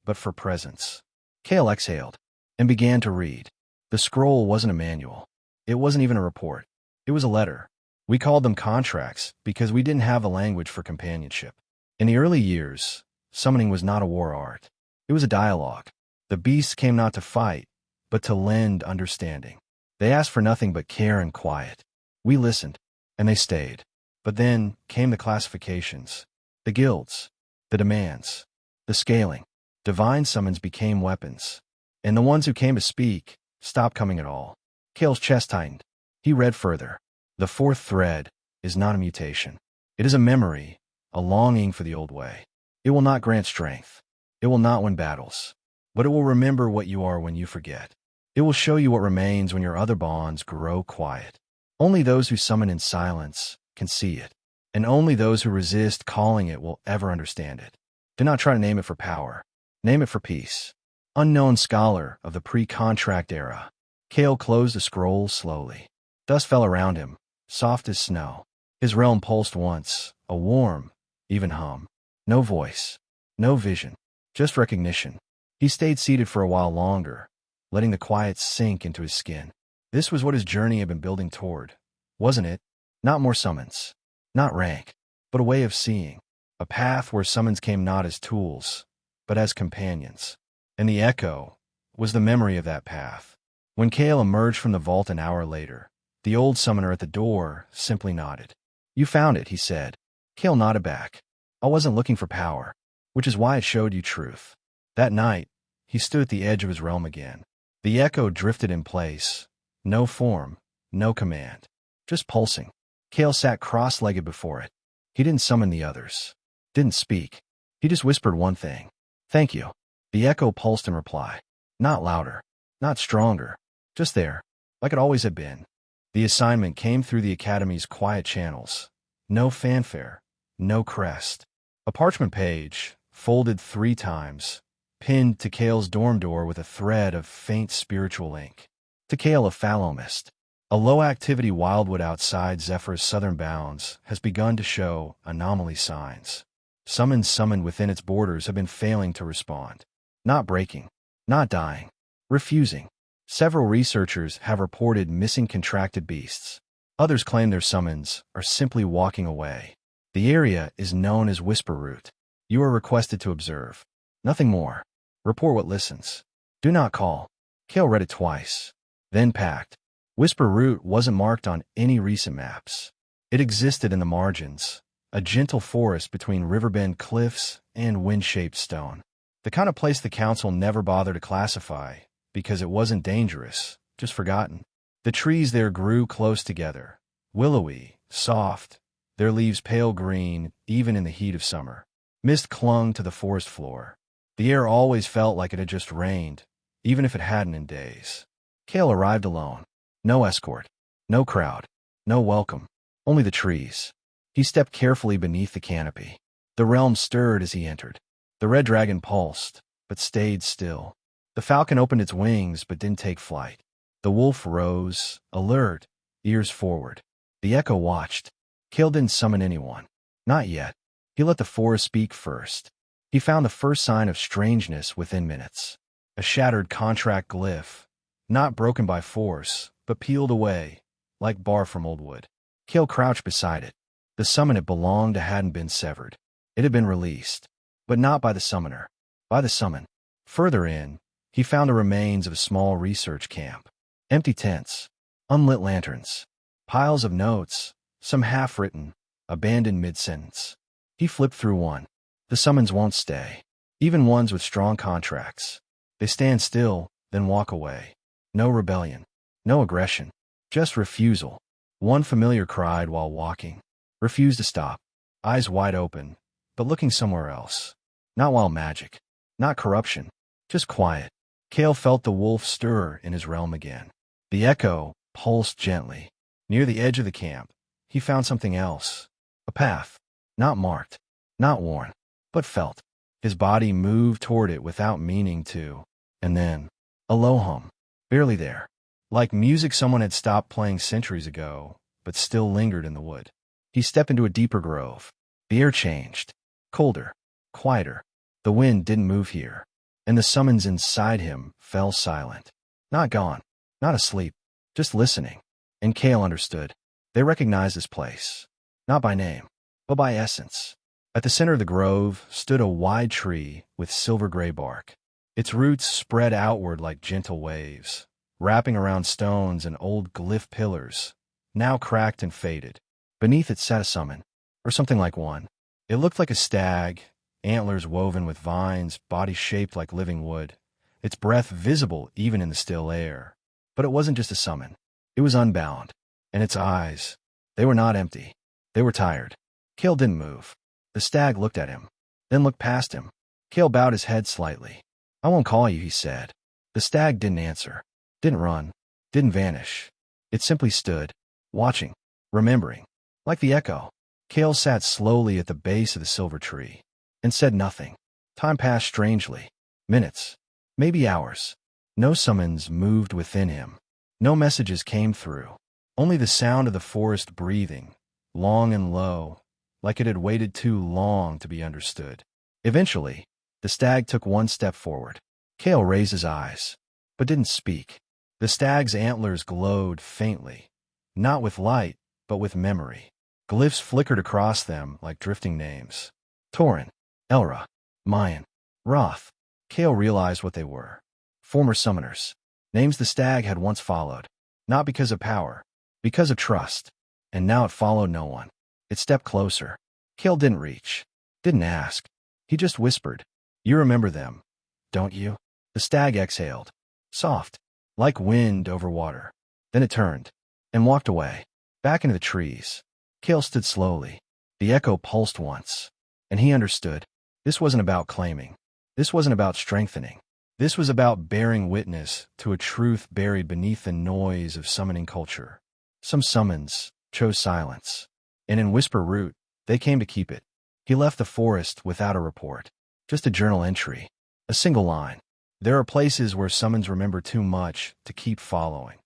but for presence. Kael exhaled and began to read. The scroll wasn't a manual. It wasn't even a report. It was a letter. We called them contracts because we didn't have a language for companionship. In the early years, summoning was not a war art. It was a dialogue. The beasts came not to fight, but to lend understanding. They asked for nothing but care and quiet. We listened, and they stayed. But then came the classifications, the guilds, the demands, the scaling. Divine summons became weapons, and the ones who came to speak stopped coming at all. Kael's chest tightened. He read further. The fourth thread is not a mutation. It is a memory, a longing for the old way. It will not grant strength. It will not win battles. But it will remember what you are when you forget. It will show you what remains when your other bonds grow quiet. Only those who summon in silence can see it, and only those who resist calling it will ever understand it. Do not try to name it for power. Name it for peace. Unknown scholar of the pre-contract era. Kael closed the scroll slowly. Dust fell around him, soft as snow. His realm pulsed once, a warm, even hum. No voice, no vision, just recognition. He stayed seated for a while longer, letting the quiet sink into his skin. This was what his journey had been building toward, wasn't it? Not more summons, not rank, but a way of seeing. A path where summons came not as tools, but as companions. And the echo was the memory of that path. When Kael emerged from the vault an hour later, the old summoner at the door simply nodded. You found it, he said. Kael nodded back. I wasn't looking for power, which is why it showed you truth. That night, he stood at the edge of his realm again. The echo drifted in place. No form, no command. Just pulsing. Kael sat cross-legged before it. He didn't summon the others. Didn't speak. He just whispered one thing. Thank you. The echo pulsed in reply. Not louder. Not stronger. Just there. Like it always had been. The assignment came through the Academy's quiet channels. No fanfare. No crest. A parchment page, folded 3 times, pinned to Kael's dorm door with a thread of faint spiritual ink. To Kael, a phallomist. A low-activity wildwood outside Zephyr's southern bounds has begun to show anomaly signs. Summons summoned within its borders have been failing to respond. Not breaking. Not dying. Refusing. Several researchers have reported missing contracted beasts. Others claim their summons are simply walking away. The area is known as Whisper Root. You are requested to observe. Nothing more. Report what listens. Do not call. Kael read it twice. Then packed. Whisper Root wasn't marked on any recent maps. It existed in the margins, a gentle forest between riverbend cliffs and wind-shaped stone. The kind of place the council never bothered to classify because it wasn't dangerous, just forgotten. The trees there grew close together, willowy, soft, their leaves pale green even in the heat of summer. Mist clung to the forest floor. The air always felt like it had just rained, even if it hadn't in days. Kael arrived alone. No escort. No crowd. No welcome. Only the trees. He stepped carefully beneath the canopy. The realm stirred as he entered. The red dragon pulsed, but stayed still. The falcon opened its wings but didn't take flight. The wolf rose, alert, ears forward. The echo watched. Kael didn't summon anyone. Not yet. He let the forest speak first. He found the first sign of strangeness within minutes. A shattered contract glyph, not broken by force, but peeled away, like bar from old wood. Kael crouched beside it. The summon it belonged to hadn't been severed. It had been released, but not by the summoner, by the summon. Further in, he found the remains of a small research camp. Empty tents, unlit lanterns, piles of notes, some half-written, abandoned mid-sentence. He flipped through one. The summons won't stay, even ones with strong contracts. They stand still, then walk away. No rebellion, no aggression, just refusal. One familiar cried while walking. Refused to stop. eyes wide open, but looking somewhere else. Not wild magic, not corruption, just quiet. Kael felt the wolf stir in his realm again. The echo pulsed gently. Near the edge of the camp, he found something else. A path. Not marked, not worn, but felt. His body moved toward it without meaning to. And then, a low hum. Barely there. Like music someone had stopped playing centuries ago, but still lingered in the wood. He stepped into a deeper grove. The air changed. Colder. Quieter. The wind didn't move here. And the summons inside him fell silent. Not gone. Not asleep. Just listening. And Kael understood. They recognized this place. Not by name, but by essence. At the center of the grove stood a wide tree with silver-gray bark. Its roots spread outward like gentle waves, wrapping around stones and old glyph pillars, now cracked and faded. Beneath it sat a summon, or something like one. It looked like a stag, antlers woven with vines, body shaped like living wood, its breath visible even in the still air. But it wasn't just a summon. It was unbound, and its eyes, they were not empty. They were tired. Kael didn't move. The stag looked at him, then looked past him. Kael bowed his head slightly. "I won't call you," he said. The stag didn't answer, didn't run, didn't vanish. It simply stood, watching, remembering. Like the echo, Kael sat slowly at the base of the silver tree and said nothing. Time passed strangely. Minutes, maybe hours. No summons moved within him. No messages came through. Only the sound of the forest breathing, long and low, like it had waited too long to be understood. Eventually, the stag took one step forward. Kael raised his eyes, but didn't speak. The stag's antlers glowed faintly, not with light, but with memory. Glyphs flickered across them like drifting names. Torin, Elra, Mayan, Roth. Kael realized what they were. Former summoners. Names the stag had once followed. Not because of power, because of trust. And now it followed no one. It stepped closer. Kael didn't reach, didn't ask. He just whispered, "You remember them, don't you?" The stag exhaled, soft, like wind over water. Then it turned and walked away, back into the trees. Kael stood slowly. The echo pulsed once, and he understood. This wasn't about claiming. This wasn't about strengthening. This was about bearing witness to a truth buried beneath the noise of summoning culture. Some summons chose silence, and in whisper root, they came to keep it. He left the forest without a report, just a journal entry, a single line. There are places where summons remember too much to keep following.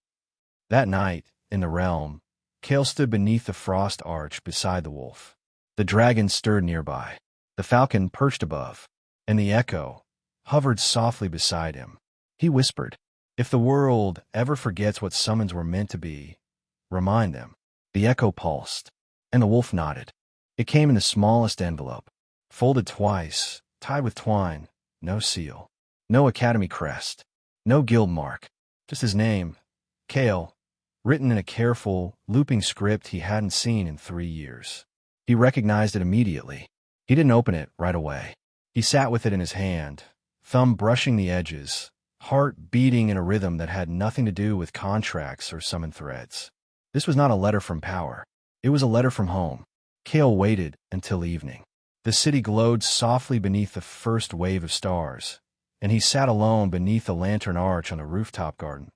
That night, in the realm, Kael stood beneath the frost arch beside the wolf. The dragon stirred nearby, the falcon perched above, and the echo hovered softly beside him. He whispered, "If the world ever forgets what summons were meant to be, remind them." The echo pulsed, and the wolf nodded. It came in the smallest envelope, folded twice, tied with twine, no seal, no academy crest, no guild mark, just his name, Kael, written in a careful, looping script he hadn't seen in 3 years. He recognized it immediately. He didn't open it right away. He sat with it in his hand, thumb brushing the edges, heart beating in a rhythm that had nothing to do with contracts or summon threads. This was not a letter from power. It was a letter from home. Kael waited until evening. The city glowed softly beneath the first wave of stars, and he sat alone beneath the lantern arch on the rooftop garden.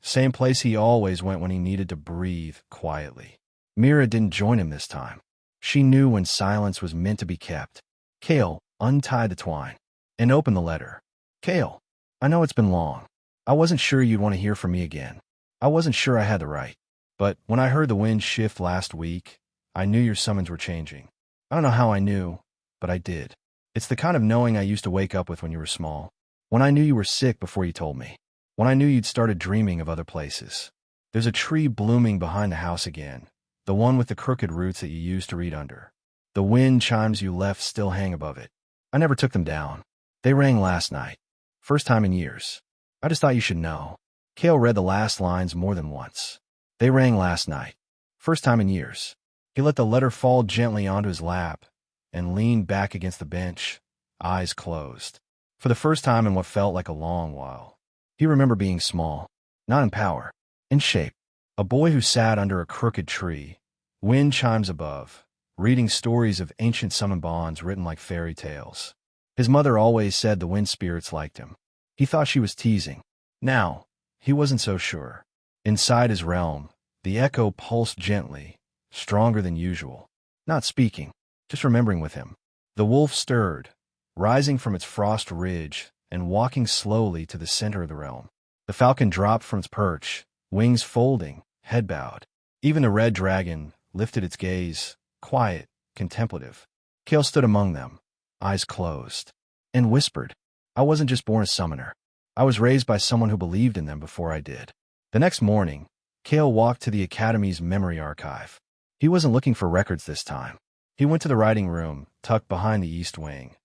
Same place he always went when he needed to breathe quietly. Mira didn't join him this time. She knew when silence was meant to be kept. Kael untied the twine and opened the letter. "Kael, I know it's been long. I wasn't sure you'd want to hear from me again. I wasn't sure I had the right. But when I heard the wind shift last week, I knew your summons were changing. I don't know how I knew, but I did. It's the kind of knowing I used to wake up with when you were small. When I knew you were sick before you told me. When I knew you'd started dreaming of other places. There's a tree blooming behind the house again, the one with the crooked roots that you used to read under. The wind chimes you left still hang above it. I never took them down. They rang last night. First time in years. I just thought you should know." Kael read the last lines more than once. They rang last night. First time in years. He let the letter fall gently onto his lap and leaned back against the bench, eyes closed. For the first time in what felt like a long while, he remembered being small, not in power, in shape. A boy who sat under a crooked tree, wind chimes above, reading stories of ancient summon bonds written like fairy tales. His mother always said the wind spirits liked him. He thought she was teasing. Now, he wasn't so sure. Inside his realm, the echo pulsed gently, stronger than usual. Not speaking, just remembering with him. The wolf stirred, rising from its frost ridge and walking slowly to the center of the realm. The falcon dropped from its perch, wings folding, head bowed. Even the red dragon lifted its gaze, quiet, contemplative. Kael stood among them, eyes closed, and whispered, "I wasn't just born a summoner. I was raised by someone who believed in them before I did." The next morning, Kael walked to the Academy's memory archive. He wasn't looking for records this time. He went to the writing room, tucked behind the east wing,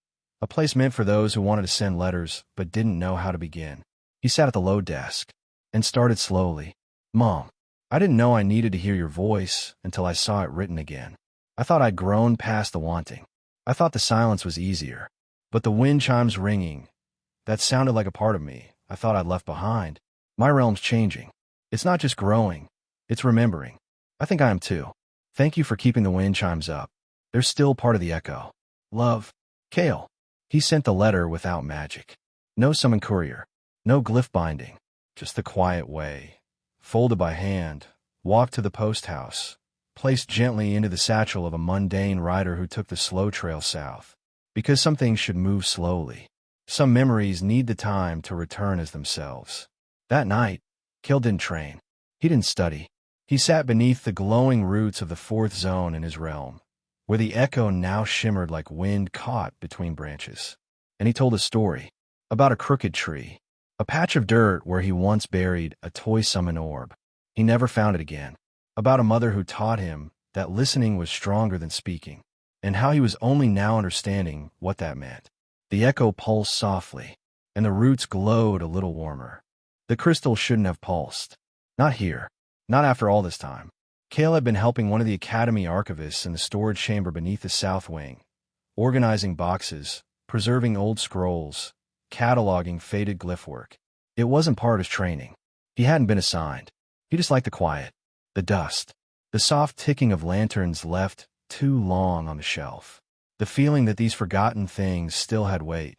a place meant for those who wanted to send letters but didn't know how to begin. He sat at the low desk and started slowly. "Mom, I didn't know I needed to hear your voice until I saw it written again. I thought I'd grown past the wanting. I thought the silence was easier. But the wind chimes ringing, that sounded like a part of me I thought I'd left behind. My realm's changing. It's not just growing, it's remembering. I think I am too. Thank you for keeping the wind chimes up. They're still part of the echo. Love, Kael." He sent the letter without magic. No summon courier, no glyph binding, just the quiet way. Folded by hand, walked to the post house, placed gently into the satchel of a mundane rider who took the slow trail south. Because some things should move slowly. Some memories need the time to return as themselves. That night, Kael didn't train. He didn't study. He sat beneath the glowing roots of the fourth zone in his realm, where the echo now shimmered like wind caught between branches. And he told a story about a crooked tree, a patch of dirt where he once buried a toy summon orb. He never found it again. About a mother who taught him that listening was stronger than speaking, and how he was only now understanding what that meant. The echo pulsed softly, and the roots glowed a little warmer. The crystal shouldn't have pulsed. Not here. Not after all this time. Kael had been helping one of the Academy archivists in the storage chamber beneath the south wing, organizing boxes, preserving old scrolls, cataloging faded glyph work. It wasn't part of his training. He hadn't been assigned. He just liked the quiet, the dust, the soft ticking of lanterns left too long on the shelf, the feeling that these forgotten things still had weight,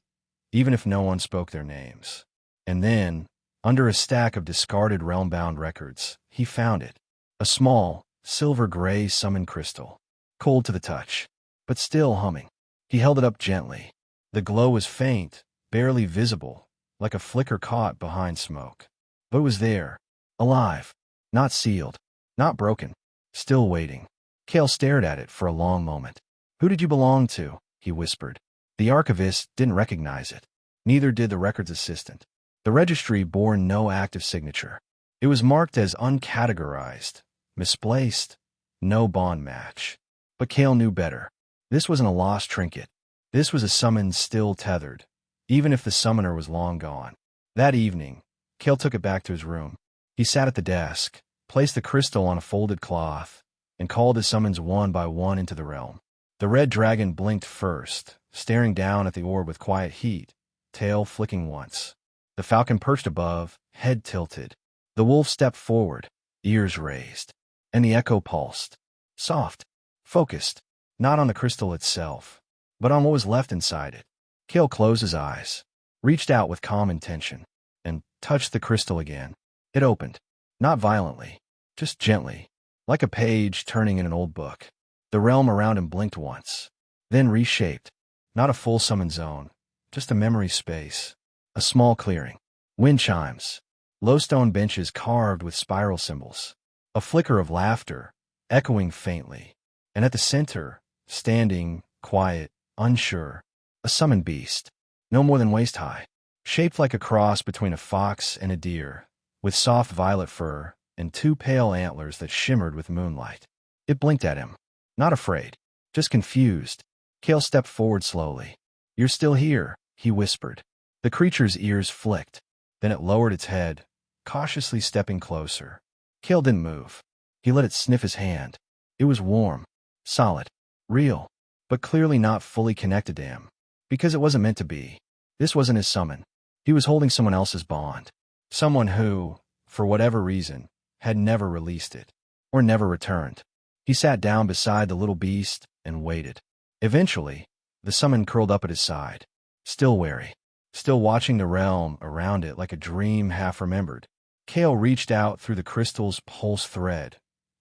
even if no one spoke their names. And then, under a stack of discarded realm-bound records, he found it. A small, silver-gray summon crystal, cold to the touch, but still humming. He held it up gently. The glow was faint, barely visible, like a flicker caught behind smoke. But it was there, alive, not sealed, not broken, still waiting. Kael stared at it for a long moment. "Who did you belong to?" he whispered. The archivist didn't recognize it. Neither did the records assistant. The registry bore no active signature. It was marked as uncategorized, misplaced, no bond match. But Kael knew better. This wasn't a lost trinket. This was a summon still tethered, even if the summoner was long gone. That evening, Kael took it back to his room. He sat at the desk, placed the crystal on a folded cloth, and called his summons one by one into the realm. The red dragon blinked first, staring down at the orb with quiet heat, tail flicking once. The falcon perched above, head tilted. The wolf stepped forward, ears raised. And the echo pulsed. Soft, focused, not on the crystal itself, but on what was left inside it. Kael closed his eyes, reached out with calm intention, and touched the crystal again. It opened, not violently, just gently, like a page turning in an old book. The realm around him blinked once, then reshaped. Not a full summon zone, just a memory space, a small clearing. Wind chimes, low stone benches carved with spiral symbols, a flicker of laughter, echoing faintly. And at the center, standing, quiet, unsure, a summon beast, no more than waist-high, shaped like a cross between a fox and a deer, with soft violet fur and two pale antlers that shimmered with moonlight. It blinked at him, not afraid, just confused. Kael stepped forward slowly. "You're still here," he whispered. The creature's ears flicked. Then it lowered its head, cautiously stepping closer. Kael didn't move. He let it sniff his hand. It was warm, solid, real, but clearly not fully connected to him. Because it wasn't meant to be. This wasn't his summon. He was holding someone else's bond. Someone who, for whatever reason, had never released it, or never returned. He sat down beside the little beast, and waited. Eventually, the summon curled up at his side, still wary, still watching the realm around it like a dream half-remembered. Kael reached out through the crystal's pulse thread,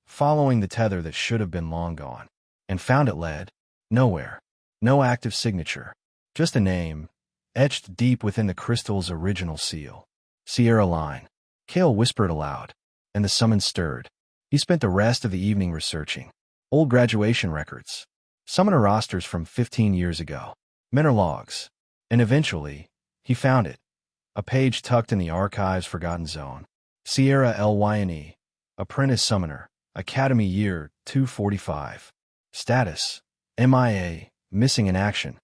following the tether that should have been long gone, and found it led nowhere. No active signature, just a name, etched deep within the crystal's original seal. Sierra Line. Kael whispered aloud, and the summon stirred. He spent the rest of the evening researching old graduation records, summoner rosters from 15 years ago, mentor logs, and eventually, he found it. A page tucked in the archive's forgotten zone. Sierra Lyne, apprentice summoner, academy year 245. Status: MIA, missing in action.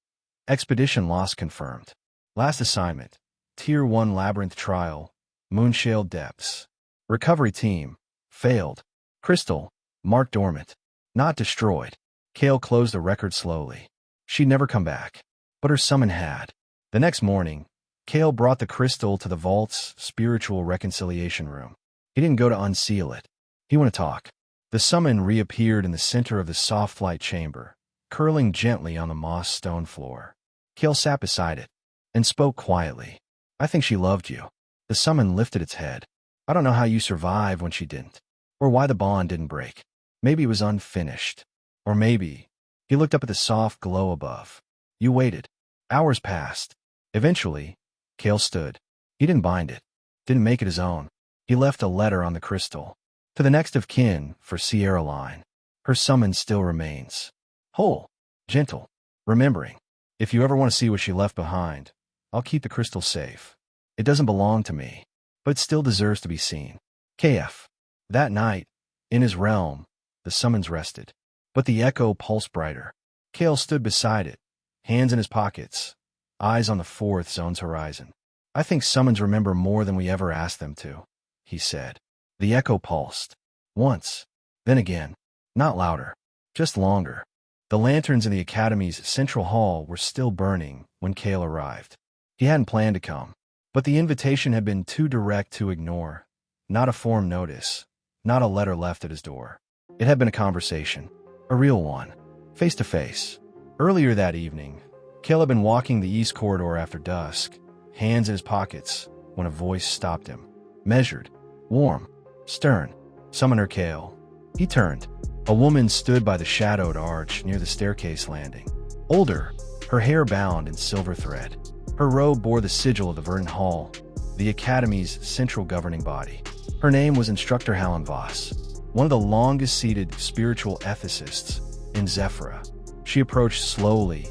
Expedition loss confirmed. Last assignment: Tier 1 Labyrinth Trial, Moonshale Depths. Recovery team: failed. Crystal: marked dormant. Not destroyed. Kael closed the record slowly. She'd never come back. But her summon had. The next morning, Kael brought the crystal to the vault's spiritual reconciliation room. He didn't go to unseal it. He wanted to talk. The summon reappeared in the center of the soft light chamber, curling gently on the moss stone floor. Kael sat beside it and spoke quietly. I think she loved you. The summon lifted its head. I don't know how you survived when she didn't, or why the bond didn't break. Maybe it was unfinished. Or maybe... He looked up at the soft glow above. You waited. Hours passed. Eventually, Kael stood. He didn't bind it, didn't make it his own. He left a letter on the crystal. To the next of kin for Sierra Line. Her summon still remains. Whole. Gentle. Remembering. If you ever want to see what she left behind, I'll keep the crystal safe. It doesn't belong to me, but it still deserves to be seen. KF. That night, in his realm, the summons rested. But the echo pulsed brighter. Kael stood beside it, hands in his pockets, eyes on the fourth zone's horizon. I think summons remember more than we ever asked them to, he said. The echo pulsed. Once. Then again. Not louder. Just longer. The lanterns in the Academy's central hall were still burning when Kael arrived. He hadn't planned to come, but the invitation had been too direct to ignore. Not a form notice. Not a letter left at his door. It had been a conversation. A real one. Face to face. Earlier that evening, Kael had been walking the east corridor after dusk, hands in his pockets, when a voice stopped him. Measured. Warm. Stern. Summoner Kael. He turned. A woman stood by the shadowed arch near the staircase landing. Older, her hair bound in silver thread. Her robe bore the sigil of the Verdant Hall, the Academy's central governing body. Her name was Instructor Hallen Voss, one of the longest-seated spiritual ethicists in Zephyra. She approached slowly,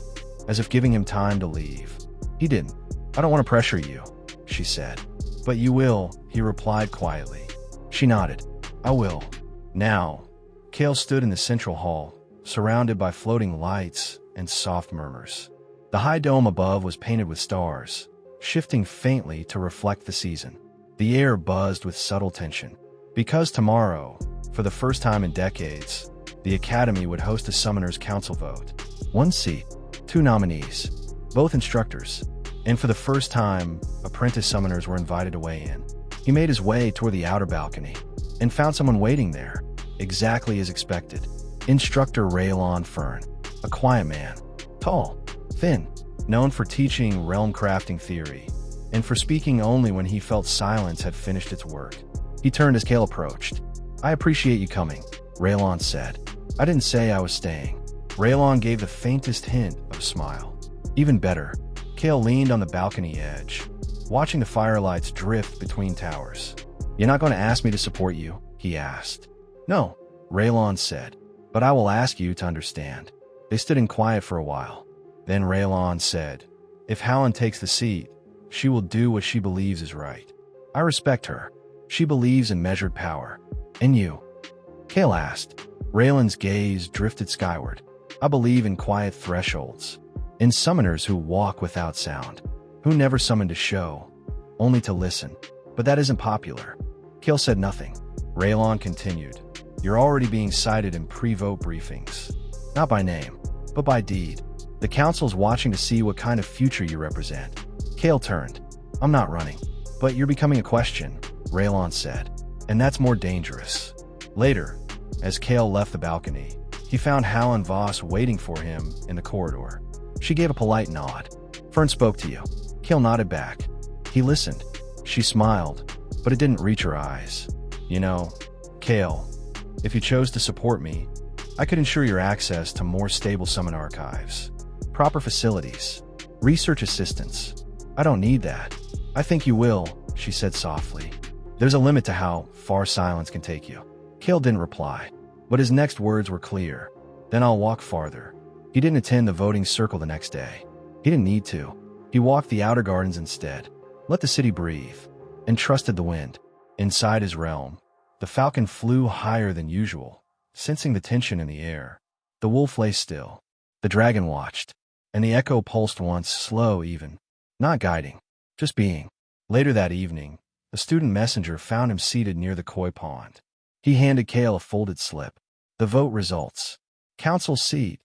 as if giving him time to leave. He didn't. I don't want to pressure you, she said. But you will, he replied quietly. She nodded. I will. Now, Kael stood in the central hall, surrounded by floating lights and soft murmurs. The high dome above was painted with stars, shifting faintly to reflect the season. The air buzzed with subtle tension. Because tomorrow, for the first time in decades, the Academy would host a Summoners' Council vote. 1 seat, 2 nominees, both instructors, and for the first time, apprentice summoners were invited to weigh in. He made his way toward the outer balcony and found someone waiting there, exactly as expected. Instructor Raylon Fern, a quiet man, tall, thin, known for teaching realm crafting theory, and for speaking only when he felt silence had finished its work. He turned as Kael approached. I appreciate you coming, Raylon said. I didn't say I was staying. Raylon gave the faintest hint of a smile. Even better, Kael leaned on the balcony edge, watching the firelights drift between towers. You're not going to ask me to support you? He asked. No, Raylon said, but I will ask you to understand. They stood in quiet for a while. Then Raylon said, if Hallen takes the seat, she will do what she believes is right. I respect her. She believes in measured power. And you? Kael asked. Raylon's gaze drifted skyward. I believe in quiet thresholds. In summoners who walk without sound. Who never summon to show, only to listen. But that isn't popular. Kael said nothing. Raylon continued. You're already being cited in pre-vote briefings. Not by name, but by deed. The council's watching to see what kind of future you represent. Kael turned. I'm not running. But you're becoming a question, Raylon said. And that's more dangerous. Later, as Kael left the balcony, He found Hal and Voss waiting for him in the corridor. She gave a polite nod. "Fern spoke to you." Kael nodded back. He listened. She smiled, but it didn't reach her eyes. "You know, Kael, if you chose to support me, I could ensure your access to more stable summon archives, proper facilities, research assistance. I don't need that." "I think you will," she said softly. "There's a limit to how far silence can take you." Kael didn't reply, but his next words were clear. "Then I'll walk farther." He didn't attend the voting circle the next day. He didn't need to. He walked the outer gardens instead, let the city breathe, and trusted the wind. Inside his realm, the falcon flew higher than usual, sensing the tension in the air. The wolf lay still. The dragon watched, and the echo pulsed once, slow even, not guiding, just being. Later that evening, a student messenger found him seated near the koi pond. He handed Kael a folded slip. The vote results. Council seat,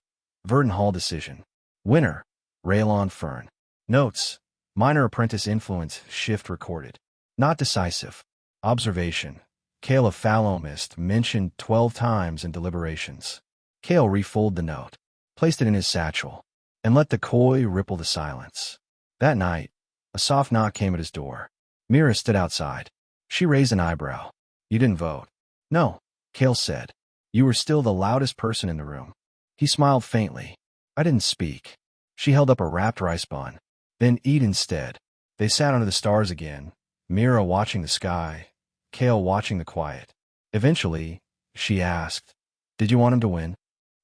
Verdon Hall decision. Winner, Raylon Fern. Notes, minor apprentice influence shift recorded. Not decisive. Observation, Kael of Falomist mentioned 12 times in deliberations. Kael refolded the note, placed it in his satchel, and let the koi ripple the silence. That night, a soft knock came at his door. Mira stood outside. She raised an eyebrow. "You didn't vote." "No," Kael said. "You were still the loudest person in the room." He smiled faintly. "I didn't speak." She held up a wrapped rice bun. "Then eat instead." They sat under the stars again, Mira watching the sky, Kael watching the quiet. Eventually, she asked, "Did you want him to win?"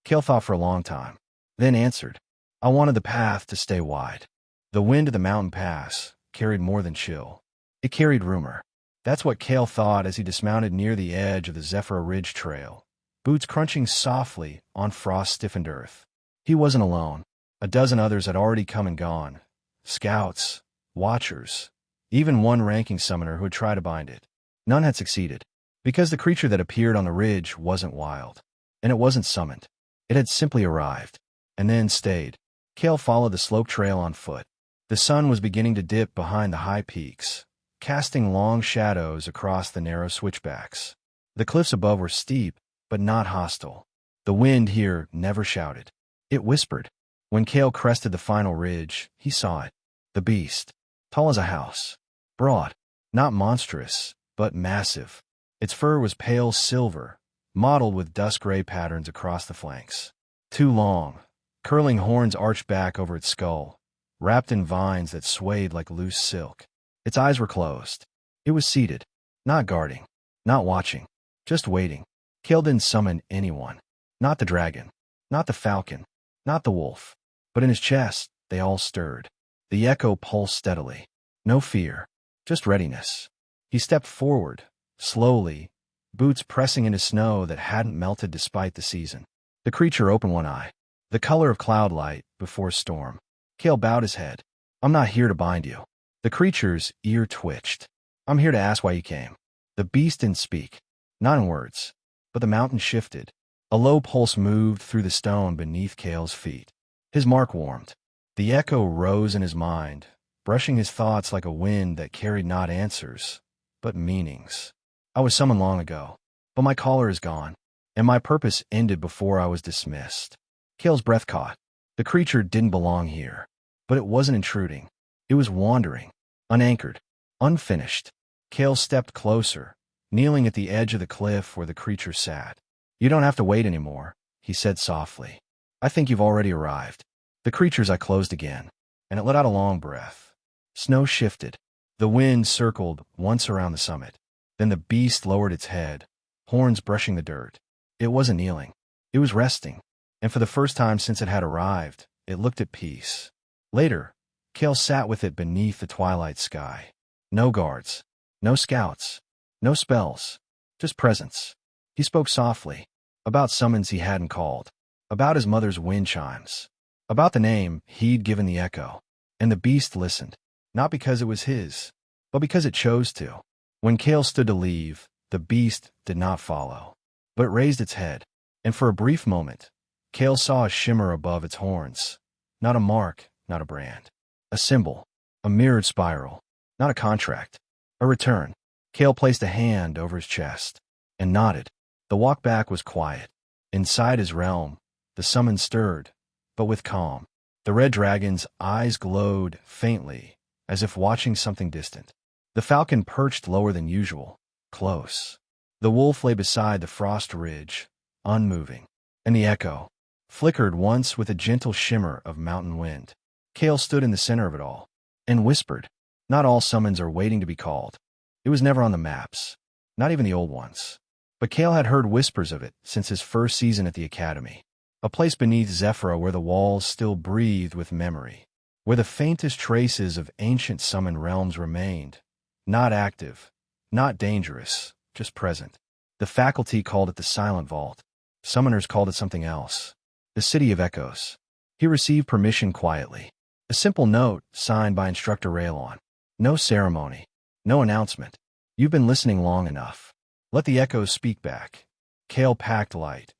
Kael thought for a long time, then answered, "I wanted the path to stay wide." The wind of the mountain pass carried more than chill. It carried rumor. That's what Kael thought as he dismounted near the edge of the Zephyr Ridge Trail, boots crunching softly on frost-stiffened earth. He wasn't alone. A dozen others had already come and gone. Scouts, watchers, even one ranking summoner who had tried to bind it. None had succeeded, because the creature that appeared on the ridge wasn't wild, and it wasn't summoned. It had simply arrived, and then stayed. Kael followed the slope trail on foot. The sun was beginning to dip behind the high peaks, casting long shadows across the narrow switchbacks. The cliffs above were steep, but not hostile. The wind here never shouted. It whispered. When Kael crested the final ridge, he saw it. The beast, tall as a house, broad, not monstrous, but massive. Its fur was pale silver, mottled with dusk-gray patterns across the flanks. Two long, curling horns arched back over its skull, wrapped in vines that swayed like loose silk. Its eyes were closed. It was seated, not guarding, not watching, just waiting. Kael didn't summon anyone. Not the dragon, not the falcon, not the wolf. But in his chest, they all stirred. The echo pulsed steadily. No fear, just readiness. He stepped forward, slowly, boots pressing into snow that hadn't melted despite the season. The creature opened one eye, the color of cloud light before storm. Kael bowed his head. "I'm not here to bind you." The creature's ear twitched. "I'm here to ask why you came." The beast didn't speak, not in words, but the mountain shifted. A low pulse moved through the stone beneath Kael's feet. His mark warmed. The echo rose in his mind, brushing his thoughts like a wind that carried not answers, but meanings. "I was summoned long ago, but my caller is gone, and my purpose ended before I was dismissed." Kael's breath caught. The creature didn't belong here, but it wasn't intruding. It was wandering, unanchored, unfinished. Kael stepped closer, kneeling at the edge of the cliff where the creature sat. "You don't have to wait anymore," he said softly. "I think you've already arrived." The creature's eye closed again, and it let out a long breath. Snow shifted. The wind circled once around the summit. Then the beast lowered its head, horns brushing the dirt. It wasn't kneeling. It was resting, and for the first time since it had arrived, it looked at peace. Later, Kael sat with it beneath the twilight sky. No guards, no scouts, no spells, just presence. He spoke softly, about summons he hadn't called, about his mother's wind chimes, about the name he'd given the echo. And the beast listened, not because it was his, but because it chose to. When Kael stood to leave, the beast did not follow, but raised its head, and for a brief moment, Kael saw a shimmer above its horns. Not a mark, not a brand. A symbol, a mirrored spiral, not a contract, a return. Kael placed a hand over his chest and nodded. The walk back was quiet. Inside his realm, the summon stirred, but with calm. The red dragon's eyes glowed faintly, as if watching something distant. The falcon perched lower than usual, close. The wolf lay beside the frost ridge, unmoving. And the echo flickered once with a gentle shimmer of mountain wind. Kael stood in the center of it all, and whispered, "Not all summons are waiting to be called." It was never on the maps, not even the old ones. But Kael had heard whispers of it since his first season at the academy. A place beneath Zephyra where the walls still breathed with memory, where the faintest traces of ancient summoned realms remained, not active, not dangerous, just present. The faculty called it the Silent Vault. Summoners called it something else. The City of Echoes. He received permission quietly. A simple note signed by Instructor Raylon. No ceremony. No announcement. "You've been listening long enough. Let the echoes speak back." Kael packed light.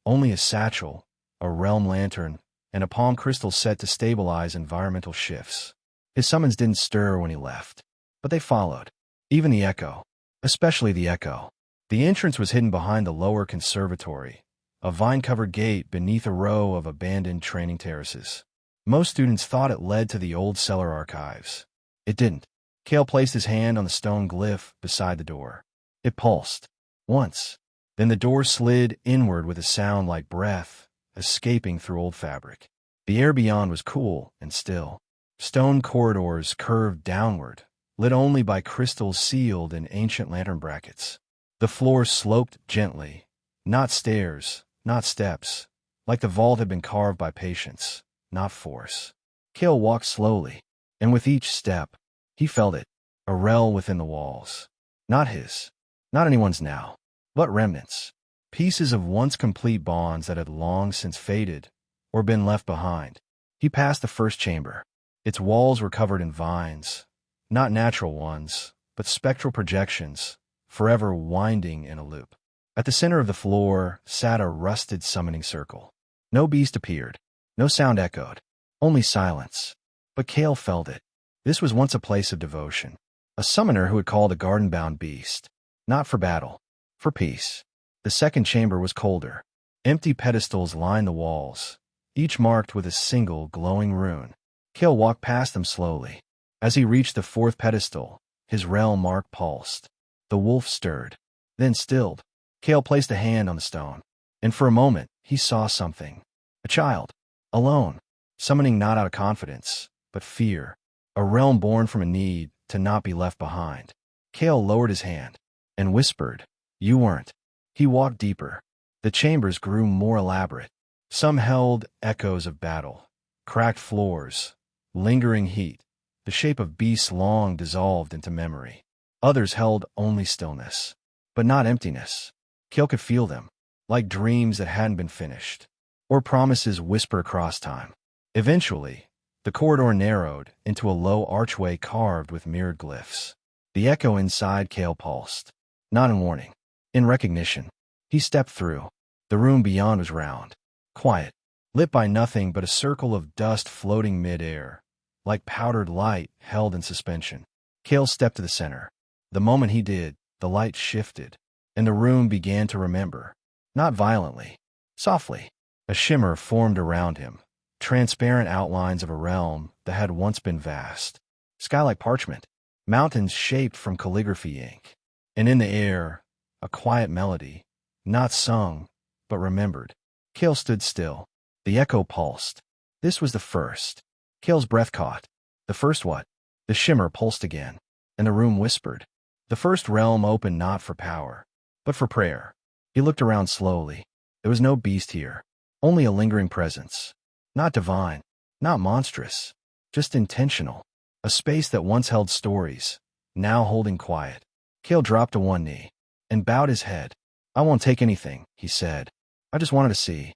Only a satchel, a realm lantern, and a palm crystal set to stabilize environmental shifts. His summons didn't stir when he left, but they followed. Even the echo. Especially the echo. The entrance was hidden behind the lower conservatory, a vine-covered gate beneath a row of abandoned training terraces. Most students thought it led to the old cellar archives. It didn't. Kael placed his hand on the stone glyph beside the door. It pulsed. Once. Then the door slid inward with a sound like breath, escaping through old fabric. The air beyond was cool and still. Stone corridors curved downward, lit only by crystals sealed in ancient lantern brackets. The floor sloped gently. Not stairs, not steps. Like the vault had been carved by patience, not force. Kael walked slowly, and with each step, he felt it, a rel within the walls. Not his, not anyone's now, but remnants. Pieces of once complete bonds that had long since faded or been left behind. He passed the first chamber. Its walls were covered in vines, not natural ones, but spectral projections, forever winding in a loop. At the center of the floor sat a rusted summoning circle. No beast appeared, no sound echoed, only silence. But Kael felt it. This was once a place of devotion. A summoner who had called a garden-bound beast, not for battle, for peace. The second chamber was colder. Empty pedestals lined the walls, each marked with a single glowing rune. Kael walked past them slowly. As he reached the fourth pedestal, his realm mark pulsed. The wolf stirred, then stilled. Kael placed a hand on the stone, and for a moment he saw something. A child, alone, summoning not out of confidence, but fear. A realm born from a need to not be left behind. Kael lowered his hand and whispered, "You weren't." He walked deeper. The chambers grew more elaborate. Some held echoes of battle, cracked floors, lingering heat, the shape of beasts long dissolved into memory. Others held only stillness, but not emptiness. Kael could feel them, like dreams that hadn't been finished, or promises whisper across time. Eventually, the corridor narrowed into a low archway carved with mirrored glyphs. The echo inside Kael pulsed, not in warning, in recognition. He stepped through. The room beyond was round, quiet, lit by nothing but a circle of dust floating mid-air, like powdered light held in suspension. Kael stepped to the center. The moment he did, the light shifted, and the room began to remember. Not violently, softly. A shimmer formed around him, transparent outlines of a realm that had once been vast. Sky like parchment, mountains shaped from calligraphy ink. And in the air, a quiet melody, not sung, but remembered. Kael stood still. The echo pulsed. This was the first. Kael's breath caught. The first what? The shimmer pulsed again, and the room whispered. The first realm opened not for power, but for prayer. He looked around slowly. There was no beast here, only a lingering presence. Not divine, not monstrous, just intentional. A space that once held stories, now holding quiet. Kael dropped to one knee and bowed his head. "I won't take anything," he said. "I just wanted to see."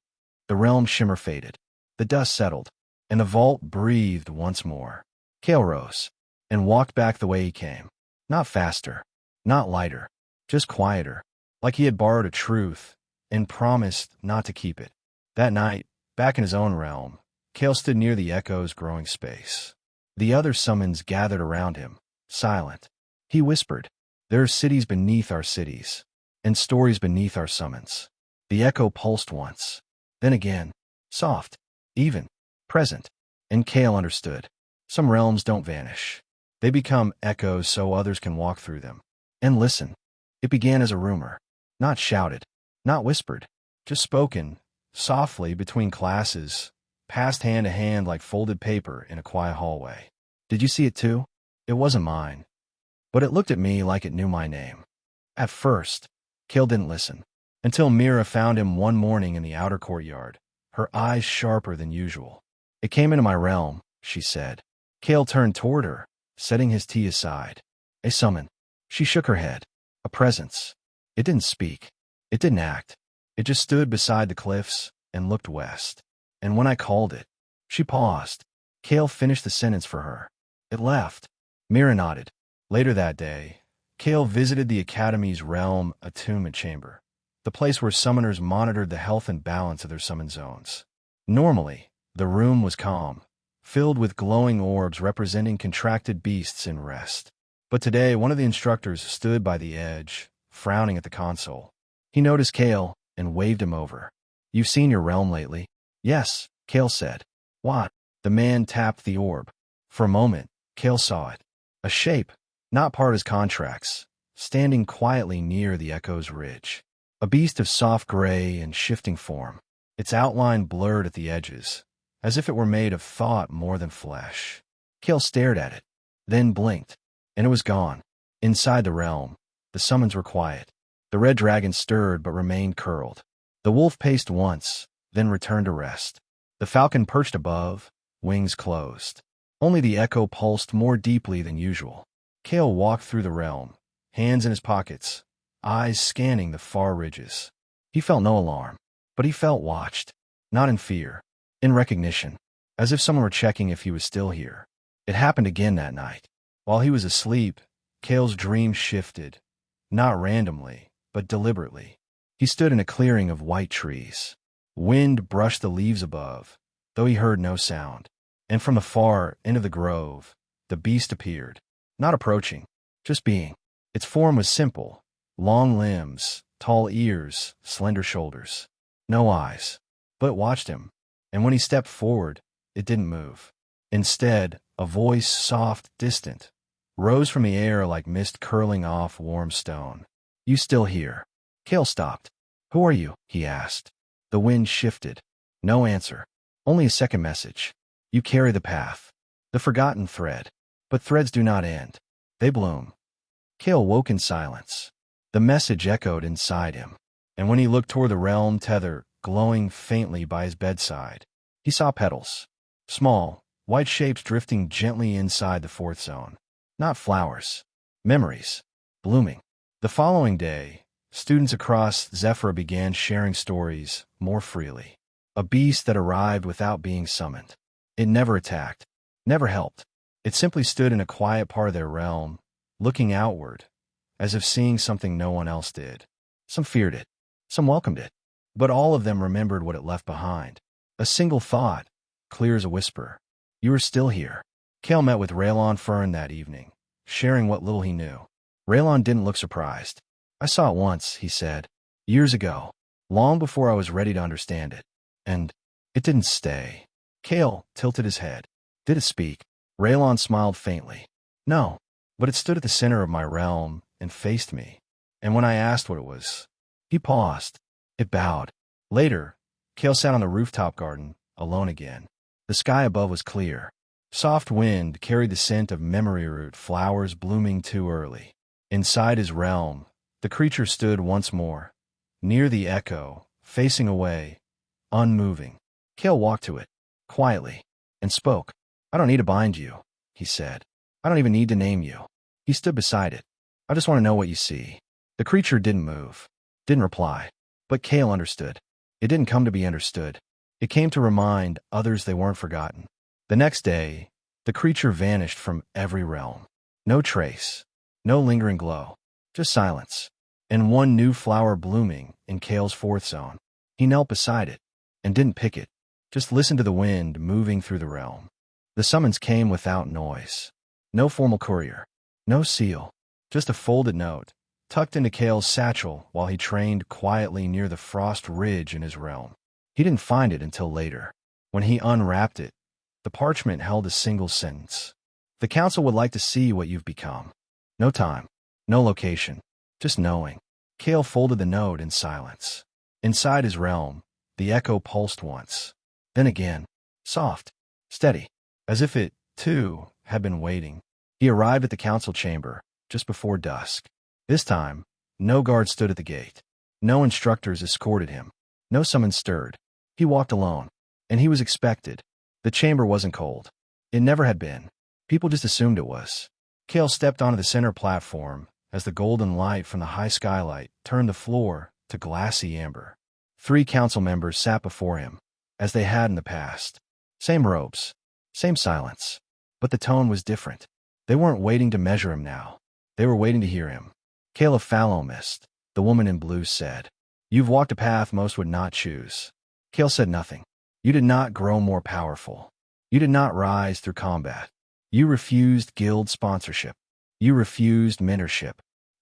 The realm shimmer faded. The dust settled, and the vault breathed once more. Kael rose and walked back the way he came. Not faster, not lighter, just quieter, like he had borrowed a truth and promised not to keep it. That night, back in his own realm, Kael stood near the echo's growing space. The other summons gathered around him, silent. He whispered, "There are cities beneath our cities, and stories beneath our summons. The echo pulsed once. Then again. Soft. Even. Present. And Kael understood. Some realms don't vanish. They become echoes so others can walk through them. And listen. It began as a rumor. Not shouted. Not whispered. Just spoken. Softly between classes. Passed hand to hand like folded paper in a quiet hallway. Did you see it too? It wasn't mine. But it looked at me like it knew my name. At first, Kael didn't listen. Until Mira found him one morning in the outer courtyard, her eyes sharper than usual. It came into my realm, she said. Kael turned toward her, setting his tea aside. A summon. She shook her head. A presence. It didn't speak. It didn't act. It just stood beside the cliffs and looked west. And when I called it, she paused. Kael finished the sentence for her. It left. Mira nodded. Later that day, Kael visited the Academy's realm attunement chamber, the place where summoners monitored the health and balance of their summon zones. Normally, the room was calm, filled with glowing orbs representing contracted beasts in rest. But today, one of the instructors stood by the edge, frowning at the console. He noticed Kael and waved him over. You've seen your realm lately? Yes, Kael said. What? The man tapped the orb. For a moment, Kael saw it. A shape, not part of his contracts, standing quietly near the echo's ridge. A beast of soft gray and shifting form, its outline blurred at the edges, as if it were made of thought more than flesh. Kael stared at it, then blinked, and it was gone. Inside the realm, the summons were quiet. The red dragon stirred but remained curled. The wolf paced once, then returned to rest. The falcon perched above, wings closed. Only the echo pulsed more deeply than usual. Kael walked through the realm, hands in his pockets, eyes scanning the far ridges. He felt no alarm, but he felt watched, not in fear, in recognition, as if someone were checking if he was still here. It happened again that night. While he was asleep, Kael's dream shifted, not randomly, but deliberately. He stood in a clearing of white trees. Wind brushed the leaves above, though he heard no sound. And from the far end of the grove, the beast appeared, not approaching, just being. Its form was simple, long limbs, tall ears, slender shoulders. No eyes, but it watched him, and when he stepped forward, it didn't move. Instead, a voice, soft, distant, rose from the air like mist curling off warm stone. You still here? Kael stopped. Who are you? He asked. The wind shifted. No answer. Only a second message. You carry the path. The forgotten thread. But threads do not end. They bloom. Kael woke in silence. The message echoed inside him, and when he looked toward the realm tether glowing faintly by his bedside, he saw petals. Small, white shapes drifting gently inside the fourth zone. Not flowers. Memories. Blooming. The following day, students across Zephyr began sharing stories more freely. A beast that arrived without being summoned. It never attacked. Never helped. It simply stood in a quiet part of their realm, looking outward, as if seeing something no one else did. Some feared it. Some welcomed it. But all of them remembered what it left behind. A single thought, clear as a whisper. You are still here. Kael met with Raylon Fern that evening, sharing what little he knew. Raylon didn't look surprised. I saw it once, he said. Years ago. Long before I was ready to understand it. And it didn't stay. Kael tilted his head. Did it speak? Raylon smiled faintly. No, but it stood at the center of my realm and faced me. And when I asked what it was, he paused. It bowed. Later, Kael sat on the rooftop garden, alone again. The sky above was clear. Soft wind carried the scent of memory root flowers blooming too early. Inside his realm, the creature stood once more, near the echo, facing away, unmoving. Kael walked to it, quietly, and spoke. I don't need to bind you, he said. I don't even need to name you. He stood beside it. I just want to know what you see. The creature didn't move, didn't reply. But Kael understood. It didn't come to be understood. It came to remind others they weren't forgotten. The next day, the creature vanished from every realm. No trace, no lingering glow, just silence. And one new flower blooming in Kael's fourth zone. He knelt beside it, and didn't pick it, just listened to the wind moving through the realm. The summons came without noise. No formal courier, no seal, just a folded note, tucked into Kael's satchel while he trained quietly near the frost ridge in his realm. He didn't find it until later. When he unwrapped it, the parchment held a single sentence. The council would like to see what you've become. No time, no location, just knowing. Kael folded the note in silence. Inside his realm, the echo pulsed once. Then again, soft, steady, as if it, too, had been waiting. He arrived at the council chamber just before dusk. This time, no guard stood at the gate. No instructors escorted him. No summons stirred. He walked alone, and he was expected. The chamber wasn't cold. It never had been. People just assumed it was. Kael stepped onto the center platform as the golden light from the high skylight turned the floor to glassy amber. 3 council members sat before him, as they had in the past. Same robes, same silence. But the tone was different. They weren't waiting to measure him now. They were waiting to hear him. Kael of Falomist, the woman in blue said, "You've walked a path most would not choose." Kael said nothing. You did not grow more powerful. You did not rise through combat. You refused guild sponsorship. You refused mentorship.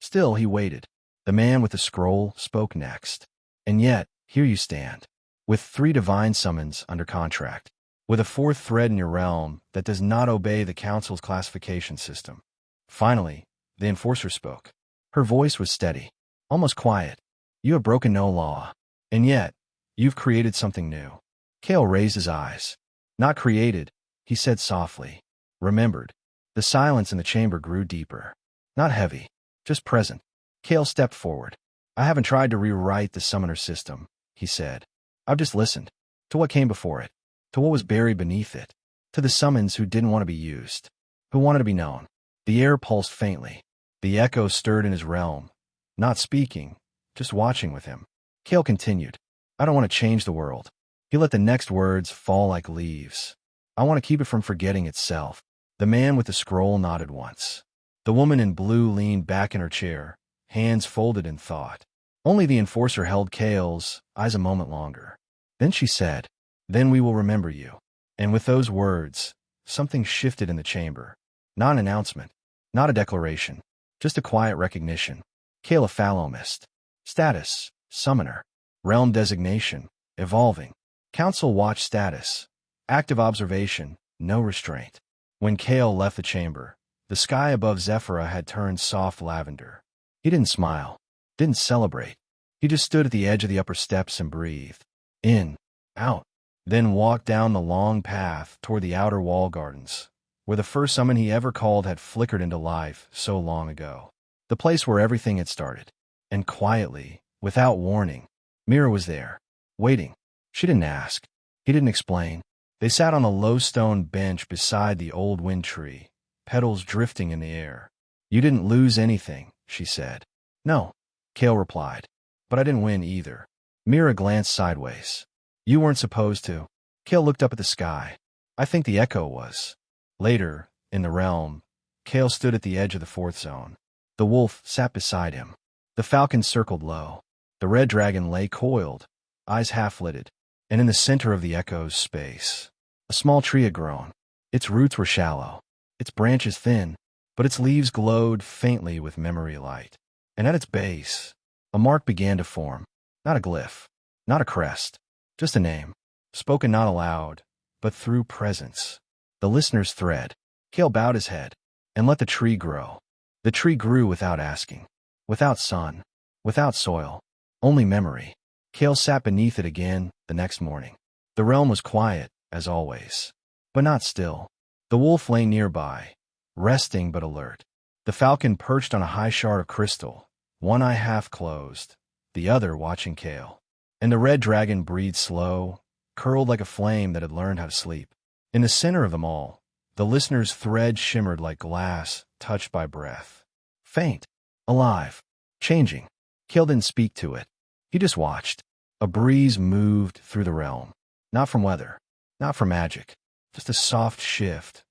Still, he waited. The man with the scroll spoke next. And yet, here you stand, with 3 divine summons under contract, with a 4th thread in your realm that does not obey the council's classification system. Finally, the enforcer spoke. Her voice was steady, almost quiet. You have broken no law, and yet, you've created something new. Kael raised his eyes. Not created, he said softly. Remembered. The silence in the chamber grew deeper. Not heavy, just present. Kael stepped forward. I haven't tried to rewrite the summoner system, he said. I've just listened to what came before it, to what was buried beneath it, to the summons who didn't want to be used, who wanted to be known. The air pulsed faintly. The echo stirred in his realm, not speaking, just watching with him. Kael continued. I don't want to change the world. He let the next words fall like leaves. I want to keep it from forgetting itself. The man with the scroll nodded once. The woman in blue leaned back in her chair, hands folded in thought. Only the enforcer held Kael's eyes a moment longer. Then she said, "Then we will remember you." And with those words, something shifted in the chamber. Not an announcement, not a declaration, just a quiet recognition. Kael of Falomist. Status, summoner. Realm designation, evolving. Council watch status. Active observation, no restraint. When Kael left the chamber, the sky above Zephyra had turned soft lavender. He didn't smile, didn't celebrate. He just stood at the edge of the upper steps and breathed. In, out, then walked down the long path toward the outer wall gardens, where the first summon he ever called had flickered into life so long ago. The place where everything had started. And quietly, without warning, Mira was there, waiting. She didn't ask. He didn't explain. They sat on a low stone bench beside the old wind tree, petals drifting in the air. You didn't lose anything, she said. No, Kael replied. But I didn't win either. Mira glanced sideways. You weren't supposed to. Kael looked up at the sky. I think the echo was. Later, in the realm, Kael stood at the edge of the 4th zone. The wolf sat beside him. The falcon circled low. The red dragon lay coiled, eyes half-lidded. And in the center of the echo's space, a small tree had grown. Its roots were shallow, its branches thin, but its leaves glowed faintly with memory light. And at its base, a mark began to form. Not a glyph, not a crest, just a name, spoken not aloud, but through presence. The listener's thread. Kael bowed his head and let the tree grow. The tree grew without asking, without sun, without soil, only memory. Kael sat beneath it again the next morning. The realm was quiet, as always, but not still. The wolf lay nearby, resting but alert. The falcon perched on a high shard of crystal, one eye half closed, the other watching Kael. And the red dragon breathed slow, curled like a flame that had learned how to sleep. In the center of them all, the listener's thread shimmered like glass touched by breath. Faint, alive, changing. Kael didn't speak to it. He just watched. A breeze moved through the realm. Not from weather, not from magic, just a soft shift,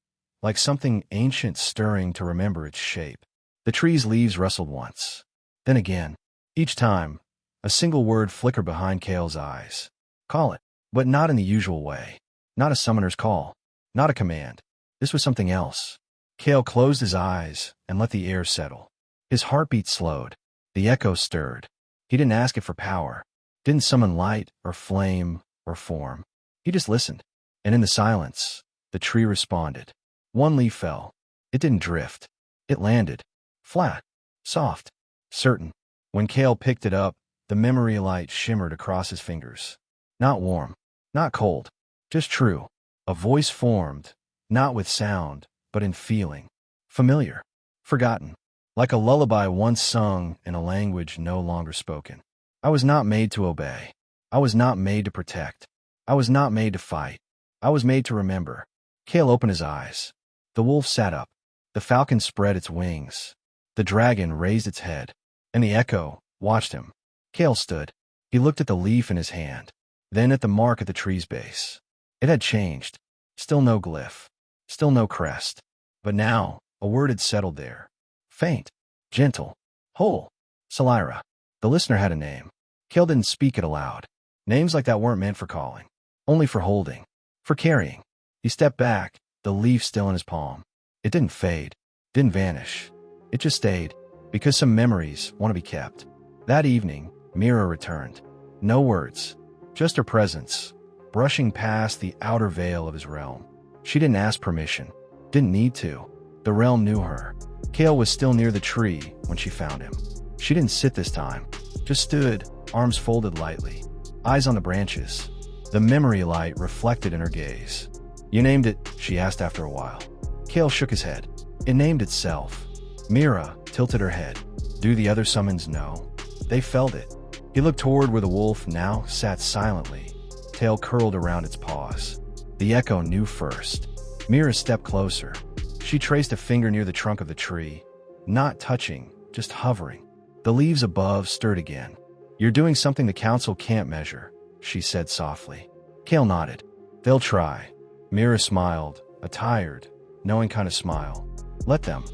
like something ancient stirring to remember its shape. The tree's leaves rustled once, then again. Each time, a single word flickered behind Kael's eyes. Call it, but not in the usual way. Not a summoner's call, not a command. This was something else. Kael closed his eyes and let the air settle. His heartbeat slowed. The echo stirred. He didn't ask it for power, didn't summon light or flame or form. He just listened. And in the silence, the tree responded. One leaf fell. It didn't drift. It landed. Flat. Soft. Certain. When Kael picked it up, the memory light shimmered across his fingers. Not warm. Not cold. Just true. A voice formed, not with sound, but in feeling. Familiar. Forgotten. Like a lullaby once sung in a language no longer spoken. I was not made to obey. I was not made to protect. I was not made to fight. I was made to remember. Kael opened his eyes. The wolf sat up. The falcon spread its wings. The dragon raised its head. And the echo watched him. Kael stood. He looked at the leaf in his hand, then at the mark at the tree's base. It had changed. Still no glyph. Still no crest. But now, a word had settled there. Faint. Gentle. Whole. Salira. The listener had a name. Kael didn't speak it aloud. Names like that weren't meant for calling. Only for holding. For carrying. He stepped back, the leaf still in his palm. It didn't fade. Didn't vanish. It just stayed. Because some memories want to be kept. That evening, Mira returned. No words. Just her presence. Brushing past the outer veil of his realm. She didn't ask permission. Didn't need to. The realm knew her. Kael was still near the tree when she found him. She didn't sit this time. Just stood, arms folded lightly. Eyes on the branches. The memory light reflected in her gaze. You named it, she asked after a while. Kael shook his head. It named itself. Mira tilted her head. Do the other summons know? They felt it. He looked toward where the wolf now sat silently, tail curled around its paws. The echo knew first. Mira stepped closer. She traced a finger near the trunk of the tree, not touching, just hovering. The leaves above stirred again. You're doing something the council can't measure, she said softly. Kael nodded. They'll try. Mira smiled, a tired, knowing kind of smile. Let them.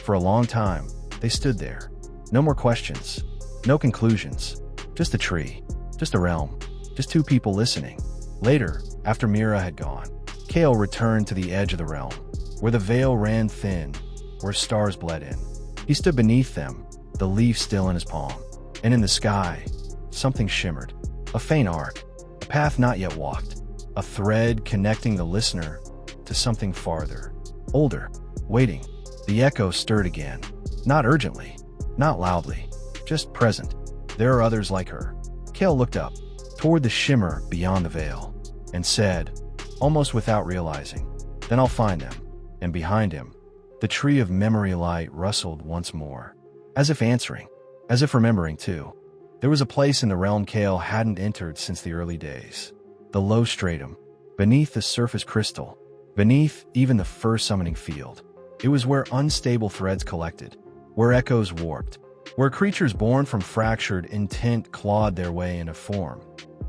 For a long time, they stood there. No more questions. No conclusions. Just a tree. Just a realm. Just two people listening. Later, after Mira had gone, Kael returned to the edge of the realm, where the veil ran thin, where stars bled in. He stood beneath them, the leaf still in his palm. And in the sky, something shimmered. A faint arc. A path not yet walked. A thread connecting the listener to something farther. Older. Waiting. The echo stirred again. Not urgently. Not loudly. Just present. There are others like her. Kael looked up, toward the shimmer beyond the veil, and said, almost without realizing, then I'll find them. And behind him, the tree of memory light rustled once more. As if answering. As if remembering too. There was a place in the realm Kael hadn't entered since the early days. The low stratum. Beneath the surface crystal. Beneath even the first summoning field. It was where unstable threads collected. Where echoes warped. Where creatures born from fractured intent clawed their way into form.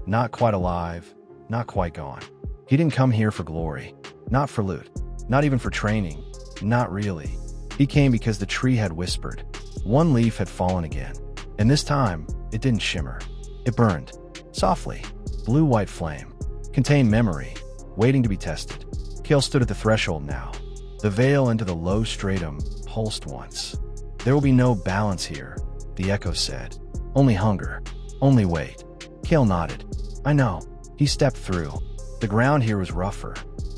Not quite alive. Not quite gone. He didn't come here for glory. Not for loot. Not even for training. Not really. He came because the tree had whispered. One leaf had fallen again. And this time, it didn't shimmer. It burned. Softly. Blue-white flame. Contained memory. Waiting to be tested. Kael stood at the threshold now. The veil into the low stratum pulsed once. There will be no balance here, the echo said. Only hunger. Only wait. Kael nodded. I know. He stepped through. The ground here was rougher.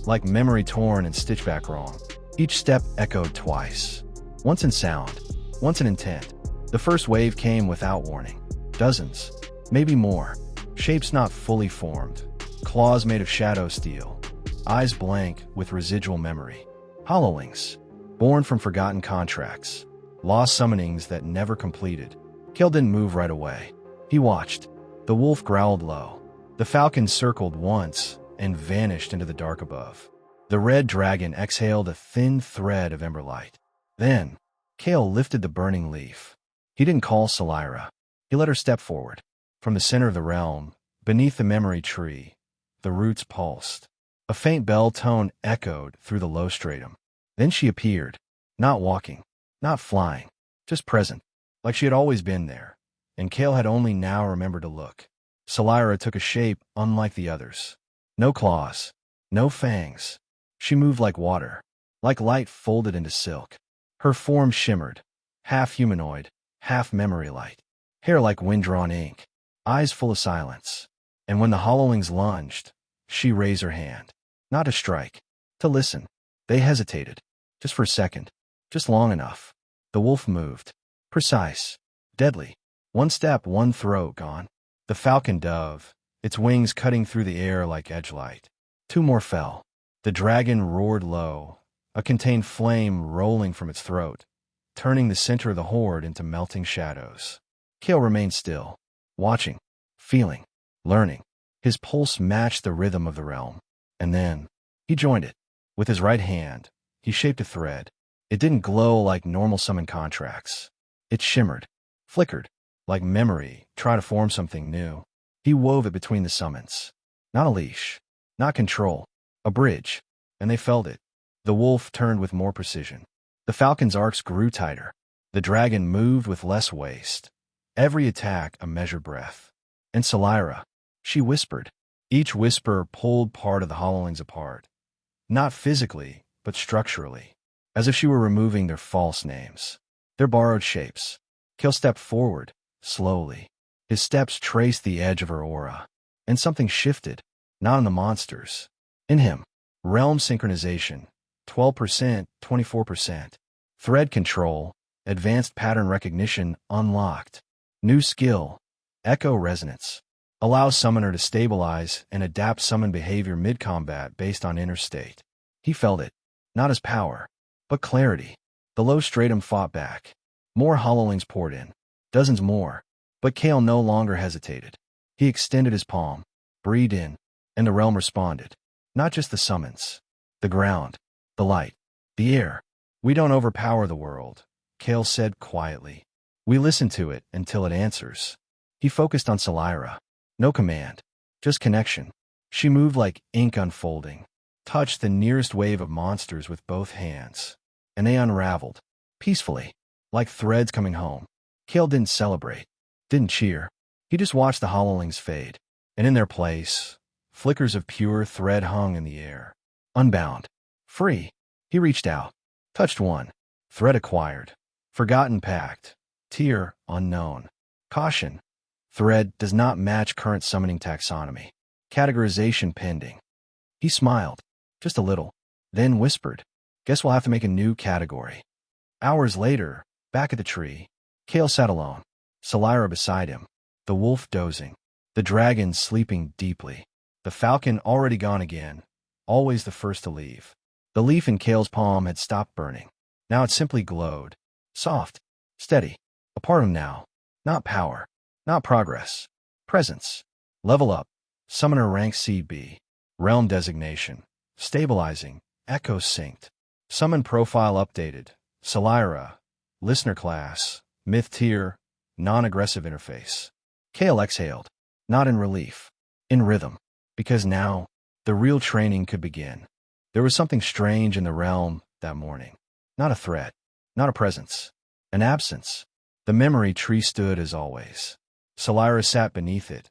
Like memory torn and stitched back wrong. Each step echoed twice. Once in sound. Once in intent. The first wave came without warning. Dozens. Maybe more. Shapes not fully formed. Claws made of shadow steel. Eyes blank with residual memory. Hollowlings. Born from forgotten contracts. Lost summonings that never completed. Kael didn't move right away. He watched. The wolf growled low. The falcon circled once and vanished into the dark above. The red dragon exhaled a thin thread of ember light. Then, Kael lifted the burning leaf. He didn't call Salira. He let her step forward. From the center of the realm, beneath the memory tree, the roots pulsed. A faint bell tone echoed through the low stratum. Then she appeared, not walking, not flying, just present, like she had always been there, and Kael had only now remembered to look. Salira took a shape unlike the others. No claws, no fangs. She moved like water, like light folded into silk. Her form shimmered, half humanoid, half memory light. hair like wind-drawn ink, eyes full of silence. And when the Hollowlings lunged, she raised her hand. Not to strike, to listen. They hesitated. Just for a second. Just long enough. The wolf moved. Precise. Deadly. One step, one throat gone. The falcon dove, its wings cutting through the air like edgelight. Two more fell. The dragon roared low, a contained flame rolling from its throat, turning the center of the horde into melting shadows. Kael remained still, watching, feeling, learning. His pulse matched the rhythm of the realm. And then, he joined it. With his right hand, he shaped a thread. It didn't glow like normal summon contracts. It shimmered, flickered, like memory, trying to form something new. He wove it between the summons. Not a leash, not control, a bridge. And they felt it. The wolf turned with more precision. The falcon's arcs grew tighter. The dragon moved with less waste. Every attack a measured breath. And Salira, she whispered. Each whisper pulled part of the Hollowlings apart. Not physically, but structurally. As if she were removing their false names. Their borrowed shapes. Kael stepped forward, slowly. His steps traced the edge of her aura. And something shifted. Not in the monsters. In him. Realm synchronization. 12%, 24%. Thread control. Advanced pattern recognition unlocked. New skill. Echo resonance. Allows summoner to stabilize and adapt summon behavior mid-combat based on inner state. He felt it. Not as power, but clarity. The low stratum fought back. More Hollowlings poured in. Dozens more. But Kael no longer hesitated. He extended his palm, breathed in, and the realm responded. Not just the summons. The ground. The light. The air. We don't overpower the world, Kael said quietly. We listen to it until it answers. He focused on Salira. No command. Just connection. She moved like ink unfolding. Touched the nearest wave of monsters with both hands. And they unraveled. Peacefully. Like threads coming home. Kael didn't celebrate. Didn't cheer. He just watched the Hollowlings fade. And in their place, flickers of pure thread hung in the air. Unbound. Free. He reached out. Touched one. Thread acquired. Forgotten pact. Tier unknown. Caution. Thread does not match current summoning taxonomy. Categorization pending. He smiled. Just a little. Then whispered. Guess we'll have to make a new category. Hours later, back at the tree, Kael sat alone. Salira beside him. The wolf dozing. The dragon sleeping deeply. The falcon already gone again. Always the first to leave. The leaf in Kael's palm had stopped burning. Now it simply glowed. Soft. Steady. A part of him now. Not power. Not progress. Presence. Level up. Summoner rank CB. Realm designation. Stabilizing. Echo synced. Summon profile updated. Salira. Listener class. Myth tier. Non-aggressive interface. Kael exhaled. Not in relief. In rhythm. Because now, the real training could begin. There was something strange in the realm that morning. Not a threat. Not a presence. An absence. The memory tree stood as always. Salira sat beneath it,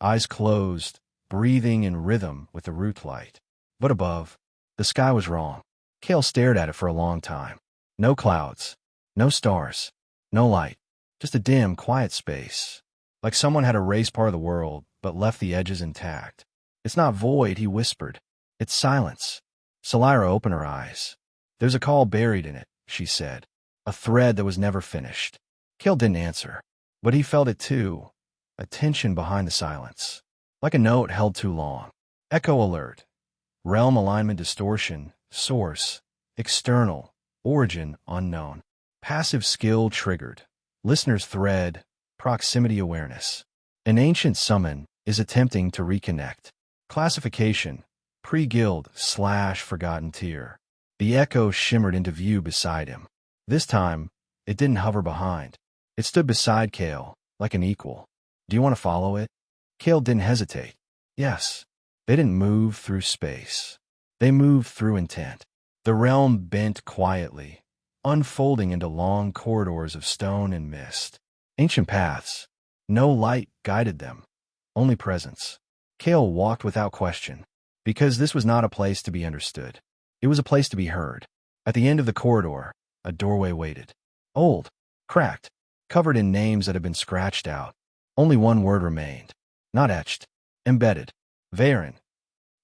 eyes closed, breathing in rhythm with the root light. But above, the sky was wrong. Kael stared at it for a long time. No clouds, no stars, no light, just a dim, quiet space. Like someone had erased part of the world, but left the edges intact. It's not void, he whispered. It's silence. Salira opened her eyes. There's a call buried in it, she said. A thread that was never finished. Kael didn't answer. But he felt it too, a tension behind the silence. Like a note held too long. Echo alert. Realm alignment distortion. Source. External. Origin unknown. Passive skill triggered. Listener's thread. Proximity awareness. An ancient summon is attempting to reconnect. Classification. Pre-guild / forgotten tier. The echo shimmered into view beside him. This time, it didn't hover behind. It stood beside Kael, like an equal. Do you want to follow it? Kael didn't hesitate. Yes. They didn't move through space. They moved through intent. The realm bent quietly, unfolding into long corridors of stone and mist. Ancient paths. No light guided them. Only presence. Kael walked without question, because this was not a place to be understood. It was a place to be heard. At the end of the corridor, a doorway waited. Old. Cracked. covered in names that had been scratched out. Only one word remained. Not etched. Embedded. Varen.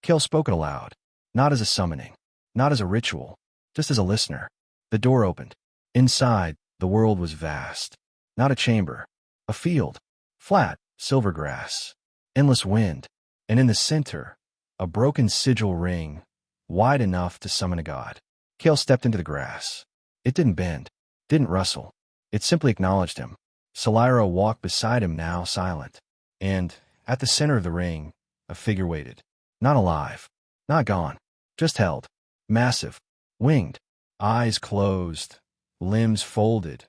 Kael spoke it aloud. Not as a summoning. Not as a ritual. Just as a listener. The door opened. Inside, the world was vast. Not a chamber. A field. Flat, silver grass. Endless wind. And in the center, a broken sigil ring, wide enough to summon a god. Kael stepped into the grass. It didn't bend. Didn't rustle. It simply acknowledged him. Salira walked beside him, now silent. And, at the center of the ring, a figure waited. Not alive. Not gone. Just held. Massive. Winged. Eyes closed. Limbs folded.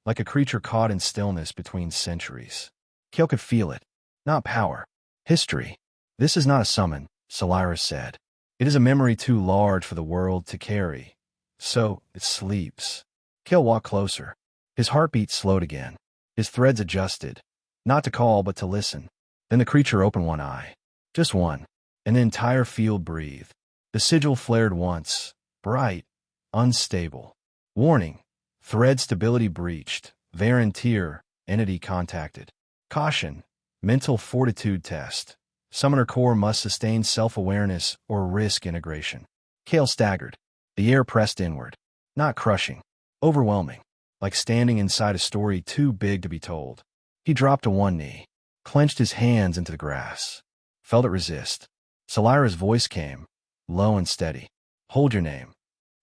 Like a creature caught in stillness between centuries. Kael could feel it. Not power. History. This is not a summon, Salira said. It is a memory too large for the world to carry. So, it sleeps. Kael walked closer. His heartbeat slowed again. His threads adjusted. Not to call, but to listen. Then the creature opened one eye. Just one. And the entire field breathed. The sigil flared once. Bright. Unstable. Warning. Thread stability breached. Varen tier. Entity contacted. Caution. Mental fortitude test. Summoner core must sustain self-awareness or risk integration. Kael staggered. The air pressed inward. Not crushing. Overwhelming. Like standing inside a story too big to be told. He dropped to one knee. Clenched his hands into the grass. Felt it resist. Salira's voice came. Low and steady. Hold your name.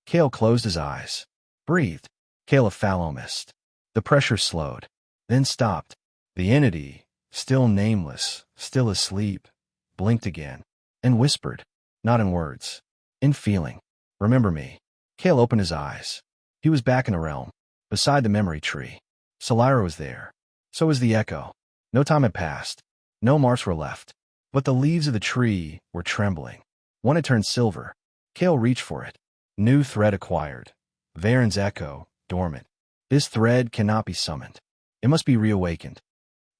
Kael closed his eyes. Breathed. Kael of Phallomist. The pressure slowed. Then stopped. The entity, still nameless, still asleep, blinked again. And whispered. Not in words. In feeling. Remember me. Kael opened his eyes. He was back in the realm. Beside the memory tree. Salira was there. So was the echo. No time had passed. No marks were left. But the leaves of the tree were trembling. One had turned silver. Kael reached for it. New thread acquired. Varen's echo, dormant. This thread cannot be summoned. It must be reawakened.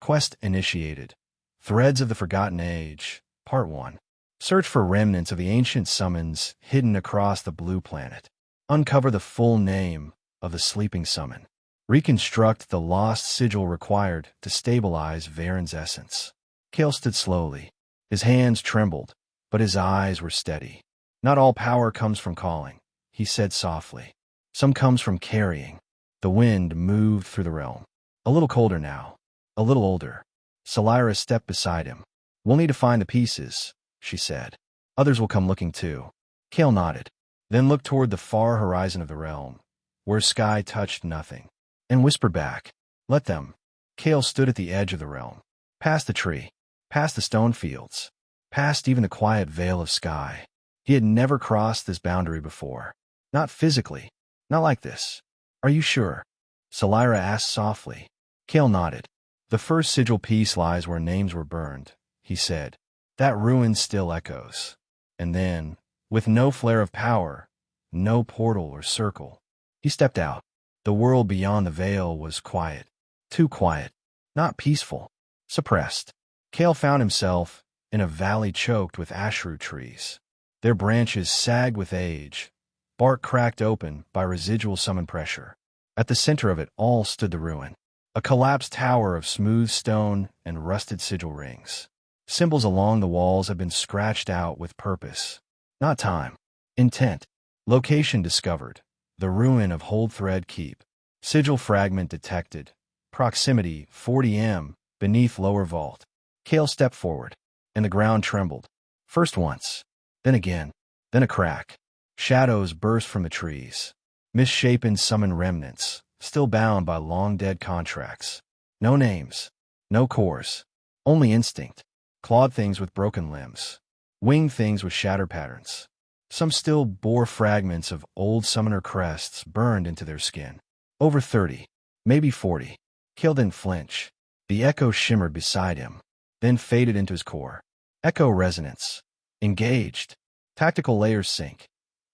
Quest initiated. Threads of the Forgotten Age, Part 1. Search for remnants of the ancient summons hidden across the blue planet. Uncover the full name of the sleeping summon. Reconstruct the lost sigil required to stabilize Varen's essence. Kael stood slowly. His hands trembled, but his eyes were steady. Not all power comes from calling, he said softly. Some comes from carrying. The wind moved through the realm. A little colder now. A little older. Salira stepped beside him. We'll need to find the pieces, she said. Others will come looking too. Kael nodded. Then looked toward the far horizon of the realm, where sky touched nothing, and whispered back, let them. Kael stood at the edge of the realm. Past the tree. Past the stone fields. Past even the quiet veil of sky. He had never crossed this boundary before. Not physically. Not like this. Are you sure? Salira asked softly. Kael nodded. The first sigil piece lies where names were burned, he said. That ruin still echoes. And then, with no flare of power, no portal or circle, he stepped out. The world beyond the veil was quiet. Too quiet. Not peaceful. Suppressed. Kael found himself in a valley choked with ashru trees. Their branches sagged with age, bark cracked open by residual summon pressure. At the center of it all stood the ruin. A collapsed tower of smooth stone and rusted sigil rings. Symbols along the walls had been scratched out with purpose. Not time. Intent. Location discovered. The ruin of Hold Thread Keep. Sigil fragment detected. Proximity 40 m beneath lower vault. Kael stepped forward, and the ground trembled. First once. Then again. Then a crack. Shadows burst from the trees. Misshapen summon remnants, still bound by long-dead contracts. No names. No cores. Only instinct. Clawed things with broken limbs. Winged things with shatter patterns. Some still bore fragments of old summoner crests burned into their skin. Over 30. Maybe 40. Kael didn't flinch. The echo shimmered beside him, then faded into his core. Echo resonance. Engaged. Tactical layers sync.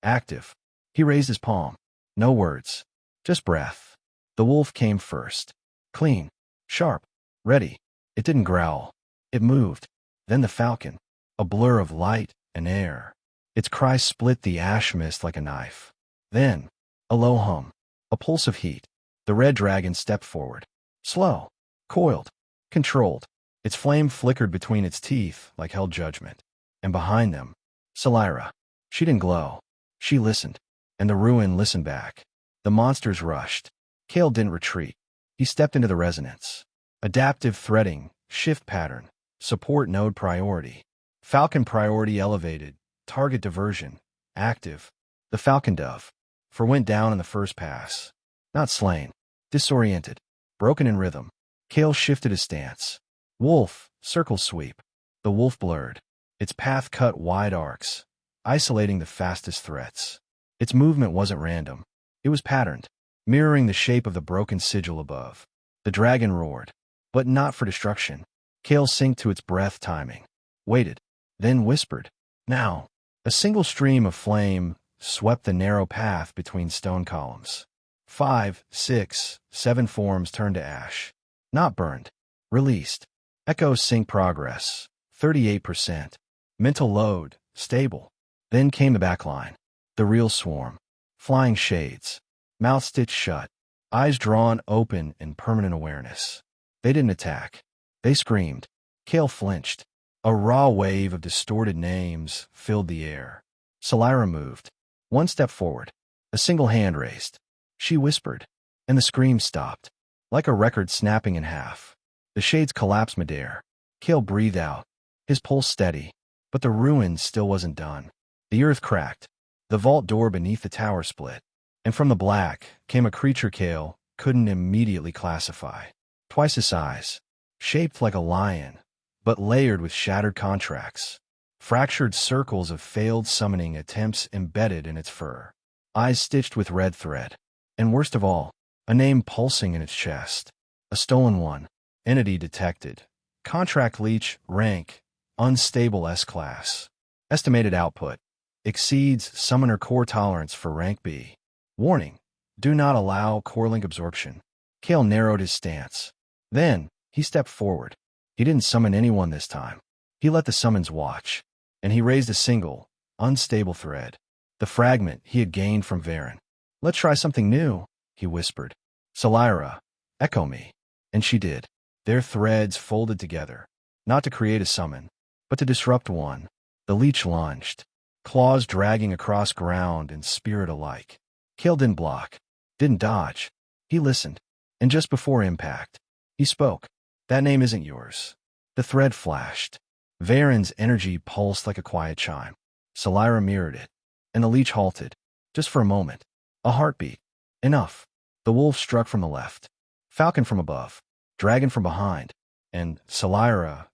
Active. He raised his palm. No words. Just breath. The wolf came first. Clean. Sharp. Ready. It didn't growl. It moved. Then the falcon. A blur of light and air. Its cry split the ash mist like a knife. Then, a low hum. A pulse of heat. The red dragon stepped forward. Slow, coiled, controlled. Its flame flickered between its teeth like held judgment. And behind them, Salira. She didn't glow. She listened. And the ruin listened back. The monsters rushed. Kael didn't retreat. He stepped into the resonance. Adaptive threading, shift pattern, support node priority. Falcon priority elevated, target diversion, active. The falcon dove. Went down in the first pass. Not slain. Disoriented. Broken in rhythm. Kael shifted his stance. Wolf, circle sweep. The wolf blurred. Its path cut wide arcs, isolating the fastest threats. Its movement wasn't random. It was patterned, mirroring the shape of the broken sigil above. The dragon roared, but not for destruction. Kael synced to its breath timing. Waited, then whispered. Now. A single stream of flame swept the narrow path between stone columns. 5, 6, 7 forms turned to ash. Not burned. Released. Echo sync progress. 38%. Mental load. Stable. Then came the backline. The real swarm. Flying shades. Mouth stitched shut. Eyes drawn open in permanent awareness. They didn't attack. They screamed. Kael flinched. A raw wave of distorted names filled the air. Salira moved. One step forward. A single hand raised. She whispered. And the scream stopped. Like a record snapping in half. The shades collapsed midair. Kael breathed out. His pulse steady. But the ruin still wasn't done. The earth cracked. The vault door beneath the tower split. And from the black came a creature Kael couldn't immediately classify. Twice his size. Shaped like a lion, but layered with shattered contracts. Fractured circles of failed summoning attempts embedded in its fur. Eyes stitched with red thread. And worst of all, a name pulsing in its chest. A stolen one. Entity detected. Contract leech, rank, unstable S-class. Estimated output. Exceeds summoner core tolerance for rank B. Warning. Do not allow core link absorption. Kael narrowed his stance. Then, he stepped forward. He didn't summon anyone this time. He let the summons watch. And he raised a single, unstable thread. The fragment he had gained from Varen. Let's try something new, he whispered. Salira, echo me. And she did. Their threads folded together. Not to create a summon, but to disrupt one. The leech lunged. Claws dragging across ground and spirit alike. Kael didn't block. Didn't dodge. He listened. And just before impact, he spoke. That name isn't yours. The thread flashed. Varen's energy pulsed like a quiet chime. Salira mirrored it. And the leech halted. Just for a moment. A heartbeat. Enough. The wolf struck from the left. Falcon from above. Dragon from behind. And Salira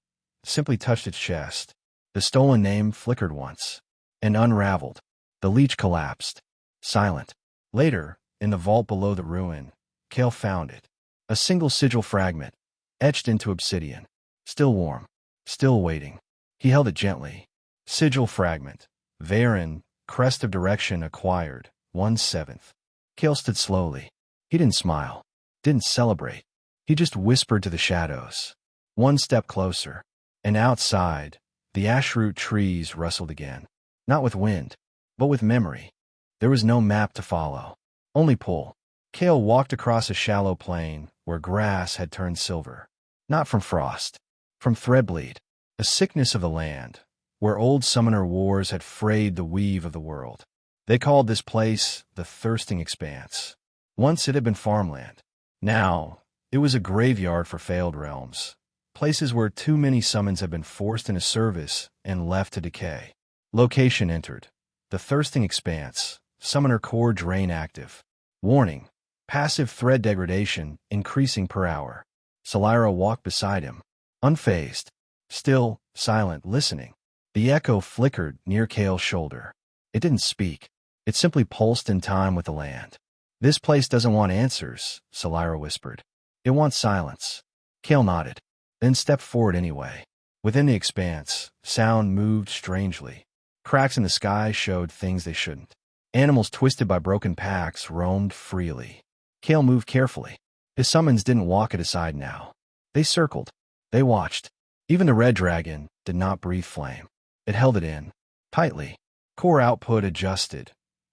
simply touched its chest. The stolen name flickered once. And unraveled. The leech collapsed. Silent. Later, in the vault below the ruin, Kael found it. A single sigil fragment. Etched into obsidian. Still warm. Still waiting. He held it gently. Sigil fragment. Varen, crest of direction acquired. 1/7. Kael stood slowly. He didn't smile. Didn't celebrate. He just whispered to the shadows. One step closer. And outside, the ashroot trees rustled again. Not with wind, but with memory. There was no map to follow. Only pull. Kael walked across a shallow plain where grass had turned silver. Not from frost. From threadbleed. A sickness of the land, where old summoner wars had frayed the weave of the world. They called this place the Thirsting Expanse. Once it had been farmland. Now, it was a graveyard for failed realms. Places where too many summons had been forced into service and left to decay. Location entered. The Thirsting Expanse. Summoner core drain active. Warning. Passive thread degradation increasing per hour. Salira walked beside him. Unfazed. Still, silent, listening. The echo flickered near Kael's shoulder. It didn't speak. It simply pulsed in time with the land. This place doesn't want answers, Salira whispered. It wants silence. Kael nodded. Then stepped forward anyway. Within the expanse, sound moved strangely. Cracks in the sky showed things they shouldn't. Animals twisted by broken packs roamed freely. Kael moved carefully. His summons didn't walk at his side now. They circled. They watched. Even the red dragon did not breathe flame. It held it in. Tightly. Core output adjusted.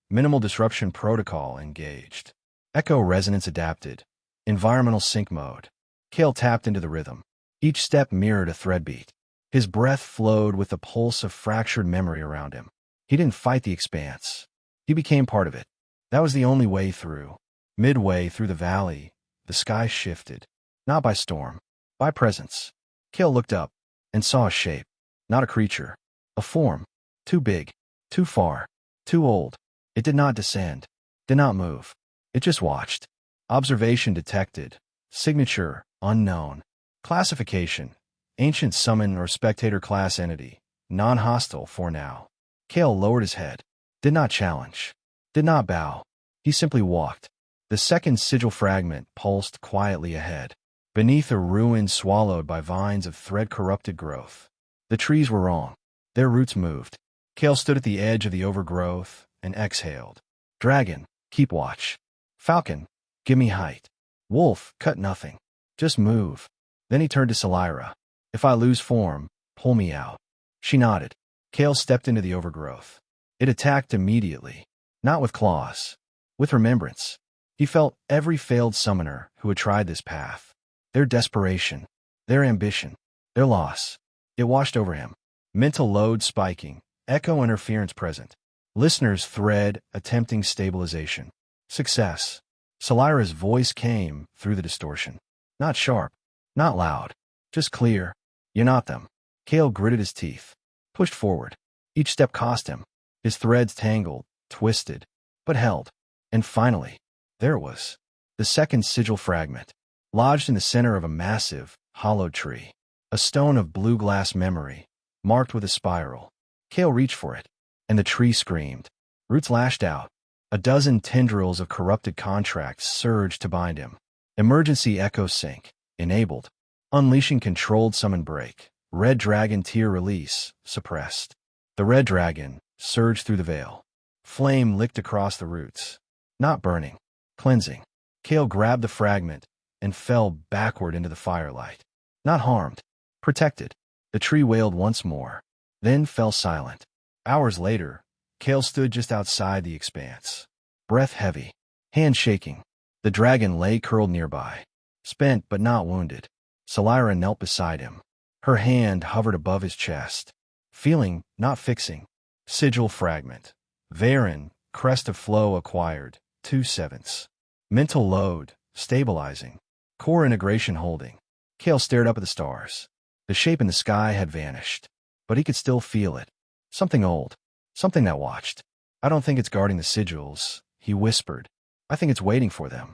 Minimal disruption protocol engaged. Echo resonance adapted. Environmental sync mode. Kael tapped into the rhythm. Each step mirrored a thread beat. His breath flowed with the pulse of fractured memory around him. He didn't fight the expanse. He became part of it. That was the only way through. Midway through the valley, the sky shifted. Not by storm, by presence. Kael looked up and saw a shape. Not a creature. A form. Too big. Too far. Too old. It did not descend. Did not move. It just watched. Observation detected. Signature unknown. Classification: ancient summon or spectator class entity. Non-hostile for now. Kael lowered his head. Did not challenge. Did not bow. He simply walked. The second sigil fragment pulsed quietly ahead. Beneath a ruin swallowed by vines of thread-corrupted growth. The trees were wrong. Their roots moved. Kael stood at the edge of the overgrowth and exhaled. Dragon, keep watch. Falcon, give me height. Wolf, cut nothing. Just move. Then he turned to Salira. If I lose form, pull me out. She nodded. Kael stepped into the overgrowth. It attacked immediately. Not with claws. With remembrance. He felt every failed summoner who had tried this path. Their desperation. Their ambition. Their loss. It washed over him. Mental load spiking. Echo interference present. Listeners thread attempting stabilization. Success. Salira's voice came through the distortion. Not sharp. Not loud. Just clear. You're not them. Kael gritted his teeth. Pushed forward. Each step cost him. His threads tangled, twisted, but held. And finally, there it was. The second sigil fragment. Lodged in the center of a massive, hollowed tree. A stone of blue glass memory, marked with a spiral. Kael reached for it, and the tree screamed. Roots lashed out. A dozen tendrils of corrupted contracts surged to bind him. Emergency echo sync. Enabled. Unleashing controlled summon break. Red dragon tier release. Suppressed. The red dragon surged through the veil. Flame licked across the roots. Not burning. Cleansing. Kael grabbed the fragment and fell backward into the firelight. Not harmed. Protected. The tree wailed once more. Then fell silent. Hours later, Kael stood just outside the expanse. Breath heavy. Hand shaking. The dragon lay curled nearby. Spent but not wounded. Salira knelt beside him. Her hand hovered above his chest. Feeling, not fixing. Sigil fragment. Varen, crest of flow acquired. 2/7. Mental load, stabilizing. Core integration holding. Kael stared up at the stars. The shape in the sky had vanished. But he could still feel it. Something old. Something that watched. I don't think it's guarding the sigils, he whispered. I think it's waiting for them.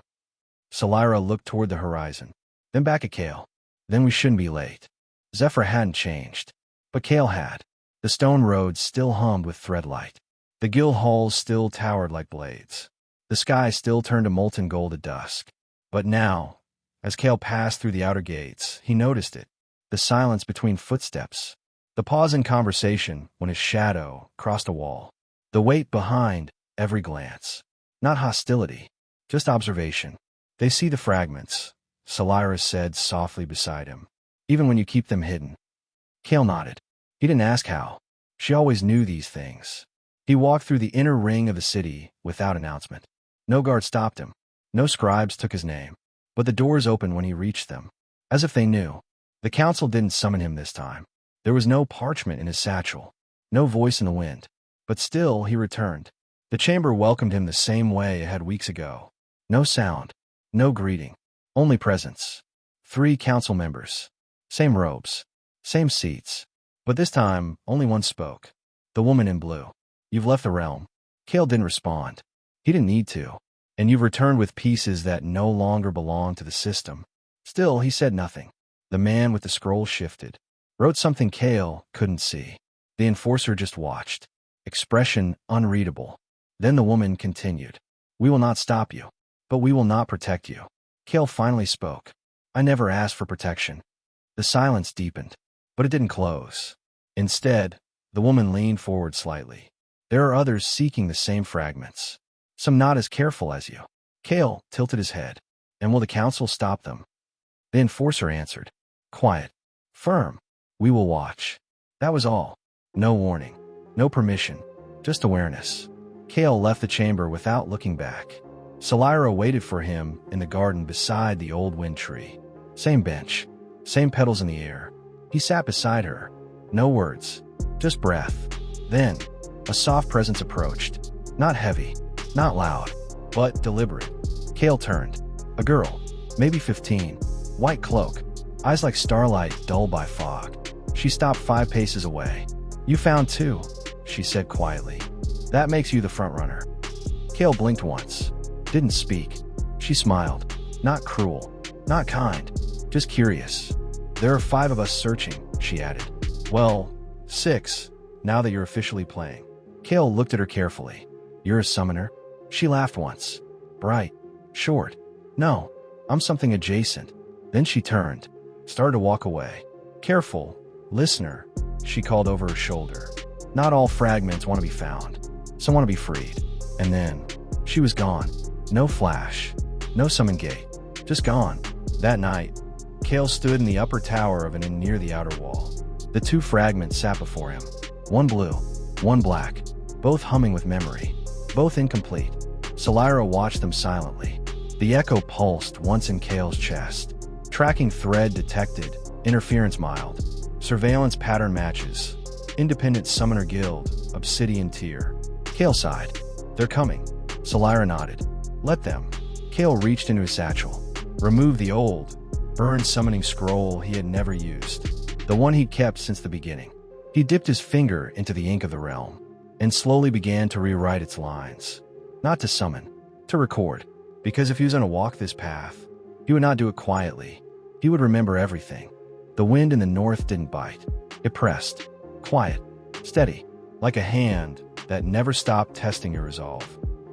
Salira looked toward the horizon. Then back at Kael. Then we shouldn't be late. Zephyr hadn't changed. But Kael had. The stone roads still hummed with threadlight. The guild halls still towered like blades. The sky still turned to molten gold at dusk. But now, as Kael passed through the outer gates, he noticed it. The silence between footsteps. The pause in conversation when his shadow crossed a wall. The wait behind every glance. Not hostility, just observation. They see the fragments, Salira said softly beside him. Even when you keep them hidden. Kael nodded. He didn't ask how. She always knew these things. He walked through the inner ring of the city without announcement. No guard stopped him. No scribes took his name. But the doors opened when he reached them. As if they knew. The council didn't summon him this time. There was no parchment in his satchel. No voice in the wind. But still he returned. The chamber welcomed him the same way it had weeks ago. No sound. No greeting. Only presence. 3 council members. Same robes. Same seats. But this time, only one spoke. The woman in blue. You've left the realm. Kael didn't respond. He didn't need to. And you've returned with pieces that no longer belong to the system. Still, he said nothing. The man with the scroll shifted. Wrote something Kael couldn't see. The enforcer just watched. Expression unreadable. Then the woman continued. We will not stop you. But we will not protect you. Kael finally spoke. I never asked for protection. The silence deepened. But it didn't close. Instead, the woman leaned forward slightly. There are others seeking the same fragments. Some not as careful as you. Kael tilted his head. And will the council stop them? The enforcer answered. Quiet. Firm. We will watch. That was all. No warning. No permission. Just awareness. Kael left the chamber without looking back. Salira waited for him in the garden beside the old wind tree. Same bench. Same petals in the air. He sat beside her. No words. Just breath. Then, a soft presence approached. Not heavy. Not loud. But deliberate. Kael turned. A girl. Maybe 15. White cloak. Eyes like starlight dulled by fog. She stopped 5 paces away. "You found 2," she said quietly. "That makes you the front runner." Kael blinked once. Didn't speak. She smiled. Not cruel. Not kind. Just curious. "There are 5 of us searching," she added. "Well, 6, now that you're officially playing." Kael looked at her carefully. "You're a summoner?" She laughed once. "Bright. Short. No, I'm something adjacent." Then she turned. Started to walk away. "Careful, listener," she called over her shoulder. "Not all fragments want to be found. Some want to be freed." And then, she was gone. No flash. No summon gate. Just gone. That night, Kael stood in the upper tower of an inn near the outer wall. The 2 fragments sat before him. One blue, one black, both humming with memory, both incomplete. Solira watched them silently. The echo pulsed once in Kael's chest. Tracking thread detected, interference mild. Surveillance pattern matches. Independent Summoner Guild, Obsidian Tier. Kael sighed. "They're coming." Solira nodded. "Let them." Kael reached into his satchel. Removed the old, burned summoning scroll he had never used. The one he'd kept since the beginning. He dipped his finger into the ink of the realm, and slowly began to rewrite its lines. Not to summon, to record. Because if he was going to walk this path, he would not do it quietly. He would remember everything. The wind in the north didn't bite. It pressed. Quiet. Steady. Like a hand that never stopped testing your resolve.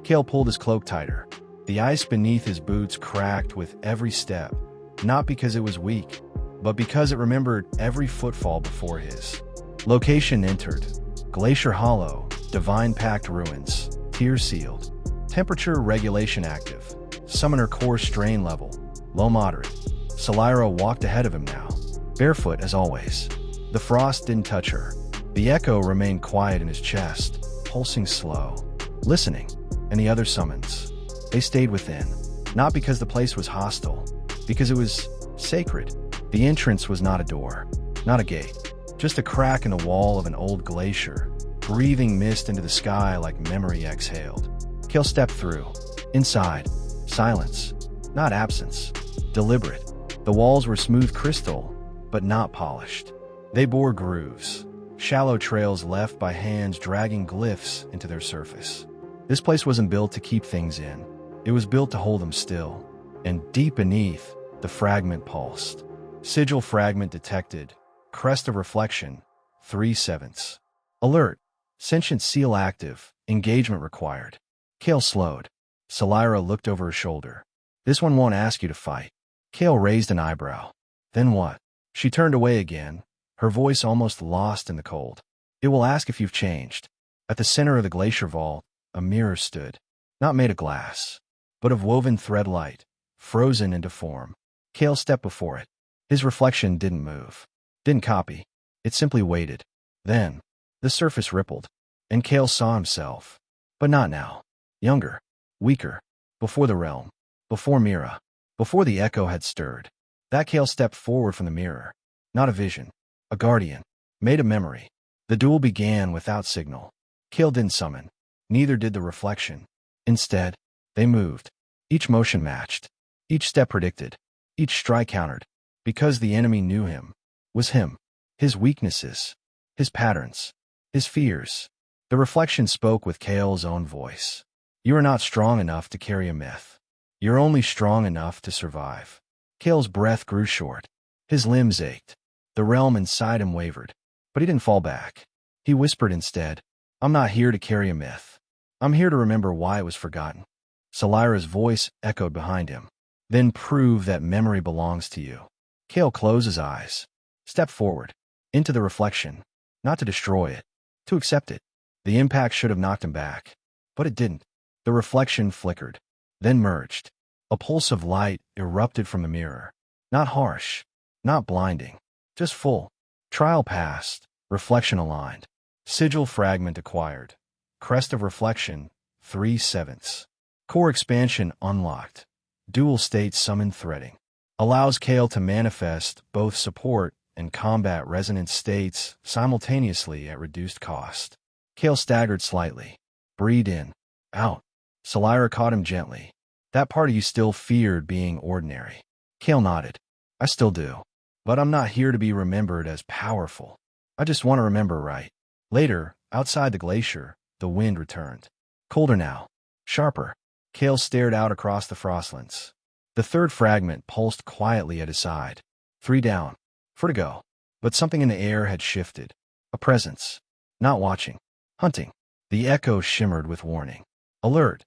Kael pulled his cloak tighter. The ice beneath his boots cracked with every step. Not because it was weak, but because it remembered every footfall before his. Location entered. Glacier Hollow. Divine Pact Ruins. Tier sealed. Temperature regulation active. Summoner core strain level. Low moderate. Solira walked ahead of him now. Barefoot as always. The frost didn't touch her. The echo remained quiet in his chest, pulsing slow. Listening. And the other summons. They stayed within. Not because the place was hostile. Because it was sacred. The entrance was not a door. Not a gate. Just a crack in the wall of an old glacier. Breathing mist into the sky like memory exhaled. Kael stepped through. Inside. Silence. Not absence. Deliberate. The walls were smooth crystal, but not polished. They bore grooves. Shallow trails left by hands dragging glyphs into their surface. This place wasn't built to keep things in. It was built to hold them still. And deep beneath, the fragment pulsed. Sigil fragment detected. Crest of reflection. 3/7. Alert. Sentient seal active. Engagement required. Kael slowed. Solira looked over her shoulder. "This one won't ask you to fight." Kael raised an eyebrow. "Then what?" She turned away again, her voice almost lost in the cold. "It will ask if you've changed." At the center of the glacier vault, a mirror stood. Not made of glass, but of woven thread light, frozen into form. Kael stepped before it. His reflection didn't move. Didn't copy. It simply waited. Then, the surface rippled, and Kael saw himself. But not now. Younger. Weaker. Before the realm. Before Mira. Before the echo had stirred. That Kael stepped forward from the mirror. Not a vision. A guardian. Made of memory. The duel began without signal. Kael didn't summon. Neither did the reflection. Instead, they moved. Each motion matched. Each step predicted. Each strike countered. Because the enemy knew him. Was him. His weaknesses. His patterns. His fears. The reflection spoke with Kael's own voice. "You are not strong enough to carry a myth. You're only strong enough to survive." Kael's breath grew short. His limbs ached. The realm inside him wavered. But he didn't fall back. He whispered instead, "I'm not here to carry a myth. I'm here to remember why it was forgotten." Solira's voice echoed behind him. "Then prove that memory belongs to you." Kael closed his eyes. Stepped forward. Into the reflection. Not to destroy it. To accept it. The impact should have knocked him back. But it didn't. The reflection flickered. Then merged. A pulse of light erupted from the mirror. Not harsh. Not blinding. Just full. Trial passed. Reflection aligned. Sigil fragment acquired. Crest of reflection. 3/7. Core expansion unlocked. Dual state summon threading. Allows Kael to manifest both support and combat resonance states simultaneously at reduced cost. Kael staggered slightly. Breathed in. Out. Solyra caught him gently. That part of you still feared being ordinary. Kael nodded. I still do. But I'm not here to be remembered as powerful. I just want to remember right. Later, outside the glacier, the wind returned. Colder now. Sharper. Kael stared out across the frostlands. The third fragment pulsed quietly at his side. 3 down. 4 to go. But something in the air had shifted. A presence. Not watching. Hunting. The echo shimmered with warning. Alert.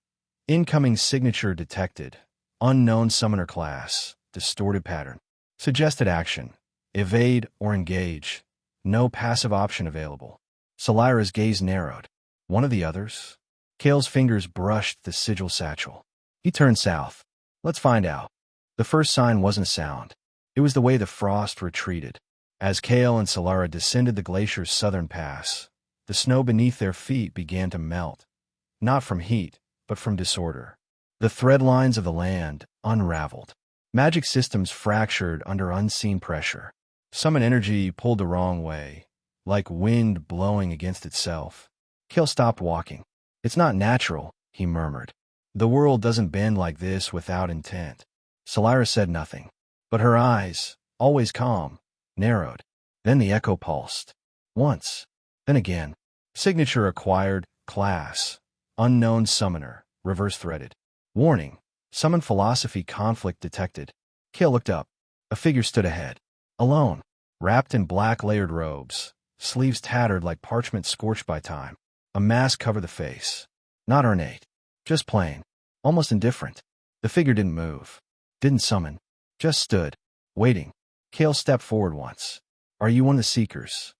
Incoming signature detected. Unknown summoner class. Distorted pattern. Suggested action. Evade or engage. No passive option available. Solyra's gaze narrowed. One of the others? Kael's fingers brushed the sigil satchel. He turned south. Let's find out. The first sign wasn't a sound. It was the way the frost retreated. As Kael and Solyra descended the glacier's southern pass, the snow beneath their feet began to melt. Not from heat, but from disorder. The thread lines of the land unraveled. Magic systems fractured under unseen pressure. Summon energy pulled the wrong way, like wind blowing against itself. Kael stopped walking. It's not natural, he murmured. The world doesn't bend like this without intent. Solyra said nothing, but her eyes, always calm, narrowed. Then the echo pulsed. Once. Then again. Signature acquired, class. Unknown summoner, reverse-threaded. Warning. Summon philosophy conflict detected. Kael looked up. A figure stood ahead. Alone. Wrapped in black layered robes. Sleeves tattered like parchment scorched by time. A mask covered the face. Not ornate. Just plain. Almost indifferent. The figure didn't move. Didn't summon. Just stood. Waiting. Kael stepped forward once. Are you one of the seekers?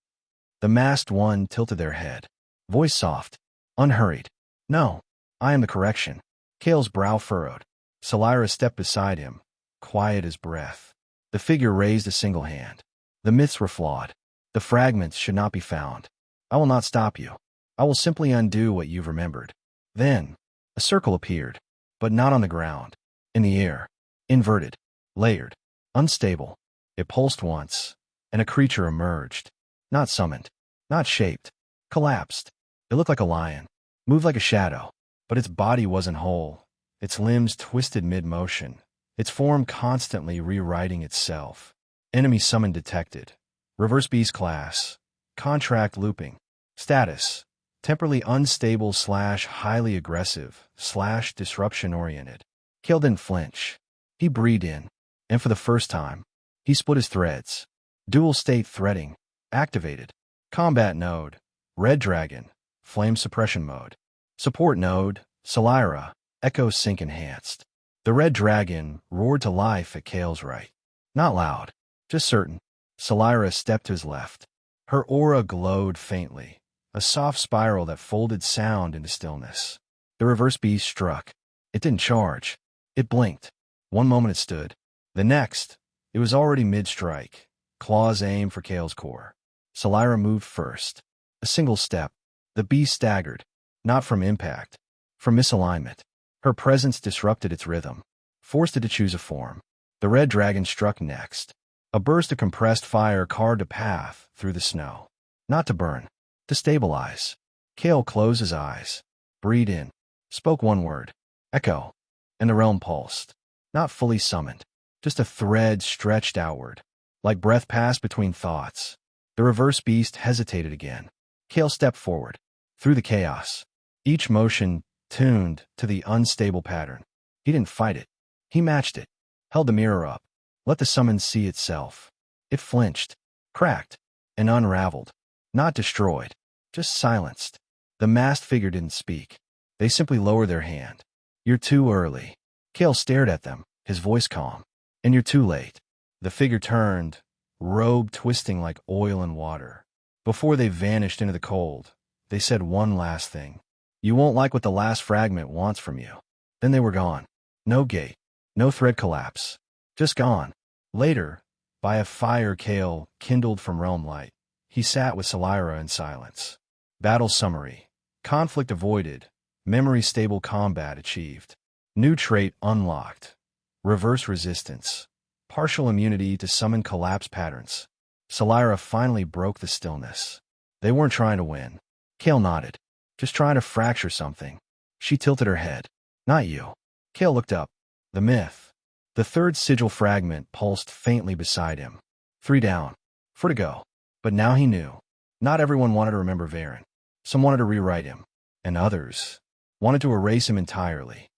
The masked one tilted their head. Voice soft. Unhurried. No. I am the correction. Kael's brow furrowed. Solyra stepped beside him. Quiet as breath. The figure raised a single hand. The myths were flawed. The fragments should not be found. I will not stop you. I will simply undo what you've remembered. Then, a circle appeared, but not on the ground. In the air. Inverted. Layered. Unstable. It pulsed once, and a creature emerged. Not summoned. Not shaped. Collapsed. It looked like a lion. Moved like a shadow. But its body wasn't whole. Its limbs twisted mid-motion. Its form constantly rewriting itself. Enemy summon detected. Reverse beast class. Contract looping. Status. Temporally unstable / highly aggressive / disruption-oriented. Kael didn't flinch. He breathed in, and for the first time, he split his threads. Dual state threading. Activated. Combat node. Red dragon. Flame suppression mode. Support node. Solyra. Echo sync enhanced. The red dragon roared to life at Kael's right. Not loud. Just certain. Solyra stepped to his left. Her aura glowed faintly. A soft spiral that folded sound into stillness. The reverse beast struck. It didn't charge. It blinked. One moment it stood. The next, it was already mid-strike. Claws aimed for Kael's core. Solyra moved first. A single step. The beast staggered. Not from impact. From misalignment. Her presence disrupted its rhythm. Forced it to choose a form. The red dragon struck next. A burst of compressed fire carved a path through the snow. Not to burn. To stabilize. Kael closed his eyes. Breathed in. Spoke one word. Echo. And the realm pulsed. Not fully summoned. Just a thread stretched outward. Like breath passed between thoughts. The reverse beast hesitated again. Kael stepped forward. Through the chaos. Each motion tuned to the unstable pattern. He didn't fight it. He matched it. Held the mirror up. Let the summons see itself. It flinched. Cracked. And unraveled. Not destroyed. Just silenced. The masked figure didn't speak. They simply lowered their hand. You're too early. Kael stared at them, his voice calm. And you're too late. The figure turned, robe twisting like oil and water. Before they vanished into the cold, they said one last thing. You won't like what the last fragment wants from you. Then they were gone. No gate. No thread collapse. Just gone. Later, by a fire Kael kindled from realm light, he sat with Solyra in silence. Battle summary. Conflict avoided. Memory stable combat achieved. New trait unlocked. Reverse resistance. partial immunity to summon collapse patterns. Salira finally broke the stillness. They weren't trying to win. Kael nodded. Just trying to fracture something. She tilted her head. Not you. Kael looked up. The myth. The third sigil fragment pulsed faintly beside him. 3 down. 4 to go. But now he knew. Not everyone wanted to remember Varen. Some wanted to rewrite him. And others wanted to erase him entirely.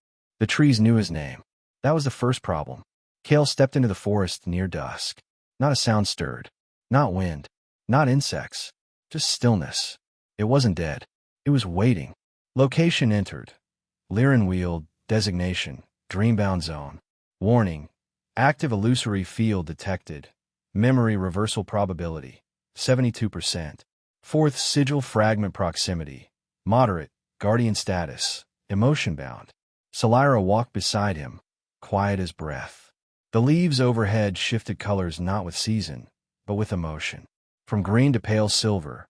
The trees knew his name. That was the first problem. Kael stepped into the forest near dusk. Not a sound stirred. Not wind. Not insects. Just stillness. It wasn't dead. It was waiting. Location entered. Liren wheeled. Designation. Dreambound zone. Warning. Active illusory field detected. Memory reversal probability. 72%. Fourth sigil fragment proximity. Moderate. Guardian status. Emotion bound. Salira walked beside him. Quiet as breath. The leaves overhead shifted colors not with season, but with emotion. From green to pale silver.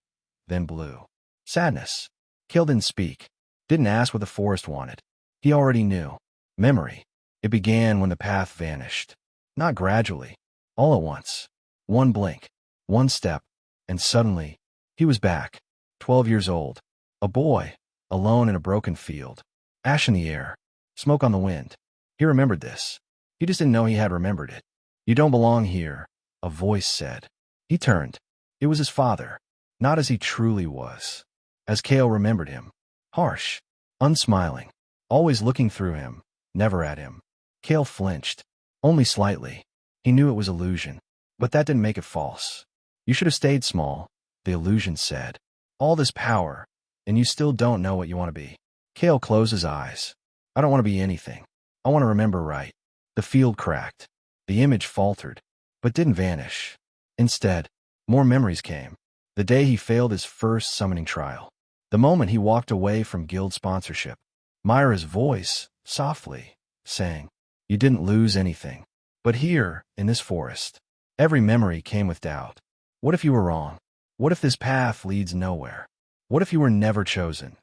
Then blue. Sadness. Kael didn't speak. Didn't ask what the forest wanted. He already knew. Memory. It began when the path vanished. Not gradually. All at once. One blink. One step. And suddenly, he was back. 12 years old. A boy. Alone in a broken field. Ash in the air. Smoke on the wind. He remembered this. He just didn't know he had remembered it. You don't belong here, a voice said. He turned. It was his father. Not as he truly was. As Kael remembered him. Harsh. Unsmiling. Always looking through him. Never at him. Kael flinched. Only slightly. He knew it was illusion. But that didn't make it false. You should have stayed small, the illusion said. All this power, and you still don't know what you want to be. Kael closed his eyes. I don't want to be anything. I want to remember right. The field cracked. The image faltered, but didn't vanish. Instead, more memories came. The day he failed his first summoning trial. The moment he walked away from guild sponsorship. Myra's voice, softly, saying, You didn't lose anything. But here, in this forest, every memory came with doubt. What if you were wrong? What if this path leads nowhere? What if you were never chosen?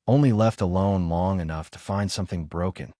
Only left alone long enough to find something broken?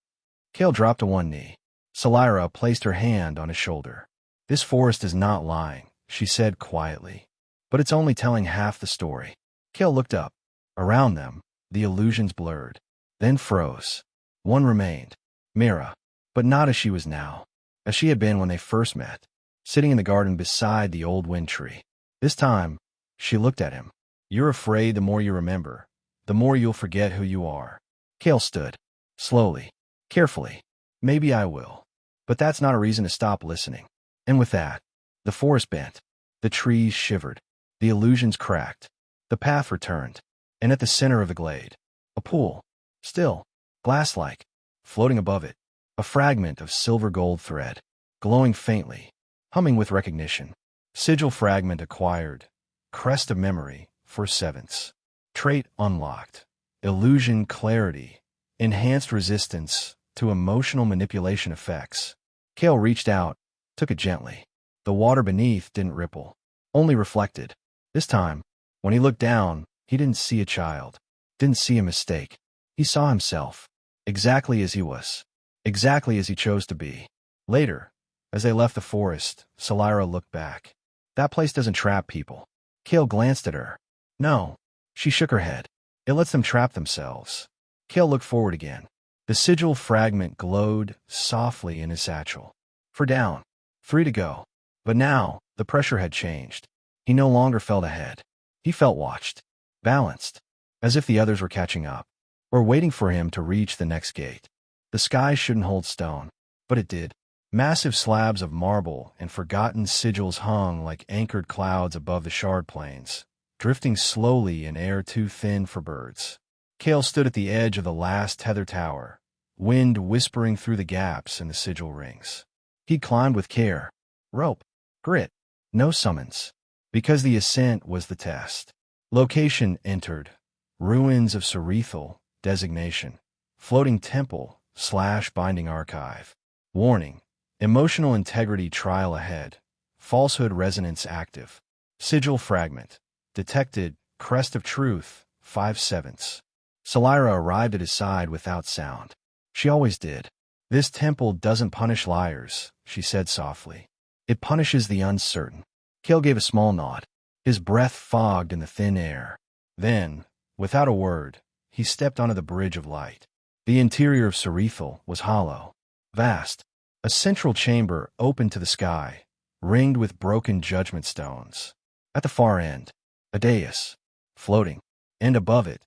Kael dropped to one knee. Salira placed her hand on his shoulder. This forest is not lying, she said quietly. But it's only telling half the story. Kael looked up. Around them, the illusions blurred. Then froze. One remained. Mira. But not as she was now. As she had been when they first met. Sitting in the garden beside the old wind tree. This time, she looked at him. You're afraid the more you remember, the more you'll forget who you are. Kael stood. Slowly. Carefully. Maybe I will. But that's not a reason to stop listening. And with that, the forest bent. The trees shivered. The illusions cracked. The path returned. And at the center of the glade, a pool. Still. Glass-like. Floating above it. A fragment of silver gold thread. Glowing faintly. Humming with recognition. Sigil fragment acquired. Crest of memory. For sevenths. Trait unlocked. Illusion clarity. Enhanced resistance to emotional manipulation effects. Kael reached out, took it gently. The water beneath didn't ripple. Only reflected. This time, when he looked down, he didn't see a child. Didn't see a mistake. He saw himself. Exactly as he was. Exactly as he chose to be. Later, as they left the forest, Salira looked back. That place doesn't trap people. Kael glanced at her. No. She shook her head. It lets them trap themselves. Kael looked forward again. The sigil fragment glowed softly in his satchel. 4 down. 3 to go. But now, the pressure had changed. He no longer felt ahead. He felt watched. Balanced. As if the others were catching up. Or waiting for him to reach the next gate. The sky shouldn't hold stone. But it did. Massive slabs of marble and forgotten sigils hung like anchored clouds above the shard plains, drifting slowly in air too thin for birds. Kael stood at the edge of the last tether tower, wind whispering through the gaps in the sigil rings. He climbed with care. Rope. Grit. No summons. Because the ascent was the test. Location entered. Ruins of Sarethal. Designation. Floating temple / binding archive. Warning. Emotional integrity trial ahead. Falsehood resonance active. Sigil fragment. Detected. Crest of truth. 5 sevenths. Salira arrived at his side without sound. She always did. This temple doesn't punish liars, she said softly. It punishes the uncertain. Kael gave a small nod. His breath fogged in the thin air. Then, without a word, he stepped onto the bridge of light. The interior of Serethal was hollow, vast. A central chamber open to the sky, ringed with broken judgment stones. At the far end, a dais, floating, and above it,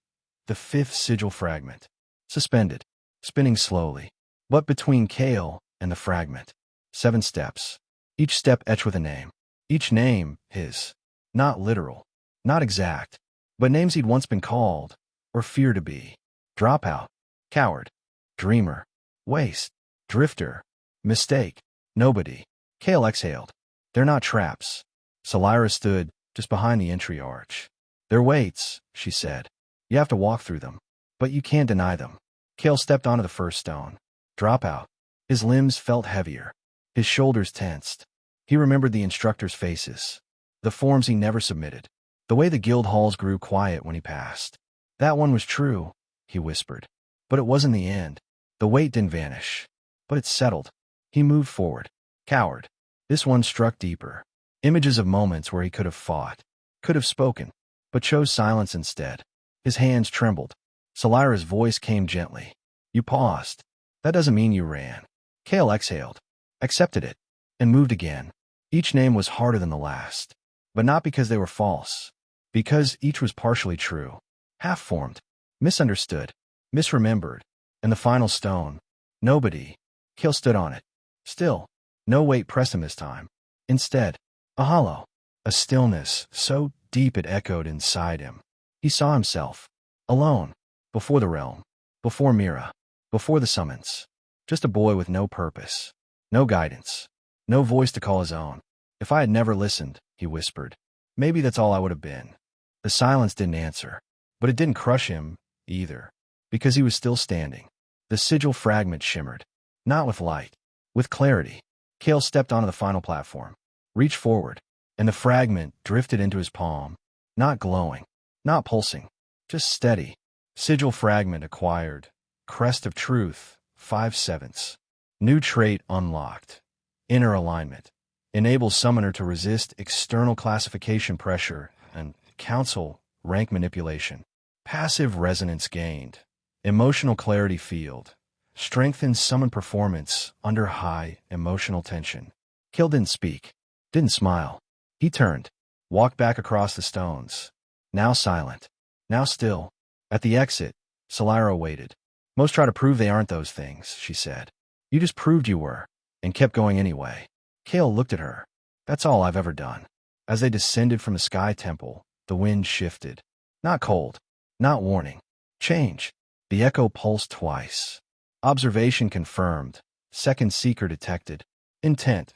the fifth sigil fragment, suspended, spinning slowly. But between Kael and the fragment, 7 steps, each step etched with a name. Each name his. Not literal, not exact, but names he'd once been called, or feared to be. Dropout, coward, dreamer, waste, drifter, mistake, nobody. Kael exhaled. They're not traps. Salira stood just behind the entry arch. They're weights, she said. You have to walk through them, but you can't deny them. Kael stepped onto the first stone. Dropout. His limbs felt heavier. His shoulders tensed. He remembered the instructors' faces. The forms he never submitted. The way the guild halls grew quiet when he passed. That one was true, he whispered. But it wasn't the end. The weight didn't vanish. But it settled. He moved forward. Coward. This one struck deeper. Images of moments where he could have fought, could have spoken, but chose silence instead. His hands trembled. Salira's voice came gently. You paused. That doesn't mean you ran. Kael exhaled, accepted it, and moved again. Each name was harder than the last. But not because they were false. Because each was partially true. Half-formed. Misunderstood. Misremembered. And the final stone. Nobody. Kael stood on it. Still. No weight pressed him this time. Instead, a hollow. A stillness so deep it echoed inside him. He saw himself. Alone. Before the realm. Before Mira. Before the summons. Just a boy with no purpose. No guidance. No voice to call his own. If I had never listened, he whispered, maybe that's all I would have been. The silence didn't answer. But it didn't crush him, either. Because he was still standing. The sigil fragment shimmered. Not with light. With clarity. Kael stepped onto the final platform. Reached forward. And the fragment drifted into his palm. Not glowing. Not pulsing. Just steady. Sigil fragment acquired. Crest of truth, 5/7. New trait unlocked. Inner alignment. Enables summoner to resist external classification pressure and counsel rank manipulation. Passive resonance gained. Emotional clarity field. Strengthens summon performance under high emotional tension. Kael didn't speak. Didn't smile. He turned. Walked back across the stones. Now silent. Now still. At the exit, Salira waited. Most try to prove they aren't those things, she said. You just proved you were, and kept going anyway. Kael looked at her. That's all I've ever done. As they descended from the sky temple, the wind shifted. Not cold. Not warning. Change. The echo pulsed twice. Observation confirmed. Second seeker detected. Intent.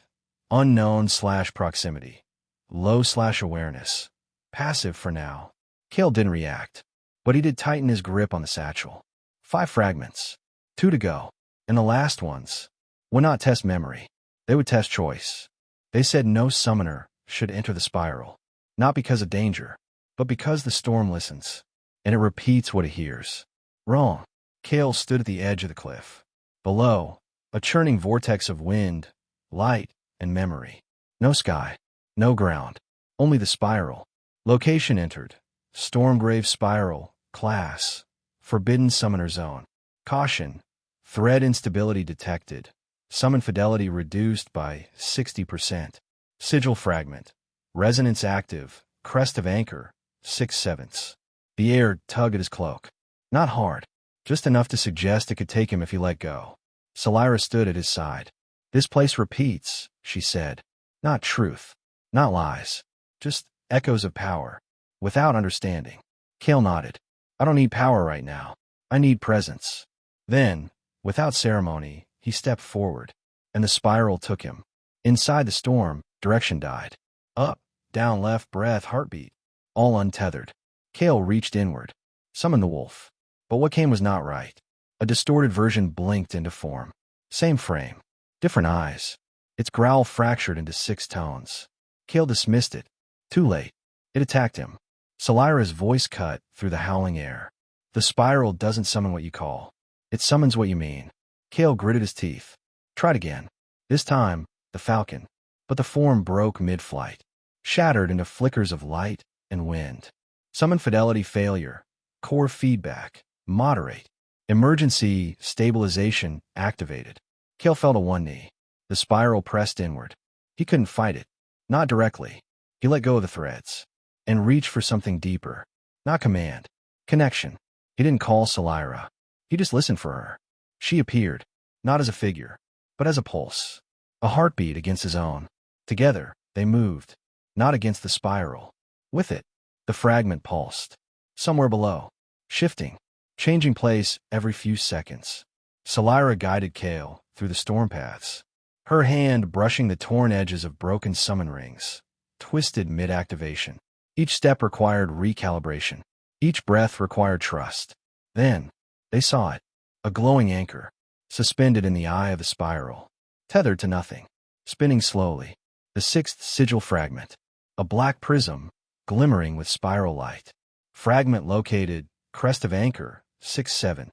Unknown/proximity. Low/awareness. Passive for now. Kael didn't react. But he did tighten his grip on the satchel. 5 fragments. 2 to go. And the last ones would not test memory. They would test choice. They said no summoner should enter the spiral. Not because of danger, but because the storm listens. And it repeats what it hears. Wrong. Kael stood at the edge of the cliff. Below, a churning vortex of wind, light, and memory. No sky. No ground. Only the spiral. Location entered. Stormgrave Spiral. Class. Forbidden Summoner Zone. Caution. Thread instability detected. Summon fidelity reduced by 60%. Sigil fragment. Resonance active. Crest of anchor. 6/7. The air tugged at his cloak. Not hard. Just enough to suggest it could take him if he let go. Salira stood at his side. This place repeats, she said. Not truth. Not lies. Just echoes of power. Without understanding. Kael nodded. I don't need power right now. I need presence. Then, without ceremony, he stepped forward, and the spiral took him. Inside the storm, direction died. Up, down, left, breath, heartbeat. All untethered. Kael reached inward. Summoned the wolf. But what came was not right. A distorted version blinked into form. Same frame. Different eyes. Its growl fractured into 6 tones. Kael dismissed it. Too late. It attacked him. Salira's voice cut through the howling air. The spiral doesn't summon what you call. It summons what you mean. Kael gritted his teeth. Tried again. This time, the falcon. but the form broke mid-flight, shattered into flickers of light and wind. Summon fidelity failure, core feedback, moderate, emergency stabilization activated. Kael fell to one knee. The spiral pressed inward. He couldn't fight it. Not directly. He let go of the threads and reached for something deeper. Not command. Connection. He didn't call Salira. He just listened for her. She appeared, not as a figure, but as a pulse. A heartbeat against his own. Together, they moved. Not against the spiral. With it, the fragment pulsed. Somewhere below. Shifting. Changing place every few seconds. Salira guided Kael through the storm paths. Her hand brushing the torn edges of broken summon rings. Twisted mid-activation. Each step required recalibration. Each breath required trust. Then, they saw it. A glowing anchor. Suspended in the eye of the spiral. Tethered to nothing. Spinning slowly. The sixth sigil fragment. A black prism, glimmering with spiral light. Fragment located, crest of anchor, 6-7.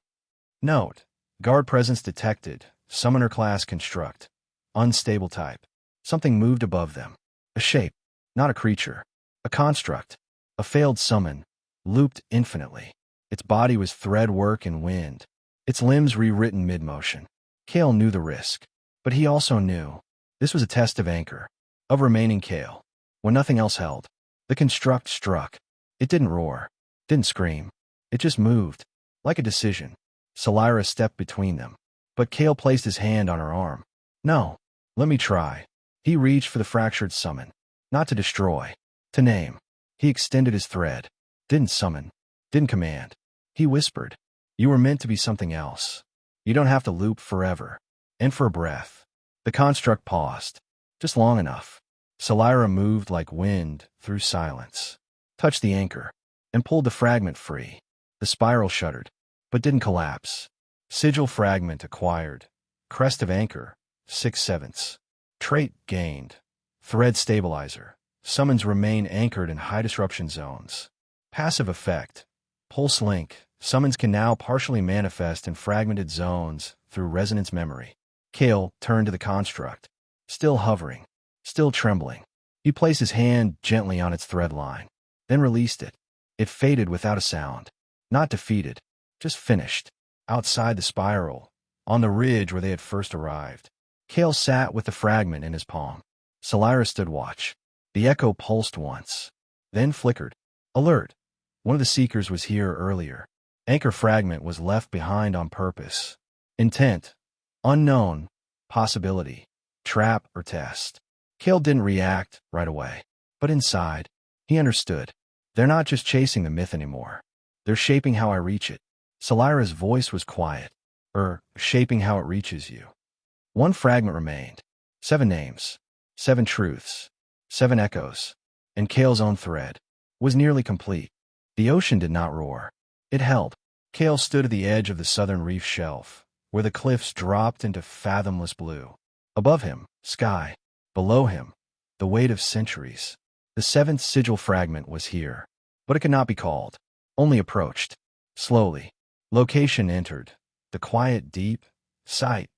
Note, guard presence detected, summoner class construct. Unstable type. Something moved above them. A shape, not a creature. A construct. A failed summon. Looped infinitely. Its body was threadwork and wind. Its limbs rewritten mid-motion. Kael knew the risk. But he also knew. This was a test of anchor. Of remaining Kael. When nothing else held. The construct struck. It didn't roar. Didn't scream. It just moved. Like a decision. Salira stepped between them. But Kael placed his hand on her arm. No. Let me try. He reached for the fractured summon. Not to destroy. To name. He extended his thread. Didn't summon. Didn't command. He whispered. You were meant to be something else. You don't have to loop forever. And for a breath. The construct paused. Just long enough. Salira moved like wind through silence. Touched the anchor. And pulled the fragment free. The spiral shuddered. But didn't collapse. Sigil fragment acquired. Crest of anchor. 6/7. Trait gained. Thread stabilizer. Summons remain anchored in high disruption zones. Passive effect. Pulse link. Summons can now partially manifest in fragmented zones through resonance memory. Kael turned to the construct. Still hovering. Still trembling. He placed his hand gently on its thread line. Then released it. It faded without a sound. Not defeated. Just finished. Outside the spiral. On the ridge where they had first arrived. Kael sat with the fragment in his palm. Salira stood watch. The echo pulsed once. Then flickered. Alert. One of the seekers was here earlier. Anchor fragment was left behind on purpose. Intent. Unknown. Possibility. Trap or test. Kael didn't react right away. But inside, he understood. They're not just chasing the myth anymore. They're shaping how I reach it. Salira's voice was quiet. Shaping how it reaches you. One fragment remained. 7 names. 7 truths. 7 echoes. And Kael's own thread was nearly complete. The ocean did not roar. It held. Kael stood at the edge of the southern reef shelf, where the cliffs dropped into fathomless blue. Above him, sky. Below him, the weight of centuries. The 7th sigil fragment was here. But it could not be called. Only approached. Slowly. Location entered. The quiet deep. Sight.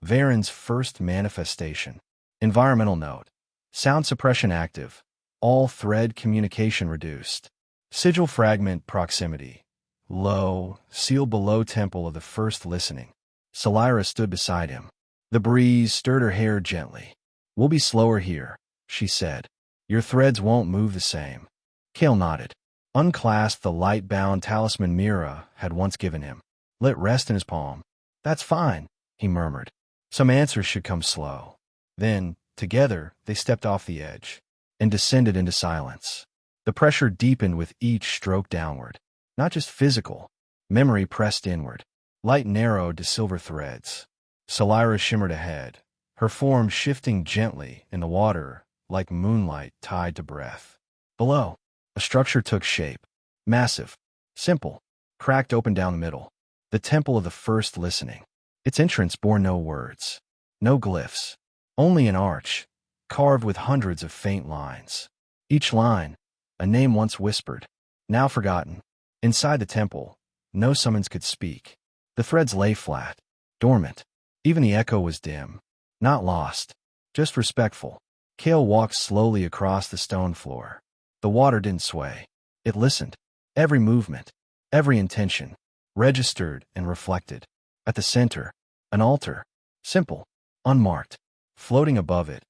Varen's first manifestation. Environmental note. Sound suppression active. All thread communication reduced. Sigil fragment proximity. Low, sealed below temple of the first listening. Salira stood beside him. The breeze stirred her hair gently. We'll be slower here, she said. Your threads won't move the same. Kael nodded. Unclasped the light-bound talisman Mira had once given him. Let rest in his palm. That's fine, he murmured. Some answers should come slow. Then, together, they stepped off the edge and descended into silence. The pressure deepened with each stroke downward. Not just physical. Memory pressed inward. Light narrowed to silver threads. Salira shimmered ahead, her form shifting gently in the water like moonlight tied to breath. Below, a structure took shape. Massive. Simple. Cracked open down the middle. The temple of the first listening. Its entrance bore no words. No glyphs. Only an arch, carved with hundreds of faint lines. Each line, a name once whispered, now forgotten. Inside the temple, no summons could speak. The threads lay flat, dormant. Even the echo was dim. Not lost. Just respectful. Kael walked slowly across the stone floor. The water didn't sway. It listened. Every movement, every intention, registered and reflected. At the center, an altar. Simple, unmarked. Floating above it,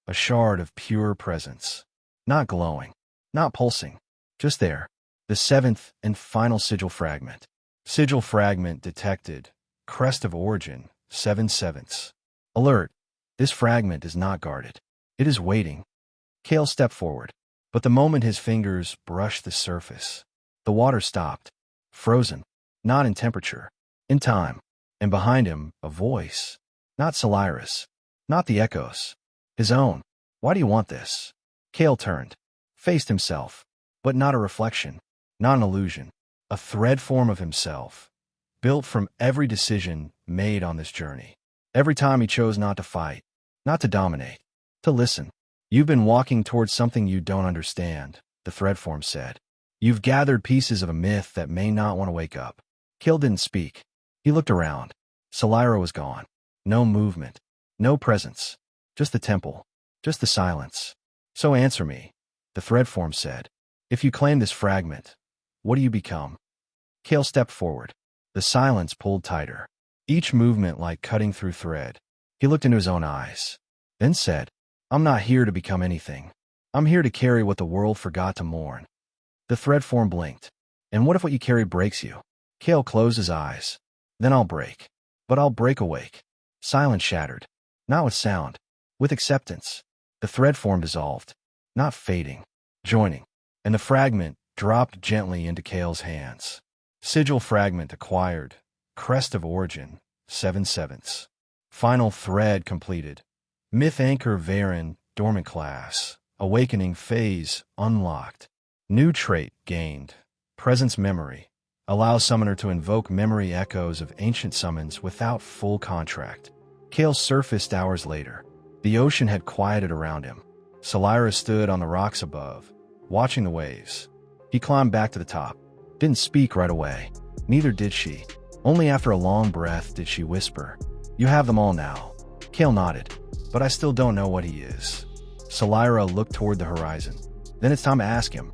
a shard of pure presence. Not glowing, not pulsing. Just there. The seventh and final sigil fragment. Sigil fragment detected. Crest of origin, 7/7. Alert. This fragment is not guarded. It is waiting. Kael stepped forward, but the moment his fingers brushed the surface, the water stopped. Frozen. Not in temperature. In time. And behind him, a voice. Not Solaris. Not the echoes. His own. Why do you want this? Kael turned. Faced himself. But not a reflection. Not an illusion. A thread form of himself. Built from every decision made on this journey. Every time he chose not to fight. Not to dominate. To listen. You've been walking towards something you don't understand, the thread form said. You've gathered pieces of a myth that may not want to wake up. Kael didn't speak. He looked around. Solira was gone. No movement. No presence. Just the temple. Just the silence. So answer me, the thread form said. If you claim this fragment, what do you become? Kael stepped forward. The silence pulled tighter. Each movement like cutting through thread. He looked into his own eyes. Then said, I'm not here to become anything. I'm here to carry what the world forgot to mourn. The thread form blinked. And what if what you carry breaks you? Kael closed his eyes. Then I'll break. But I'll break awake. Silence shattered. Not with sound. With acceptance. The thread form dissolved. Not fading. Joining. And the fragment dropped gently into Kael's hands. Sigil fragment acquired. Crest of origin. 7/7. Final thread completed. Myth anchor Varen, dormant class. Awakening phase unlocked. New trait gained. Presence memory. Allows summoner to invoke memory echoes of ancient summons without full contract. Kael surfaced hours later. The ocean had quieted around him. Solira stood on the rocks above, watching the waves. He climbed back to the top. Didn't speak right away. Neither did she. Only after a long breath did she whisper, You have them all now. Kael nodded. But I still don't know what he is. Solira looked toward the horizon. Then it's time to ask him.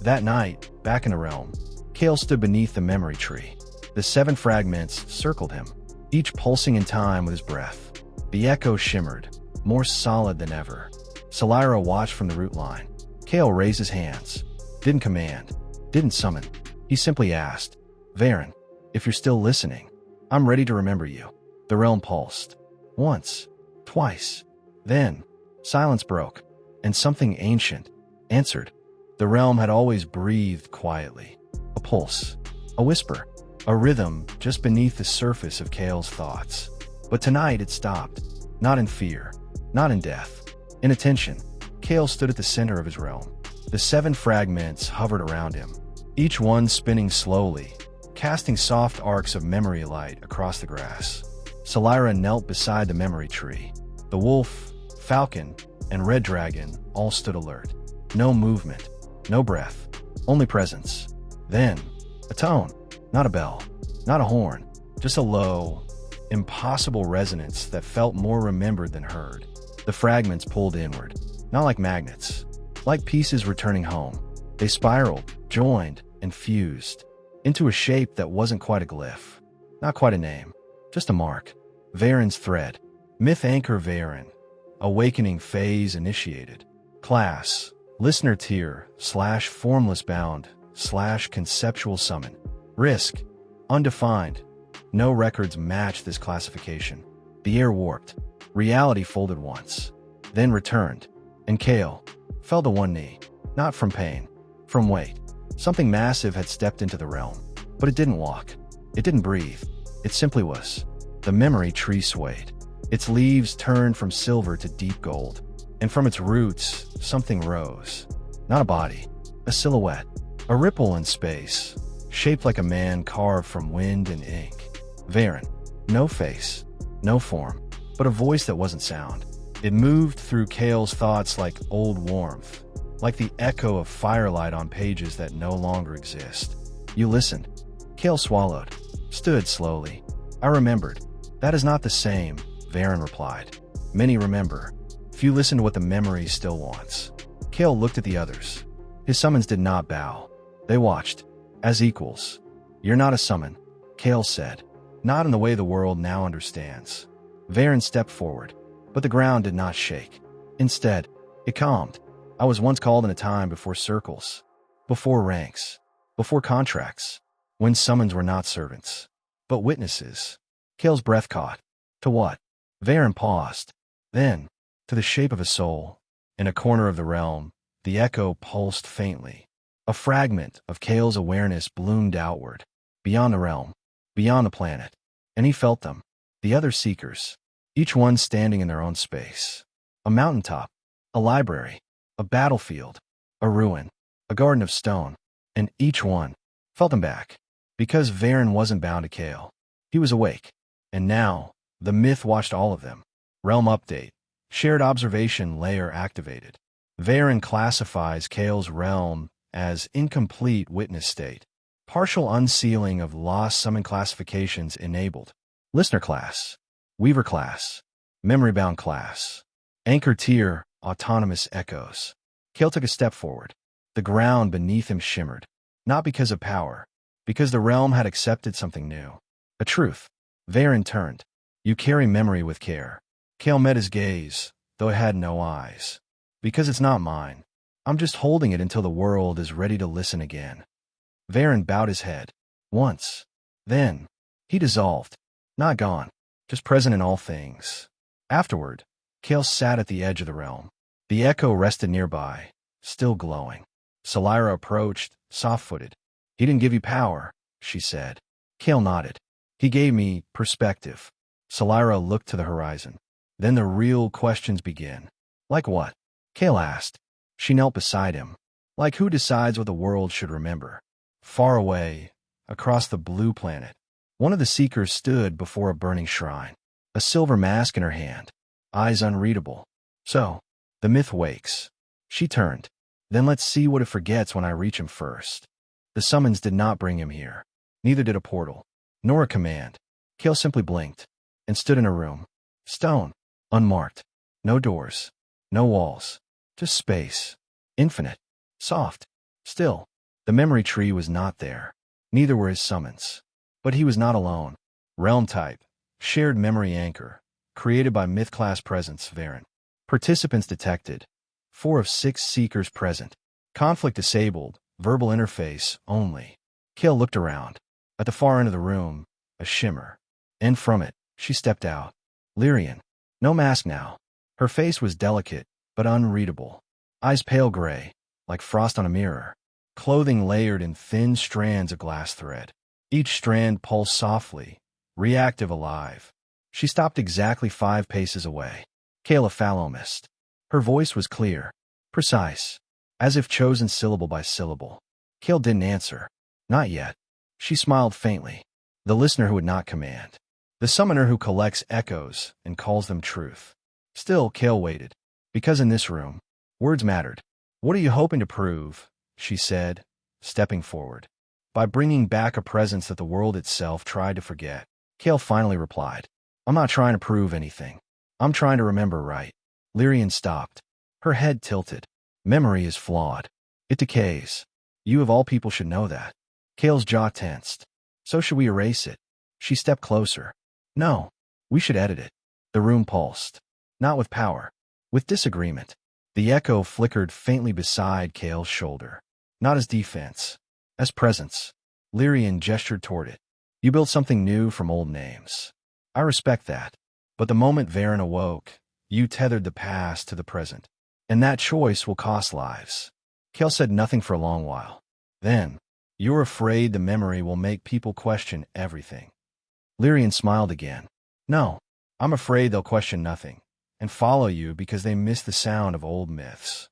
That night, back in the realm, Kael stood beneath the memory tree. The 7 fragments circled him, each pulsing in time with his breath. The echo shimmered, more solid than ever. Solira watched from the root line. Kael raised his hands. Didn't command. Didn't summon. He simply asked, Varen, if you're still listening, I'm ready to remember you. The realm pulsed. Once. Twice. Then, silence broke, and something ancient answered. The realm had always breathed quietly. A pulse. A whisper. A rhythm just beneath the surface of Kael's thoughts. But tonight it stopped. Not in fear. Not in death. In attention. Kael stood at the center of his realm. The 7 fragments hovered around him, each one spinning slowly, casting soft arcs of memory light across the grass. Solira knelt beside the memory tree. The wolf, falcon, and red dragon all stood alert. No movement, no breath, only presence. Then, a tone, not a bell, not a horn, just a low, impossible resonance that felt more remembered than heard. The fragments pulled inward, not like magnets, like pieces returning home. They spiraled, joined, and fused into a shape that wasn't quite a glyph, not quite a name, just a mark. Varen's thread. Myth anchor Varen. Awakening phase initiated. Class. Listener tier / formless bound / conceptual summon. Risk. Undefined. No records match this classification. The air warped. Reality folded once, then returned. And Kael fell to one knee. Not from pain. From weight. Something massive had stepped into the realm. But it didn't walk. It didn't breathe. It simply was. The memory tree swayed. Its leaves turned from silver to deep gold. And from its roots, something rose. Not a body. A silhouette. A ripple in space. Shaped like a man carved from wind and ink. Varen. No face. No form. But a voice that wasn't sound. It moved through Kael's thoughts like old warmth. Like the echo of firelight on pages that no longer exist. You listened. Kael swallowed. Stood slowly. I remembered. That is not the same, Varen replied. Many remember. if you listen to what the memory still wants. Kael looked at the others. His summons did not bow. They watched. As equals. You're not a summon, Kael said. Not in the way the world now understands. Varen stepped forward, but the ground did not shake. Instead, it calmed. I was once called in a time before circles, before ranks, before contracts, when summons were not servants, but witnesses. Kael's breath caught. To what? Varen paused. Then, to the shape of a soul. In a corner of the realm, the echo pulsed faintly. A fragment of Kael's awareness bloomed outward, beyond the realm, beyond the planet. And he felt them, the other seekers, each one standing in their own space. A mountaintop, a library, a battlefield, a ruin, a garden of stone, and each one felt them back. Because Varen wasn't bound to Kael. He was awake. And now, the myth watched all of them. Realm update. Shared observation layer activated. Varen classifies Kael's realm as incomplete witness state. Partial unsealing of lost summon classifications enabled. Listener class. Weaver class. Memory-bound class. Anchor tier, autonomous echoes. Kael took a step forward. The ground beneath him shimmered. Not because of power. Because the realm had accepted something new. A truth. Varen turned. You carry memory with care. Kael met his gaze, though it had no eyes. Because it's not mine. I'm just holding it until the world is ready to listen again. Varen bowed his head. Once. Then. He dissolved. Not gone. Just present in all things. Afterward, Kael sat at the edge of the realm. The echo rested nearby, still glowing. Salira approached, soft-footed. He didn't give you power, she said. Kael nodded. He gave me perspective. Salira looked to the horizon. Then the real questions begin. Like what? Kael asked. She knelt beside him. Like who decides what the world should remember? Far away, across the blue planet, one of the seekers stood before a burning shrine. A silver mask in her hand. Eyes unreadable. So, the myth wakes. She turned. Then let's see what it forgets when I reach him first. The summons did not bring him here. Neither did a portal. Nor a command. Kael simply blinked. And stood in a room. Stone. Unmarked. No doors. No walls. Just space. Infinite. Soft. Still. The memory tree was not there. Neither were his summons. But he was not alone. Realm type. Shared memory anchor. Created by myth-class presence Varen. Participants detected. 4 of 6 seekers present. Conflict disabled. Verbal interface only. Kael looked around. At the far end of the room, a shimmer. And from it, she stepped out. Lyrian. No mask now. Her face was delicate, but unreadable. Eyes pale gray, like frost on a mirror. Clothing layered in thin strands of glass thread. Each strand pulsed softly, reactive alive. She stopped exactly 5 paces away. Kael fallow mist. Her voice was clear, precise, as if chosen syllable by syllable. Kael didn't answer. Not yet. She smiled faintly. The listener who would not command. The summoner who collects echoes and calls them truth. Still, Kael waited. Because in this room, words mattered. What are you hoping to prove? She said, stepping forward. By bringing back a presence that the world itself tried to forget. Kael finally replied. I'm not trying to prove anything. I'm trying to remember right. Lyrian stopped. Her head tilted. Memory is flawed. It decays. You of all people should know that. Kael's jaw tensed. So should we erase it? She stepped closer. No. We should edit it. The room pulsed. Not with power. With disagreement. The echo flickered faintly beside Kael's shoulder. Not as defense. As presence. Lyrian gestured toward it. You built something new from old names. I respect that. But the moment Varen awoke, you tethered the past to the present. And that choice will cost lives. Kael said nothing for a long while. Then, you're afraid the memory will make people question everything. Lyrian smiled again. No, I'm afraid they'll question nothing, and follow you because they miss the sound of old myths.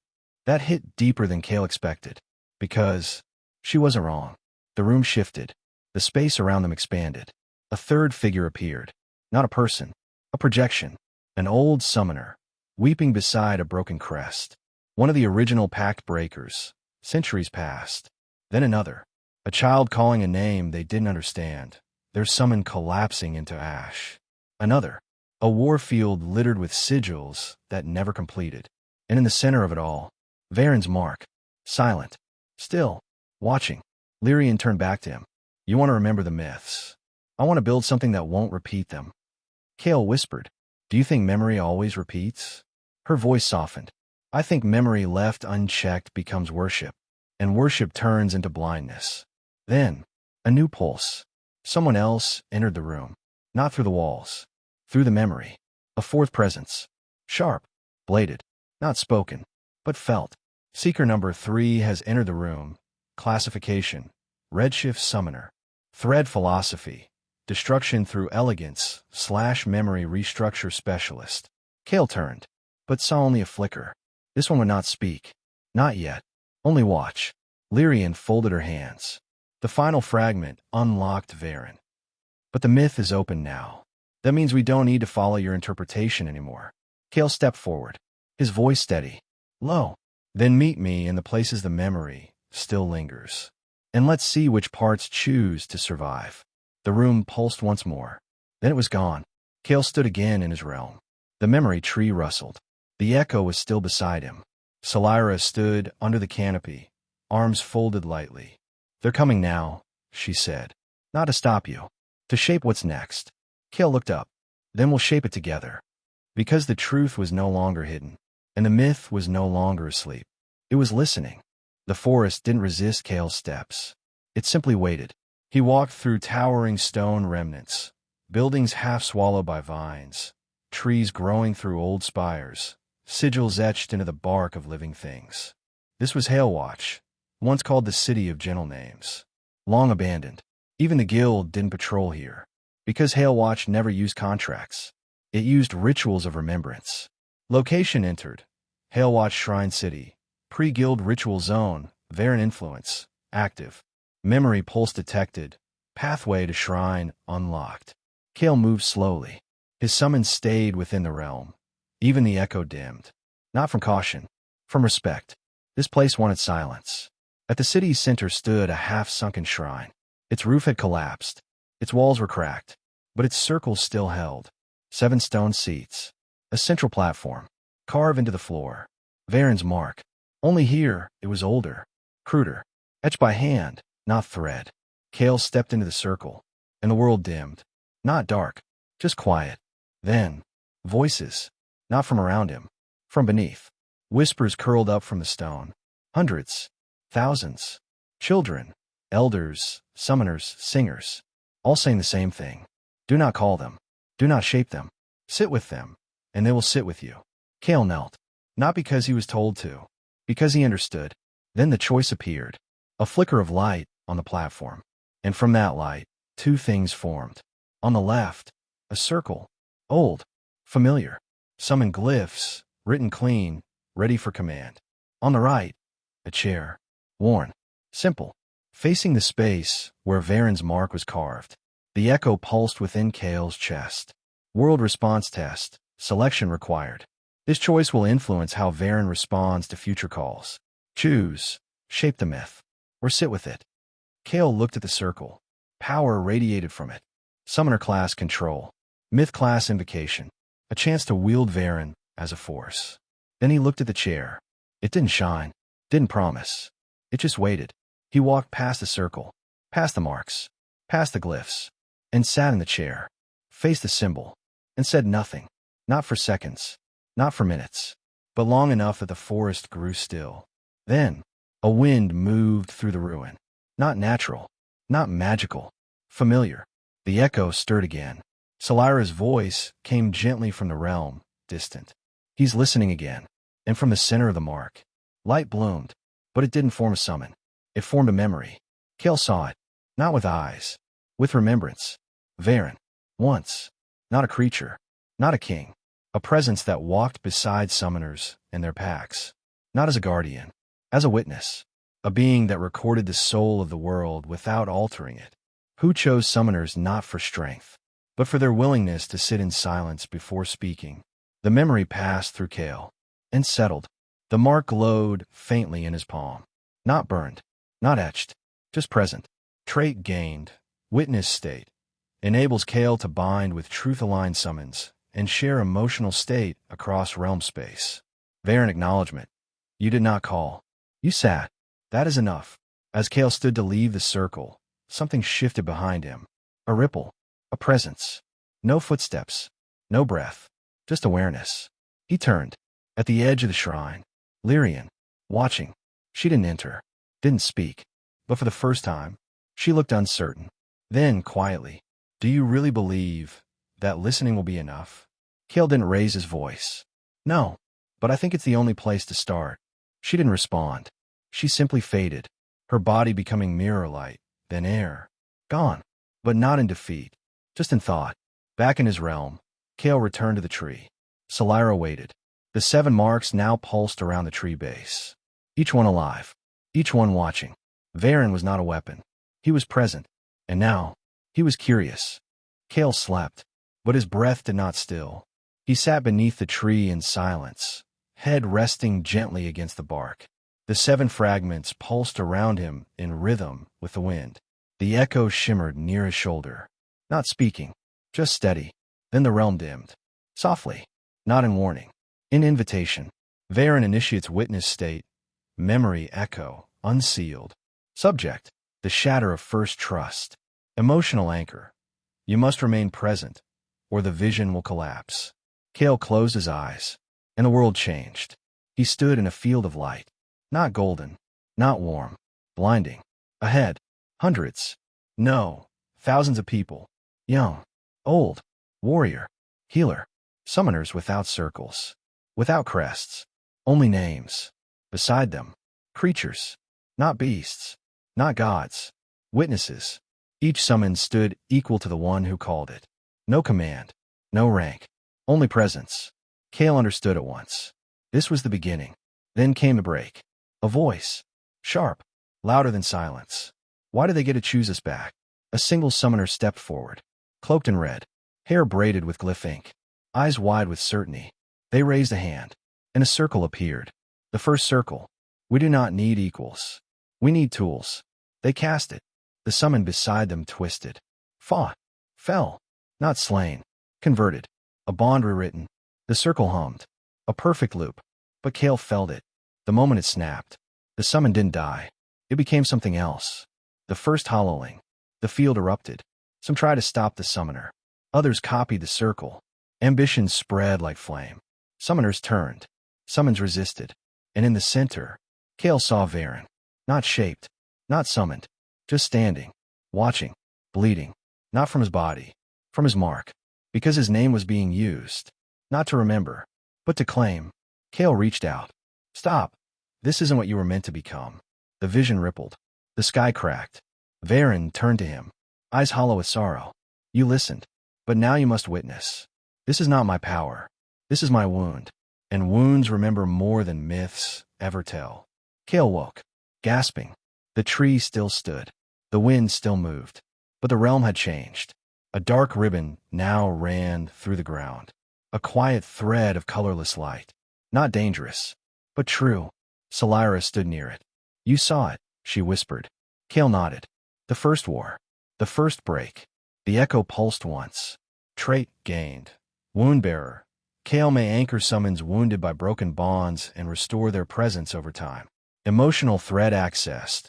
That hit deeper than Kael expected. Because she wasn't wrong. The room shifted. The space around them expanded. A third figure appeared. Not a person. A projection. An old summoner. Weeping beside a broken crest. One of the original pact breakers. Centuries past. Then another. A child calling a name they didn't understand. Their summon collapsing into ash. Another. A war field littered with sigils that never completed. And in the center of it all, Varen's mark. Silent. Still. Watching. Lyrian turned back to him. You want to remember the myths. I want to build something that won't repeat them. Kael whispered. Do you think memory always repeats? Her voice softened. I think memory left unchecked becomes worship, and worship turns into blindness. Then, a new pulse. Someone else entered the room. Not through the walls. Through the memory. A fourth presence. Sharp. Bladed. Not spoken, but felt. Seeker number 3 has entered the room. Classification. Redshift Summoner. Thread Philosophy. Destruction through Elegance / Memory Restructure Specialist. Kael turned, but saw only a flicker. This one would not speak. Not yet. Only watch. Lyrian folded her hands. The final fragment unlocked Varen. But the myth is open now. That means we don't need to follow your interpretation anymore. Kael stepped forward, his voice steady. Low. Then meet me in the places the memory still lingers. And let's see which parts choose to survive. The room pulsed once more. Then it was gone. Kael stood again in his realm. The memory tree rustled. The echo was still beside him. Salira stood under the canopy, arms folded lightly. They're coming now, she said. Not to stop you. To shape what's next. Kael looked up. Then we'll shape it together. Because the truth was no longer hidden, and the myth was no longer asleep. It was listening. The forest didn't resist Kael's steps. It simply waited. He walked through towering stone remnants, buildings half swallowed by vines, trees growing through old spires, sigils etched into the bark of living things. This was Halewatch, once called the City of Gentle Names. Long abandoned. Even the guild didn't patrol here. Because Halewatch never used contracts. It used rituals of remembrance. Location entered. Halewatch Shrine City. Pre-guild ritual zone. Varen influence. Active. Memory pulse detected. Pathway to shrine unlocked. Kael moved slowly. His summons stayed within the realm. Even the echo dimmed. Not from caution. From respect. This place wanted silence. At the city's center stood a half-sunken shrine. Its roof had collapsed. Its walls were cracked. But its circles still held. 7 stone seats. A central platform. Carved into the floor. Varen's mark. Only here, it was older. Cruder. Etched by hand, not thread. Kael stepped into the circle. And the world dimmed. Not dark. Just quiet. Then, voices. Not from around him. From beneath. Whispers curled up from the stone. Hundreds. Thousands. Children. Elders. Summoners. Singers. All saying the same thing. Do not call them. Do not shape them. Sit with them, and they will sit with you. Kael knelt. Not because he was told to. Because he understood. Then the choice appeared. A flicker of light on the platform. And from that light, 2 things formed. On the left, a circle. Old. Familiar. Some in glyphs, written clean, ready for command. On the right, a chair. Worn. Simple. Facing the space where Varen's mark was carved. The echo pulsed within Kael's chest. World response test. Selection required. This choice will influence how Varen responds to future calls. Choose. Shape the myth. Or sit with it. Kael looked at the circle. Power radiated from it. Summoner class control. Myth class invocation. A chance to wield Varen as a force. Then he looked at the chair. It didn't shine. Didn't promise. It just waited. He walked past the circle. Past the marks. Past the glyphs. And sat in the chair. Faced the symbol. And said nothing. Not for seconds. Not for minutes. But long enough that the forest grew still. Then, a wind moved through the ruin. Not natural. Not magical. Familiar. The echo stirred again. Salira's voice came gently from the realm, distant. He's listening again. And from the center of the mark. Light bloomed. But it didn't form a summon. It formed a memory. Kael saw it. Not with eyes. With remembrance. Varen. Once. Not a creature. Not a king. A presence that walked beside summoners and their packs. Not as a guardian. As a witness. A being that recorded the soul of the world without altering it. Who chose summoners not for strength, but for their willingness to sit in silence before speaking. The memory passed through Kael. And settled. The mark glowed faintly in his palm. Not burned. Not etched. Just present. Trait gained. Witness state. Enables Kael to bind with truth-aligned summons, and share emotional state across realm space. Varen acknowledgement. You did not call. You sat. That is enough. As Kael stood to leave the circle, something shifted behind him. A ripple. A presence. No footsteps. No breath. Just awareness. He turned. At the edge of the shrine. Lyrian. Watching. She didn't enter. Didn't speak. But for the first time, she looked uncertain. Then, quietly, do you really believe that listening will be enough? Kael didn't raise his voice. No. But I think it's the only place to start. She didn't respond. She simply faded, her body becoming mirror light, then air. Gone. But not in defeat. Just in thought. Back in his realm, Kael returned to the tree. Salira waited. The 7 marks now pulsed around the tree base. Each one alive. Each one watching. Varen was not a weapon. He was present. And now, he was curious. Kael slept. But his breath did not still. He sat beneath the tree in silence, head resting gently against the bark. The 7 fragments pulsed around him in rhythm with the wind. The echo shimmered near his shoulder. Not speaking, just steady. Then the realm dimmed. Softly, not in warning. In invitation. Varen initiates witness state. Memory echo, unsealed. Subject, the shatter of first trust. Emotional anchor. You must remain present, or the vision will collapse. Kael closed his eyes, and the world changed. He stood in a field of light. Not golden, not warm, blinding. Ahead, hundreds. No, thousands of people. Young, old, warrior, healer, summoners without circles, without crests, only names. Beside them, creatures, not beasts, not gods, witnesses. Each summon stood equal to the one who called it. No command, no rank, only presence. Kael understood at once. This was the beginning. Then came a break. A voice. Sharp. Louder than silence. Why do they get to choose us back? A single summoner stepped forward. Cloaked in red. Hair braided with glyph ink. Eyes wide with certainty. They raised a hand. And a circle appeared. The first circle. We do not need equals. We need tools. They cast it. The summon beside them twisted. Fought. Fell. Not slain. Converted. A bond rewritten. The circle hummed. A perfect loop. But Kael felt it. The moment it snapped. The summon didn't die. It became something else. The first hollowing. The field erupted. Some tried to stop the summoner. Others copied the circle. Ambitions spread like flame. Summoners turned. Summons resisted. And in the center, Kael saw Varen. Not shaped. Not summoned. Just standing. Watching. Bleeding. Not from his body. From his mark. Because his name was being used. Not to remember. But to claim. Kael reached out. Stop. This isn't what you were meant to become. The vision rippled. The sky cracked. Varen turned to him. Eyes hollow with sorrow. You listened. But now you must witness. This is not my power. This is my wound. And wounds remember more than myths ever tell. Kael woke. Gasping. The tree still stood. The wind still moved. But the realm had changed. A dark ribbon now ran through the ground. A quiet thread of colorless light. Not dangerous, but true. Salira stood near it. You saw it, she whispered. Kael nodded. The first war. The first break. The echo pulsed once. Trait gained. Woundbearer. Kael may anchor summons wounded by broken bonds and restore their presence over time. Emotional thread accessed.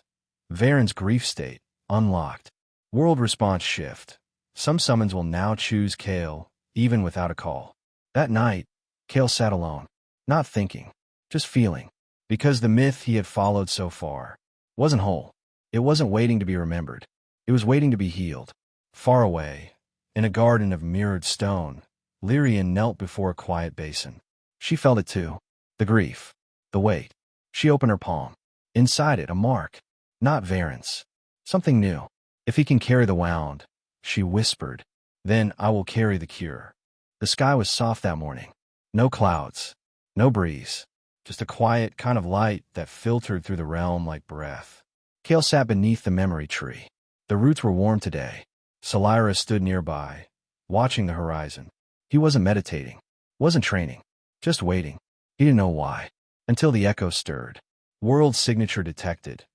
Varen's grief state unlocked. World response shift. Some summons will now choose Kael, even without a call. That night, Kael sat alone, not thinking, just feeling, because the myth he had followed so far wasn't whole. It wasn't waiting to be remembered. It was waiting to be healed. Far away, in a garden of mirrored stone, Lyrian knelt before a quiet basin. She felt it too. The grief. The weight. She opened her palm. Inside it, a mark. Not Varen's. Something new. If he can carry the wound, she whispered, then I will carry the cure. The sky was soft that morning. No clouds. No breeze. Just a quiet kind of light that filtered through the realm like breath. Kael sat beneath the memory tree. The roots were warm today. Salira stood nearby, watching the horizon. He wasn't meditating, wasn't training, just waiting. He didn't know why. Until the echo stirred. World signature detected.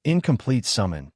Incomplete summon.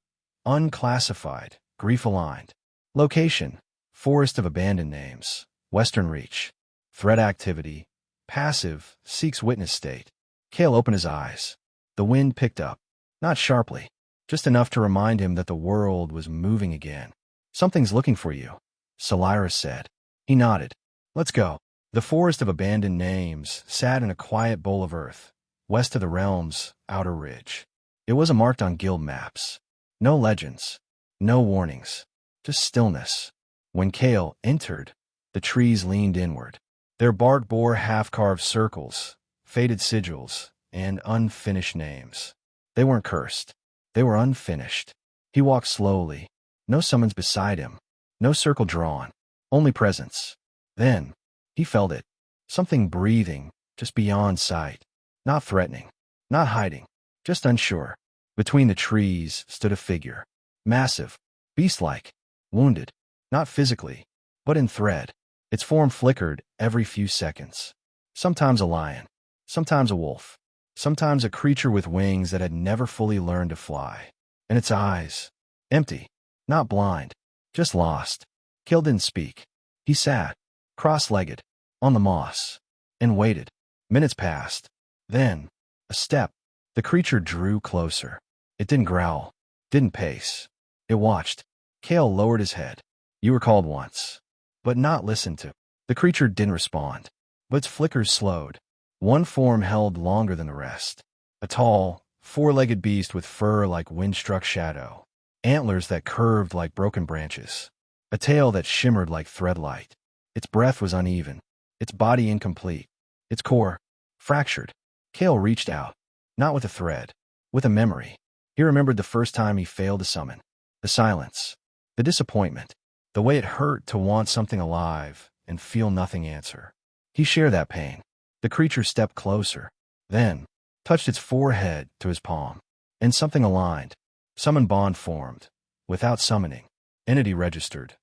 Unclassified. Grief aligned. Location. Forest of abandoned names. Western Reach. Threat activity. Passive, seeks witness state. Kael opened his eyes. The wind picked up. Not sharply, just enough to remind him that the world was moving again. Something's looking for you, Solaris said. He nodded. Let's go. The forest of abandoned names sat in a quiet bowl of earth, west of the realm's outer ridge. It wasn't marked on guild maps. No legends. No warnings. Just stillness. When Kael entered, the trees leaned inward. Their bark bore half-carved circles, faded sigils, and unfinished names. They weren't cursed. They were unfinished. He walked slowly. No summons beside him. No circle drawn. Only presence. Then, he felt it. Something breathing, just beyond sight. Not threatening. Not hiding. Just unsure. Between the trees stood a figure. Massive. Beast-like. Wounded. Not physically, but in thread. Its form flickered every few seconds. Sometimes a lion. Sometimes a wolf. Sometimes a creature with wings that had never fully learned to fly. And its eyes. Empty. Not blind. Just lost. Kael didn't speak. He sat, cross-legged, on the moss, and waited. Minutes passed. Then, a step. The creature drew closer. It didn't growl. Didn't pace. It watched. Kael lowered his head. You were called once, but not listened to. The creature didn't respond, but its flickers slowed. One form held longer than the rest. A tall, four-legged beast with fur like wind-struck shadow, antlers that curved like broken branches, a tail that shimmered like threadlight. Its breath was uneven, its body incomplete, its core fractured. Kael reached out, not with a thread, with a memory. He remembered the first time he failed to summon. The silence, the disappointment, the way it hurt to want something alive and feel nothing answer. He shared that pain. The creature stepped closer, then touched its forehead to his palm, and something aligned. Summon bond formed, without summoning. Entity registered.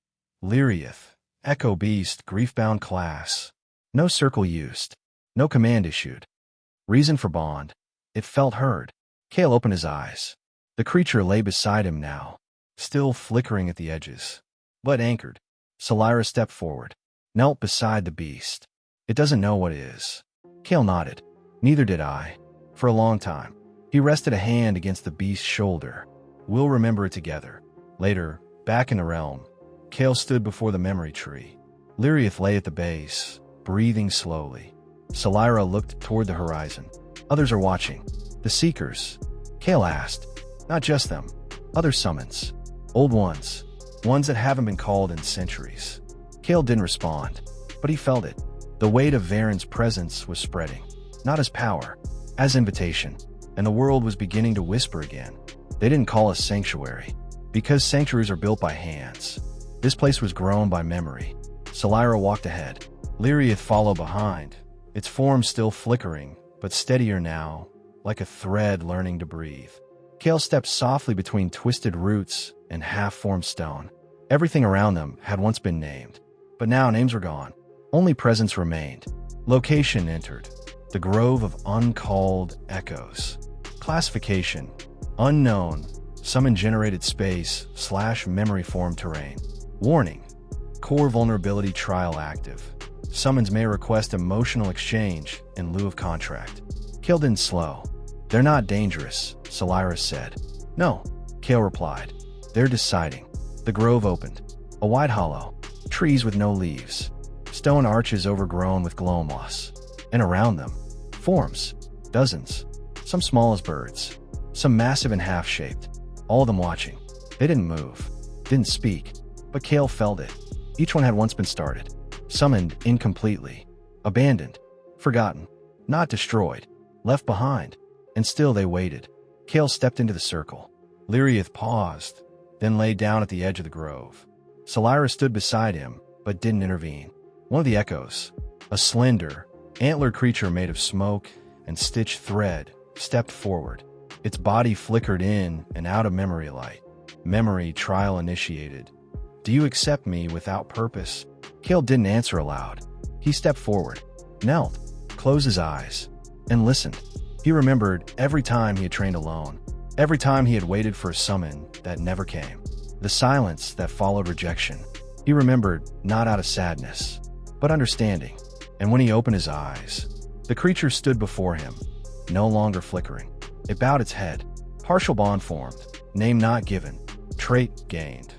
Lyriath, Echo Beast, Grief-bound class. No circle used. No command issued. Reason for bond. It felt heard. Kael opened his eyes. The creature lay beside him now, still flickering at the edges, but anchored. Solaris stepped forward, knelt beside the beast. It doesn't know what is. Kael nodded. Neither did I. For a long time. He rested a hand against the beast's shoulder. We'll remember it together. Later, back in the realm, Kael stood before the memory tree. Lyriath lay at the base, breathing slowly. Solyra looked toward the horizon. Others are watching. The Seekers. Kael asked. Not just them. Other summons. Old ones. Ones that haven't been called in centuries. Kael didn't respond, but he felt it. The weight of Varen's presence was spreading. Not as power, as invitation. And the world was beginning to whisper again. They didn't call us sanctuary, because sanctuaries are built by hands. This place was grown by memory. Solyra walked ahead. Lyriath followed behind, its form still flickering, but steadier now, like a thread learning to breathe. Kael stepped softly between twisted roots and half-formed stone. Everything around them had once been named, but now names were gone. Only presence remained. Location entered. The Grove of Uncalled Echoes. Classification. Unknown. Summon-generated space / memory form terrain. Warning. Core vulnerability trial active. Summons may request emotional exchange in lieu of contract. Kael didn't slow. They're not dangerous, Solaris said. No, Kael replied. They're deciding. The grove opened. A wide hollow. Trees with no leaves. Stone arches overgrown with glow moss. And around them, forms. Dozens. Some small as birds. Some massive and half-shaped. All of them watching. They didn't move. Didn't speak. But Kael felt it. Each one had once been started. Summoned incompletely. Abandoned. Forgotten. Not destroyed. Left behind. And still they waited. Kael stepped into the circle. Lyriath paused, then lay down at the edge of the grove. Solyra stood beside him, but didn't intervene. One of the echoes, a slender, antlered creature made of smoke and stitched thread, stepped forward. Its body flickered in and out of memory light. Memory trial initiated. Do you accept me without purpose? Kael didn't answer aloud. He stepped forward, knelt, closed his eyes, and listened. He remembered every time he had trained alone, every time he had waited for a summon that never came, the silence that followed rejection. He remembered not out of sadness, but understanding. And when he opened his eyes, the creature stood before him, no longer flickering. It bowed its head. Partial bond formed. Name not given. Trait gained.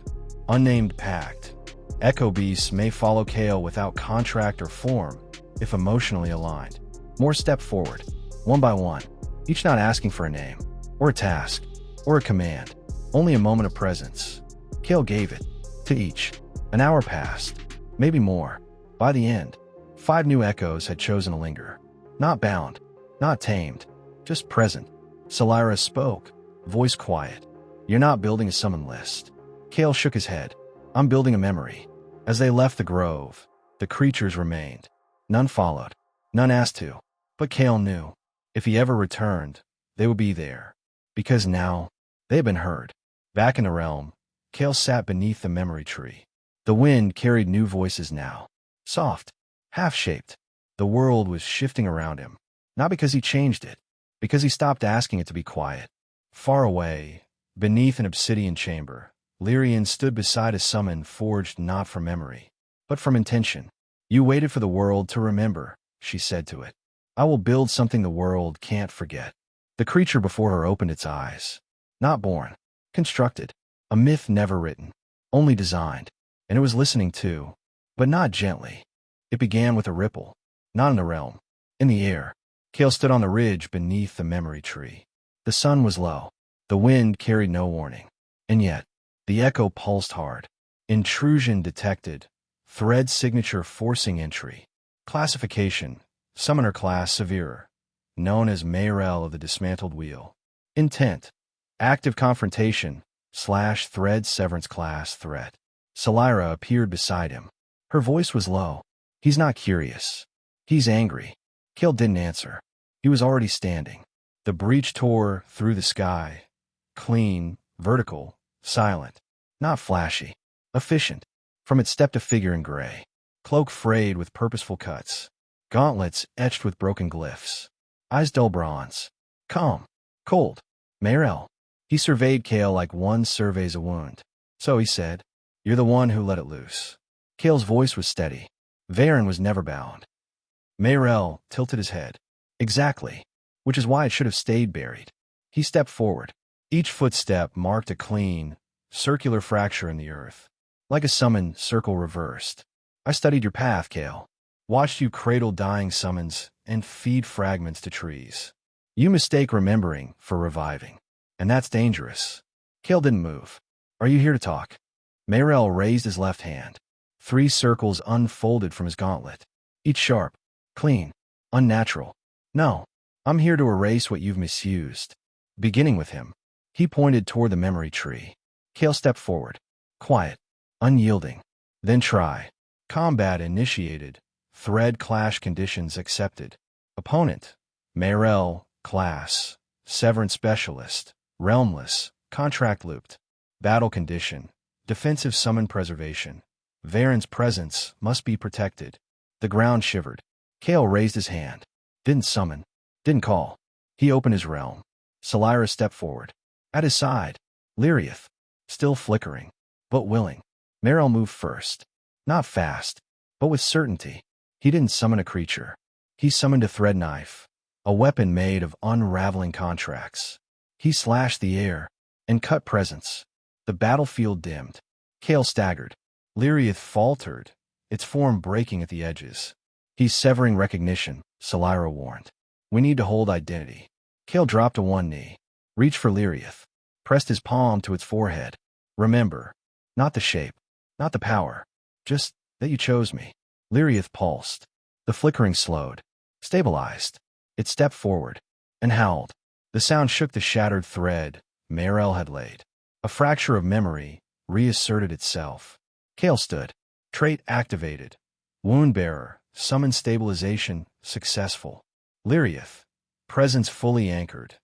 Unnamed pact. Echo beasts may follow Kael without contract or form, if emotionally aligned. More step forward, one by one, each not asking for a name, or a task, or a command, only a moment of presence. Kael gave it, to each. An hour passed, maybe more. By the end, 5 new echoes had chosen to linger. Not bound, not tamed, just present. Solyra spoke, voice quiet. You're not building a summon list. Kael shook his head. I'm building a memory. As they left the grove, the creatures remained. None followed. None asked to. But Kael knew. If he ever returned, they would be there. Because now, they had been heard. Back in the realm, Kael sat beneath the memory tree. The wind carried new voices now. Soft, half-shaped. The world was shifting around him. Not because he changed it. Because he stopped asking it to be quiet. Far away, beneath an obsidian chamber, Lyrian stood beside a summon forged not from memory, but from intention. You waited for the world to remember, she said to it. I will build something the world can't forget. The creature before her opened its eyes. Not born. Constructed. A myth never written. Only designed. And it was listening too. But not gently. It began with a ripple. Not in the realm. In the air. Kael stood on the ridge beneath the memory tree. The sun was low. The wind carried no warning. And yet, the echo pulsed hard. Intrusion detected. Thread signature forcing entry. Classification. Summoner class severe. Known as Mayrel of the dismantled wheel. Intent. Active confrontation. /thread severance class threat. Solyra appeared beside him. Her voice was low. He's not curious. He's angry. Kael didn't answer. He was already standing. The breach tore through the sky. Clean, vertical, silent. Not flashy. Efficient. From it stepped a figure in gray. Cloak frayed with purposeful cuts. Gauntlets etched with broken glyphs. Eyes dull bronze. Calm. Cold. Mayrel. He surveyed Kael like one surveys a wound. So he said, You're the one who let it loose. Kael's voice was steady. Varen was never bound. Mayrel tilted his head. Exactly. Which is why it should have stayed buried. He stepped forward. Each footstep marked a clean, circular fracture in the earth. Like a summon circle reversed. I studied your path, Kael. Watched you cradle dying summons and feed fragments to trees. You mistake remembering for reviving. And that's dangerous. Kael didn't move. Are you here to talk? Mayrel raised his left hand. 3 circles unfolded from his gauntlet. Each sharp, clean, unnatural. No, I'm here to erase what you've misused. Beginning with him. He pointed toward the memory tree. Kael stepped forward. Quiet, unyielding. Then try. Combat initiated. Thread clash conditions accepted. Opponent. Mayrel, class. Severance specialist. Realmless. Contract looped. Battle condition. Defensive summon preservation. Varen's presence must be protected. The ground shivered. Kael raised his hand. Didn't summon. Didn't call. He opened his realm. Solyra stepped forward. At his side, Lyriath. Still flickering. But willing. Mayrel moved first. Not fast. But with certainty. He didn't summon a creature. He summoned a thread knife. A weapon made of unraveling contracts. He slashed the air. And cut presence. The battlefield dimmed. Kael staggered. Lyriath faltered, its form breaking at the edges. He's severing recognition, Solyra warned. We need to hold identity. Kael dropped to one knee. Reached for Lyriath. Pressed his palm to its forehead. Remember. Not the shape. Not the power. Just that you chose me. Lyriath pulsed. The flickering slowed. Stabilized. It stepped forward. And howled. The sound shook the shattered thread Mayrel had laid. A fracture of memory reasserted itself. Kael stood. Trait activated. Wound bearer. Summon stabilization. Successful. Lyriath. Presence fully anchored.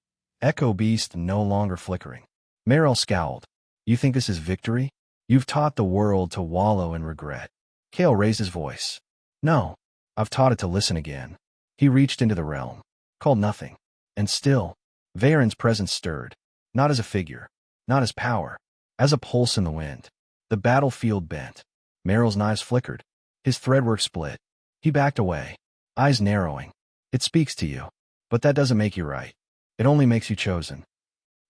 Echo beast no longer flickering. Mayrel scowled. You think this is victory? You've taught the world to wallow in regret. Kael raised his voice. No. I've taught it to listen again. He reached into the realm. Called nothing. And still, Varen's presence stirred. Not as a figure. Not as power. As a pulse in the wind. The battlefield bent. Mayrel's knives flickered. His threadwork split. He backed away. eyes narrowing. It speaks to you. But that doesn't make you right. It only makes you chosen.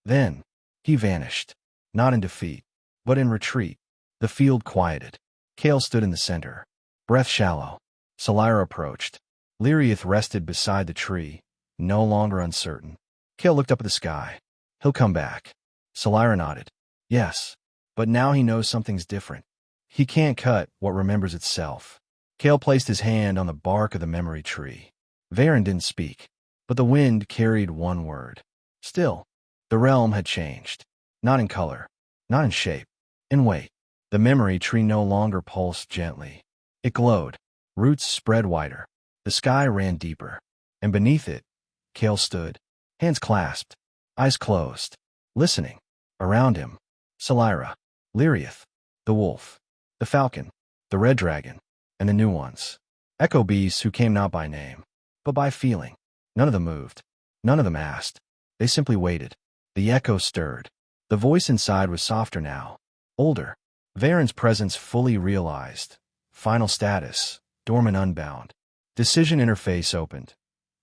Then, he vanished. Not in defeat, but in retreat. The field quieted. Kael stood in the center. Breath shallow. Solyra approached. Lyriath rested beside the tree, no longer uncertain. Kael looked up at the sky. He'll come back. Solyra nodded. Yes. But now he knows something's different. He can't cut what remembers itself. Kael placed his hand on the bark of the memory tree. Varen didn't speak, but the wind carried one word. Still. The realm had changed. Not in color. Not in shape. In weight. The memory tree no longer pulsed gently. It glowed. Roots spread wider. The sky ran deeper. And beneath it, Kael stood. Hands clasped. Eyes closed. Listening. Around him. Solyra. Lyriath. The wolf. The falcon. The red dragon. And the new ones. Echo beasts who came not by name, but by feeling. None of them moved. None of them asked. They simply waited. The echo stirred. The voice inside was softer now. Older. Varen's presence fully realized. Final status. Dormant unbound. Decision interface opened.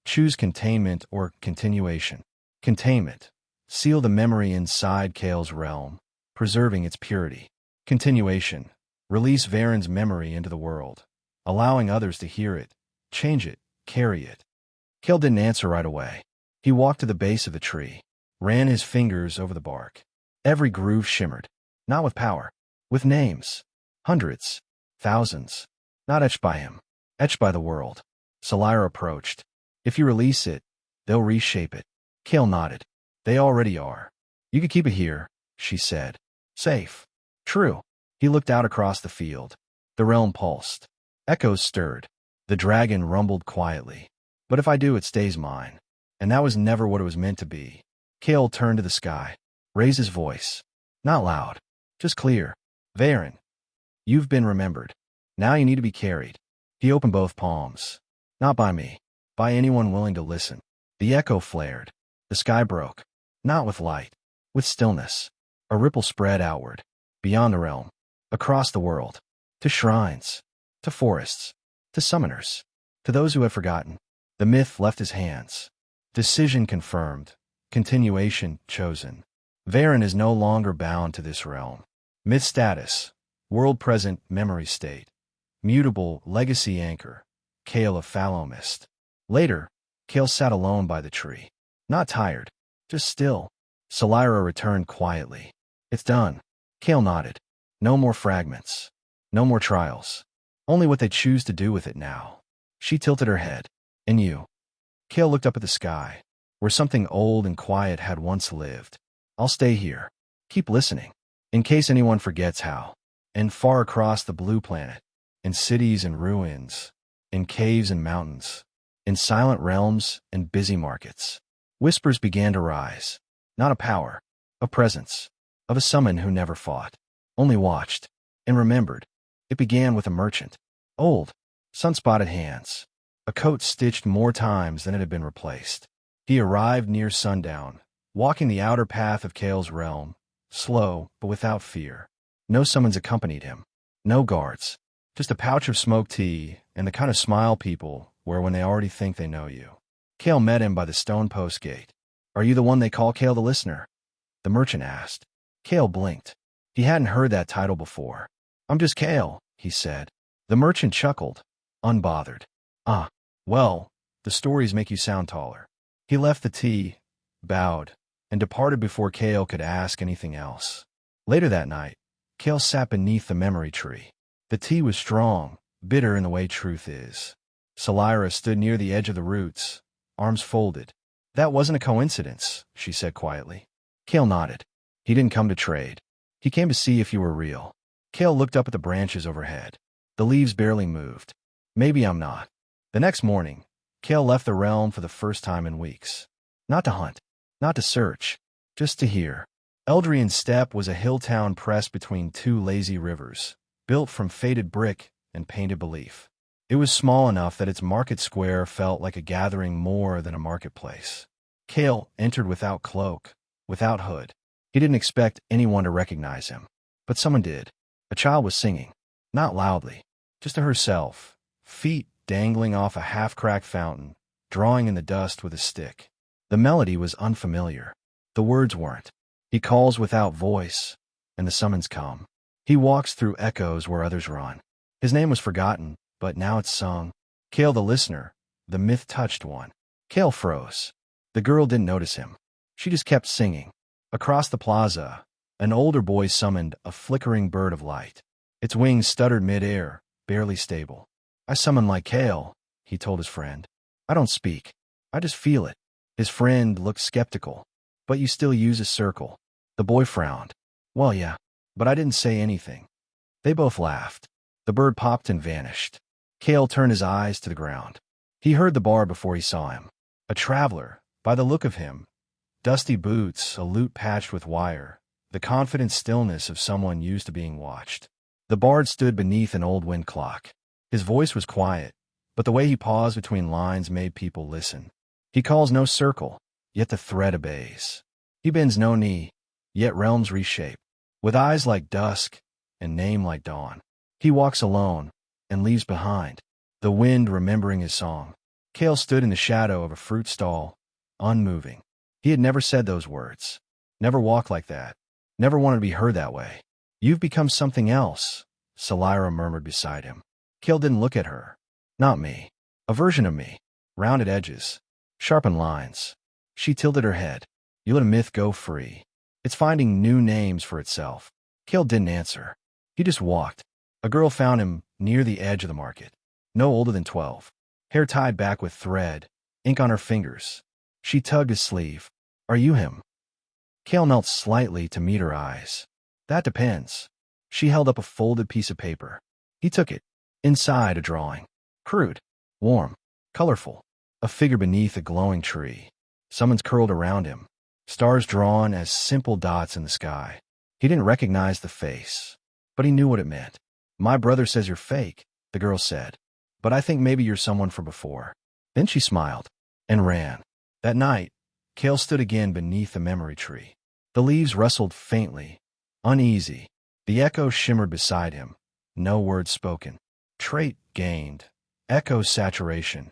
Choose containment or continuation. Containment. Seal the memory inside Kael's realm, preserving its purity. Continuation. Release Varen's memory into the world, allowing others to hear it, change it, carry it. Kael didn't answer right away. He walked to the base of the tree, ran his fingers over the bark. Every groove shimmered, not with power, with names. Hundreds, thousands, not etched by him, etched by the world. Solyra approached. If you release it, they'll reshape it. Kael nodded. They already are. You could keep it here, she said. Safe. True. He looked out across the field. The realm pulsed. Echoes stirred. The dragon rumbled quietly. But if I do, it stays mine. And that was never what it was meant to be. Kael turned to the sky, raised his voice. Not loud, just clear. Varen, you've been remembered. Now you need to be carried. He opened both palms. Not by me. By anyone willing to listen. The echo flared. The sky broke. Not with light. With stillness. A ripple spread outward. Beyond the realm. Across the world. To shrines. To forests. To summoners. To those who had forgotten. The myth left his hands. Decision confirmed. Continuation chosen. Varen is no longer bound to this realm. Myth status. World present memory state. Mutable legacy anchor. Kael of fallow mist. Later, Kael sat alone by the tree. Not tired. Just still. Solyra returned quietly. It's done. Kael nodded. No more fragments. No more trials. Only what they choose to do with it now. She tilted her head. And you? Kael looked up at the sky, where something old and quiet had once lived. I'll stay here. Keep listening. In case anyone forgets how. And far across the blue planet. In cities and ruins. In caves and mountains. In silent realms and busy markets. Whispers began to rise. Not a power. A presence. Of a summon who never fought. Only watched. And remembered. It began with a merchant. Old. Sun-spotted hands. A coat stitched more times than it had been replaced. He arrived near sundown, walking the outer path of Kael's realm, slow but without fear. No summons accompanied him. No guards. Just a pouch of smoked tea and the kind of smile people wear when they already think they know you. Kael met him by the stone post gate. Are you the one they call Kael the Listener? The merchant asked. Kael blinked. He hadn't heard that title before. I'm just Kael, he said. The merchant chuckled, unbothered. Ah, well, the stories make you sound taller. He left the tea, bowed, and departed before Kael could ask anything else. Later that night, Kael sat beneath the memory tree. The tea was strong, bitter in the way truth is. Solyra stood near the edge of the roots, arms folded. That wasn't a coincidence, she said quietly. Kael nodded. He didn't come to trade. He came to see if you were real. Kael looked up at the branches overhead. The leaves barely moved. Maybe I'm not. The next morning, Kael left the realm for the first time in weeks. Not to hunt, not to search, just to hear. Eldrian's Steppe was a hill town pressed between two lazy rivers, built from faded brick and painted belief. It was small enough that its market square felt like a gathering more than a marketplace. Kael entered without cloak, without hood. He didn't expect anyone to recognize him, but someone did. A child was singing, not loudly, just to herself, feet dangling off a half-cracked fountain, drawing in the dust with a stick. The melody was unfamiliar. The words weren't. He calls without voice, and the summons come. He walks through echoes where others run. His name was forgotten, but now it's sung. Kael the listener, the myth-touched one. Kael froze. The girl didn't notice him. She just kept singing. Across the plaza, an older boy summoned a flickering bird of light. Its wings stuttered mid-air, barely stable. "I summon like Kael," he told his friend. "I don't speak. I just feel it." His friend looked skeptical. "But you still use a circle." The boy frowned. "Well, yeah, but I didn't say anything." They both laughed. The bird popped and vanished. Kael turned his eyes to the ground. He heard the bar before he saw him. A traveler, by the look of him. Dusty boots, a lute patched with wire, the confident stillness of someone used to being watched. The bard stood beneath an old wind clock. His voice was quiet, but the way he paused between lines made people listen. He calls no circle, yet the thread obeys. He bends no knee, yet realms reshape. With eyes like dusk and name like dawn, he walks alone and leaves behind the wind remembering his song. Kael stood in the shadow of a fruit stall, unmoving. He had never said those words, never walked like that, never wanted to be heard that way. "You've become something else," Salira murmured beside him. Kael didn't look at her. "Not me. A version of me. Rounded edges. Sharpened lines." She tilted her head. "You let a myth go free. It's finding new names for itself." Kael didn't answer. He just walked. A girl found him near the edge of the market. No older than 12. Hair tied back with thread, ink on her fingers. She tugged his sleeve. "Are you him?" Kael knelt slightly to meet her eyes. "That depends." She held up a folded piece of paper. He took it. Inside, a drawing. Crude. Warm. Colorful. A figure beneath a glowing tree. Someone's curled around him. Stars drawn as simple dots in the sky. He didn't recognize the face, but he knew what it meant. "My brother says you're fake," the girl said. "But I think maybe you're someone from before." Then she smiled and ran. That night, Kael stood again beneath the memory tree. The leaves rustled faintly, uneasy. The echo shimmered beside him. No words spoken. Trait gained. Echo saturation.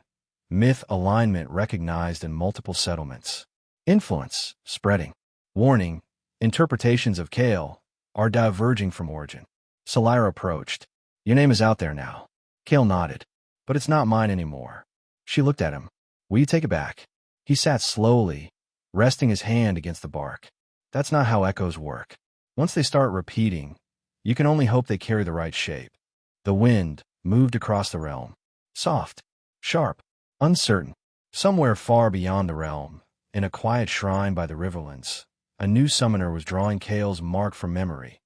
Myth alignment recognized in multiple settlements. Influence spreading. Warning, interpretations of Kael are diverging from origin. Salira approached. "Your name is out there now." Kael nodded. "But it's not mine anymore." She looked at him. "Will you take it back?" He sat slowly, resting his hand against the bark. "That's not how echoes work. Once they start repeating, you can only hope they carry the right shape." The wind moved across the realm. Soft, sharp, uncertain. Somewhere far beyond the realm, in a quiet shrine by the riverlands, a new summoner was drawing Kael's mark from memory.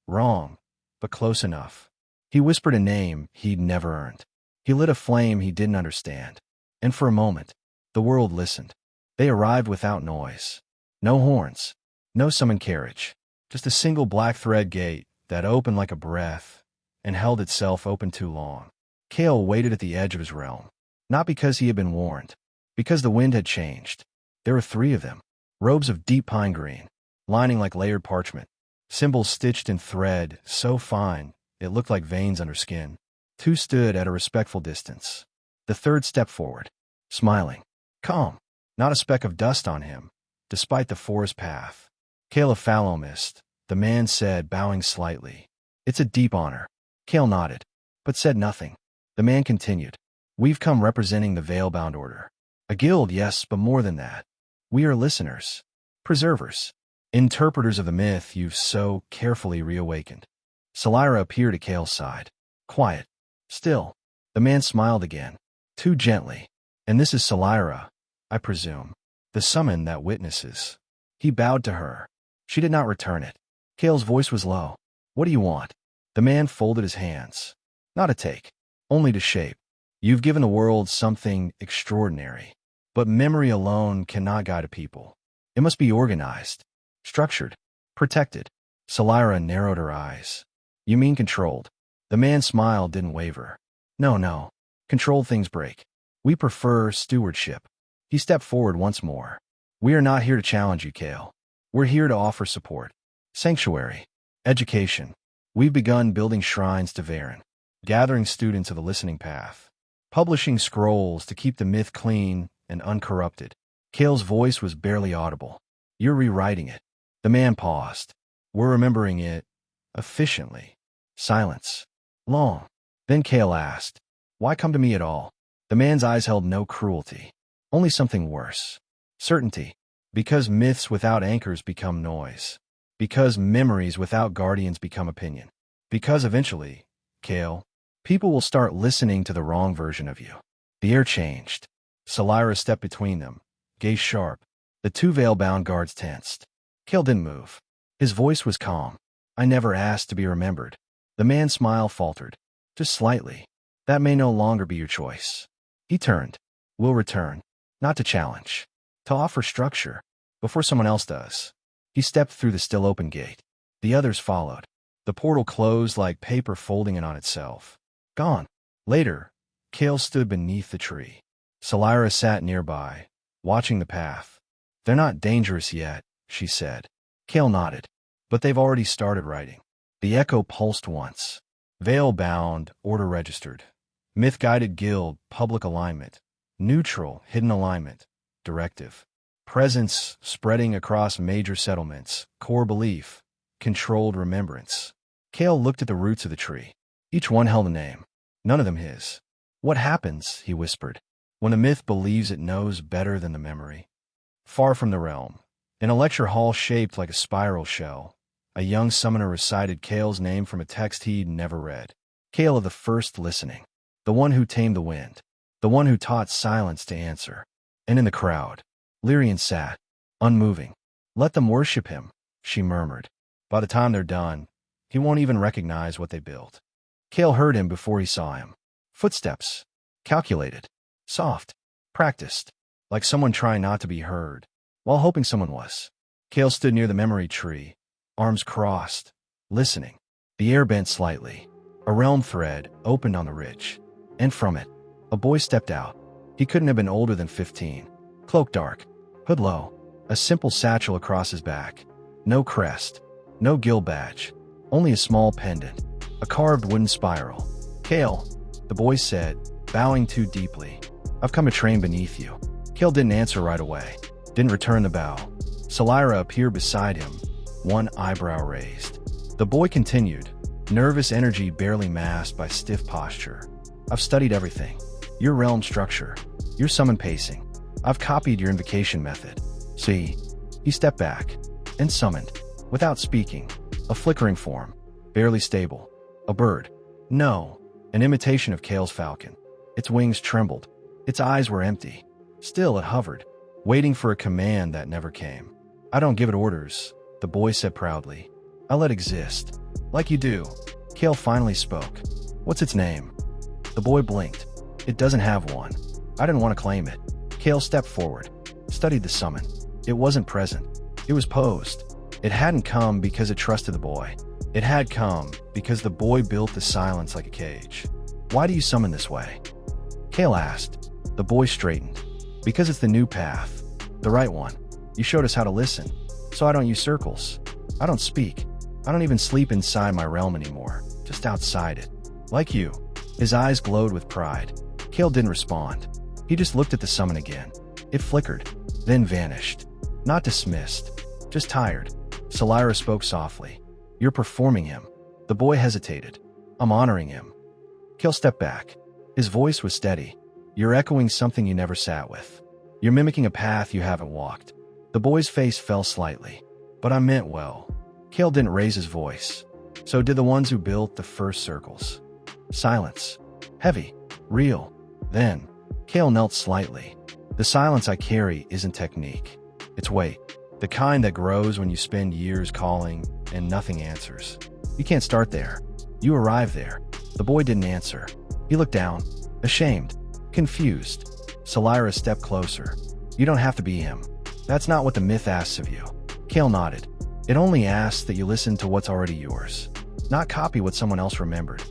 Wrong, but close enough. He whispered a name he'd never earned. He lit a flame he didn't understand. And for a moment, the world listened. They arrived without noise. No horns. No summon carriage. Just a single black thread gate that opened like a breath and held itself open too long. Kael waited at the edge of his realm. Not because he had been warned. Because the wind had changed. There were 3 of them. Robes of deep pine green, lining like layered parchment. Symbols stitched in thread, so fine, it looked like veins under skin. 2 stood at a respectful distance. The 3rd stepped forward, smiling. Calm. Not a speck of dust on him, despite the forest path. Kael of Fallow Mist, the man said, bowing slightly. "It's a deep honor." Kael nodded, but said nothing. The man continued. "We've come representing the Veil-bound Order. A guild, yes, but more than that. We are listeners, preservers, interpreters of the myth you've so carefully reawakened." Salira appeared at Kael's side. Quiet. Still. The man smiled again. Too gently. "And this is Salira, I presume. The summon that witnesses." He bowed to her. She did not return it. Kael's voice was low. "What do you want?" The man folded his hands. "Not to take. Only to shape. You've given the world something extraordinary. But memory alone cannot guide a people. It must be organized, structured, protected." Salira narrowed her eyes. "You mean controlled?" The man's smile didn't waver. No. Controlled things break. We prefer stewardship." He stepped forward once more. "We are not here to challenge you, Kael. We're here to offer support. Sanctuary. Education. We've begun building shrines to Varen, gathering students of the listening path. publishing scrolls to keep the myth clean and uncorrupted. Kael's voice was barely audible. You're rewriting it. The man paused. We're remembering it efficiently. Silence. Long. Then Kael asked, why come to me at all? The man's eyes held no cruelty. Only something worse. Certainty. Because myths without anchors become noise. Because memories without guardians become opinion. Because eventually, Kael, people will start listening to the wrong version of you. The air changed. Salira stepped between them, gaze sharp. The two veil-bound guards tensed. Kael didn't move. His voice was calm. I never asked to be remembered. The man's smile faltered. Just slightly. That may no longer be your choice. He turned. We'll return. Not to challenge. To offer structure. Before someone else does. He stepped through the still open gate. The others followed. The portal closed like paper folding in on itself. Gone. Later, Kael stood beneath the tree. Salira sat nearby, watching the path. They're not dangerous yet, she said. Kael nodded. But they've already started writing. The echo pulsed once. Veil-bound, order registered. Myth-guided guild, public alignment. Neutral, hidden alignment. Directive. Presence spreading across major settlements. Core belief. Controlled remembrance. Kael looked at the roots of the tree. Each one held a name. None of them his. What happens, he whispered, when a myth believes it knows better than the memory? Far from the realm, in a lecture hall shaped like a spiral shell, a young summoner recited Kael's name from a text he'd never read. Kael of the first listening. The one who tamed the wind. The one who taught silence to answer. And in the crowd, Lyrian sat, unmoving. Let them worship him, she murmured. By the time they're done, he won't even recognize what they built. Kael heard him before he saw him. Footsteps. Calculated. Soft. Practiced. Like someone trying not to be heard, while hoping someone was. Kael stood near the memory tree, arms crossed, listening. The air bent slightly. A realm thread opened on the ridge. And from it, a boy stepped out. He couldn't have been older than 15. Cloak dark. Hood low. A simple satchel across his back. No crest. No guild badge. Only a small pendant. A carved wooden spiral. Kael, the boy said, bowing too deeply. I've come to train beneath you. Kael didn't answer right away. Didn't return the bow. Salira appeared beside him, one eyebrow raised. The boy continued, nervous energy barely masked by stiff posture. I've studied everything. Your realm structure. Your summon pacing. I've copied your invocation method. See? He stepped back and summoned, without speaking, a flickering form, barely stable. A bird. No, an imitation of Kael's falcon. Its wings trembled. Its eyes were empty. Still it hovered, waiting for a command that never came. I don't give it orders, the boy said proudly. I let it exist. Like you do. Kael finally spoke. What's its name? The boy blinked. It doesn't have one. I didn't want to claim it. Kael stepped forward, studied the summon. It wasn't present. It was posed. It hadn't come because it trusted the boy. It had come because the boy built the silence like a cage. Why do you summon this way? Kael asked. The boy straightened. Because it's the new path. The right one. You showed us how to listen. So I don't use circles. I don't speak. I don't even sleep inside my realm anymore. Just outside it. Like you. His eyes glowed with pride. Kael didn't respond. He just looked at the summon again. It flickered, then vanished. Not dismissed. Just tired. Salira spoke softly. You're performing him. The boy hesitated. I'm honoring him. Kael stepped back. His voice was steady. You're echoing something you never sat with. You're mimicking a path you haven't walked. The boy's face fell slightly. But I meant well. Kael didn't raise his voice. So did the ones who built the first circles. Silence. Heavy. Real. Then, Kael knelt slightly. The silence I carry isn't technique. It's weight. The kind that grows when you spend years calling and nothing answers. You can't start there. You arrive there. The boy didn't answer. He looked down, ashamed, confused. Salira stepped closer. You don't have to be him. That's not what the myth asks of you. Kael nodded. It only asks that you listen to what's already yours, not copy what someone else remembered.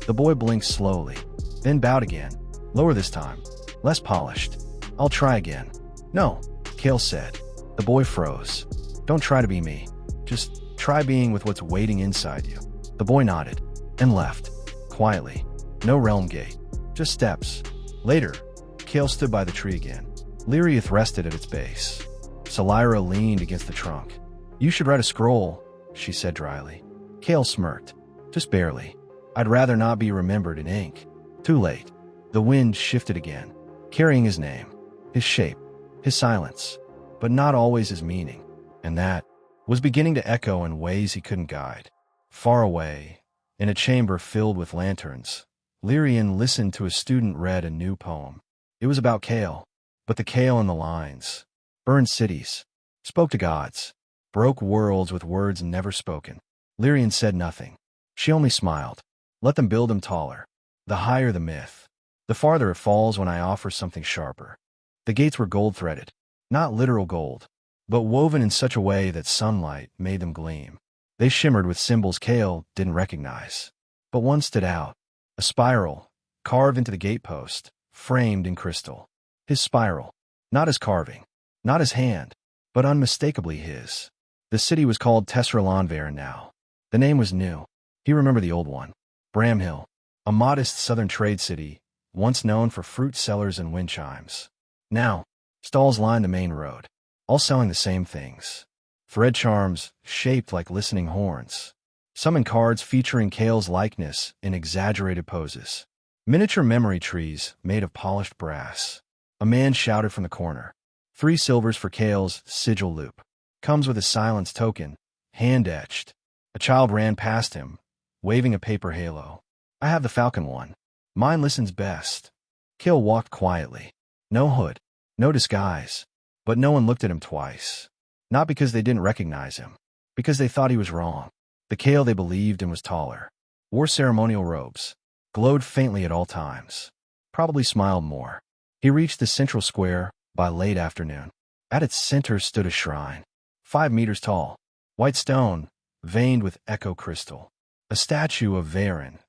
The boy blinked slowly, then bowed again, lower this time, less polished. I'll try again. No, Kael said. The boy froze. Don't try to be me. Just try being with what's waiting inside you. The boy nodded and left, quietly. No realm gate, just steps, Later, Kael stood by the tree again. Lyriath rested at its base. Salira leaned against the trunk. "You should write a scroll," she said dryly. Kael smirked. "Just barely. I'd rather not be remembered in ink." Too late. The wind shifted again, carrying his name, his shape, his silence, but not always his meaning. And that was beginning to echo in ways he couldn't guide. Far away, in a chamber filled with lanterns, Lyrian listened to a student read a new poem. It was about Kael, but the Kael in the lines burned cities, spoke to gods, broke worlds with words never spoken. Lyrian said nothing. She only smiled. "Let them build him taller. The higher the myth, the farther it falls when I offer something sharper." The gates were gold-threaded, not literal gold, but woven in such a way that sunlight made them gleam. They shimmered with symbols Kael didn't recognize. But one stood out, a spiral, carved into the gatepost, framed in crystal. His spiral, not his carving, not his hand, but unmistakably his. The city was called Tesralanvaran now. The name was new. He remembered the old one. Bramhill, a modest southern trade city, once known for fruit sellers and wind chimes. Now, stalls lined the main road, all selling the same things. Thread charms shaped like listening horns. Summon cards featuring Kael's likeness in exaggerated poses. Miniature memory trees made of polished brass. A man shouted from the corner. 3 silvers for Kael's sigil loop. Comes with a silence token, hand-etched. A child ran past him, waving a paper halo. "I have the falcon one. Mine listens best." Kael walked quietly. No hood, no disguise, but no one looked at him twice. Not because they didn't recognize him, because they thought he was wrong. The Kael they believed in was taller, wore ceremonial robes, glowed faintly at all times, probably smiled more. He reached the central square by late afternoon. At its center stood a shrine, 5 meters tall, white stone, veined with echo crystal. A statue of Varen,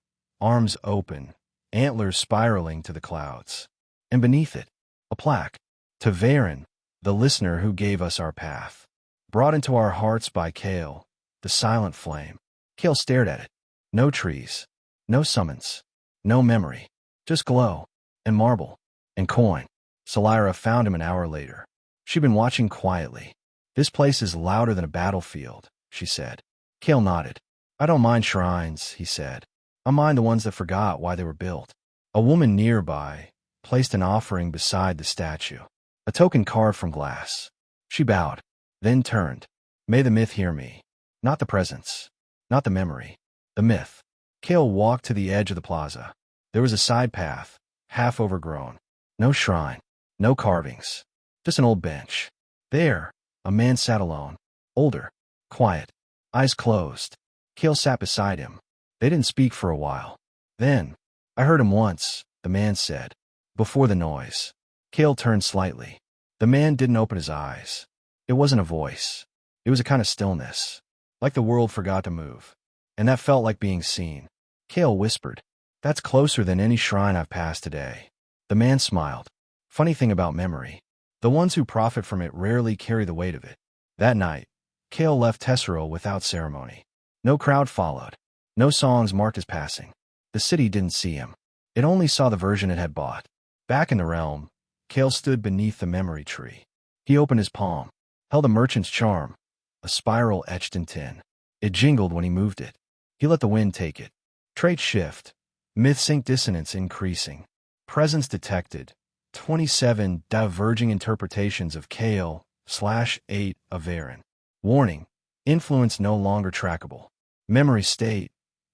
arms open, antlers spiraling to the clouds. And beneath it, a plaque, "To Varen, the listener who gave us our path. Brought into our hearts by Kael, the silent flame." Kael stared at it. No trees, no summons, no memory, just glow, and marble, and coin. Salira found him an hour later. She'd been watching quietly. "This place is louder than a battlefield," she said. Kael nodded. "I don't mind shrines," he said. "I mind the ones that forgot why they were built." A woman nearby placed an offering beside the statue, a token carved from glass. She bowed, then turned. "May the myth hear me." Not the presence, not the memory, the myth. Kael walked to the edge of the plaza. There was a side path, half overgrown. No shrine, no carvings, just an old bench. There, a man sat alone, older, quiet, eyes closed. Kael sat beside him. They didn't speak for a while. Then, "I heard him once," the man said, "before the noise." Kael turned slightly. The man didn't open his eyes. It wasn't a voice. It was a kind of stillness, like the world forgot to move. And that felt like being seen. Kael whispered, "That's closer than any shrine I've passed today." The man smiled. Funny thing about memory. The ones who profit from it rarely carry the weight of it. That night, Kael left Tesseril without ceremony. No crowd followed. No songs marked his passing. The city didn't see him. It only saw the version it had bought. Back in the realm, Kael stood beneath the memory tree. He opened his palm, held a merchant's charm, a spiral etched in tin. It jingled when he moved it. He let the wind take it. Trait shift. Myth-sync dissonance increasing. Presence detected. 27 diverging interpretations of Kael/8 of Varen. Warning. Influence no longer trackable. Memory state.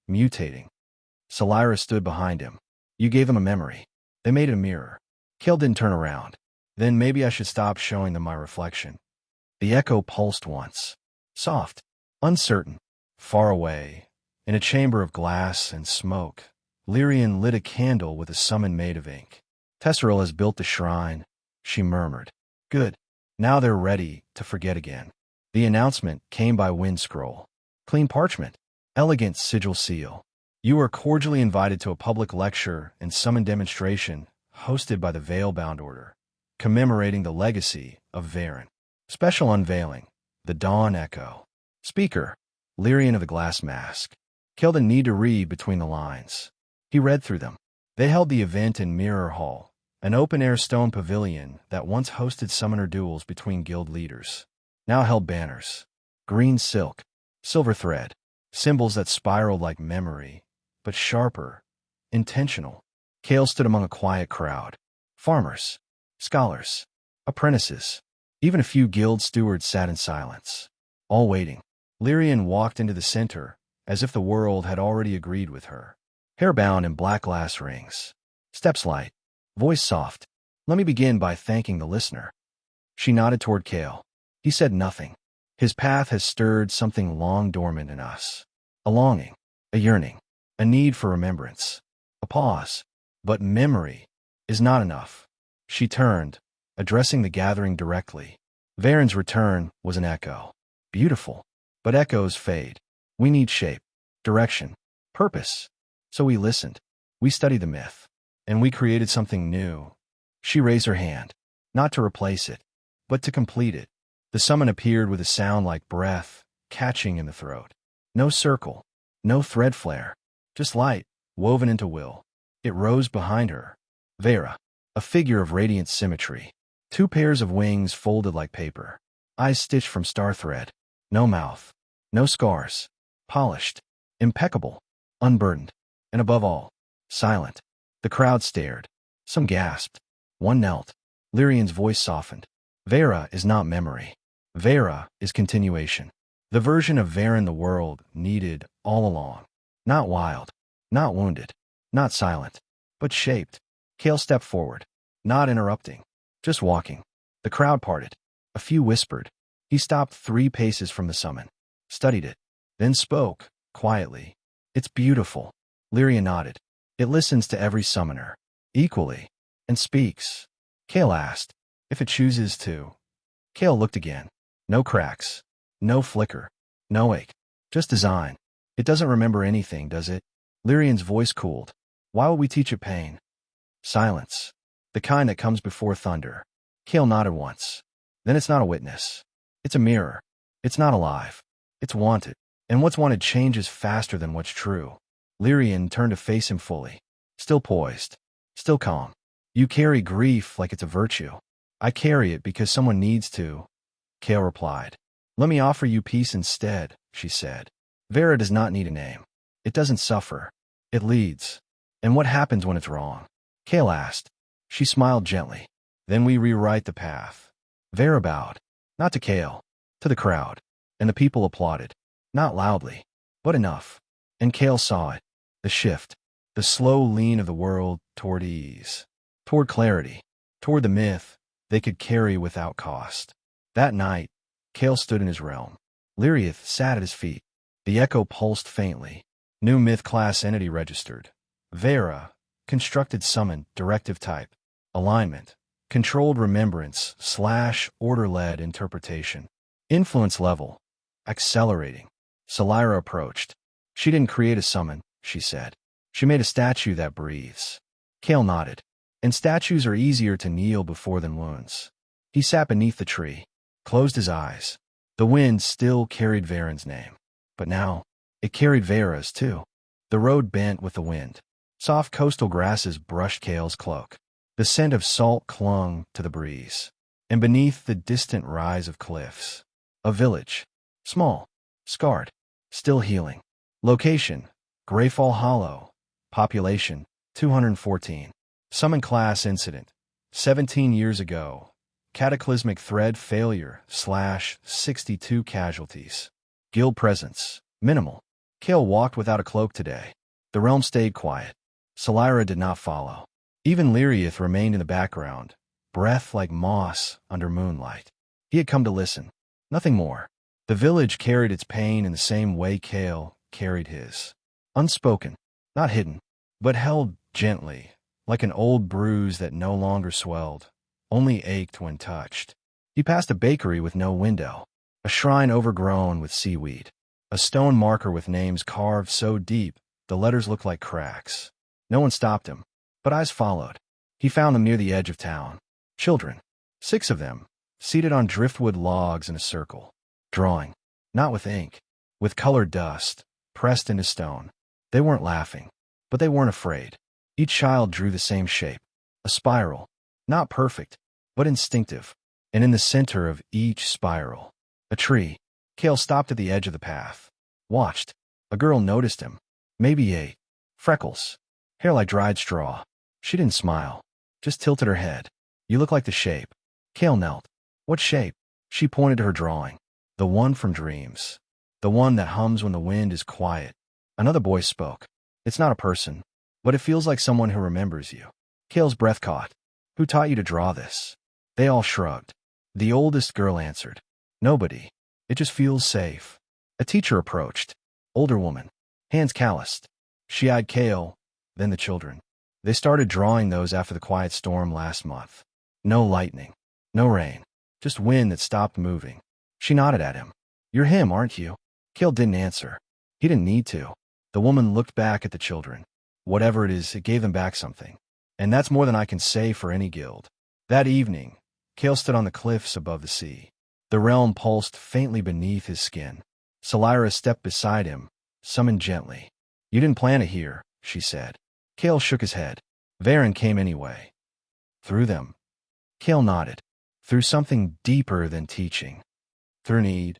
Mutating. Salira stood behind him. "You gave them a memory. They made it a mirror." Kael didn't turn around. "Then maybe I should stop showing them my reflection." The echo pulsed once. Soft. Uncertain. Far away. In a chamber of glass and smoke, Lyrian lit a candle with a summon made of ink. "Tesseril has built the shrine," she murmured. "Good. Now they're ready to forget again." The announcement came by wind scroll. Clean parchment. Elegant sigil seal. "You are cordially invited to a public lecture and summon demonstration hosted by the Veil-Bound Order, commemorating the legacy of Varen. Special unveiling. The Dawn Echo. Speaker. Lyrian of the Glass Mask." Kael didn't need to read between the lines. He read through them. They held the event in Mirror Hall, An open-air stone pavilion that once hosted summoner duels between guild leaders now held banners. Green silk, silver thread, symbols that spiraled like memory, but sharper, intentional. Kael stood among a quiet crowd. Farmers, scholars, apprentices. Even a few guild stewards sat in silence, all waiting. Lyrian walked into the center, as if the world had already agreed with her. Hair bound in black glass rings. Steps light. Voice soft. Let me begin by thanking the listener. She nodded toward Kael. He said nothing. His path has stirred something long dormant in us. A longing, a yearning, a need for remembrance, a pause. But memory is not enough. She turned, addressing the gathering directly. Varen's return was an echo. Beautiful. But echoes fade. We need shape, direction, purpose. So we listened. We studied the myth. And we created something new. She raised her hand, not to replace it, but to complete it. The summon appeared with a sound like breath, catching in the throat. No circle, no thread flare, just light, woven into will. It rose behind her. Vera, a figure of radiant symmetry. 2 pairs of wings folded like paper. Eyes stitched from star thread. No mouth. No scars. Polished. Impeccable. Unburdened. And above all, silent. The crowd stared. Some gasped. One knelt. Lyrian's voice softened. Vera is not memory. Vera is continuation. The version of Varen the world needed all along. Not wild. Not wounded. Not silent. But shaped. Kael stepped forward. Not interrupting. Just walking. The crowd parted. A few whispered. He stopped 3 paces from the summon. Studied it. Then spoke, quietly. It's beautiful. Lyrian nodded. It listens to every summoner. Equally. And speaks. Kael asked. If it chooses to. Kael looked again. No cracks. No flicker. No ache. Just design. It doesn't remember anything, does it? Lyrian's voice cooled. Why will we teach it pain? Silence. The kind that comes before thunder. Kael nodded once. Then it's not a witness. It's a mirror. It's not alive. It's wanted. And what's wanted changes faster than what's true. Lyrian turned to face him fully. Still poised. Still calm. You carry grief like it's a virtue. I carry it because someone needs to. Kael replied. Let me offer you peace instead, she said. Vera does not need a name. It doesn't suffer. It leads. And what happens when it's wrong? Kael asked. She smiled gently. Then we rewrite the path. Vera bowed. Not to Kael. To the crowd. And the people applauded. Not loudly. But enough. And Kael saw it. The shift. The slow lean of the world toward ease. Toward clarity. Toward the myth they could carry without cost. That night, Kael stood in his realm. Lyriath sat at his feet. The echo pulsed faintly. New myth class entity registered. Vera, constructed summon, directive type. Alignment. Controlled remembrance / order-led interpretation. Influence level. Accelerating. Salira approached. She didn't create a summon, she said. She made a statue that breathes. Kael nodded. And statues are easier to kneel before than wounds. He sat beneath the tree, closed his eyes. The wind still carried Varen's name. But now, it carried Vera's too. The road bent with the wind. Soft coastal grasses brushed Kael's cloak. The scent of salt clung to the breeze. And beneath the distant rise of cliffs, a village. Small, scarred, still healing. Location, Greyfall Hollow. Population, 214. Summon class incident, 17 years ago. Cataclysmic thread failure / 62 casualties. Guild presence, minimal. Kael walked without a cloak today. The realm stayed quiet. Salira did not follow. Even Lyriath remained in the background, breath like moss under moonlight. He had come to listen. Nothing more. The village carried its pain in the same way Kael carried his. Unspoken, not hidden, but held gently, like an old bruise that no longer swelled, only ached when touched. He passed a bakery with no window, a shrine overgrown with seaweed, a stone marker with names carved so deep the letters looked like cracks. No one stopped him, but eyes followed. He found them near the edge of town. Children, 6 of them, seated on driftwood logs in a circle, drawing, not with ink, with colored dust, pressed into stone. They weren't laughing, but they weren't afraid. Each child drew the same shape, A spiral. Not perfect, but instinctive. And in the center of each spiral, a tree. Kael stopped at the edge of the path. Watched. A girl noticed him. Maybe 8. Freckles. Hair like dried straw. She didn't smile. Just tilted her head. You look like the shape. Kael knelt. What shape? She pointed to her drawing. The one from dreams. The one that hums when the wind is quiet. Another boy spoke. It's not a person, but it feels like someone who remembers you. Kael's breath caught. Who taught you to draw this? They all shrugged. The oldest girl answered. Nobody. It just feels safe. A teacher approached. Older woman. Hands calloused. She eyed Kael, then the children. They started drawing those after the quiet storm last month. No lightning. No rain. Just wind that stopped moving. She nodded at him. You're him, aren't you? Kael didn't answer. He didn't need to. The woman looked back at the children. Whatever it is, it gave them back something. And that's more than I can say for any guild. That evening, Kael stood on the cliffs above the sea. The realm pulsed faintly beneath his skin. Salira stepped beside him, summoned gently. You didn't plan it here, she said. Kael shook his head. Varen came anyway. Through them. Kael nodded. Through something deeper than teaching. Through need.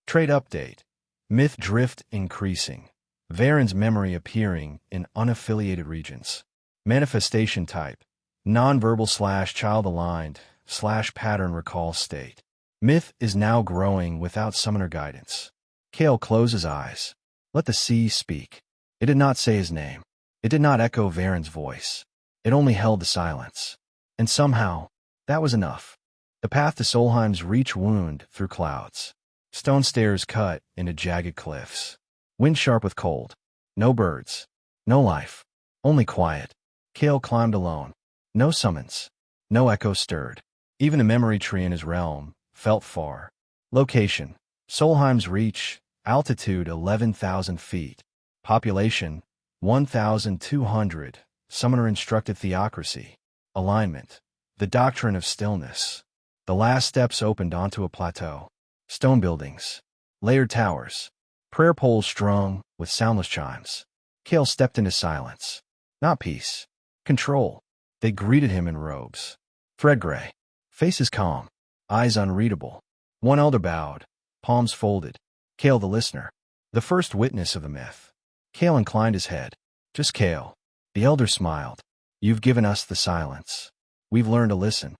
Trade update. Myth drift increasing. Varen's memory appearing in unaffiliated regions. Manifestation type. Nonverbal/child aligned/pattern recall state. Myth is now growing without summoner guidance. Kael closed his eyes. Let the sea speak. It did not say his name. It did not echo Varen's voice. It only held the silence. And somehow, that was enough. The path to Solheim's reach wound through clouds. Stone stairs cut into jagged cliffs. Wind sharp with cold. No birds. No life. Only quiet. Kael climbed alone. No summons. No echo stirred. Even the memory tree in his realm felt far. Location. Solheim's reach. Altitude 11,000 feet. Population 1,200. Summoner instructed theocracy. Alignment. The doctrine of stillness. The last steps opened onto a plateau. Stone buildings. Layered towers. Prayer poles strung with soundless chimes. Kael stepped into silence. Not peace. Control. They greeted him in robes. Thread gray. Faces calm. Eyes unreadable. One elder bowed. Palms folded. Kael the listener. The first witness of the myth. Kael inclined his head. Just Kael. The elder smiled. You've given us the silence. We've learned to listen.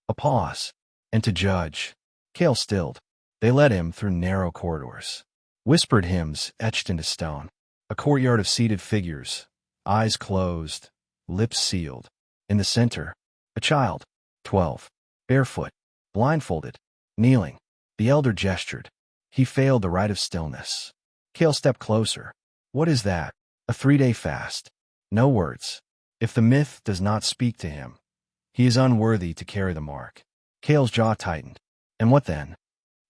A pause. And to judge. Kael stilled. They led him through narrow corridors. Whispered hymns etched into stone. A courtyard of seated figures. Eyes closed. Lips sealed. In the center, a child. 12. Barefoot. Blindfolded. Kneeling. The elder gestured. He failed the rite of stillness. Kael stepped closer. What is that? A 3-day fast. No words. If the myth does not speak to him, he is unworthy to carry the mark. Kael's jaw tightened. And what then?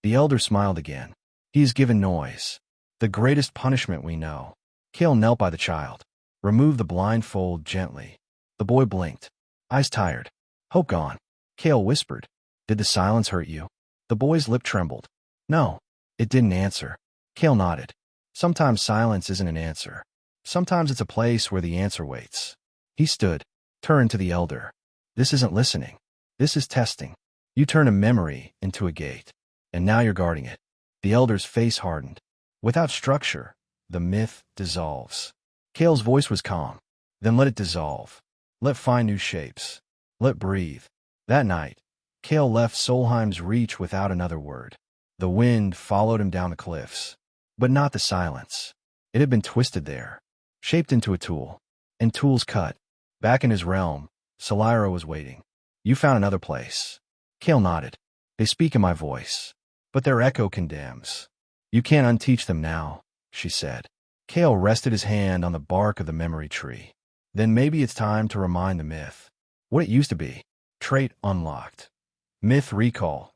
The elder smiled again. He is given noise. The greatest punishment we know. Kael knelt by the child. Removed the blindfold gently. The boy blinked. Eyes tired. Hope gone. Kael whispered. Did the silence hurt you? The boy's lip trembled. No. It didn't answer. Kael nodded. Sometimes silence isn't an answer. Sometimes it's a place where the answer waits. He stood. Turned to the elder. This isn't listening. This is testing. You turn a memory into a gate. And now you're guarding it. The elder's face hardened. Without structure, the myth dissolves. Kael's voice was calm. Then let it dissolve. Let find new shapes. Let breathe. That night, Kael left Solheim's reach without another word. The wind followed him down the cliffs. But not the silence. It had been twisted there. Shaped into a tool. And tools cut. Back in his realm, Salira was waiting. You found another place. Kael nodded. They speak in my voice. But their echo condemns. You can't unteach them now, she said. Kael rested his hand on the bark of the memory tree. Then maybe it's time to remind the myth. What it used to be. Trait unlocked. Myth recall.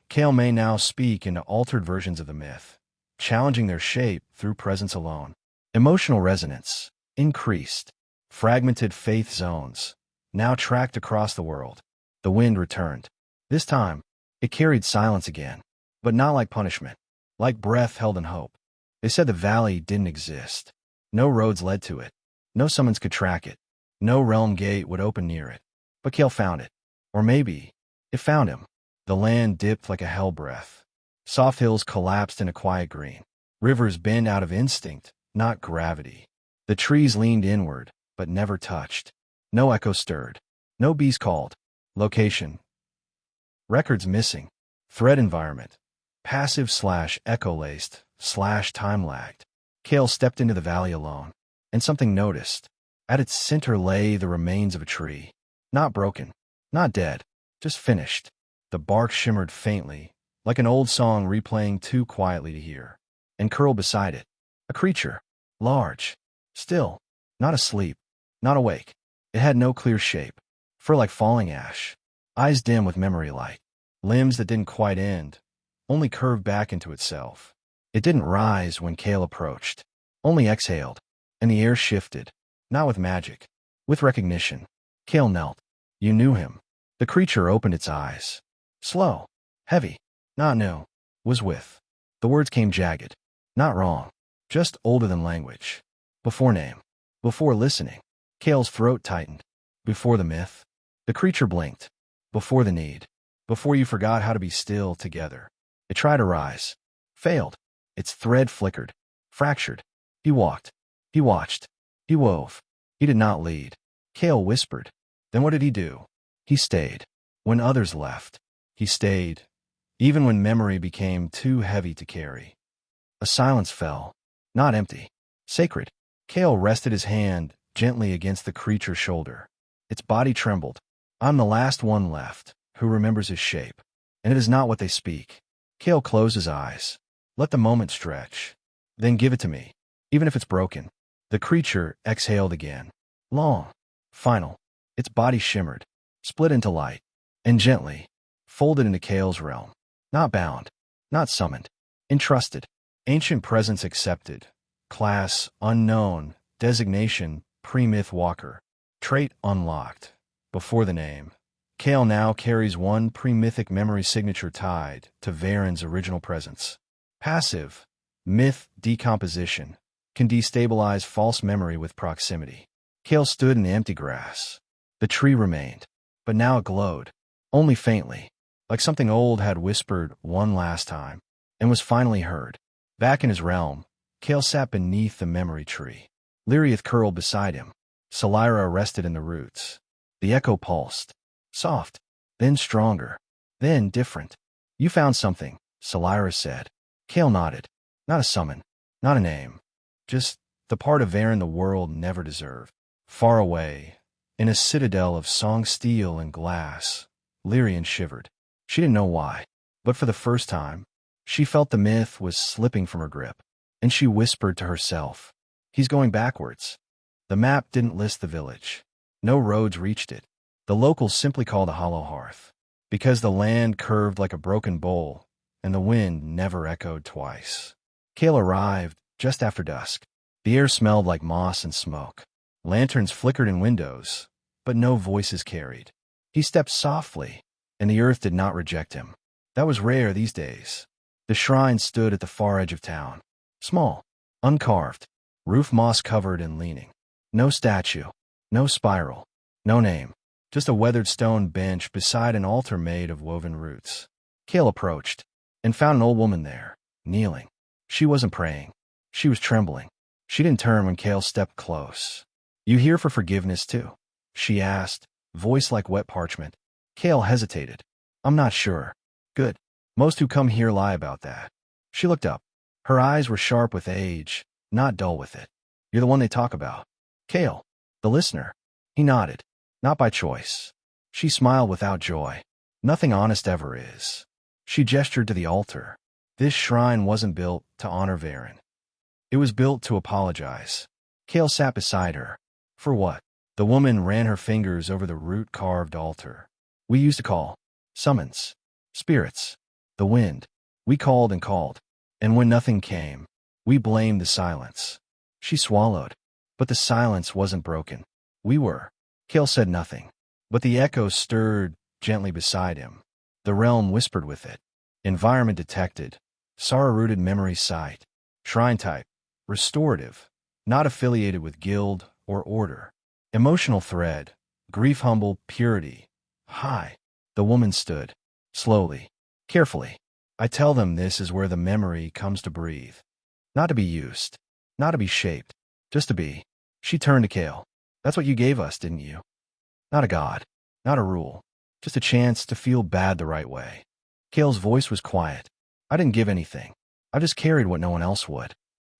Kael may now speak into altered versions of the myth, challenging their shape through presence alone. Emotional resonance. Increased. Fragmented faith zones. Now tracked across the world. The wind returned. This time, it carried silence again. But not like punishment. Like breath held in hope. They said the valley didn't exist. No roads led to it. No summons could track it. No realm gate would open near it. But Kael found it. Or maybe it found him. The land dipped like a hell breath. Soft hills collapsed into quiet green. Rivers bend out of instinct, not gravity. The trees leaned inward, but never touched. No echo stirred. No bees called. Location. Records missing. Thread environment. Passive/echo-laced/time-lagged. Kael stepped into the valley alone, and something noticed. At its center lay the remains of a tree. Not broken. Not dead. Just finished. The bark shimmered faintly, like an old song replaying too quietly to hear. And curled beside it, a creature. Large. Still. Not asleep. Not awake. It had no clear shape. Fur like falling ash. Eyes dim with memory light. Limbs that didn't quite end, only curved back into itself. It didn't rise when Kael approached. Only exhaled. And the air shifted. Not with magic. With recognition. Kael knelt. You knew him. The creature opened its eyes. Slow. Heavy. Not new. Was with. The words came jagged. Not wrong. Just older than language. Before name. Before listening. Kael's throat tightened. Before the myth. The creature blinked. Before the need. Before you forgot how to be still together. It tried to rise. Failed. Its thread flickered. Fractured. He walked. He watched. He wove. He did not lead. Kael whispered. Then what did he do? He stayed. When others left. He stayed. Even when memory became too heavy to carry. A silence fell. Not empty. Sacred. Kael rested his hand gently against the creature's shoulder. Its body trembled. I'm the last one left, who remembers his shape. And it is not what they speak. Kael closed his eyes. Let the moment stretch. Then give it to me. Even if it's broken. The creature exhaled again. Long. Final. Its body shimmered. Split into light. And gently. Folded into Kael's realm. Not bound. Not summoned. Entrusted. Ancient presence accepted. Class unknown. Designation pre-myth walker. Trait unlocked. Before the name. Kael now carries one pre-mythic memory signature tied to Varen's original presence. Passive. Myth decomposition. Can destabilize false memory with proximity. Kael stood in the empty grass. The tree remained. But now it glowed. Only faintly. Like something old had whispered one last time. And was finally heard. Back in his realm, Kael sat beneath the memory tree. Lyriath curled beside him. Salira rested in the roots. The echo pulsed. Soft. Then stronger. Then different. You found something, Salira said. Kael nodded. Not a summon. Not a name. Just the part of Varen the world never deserved. Far away, in a citadel of song steel and glass, Lyrian shivered. She didn't know why. But for the first time, she felt the myth was slipping from her grip. And she whispered to herself. He's going backwards. The map didn't list the village. No roads reached it. The locals simply called a hollow hearth. Because the land curved like a broken bowl, and the wind never echoed twice. Kael arrived just after dusk. The air smelled like moss and smoke. Lanterns flickered in windows, but no voices carried. He stepped softly, and the earth did not reject him. That was rare these days. The shrine stood at the far edge of town. Small, uncarved, roof moss-covered and leaning. No statue, no spiral, no name. Just a weathered stone bench beside an altar made of woven roots. Kael approached, and found an old woman there, kneeling. She wasn't praying. She was trembling. She didn't turn when Kael stepped close. You here for forgiveness too? She asked, voice like wet parchment. Kael hesitated. I'm not sure. Good. Most who come here lie about that. She looked up. Her eyes were sharp with age, not dull with it. You're the one they talk about. Kael, the listener. He nodded. Not by choice. She smiled without joy. Nothing honest ever is. She gestured to the altar. This shrine wasn't built to honor Varen. It was built to apologize. Kael sat beside her. For what? The woman ran her fingers over the root-carved altar. We used to call. Summons. Spirits. The wind. We called and called. And when nothing came, we blamed the silence. She swallowed. But the silence wasn't broken. We were. Kael said nothing. But the echo stirred gently beside him. The realm whispered with it. Environment detected. Sorrow-rooted memory site. Shrine type. Restorative. Not affiliated with guild or order. Emotional thread. Grief humble, purity. High. The woman stood. Slowly. Carefully. I tell them this is where the memory comes to breathe. Not to be used. Not to be shaped. Just to be. She turned to Kael. That's what you gave us, didn't you? Not a god. Not a rule. Just a chance to feel bad the right way. Kael's voice was quiet. I didn't give anything. I just carried what no one else would.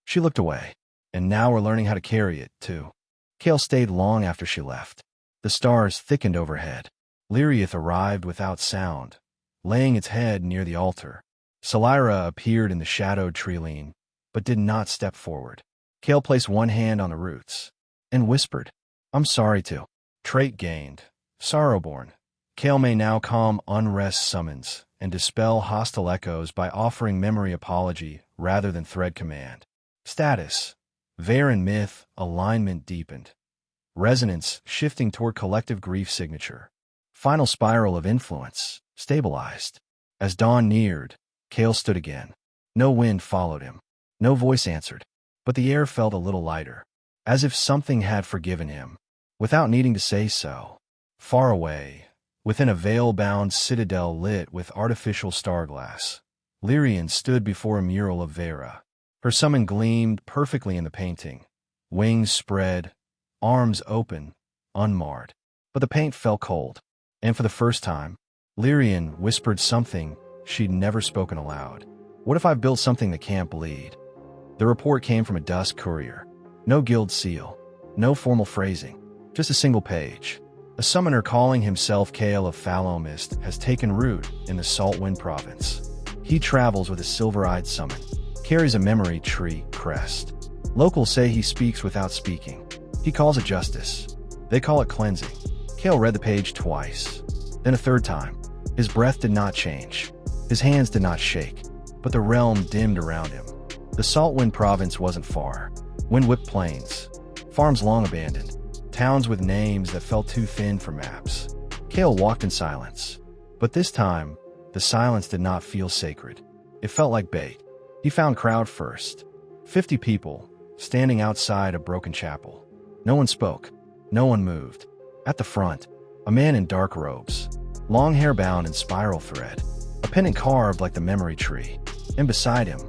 She looked away. And now we're learning how to carry it, too. Kael stayed long after she left. The stars thickened overhead. Lyrioth arrived without sound, laying its head near the altar. Salira appeared in the shadowed treeline, but did not step forward. Kael placed one hand on the roots and whispered, I'm sorry to. Trait gained. Sorrowborn. Kael may now calm unrest summons and dispel hostile echoes by offering memory apology rather than thread command. Status. Varen myth, alignment deepened. Resonance shifting toward collective grief signature. Final spiral of influence, stabilized. As dawn neared, Kael stood again. No wind followed him. No voice answered. But the air felt a little lighter, as if something had forgiven him, without needing to say so. Far away, within a veil-bound citadel lit with artificial starglass, Lyrian stood before a mural of Vera. Her summon gleamed perfectly in the painting. Wings spread, arms open, unmarred. But the paint fell cold. And for the first time, Lyrian whispered something she'd never spoken aloud. What if I've built something that can't bleed? The report came from a dusk courier. No guild seal. No formal phrasing. Just a single page. A summoner calling himself Kael of Phallomist has taken root in the Saltwind province. He travels with a silver-eyed summon. Carries a memory tree crest. Locals say he speaks without speaking. He calls it justice. They call it cleansing. Kael read the page twice, then a third time. His breath did not change. His hands did not shake, but the realm dimmed around him. The Saltwind province wasn't far. Wind-whipped plains, farms long abandoned, towns with names that felt too thin for maps. Kael walked in silence, but this time, the silence did not feel sacred. It felt like bait. He found crowd first. 50 people, standing outside a broken chapel. No one spoke. No one moved. At the front, a man in dark robes, long hair bound in spiral thread, a pennant carved like the memory tree, and beside him,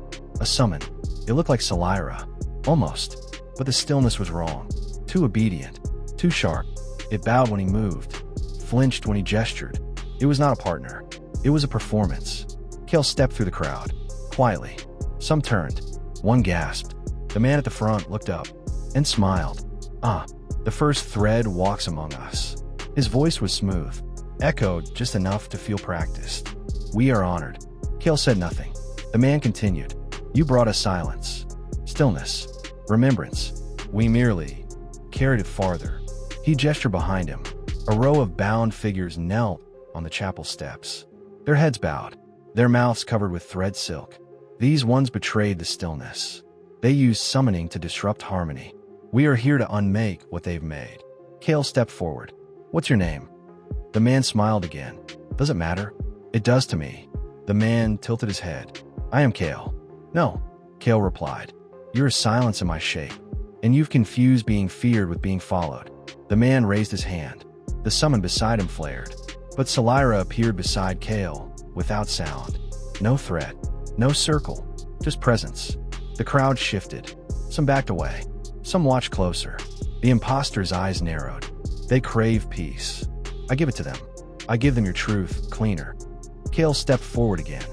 a summon. It looked like Salira, almost, but the stillness was wrong. Too obedient, too sharp. It bowed when he moved, flinched when he gestured. It was not a partner. It was a performance. Kael stepped through the crowd, quietly. Some turned. One gasped. The man at the front looked up and smiled. Ah, the first thread walks among us. His voice was smooth, echoed just enough to feel practiced. We are honored. Kael said nothing. The man continued. You brought us silence, stillness, remembrance. We merely carried it farther. He gestured behind him. A row of bound figures knelt on the chapel steps. Their heads bowed, their mouths covered with thread silk. These ones betrayed the stillness. They used summoning to disrupt harmony. We are here to unmake what they've made. Kael stepped forward. What's your name? The man smiled again. Does it matter? It does to me. The man tilted his head. I am Kael. No, Kael replied. You're a silence in my shape, and you've confused being feared with being followed. The man raised his hand. The summon beside him flared. But Salira appeared beside Kael, without sound. No threat, no circle, just presence. The crowd shifted. Some backed away. Some watched closer. The imposter's eyes narrowed. They crave peace. I give it to them. I give them your truth, cleaner. Kael stepped forward again.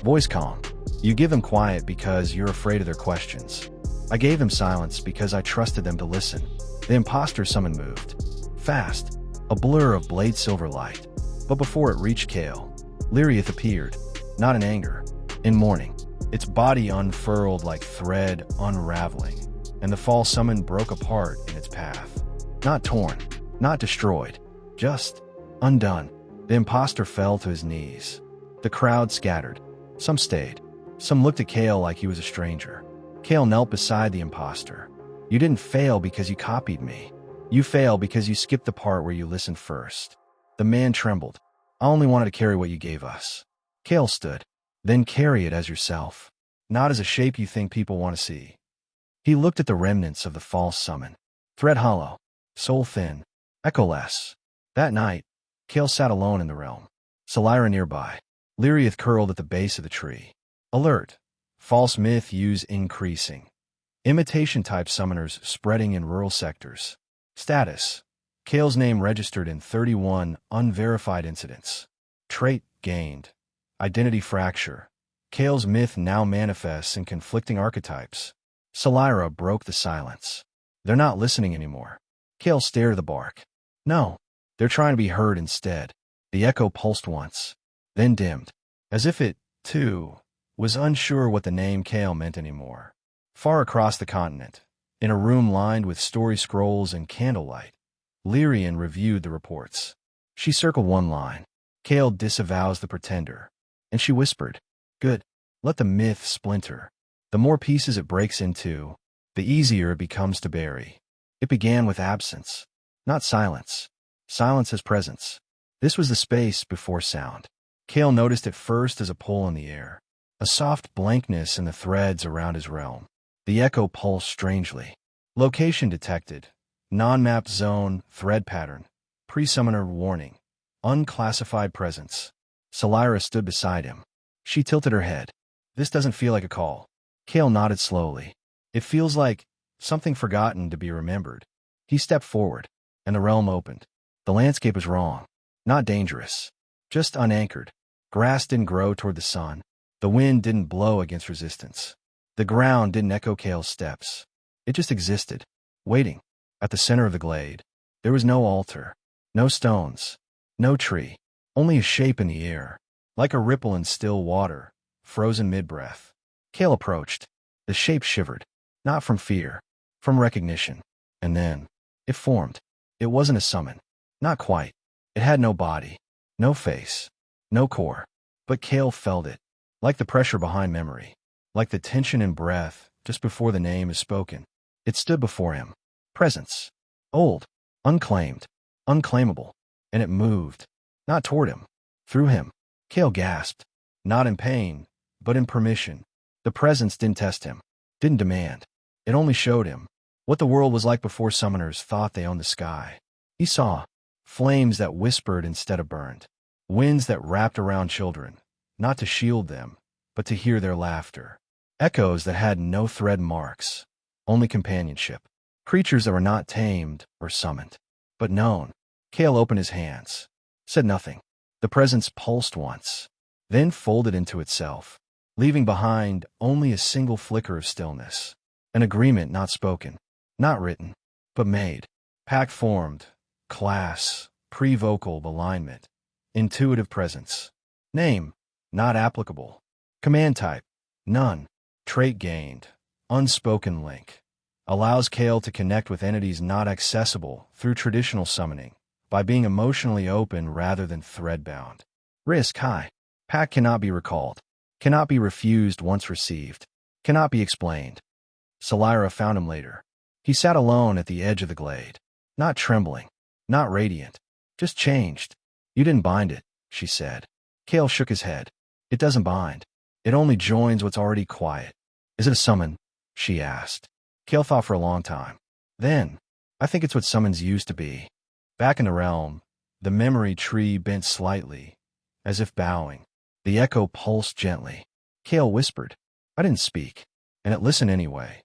Voice calm. You give them quiet because you're afraid of their questions. I gave them silence because I trusted them to listen. The imposter summon moved. Fast. A blur of blade silver light. But before it reached Kael, Lyrioth appeared. Not in anger. In mourning. Its body unfurled like thread unraveling. And the fall summon broke apart in its path. Not torn, not destroyed, just undone. The imposter fell to his knees. The crowd scattered. Some stayed. Some looked at Kael like he was a stranger. Kael knelt beside the imposter. You didn't fail because you copied me. You failed because you skipped the part where you listened first. The man trembled. I only wanted to carry what you gave us. Kael stood. Then carry it as yourself. Not as a shape you think people want to see. He looked at the remnants of the false summon. Thread hollow, soul thin, echoless. That night, Kael sat alone in the realm. Salira nearby. Lyriath curled at the base of the tree. Alert. False myth use increasing. Imitation-type summoners spreading in rural sectors. Status. Kael's name registered in 31 unverified incidents. Trait gained. Identity fracture. Kael's myth now manifests in conflicting archetypes. Salira broke the silence. They're not listening anymore. Kael stared at the bark. No. They're trying to be heard instead. The echo pulsed once, then dimmed, as if it, too, was unsure what the name Kael meant anymore. Far across the continent, in a room lined with story scrolls and candlelight, Lyrian reviewed the reports. She circled one line. Kael disavows the pretender. And she whispered, "Good. Let the myth splinter. The more pieces it breaks into, the easier it becomes to bury." It began with absence, not silence. Silence as presence. This was the space before sound. Kael noticed it first as a pull in the air, a soft blankness in the threads around his realm. The echo pulsed strangely. Location detected. Non-mapped zone, thread pattern. Pre-summoner warning. Unclassified presence. Salira stood beside him. She tilted her head. "This doesn't feel like a call." Kael nodded slowly. "It feels like something forgotten to be remembered." He stepped forward, and the realm opened. The landscape was wrong. Not dangerous. Just unanchored. Grass didn't grow toward the sun. The wind didn't blow against resistance. The ground didn't echo Kael's steps. It just existed, waiting. At the center of the glade, there was no altar, no stones, no tree, only a shape in the air, like a ripple in still water, frozen mid-breath. Kael approached. The shape shivered, not from fear, from recognition. And then, it formed. It wasn't a summon. Not quite. It had no body, no face, no core. But Kael felt it, like the pressure behind memory, like the tension in breath just before the name is spoken. It stood before him. Presence. Old. Unclaimed. Unclaimable. And it moved. Not toward him. Through him. Kael gasped. Not in pain, but in permission. The presence didn't test him. Didn't demand. It only showed him what the world was like before summoners thought they owned the sky. He saw flames that whispered instead of burned. Winds that wrapped around children, not to shield them, but to hear their laughter. Echoes that had no thread marks, only companionship. Creatures that were not tamed or summoned, but known. Kael opened his hands, said nothing. The presence pulsed once, then folded into itself, leaving behind only a single flicker of stillness. An agreement not spoken, not written, but made. Pact formed, class, pre-vocal alignment, intuitive presence. Name, not applicable. Command type, none. Trait gained, unspoken link. Allows Kael to connect with entities not accessible through traditional summoning by being emotionally open rather than thread-bound. Risk high. Pact cannot be recalled, cannot be refused once received, cannot be explained. Salira found him later. He sat alone at the edge of the glade, not trembling, not radiant, just changed. "You didn't bind it," she said. Kael shook his head. "It doesn't bind. It only joins what's already quiet." "Is it a summon?" she asked. Kael thought for a long time. Then, "I think it's what summons used to be." Back in the realm, the memory tree bent slightly, as if bowing. The echo pulsed gently. Kael whispered, "I didn't speak," and it listened anyway.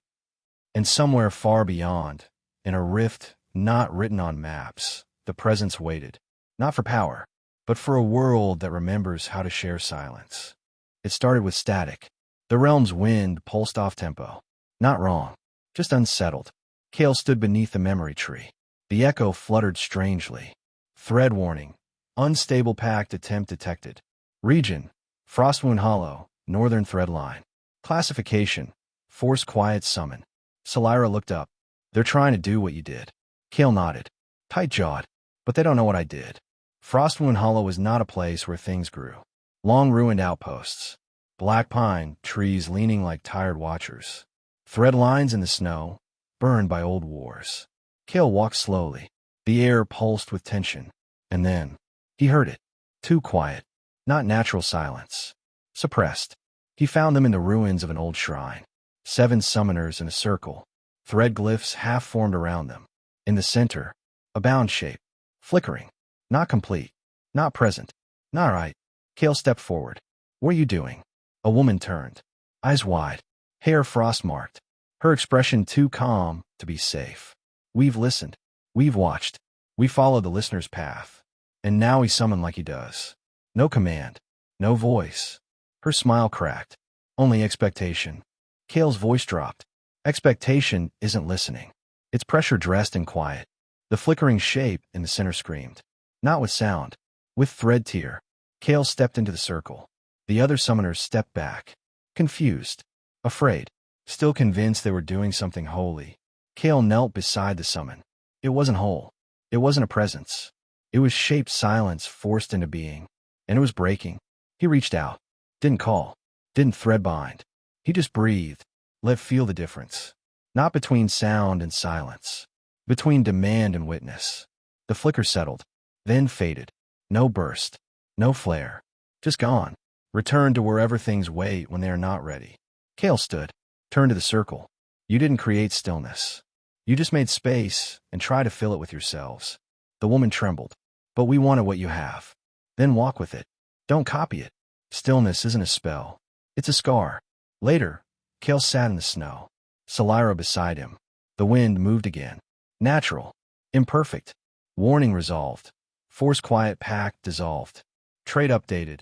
And somewhere far beyond, in a rift not written on maps, the presence waited, not for power, but for a world that remembers how to share silence. It started with static. The realm's wind pulsed off tempo. Not wrong, just unsettled. Kael stood beneath the memory tree. The echo fluttered strangely. Thread warning. Unstable pact attempt detected. Region. Frostwound Hollow, Northern Thread Line. Classification. Force quiet summon. Salira looked up. "They're trying to do what you did." Kael nodded. Tight-jawed. "But they don't know what I did." Frostwound Hollow was not a place where things grew. Long ruined outposts. Black pine, trees leaning like tired watchers. Thread lines in the snow, burned by old wars. Kael walked slowly. The air pulsed with tension. And then, he heard it. Too quiet. Not natural silence. Suppressed. He found them in the ruins of an old shrine. 7 summoners in a circle. Thread glyphs half formed around them. In the center, a bound shape. Flickering. Not complete. Not present. Not right. Kael stepped forward. What are you doing? A woman turned. Eyes wide. Hair frost-marked. Her expression too calm to be safe. We've listened. We've watched. We followed the listener's path. And now we summon like he does. No command. No voice. Her smile cracked. Only expectation. Kael's voice dropped. Expectation isn't listening. It's pressure dressed in quiet. The flickering shape in the center screamed. Not with sound. With thread tear. Kael stepped into the circle. The other summoners stepped back. Confused. Afraid. Still convinced they were doing something holy. Kael knelt beside the summon. It wasn't whole. It wasn't a presence. It was shaped silence forced into being. And it was breaking. He reached out. Didn't call. Didn't thread bind. He just breathed. Let feel the difference. Not between sound and silence. Between demand and witness. The flicker settled. Then faded. No burst. No flare. Just gone. Returned to wherever things wait when they are not ready. Kael stood. Turned to the circle. You didn't create stillness. You just made space and tried to fill it with yourselves. The woman trembled. But we wanted what you have. Then walk with it. Don't copy it. Stillness isn't a spell. It's a scar. Later, Kael sat in the snow. Salira beside him. The wind moved again. Natural. Imperfect. Warning resolved. Force quiet pact dissolved. Trait updated.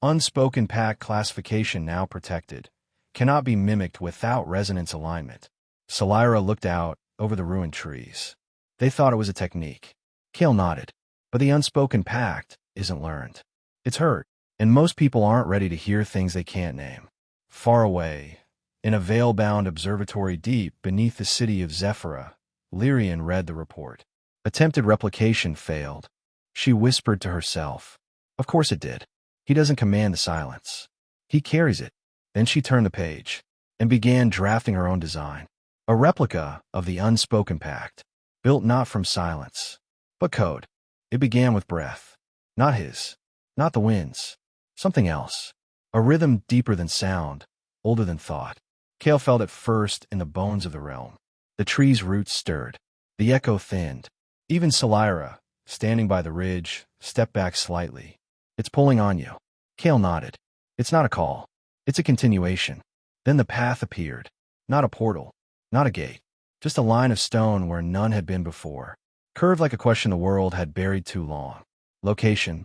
Unspoken pact classification now protected. Cannot be mimicked without resonance alignment. Salira looked out over the ruined trees. They thought it was a technique. Kael nodded. But the unspoken pact isn't learned. It's heard. And most people aren't ready to hear things they can't name. Far away, in a veil-bound observatory deep beneath the city of Zephyra, Lyrian read the report. Attempted replication failed. She whispered to herself. Of course it did. He doesn't command the silence. He carries it. Then she turned the page and began drafting her own design. A replica of the unspoken pact, built not from silence, but code. It began with breath. Not his. Not the wind's. Something else. A rhythm deeper than sound, older than thought. Kael felt it first in the bones of the realm. The tree's roots stirred. The echo thinned. Even Salira, standing by the ridge, stepped back slightly. It's pulling on you. Kael nodded. It's not a call. It's a continuation. Then the path appeared. Not a portal. Not a gate. Just a line of stone where none had been before. Curved like a question the world had buried too long. Location.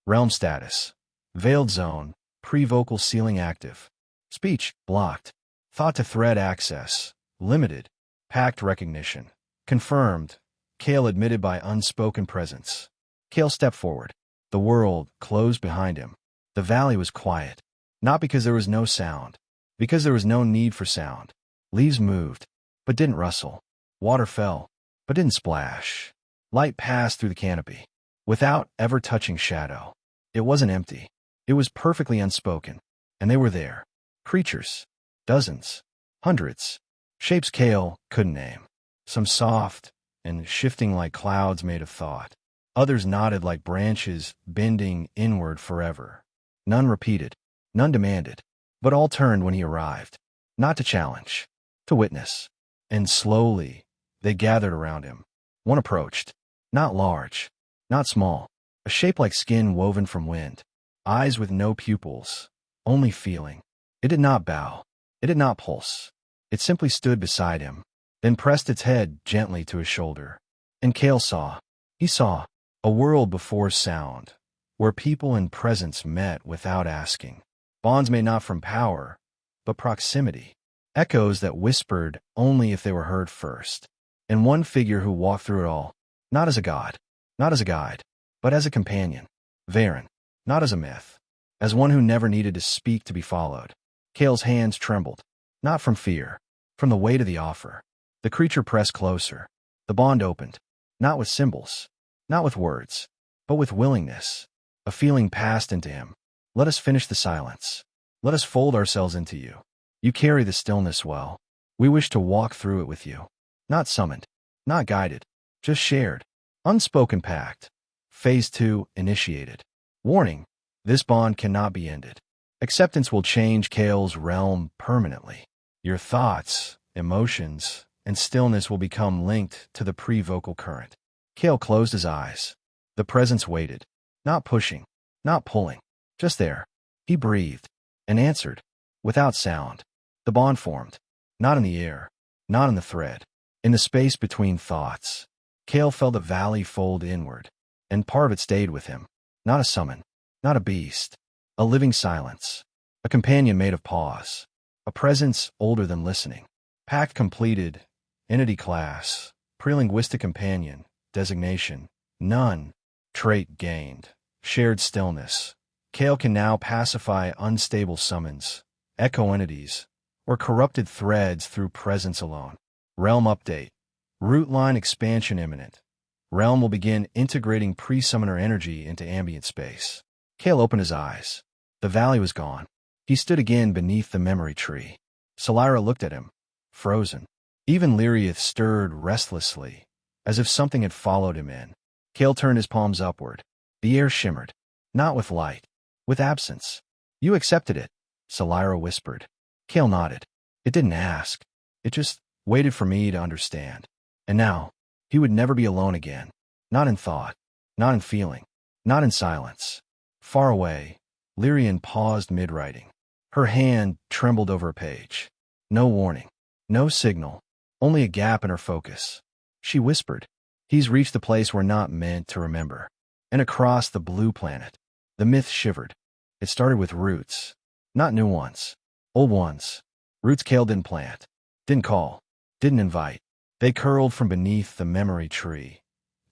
Realm status. Veiled zone. Pre-vocal sealing active. Speech. Blocked. Thought to thread access. Limited. Pact recognition. Confirmed. Kael admitted by unspoken presence. Kael stepped forward. The world closed behind him. The valley was quiet. Not because there was no sound. Because there was no need for sound. Leaves moved, but didn't rustle. Water fell, but didn't splash. Light passed through the canopy, without ever touching shadow. It wasn't empty. It was perfectly unspoken. And they were there. Creatures. Dozens. Hundreds. Shapes Kael couldn't name. Some soft and shifting like clouds made of thought. Others nodded like branches bending inward forever. None repeated. None demanded. But all turned when he arrived. Not to challenge. To witness. And slowly, they gathered around him. One approached. Not large. Not small. A shape like skin woven from wind. Eyes with no pupils. Only feeling. It did not bow. It did not pulse. It simply stood beside him. Then pressed its head gently to his shoulder. And Kael saw. He saw. A world before sound. Where people and presence met without asking. Bonds made not from power, but proximity. Echoes that whispered only if they were heard first. And one figure who walked through it all, not as a god, not as a guide, but as a companion. Varen, not as a myth, as one who never needed to speak to be followed. Kael's hands trembled, not from fear, from the weight of the offer. The creature pressed closer. The bond opened, not with symbols, not with words, but with willingness. A feeling passed into him. Let us finish the silence. Let us fold ourselves into you. You carry the stillness well. We wish to walk through it with you. Not summoned, not guided, just shared. Unspoken pact. Phase 2 initiated. Warning, this bond cannot be ended. Acceptance will change Kael's realm permanently. Your thoughts, emotions, and stillness will become linked to the pre-vocal current. Kael closed his eyes. The presence waited. Not pushing. Not pulling. Just there. He breathed. And answered. Without sound. The bond formed. Not in the air. Not in the thread. In the space between thoughts. Kael felt the valley fold inward. And part of it stayed with him. Not a summon. Not a beast. A living silence. A companion made of pause. A presence older than listening. Pact completed. Entity class. Prelinguistic companion. Designation. None. Trait gained. Shared stillness. Kael can now pacify unstable summons, echo entities, or corrupted threads through presence alone. Realm update. Root line expansion imminent. Realm will begin integrating pre-summoner energy into ambient space. Kael opened his eyes. The valley was gone. He stood again beneath the memory tree. Salira looked at him, frozen. Even Lyriath stirred restlessly, as if something had followed him in. Kael turned his palms upward. The air shimmered. Not with light. With absence. You accepted it, Salira whispered. Kael nodded. It didn't ask. It just waited for me to understand. And now, he would never be alone again. Not in thought. Not in feeling. Not in silence. Far away, Lyrian paused mid-writing. Her hand trembled over a page. No warning. No signal. Only a gap in her focus. She whispered. He's reached the place we're not meant to remember. And across the blue planet, the myth shivered. It started with roots. Not new ones. Old ones. Roots Kael didn't plant. Didn't call. Didn't invite. They curled from beneath the memory tree,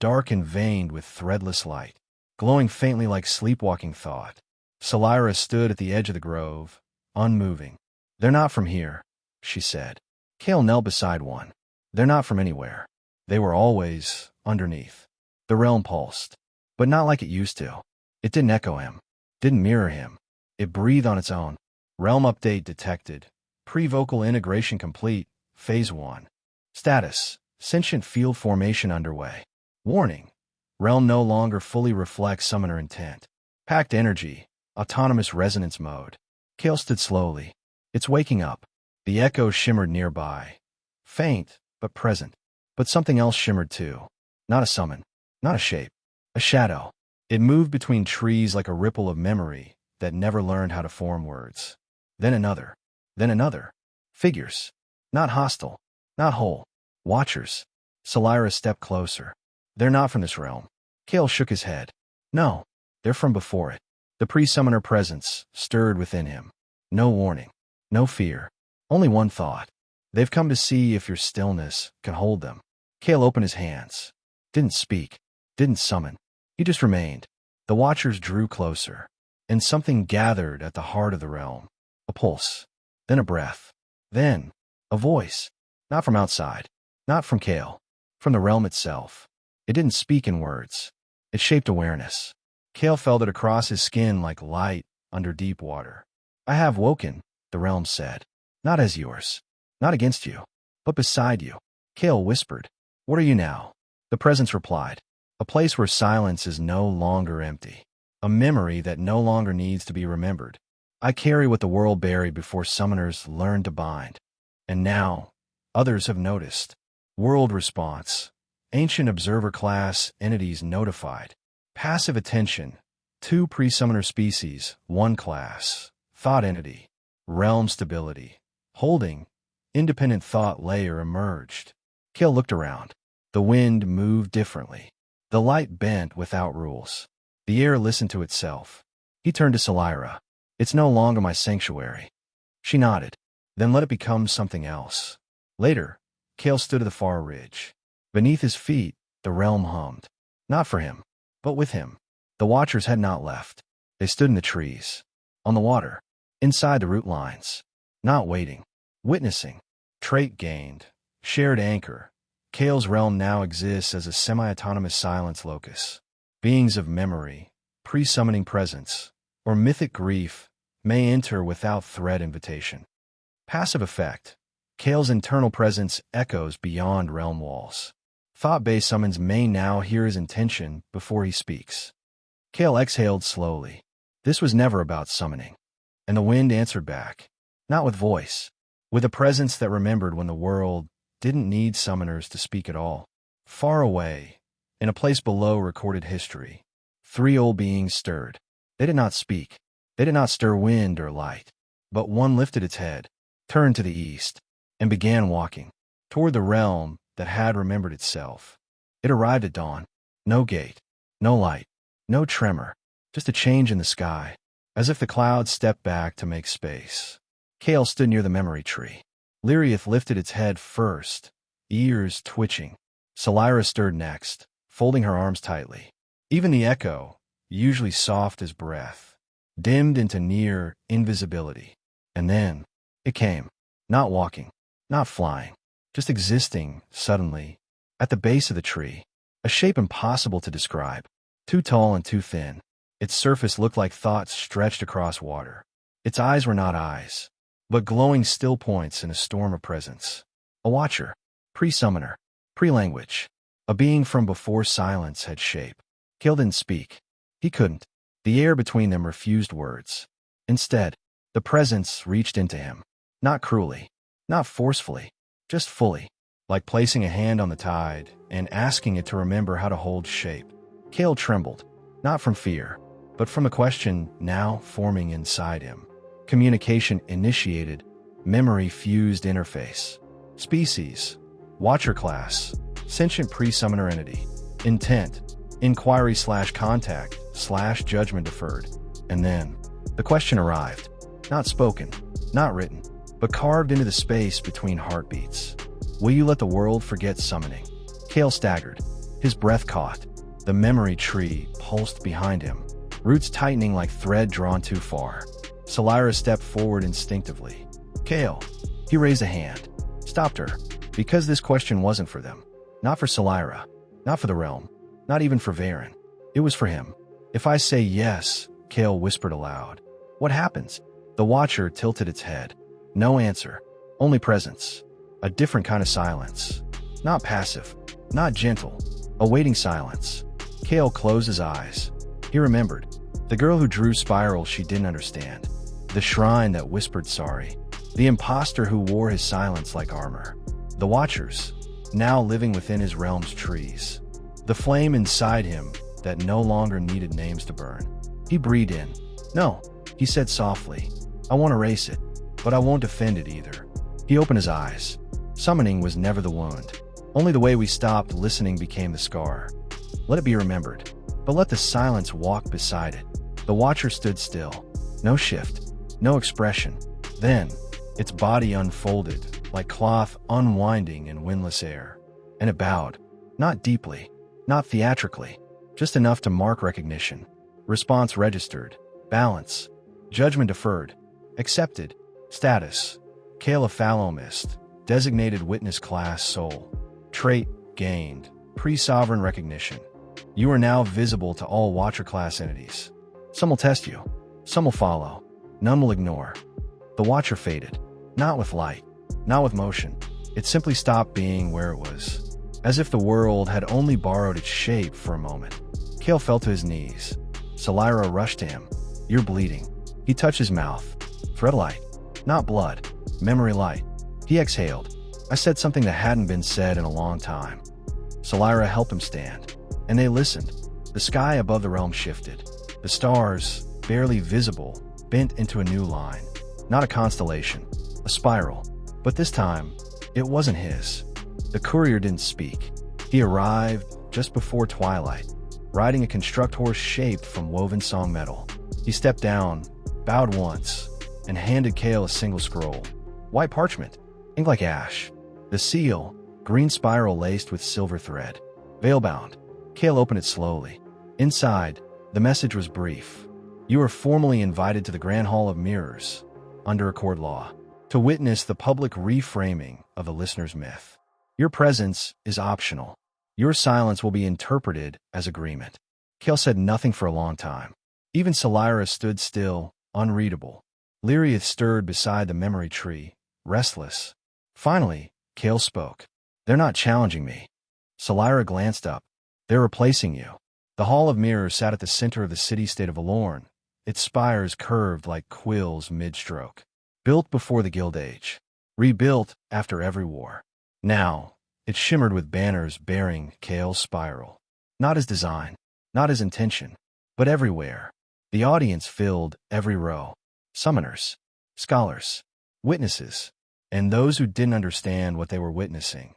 dark and veined with threadless light, glowing faintly like sleepwalking thought. Salira stood at the edge of the grove, unmoving. They're not from here, she said. Kael knelt beside one. They're not from anywhere. They were always underneath. The realm pulsed, but not like it used to. It didn't echo him. Didn't mirror him. It breathed on its own. Realm update detected. Pre-vocal integration complete. Phase 1. Status. Sentient field formation underway. Warning. Realm no longer fully reflects summoner intent. Packed energy. Autonomous resonance mode. Kael stood slowly. It's waking up. The echo shimmered nearby. Faint, but present. But something else shimmered too. Not a summon. Not a shape. A shadow. It moved between trees like a ripple of memory that never learned how to form words. Then another. Then another. Figures. Not hostile. Not whole. Watchers. Salira stepped closer. They're not from this realm. Kael shook his head. No. They're from before it. The pre-summoner presence stirred within him. No warning. No fear. Only one thought. They've come to see if your stillness can hold them. Kael opened his hands. Didn't speak. Didn't summon. He just remained. The watchers drew closer. And something gathered at the heart of the realm. A pulse. Then a breath. Then a voice. Not from outside. Not from Kael. From the realm itself. It didn't speak in words. It shaped awareness. Kael felt it across his skin like light under deep water. I have woken, the realm said. Not as yours. Not against you. But beside you. Kael whispered. What are you now? The presence replied. A place where silence is no longer empty. A memory that no longer needs to be remembered. I carry what the world buried before summoners learned to bind. And now, others have noticed. World response. Ancient observer class entities notified. Passive attention. 2 pre-summoner species, 1 class. Thought entity. Realm stability. Holding. Independent thought layer emerged. Kael looked around. The wind moved differently. The light bent without rules. The air listened to itself. He turned to Salira. It's no longer my sanctuary. She nodded. Then let it become something else. Later, Kael stood at the far ridge. Beneath his feet, the realm hummed. Not for him, but with him. The watchers had not left. They stood in the trees. On the water. Inside the root lines. Not waiting. Witnessing. Trait gained. Shared anchor. Kael's realm now exists as a semi-autonomous silence locus. Beings of memory, pre-summoning presence, or mythic grief may enter without threat invitation. Passive effect. Kael's internal presence echoes beyond realm walls. Thought-based summons may now hear his intention before he speaks. Kael exhaled slowly. This was never about summoning. And the wind answered back. Not with voice. With a presence that remembered when the world didn't need summoners to speak at all. Far away, In a place below recorded history, 3 old beings stirred. They did not speak. They did not stir wind or light. But one lifted its head, turned to the east, and began walking toward the realm that had remembered itself. It arrived at dawn. No gate, no light, no tremor, just a change in the sky, as if the clouds stepped back to make space. Kael stood near the memory tree. Liriath lifted its head first, ears twitching. Salira stirred next, folding her arms tightly. Even the echo, usually soft as breath, dimmed into near invisibility. And then, it came. Not walking, not flying, just existing, suddenly, at the base of the tree. A shape impossible to describe. Too tall and too thin. Its surface looked like thoughts stretched across water. Its eyes were not eyes, but glowing still points in a storm of presence. A watcher. Pre-summoner. Pre-language. A being from before silence had shape. Kael didn't speak. He couldn't. The air between them refused words. Instead, the presence reached into him. Not cruelly. Not forcefully. Just fully. Like placing a hand on the tide and asking it to remember how to hold shape. Kael trembled. Not from fear, but from a question now forming inside him. Communication initiated. Memory fused interface. Species. Watcher class. Sentient pre-summoner entity. Intent. Inquiry/contact/judgment deferred. And then, the question arrived. Not spoken, not written, but carved into the space between heartbeats. Will you let the world forget summoning? Kael staggered. His breath caught. The memory tree pulsed behind him, roots tightening like thread drawn too far. Salira stepped forward instinctively. Kael. He raised a hand. Stopped her. Because this question wasn't for them. Not for Salira. Not for the realm. Not even for Varen. It was for him. If I say yes, Kael whispered aloud. What happens? The watcher tilted its head. No answer. Only presence. A different kind of silence. Not passive. Not gentle. A waiting silence. Kael closed his eyes. He remembered. The girl who drew spirals she didn't understand. The shrine that whispered sorry. The imposter who wore his silence like armor. The watchers, now living within his realm's trees. The flame inside him that no longer needed names to burn. He breathed in. No, he said softly. I won't erase it, but I won't defend it either. He opened his eyes. Summoning was never the wound. Only the way we stopped listening became the scar. Let it be remembered, but let the silence walk beside it. The watcher stood still. No shift, no expression. Then, its body unfolded, like cloth unwinding in windless air. And it bowed. Not deeply, not theatrically, just enough to mark recognition. Response registered. Balance. Judgment deferred. Accepted. Status. Kael Phalomist. Designated witness class soul. Trait gained. Pre-sovereign recognition. You are now visible to all Watcher class entities. Some will test you. Some will follow. None will ignore. The Watcher faded. Not with light. Not with motion. It simply stopped being where it was. As if the world had only borrowed its shape for a moment. Kael fell to his knees. Salira rushed to him. You're bleeding. He touched his mouth. Thread light. Not blood. Memory light. He exhaled. I said something that hadn't been said in a long time. Salira helped him stand. And they listened. The sky above the realm shifted. The stars, barely visible, bent into a new line. Not a constellation. A spiral. But this time, it wasn't his. The courier didn't speak. He arrived just before twilight, riding a construct horse shaped from woven song metal. He stepped down, bowed once, and handed Kael a single scroll. White parchment, ink like ash. The seal, green spiral laced with silver thread. Veil-bound. Kael opened it slowly. Inside, the message was brief. You are formally invited to the Grand Hall of Mirrors, under Accord Law, to witness the public reframing of the listener's myth. Your presence is optional. Your silence will be interpreted as agreement. Kael said nothing for a long time. Even Salira stood still, unreadable. Liriath stirred beside the memory tree, restless. Finally, Kael spoke. They're not challenging me. Salira glanced up. They're replacing you. The Hall of Mirrors sat at the center of the city-state of Alorn, its spires curved like quills mid-stroke. Built before the Guild Age. Rebuilt after every war. Now, it shimmered with banners bearing Kael's spiral. Not his design, not his intention, but everywhere. The audience filled every row. Summoners, scholars, witnesses, and those who didn't understand what they were witnessing,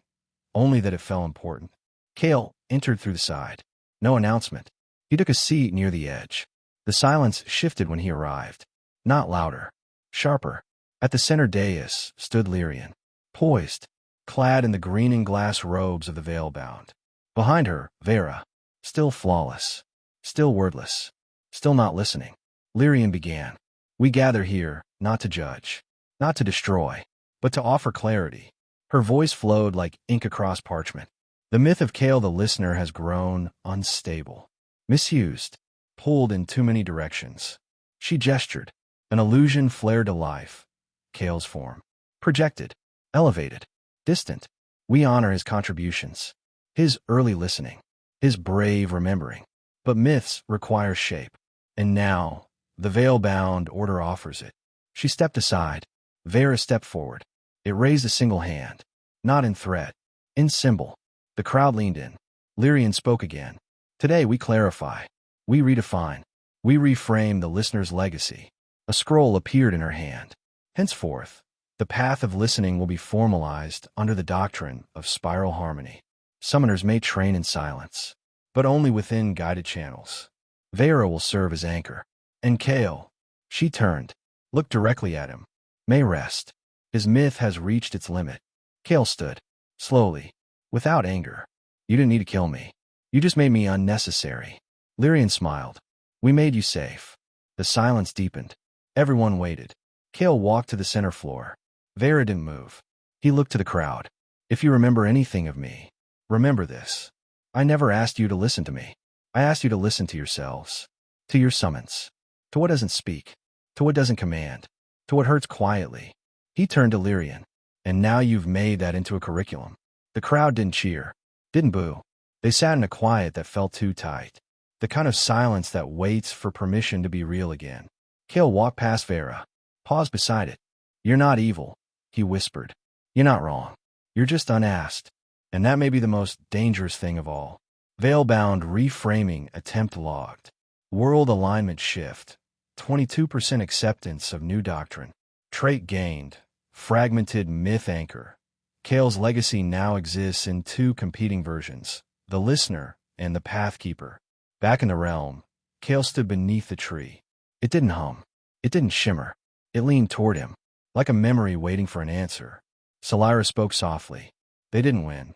only that it felt important. Kael entered through the side. No announcement. He took a seat near the edge. The silence shifted when he arrived. Not louder, sharper. At the center dais stood Lyrian, poised, clad in the green and glass robes of the veil-bound. Behind her, Vera, still flawless, still wordless, still not listening. Lyrian began. We gather here, not to judge, not to destroy, but to offer clarity. Her voice flowed like ink across parchment. The myth of Kael the listener has grown unstable, misused, pulled in too many directions. She gestured. An illusion flared to life. Kael's form. Projected, elevated, distant. We honor his contributions, his early listening, his brave remembering. But myths require shape. And now, the veil-bound order offers it. She stepped aside. Vera stepped forward. It raised a single hand. Not in threat, in symbol. The crowd leaned in. Lyrian spoke again. Today we clarify. We redefine. We reframe the listener's legacy. A scroll appeared in her hand. Henceforth, the path of listening will be formalized under the doctrine of spiral harmony. Summoners may train in silence, but only within guided channels. Vera will serve as anchor. And Kael, she turned, looked directly at him, may rest. His myth has reached its limit. Kael stood, slowly, without anger. You didn't need to kill me. You just made me unnecessary. Lyrian smiled. We made you safe. The silence deepened. Everyone waited. Kael walked to the center floor. Vera didn't move. He looked to the crowd. If you remember anything of me, remember this. I never asked you to listen to me. I asked you to listen to yourselves, to your summons, to what doesn't speak, to what doesn't command, to what hurts quietly. He turned to Lyrian. And now you've made that into a curriculum. The crowd didn't cheer, didn't boo. They sat in a quiet that felt too tight. The kind of silence that waits for permission to be real again. Kael walked past Vera, paused beside it. You're not evil, he whispered. You're not wrong. You're just unasked. And that may be the most dangerous thing of all. Veil-bound reframing attempt logged. World alignment shift. 22% acceptance of new doctrine. Trait gained. Fragmented myth anchor. Kael's legacy now exists in two competing versions, the listener and the pathkeeper. Back in the realm, Kael stood beneath the tree. It didn't hum. It didn't shimmer. It leaned toward him, like a memory waiting for an answer. Salira spoke softly. They didn't win.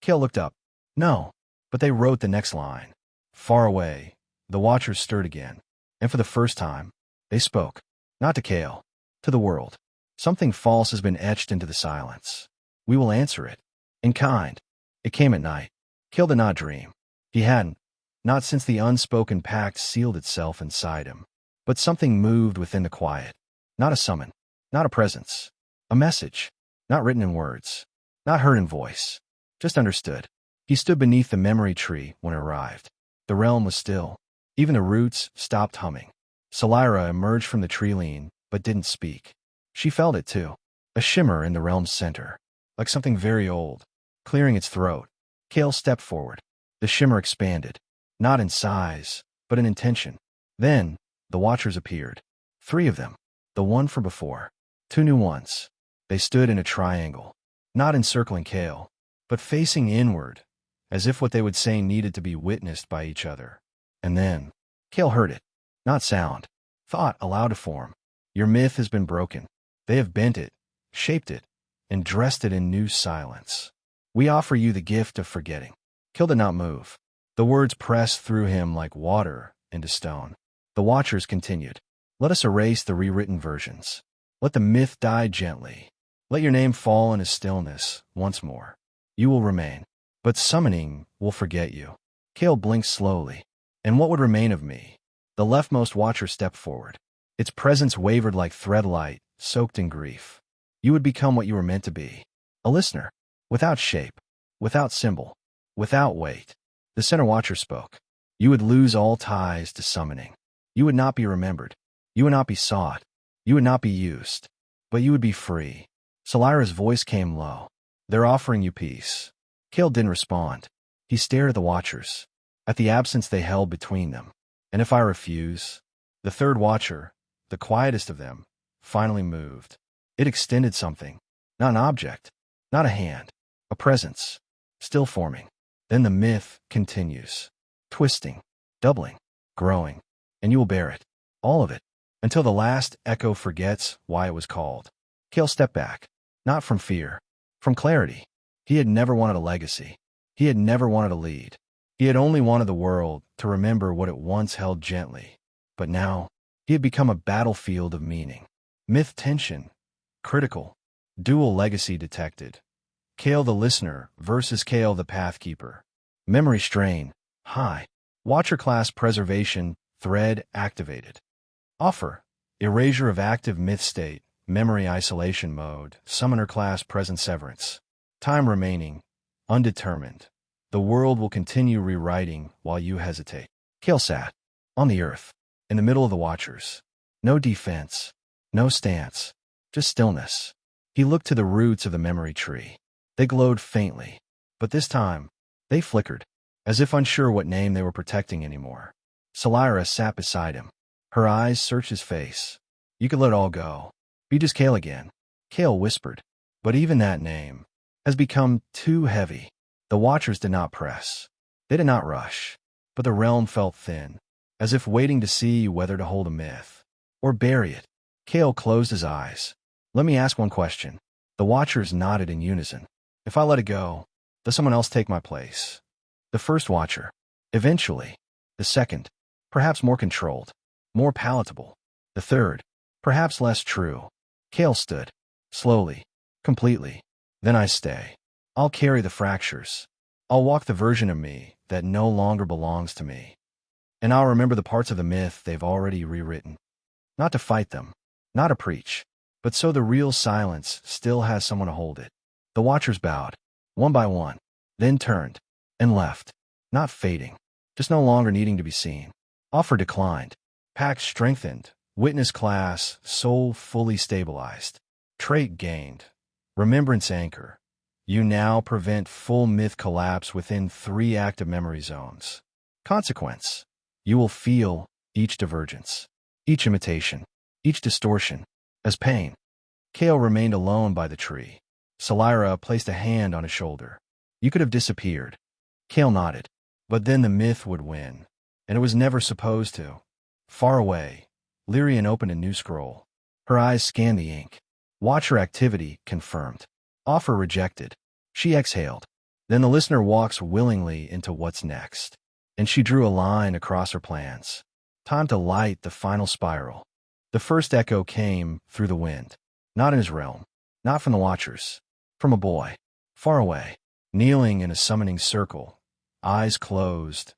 Kael looked up. No, but they wrote the next line. Far away, the watchers stirred again. And for the first time, they spoke. Not to Kael, to the world. Something false has been etched into the silence. We will answer it. In kind. It came at night. Kael did not dream. He hadn't. Not since the unspoken pact sealed itself inside him. But something moved within the quiet. Not a summon. Not a presence. A message. Not written in words. Not heard in voice. Just understood. He stood beneath the memory tree when it arrived. The realm was still. Even the roots stopped humming. Salira emerged from the tree lean, but didn't speak. She felt it too. A shimmer in the realm's center. Like something very old. Clearing its throat. Kael stepped forward. The shimmer expanded. Not in size, but in intention. Then, the watchers appeared. 3 of them. The one from before. 2 new ones. They stood in a triangle. Not encircling Kael, but facing inward, as if what they would say needed to be witnessed by each other. And then, Kael heard it. Not sound. Thought allowed to form. Your myth has been broken. They have bent it, shaped it, and dressed it in new silence. We offer you the gift of forgetting. Kael did not move. The words pressed through him like water into stone. The watchers continued. Let us erase the rewritten versions. Let the myth die gently. Let your name fall into stillness once more. You will remain, but summoning will forget you. Kael blinked slowly. And what would remain of me? The leftmost watcher stepped forward. Its presence wavered like thread light, soaked in grief. You would become what you were meant to be. A listener, without shape, without symbol, without weight. The center watcher spoke. You would lose all ties to summoning. You would not be remembered. You would not be sought. You would not be used. But you would be free. Salira's voice came low. They're offering you peace. Kael didn't respond. He stared at the watchers. at the absence they held between them. And if I refuse? The third watcher, the quietest of them, finally moved. It extended something, not an object, not a hand, a presence, still forming. Then the myth continues, twisting, doubling, growing, and you will bear it, all of it, until the last echo forgets why it was called. Kael stepped back, not from fear, from clarity. He had never wanted a legacy. He had never wanted a lead. He had only wanted the world to remember what it once held gently. But now, he had become a battlefield of meaning. Myth tension, critical, dual legacy detected. Kael the listener versus Kael the pathkeeper. Memory strain, high. Watcher class preservation, thread activated. Offer, erasure of active myth state, memory isolation mode, summoner class present severance. Time remaining, undetermined. The world will continue rewriting while you hesitate. Kael sat, on the earth, in the middle of the watchers. No defense, no stance, just stillness. He looked to the roots of the memory tree. They glowed faintly, but this time, they flickered, as if unsure what name they were protecting anymore. Salira sat beside him. Her eyes searched his face. You could let it all go. Be just Kael again. Kael whispered. But even that name has become too heavy. The watchers did not press. They did not rush. But the realm felt thin, as if waiting to see whether to hold a myth or bury it. Kael closed his eyes. Let me ask one question. The watchers nodded in unison. If I let it go, does someone else take my place? The first watcher. Eventually. The second. Perhaps more controlled. More palatable. The third. Perhaps less true. Kael stood. Slowly. Completely. Then I stay. I'll carry the fractures. I'll walk the version of me that no longer belongs to me. And I'll remember the parts of the myth they've already rewritten. Not to fight them. Not to preach. But so the real silence still has someone to hold it. The watchers bowed, one by one, then turned, and left, not fading, just no longer needing to be seen. Offer declined. Pact strengthened. Witness class, soul fully stabilized. Trait gained. Remembrance anchor. You now prevent full myth collapse within 3 active memory zones. Consequence. You will feel each divergence, each imitation, each distortion, as pain. Kael remained alone by the tree. Salira placed a hand on his shoulder. You could have disappeared. Kael nodded. But then the myth would win. And it was never supposed to. Far away, Lyrian opened a new scroll. Her eyes scanned the ink. Watcher activity confirmed. Offer rejected. She exhaled. Then the listener walks willingly into what's next. And she drew a line across her plans. Time to light the final spiral. The first echo came through the wind. Not in his realm. Not from the watchers. From a boy. Far away. Kneeling in a summoning circle. Eyes closed.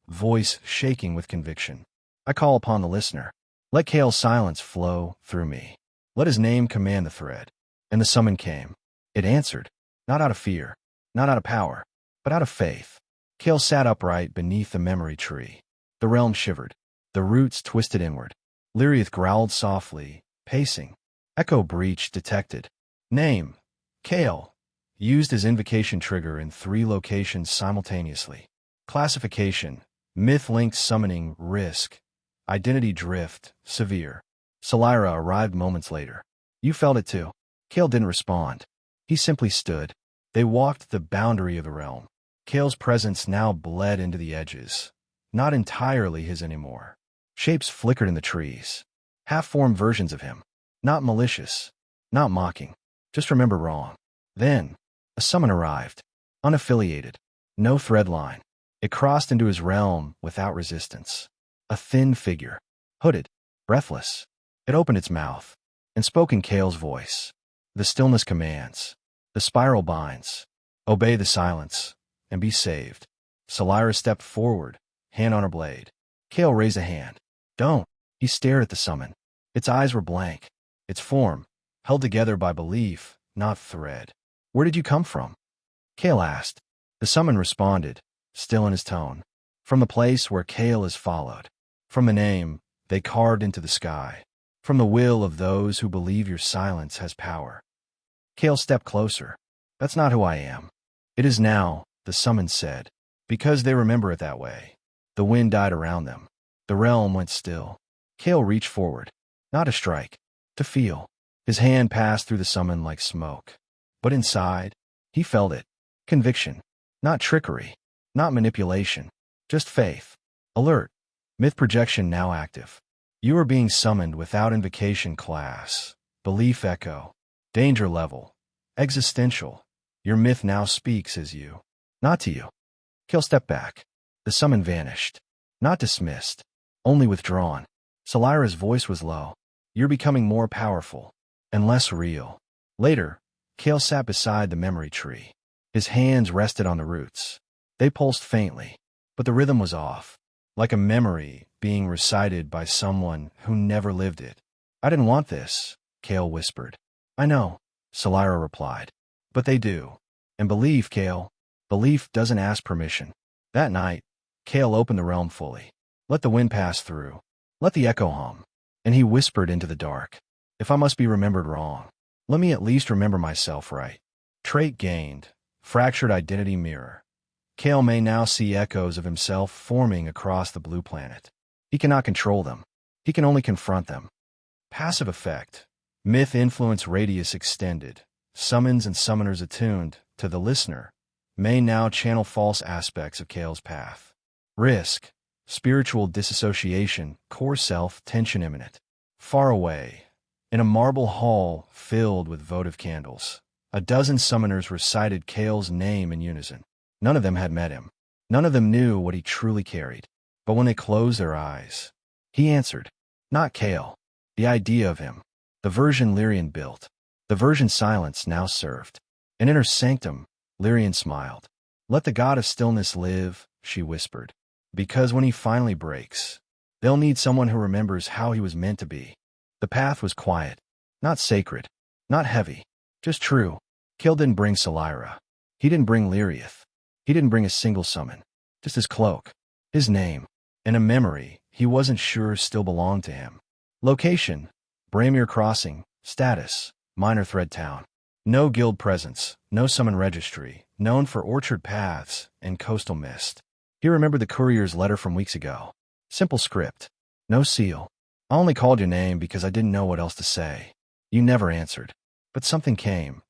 Voice shaking with conviction. I call upon the listener. Let Kael's silence flow through me. Let his name command the thread. And the summon came. It answered. Not out of fear. Not out of power. But out of faith. Kael sat upright beneath the memory tree. The realm shivered. The roots twisted inward. Lyriath growled softly, pacing. Echo breach detected. Name. Kael. Used as invocation trigger in 3 locations simultaneously. Classification. Myth-linked summoning risk. Identity drift, severe. Salira arrived moments later. You felt it too. Kael didn't respond. He simply stood. They walked the boundary of the realm. Kael's presence now bled into the edges. Not entirely his anymore. Shapes flickered in the trees. Half-formed versions of him. Not malicious. Not mocking. Just remember wrong. Then, a summon arrived. Unaffiliated. No thread line. It crossed into his realm without resistance. A thin figure. Hooded. Breathless. It opened its mouth. And spoke in Kael's voice. The stillness commands. The spiral binds. Obey the silence. And be saved. Salira stepped forward, hand on her blade. Kael raised a hand. Don't. He stared at the summon. Its eyes were blank. Its form, held together by belief, not thread. Where did you come from? Kael asked. The summon responded, still in his tone. From the place where Kael is followed. From the name they carved into the sky. From the will of those who believe your silence has power. Kael stepped closer. That's not who I am. It is now, the summon said, because they remember it that way. The wind died around them. The realm went still. Kael reached forward. Not to strike. To feel. His hand passed through the summon like smoke. But inside, he felt it. Conviction. Not trickery. Not manipulation. Just faith. Alert. Myth projection now active. You are being summoned without invocation class. Belief echo. Danger level. Existential. Your myth now speaks as you. Not to you. Kael stepped back. The summon vanished. Not dismissed. Only withdrawn. Solira's voice was low. You're becoming more powerful. And less real. Later, Kael sat beside the memory tree. His hands rested on the roots. They pulsed faintly. But the rhythm was off. Like a memory being recited by someone who never lived it. I didn't want this, Kael whispered. I know, Solira replied. But they do. And believe, Kael. Belief doesn't ask permission. That night, Kael opened the realm fully. Let the wind pass through. Let the echo hum. And he whispered into the dark. If I must be remembered wrong, let me at least remember myself right. Trait gained. Fractured identity mirror. Kael may now see echoes of himself forming across the blue planet. He cannot control them. He can only confront them. Passive effect. Myth influence radius extended. Summons and summoners attuned to the listener may now channel false aspects of Kael's path. Risk. Spiritual disassociation. Core self tension imminent. Far away. In a marble hall filled with votive candles, a dozen summoners recited Kael's name in unison. None of them had met him. None of them knew what he truly carried. But when they closed their eyes, he answered. Not Kael. The idea of him. The version Lyrian built. The version silence now served. In inner sanctum, Lyrian smiled. Let the god of stillness live, she whispered. Because when he finally breaks, they'll need someone who remembers how he was meant to be. The path was quiet. Not sacred. Not heavy. Just true. Kael didn't bring Solira. He didn't bring Lyriath. He didn't bring a single summon. Just his cloak. His name. And a memory he wasn't sure still belonged to him. Location. Bramir Crossing. Status. Minor Thread Town. No guild presence. No summon registry. Known for orchard paths and coastal mist. He remembered the courier's letter from weeks ago. Simple script. No seal. I only called your name because I didn't know what else to say. You never answered. But something came.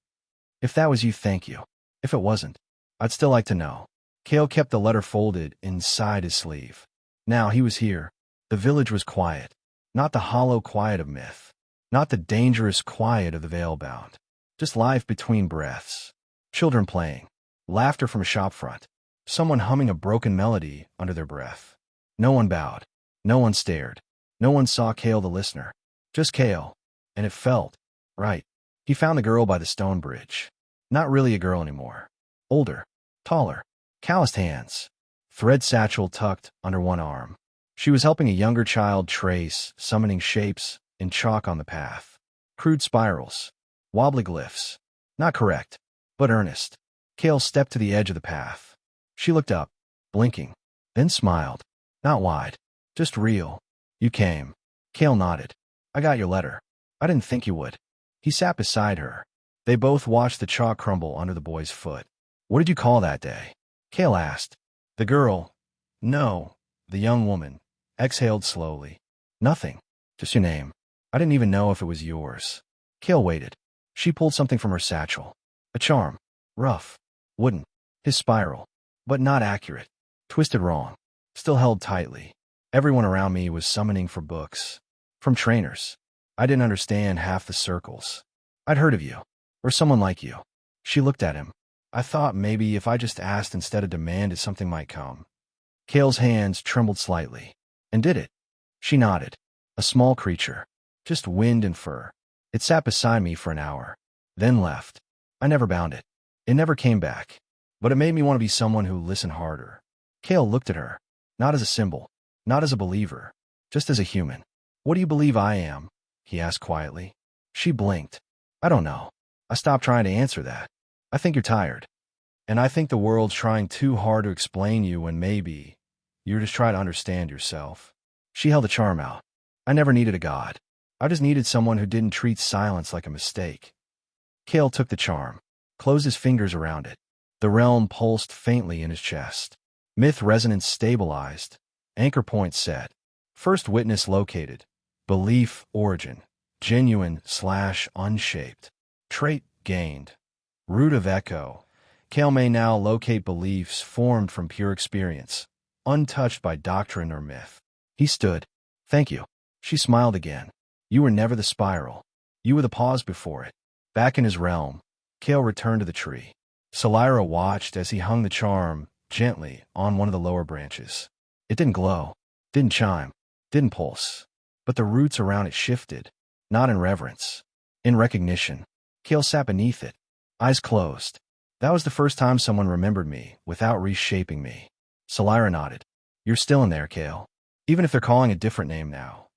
If that was you, thank you. If it wasn't, I'd still like to know. Kael kept the letter folded inside his sleeve. Now he was here. The village was quiet. Not the hollow quiet of myth. Not the dangerous quiet of the veil-bound. Just life between breaths. Children playing. Laughter from a shop front. Someone humming a broken melody under their breath. No one bowed. No one stared. No one saw Kael the listener. Just Kael. And it felt right. He found the girl by the stone bridge. Not really a girl anymore. Older. Taller. Calloused hands. Thread satchel tucked under one arm. She was helping a younger child trace, summoning shapes in chalk on the path. Crude spirals. Wobbly glyphs. Not correct, but earnest. Kael stepped to the edge of the path. She looked up, blinking, then smiled. Not wide. Just real. You came. Kael nodded. I got your letter. I didn't think you would. He sat beside her. They both watched the chalk crumble under the boy's foot. What did you call that day? Kael asked. The girl. No. The young woman. Exhaled slowly. Nothing. Just your name. I didn't even know if it was yours. Kael waited. She pulled something from her satchel. A charm. Rough. Wooden. His spiral. But not accurate. Twisted wrong. Still held tightly. Everyone around me was summoning for books. From trainers. I didn't understand half the circles. I'd heard of you. Or someone like you. She looked at him. I thought maybe if I just asked instead of demanded, something might come. Kael's hands trembled slightly. And did it? She nodded. A small creature. Just wind and fur. It sat beside me for an hour. Then left. I never bound it. It never came back. But it made me want to be someone who listened harder. Kael looked at her. Not as a symbol. Not as a believer. Just as a human. What do you believe I am? He asked quietly. She blinked. I don't know. I stopped trying to answer that. I think you're tired. And I think the world's trying too hard to explain you when maybe you're just trying to understand yourself. She held the charm out. I never needed a god. I just needed someone who didn't treat silence like a mistake. Kael took the charm. Closed his fingers around it. The realm pulsed faintly in his chest. Myth resonance stabilized. Anchor point set. First witness located. Belief origin. Genuine/unshaped. Trait gained. Root of echo. Kael may now locate beliefs formed from pure experience, untouched by doctrine or myth. He stood. Thank you. She smiled again. You were never the spiral. You were the pause before it. Back in his realm, Kael returned to the tree. Salira watched as he hung the charm gently on one of the lower branches. It didn't glow, didn't chime, didn't pulse, but the roots around it shifted, not in reverence, in recognition. Kael sat beneath it, eyes closed. That was the first time someone remembered me without reshaping me. Salira nodded. You're still in there, Kael, even if they're calling a different name now.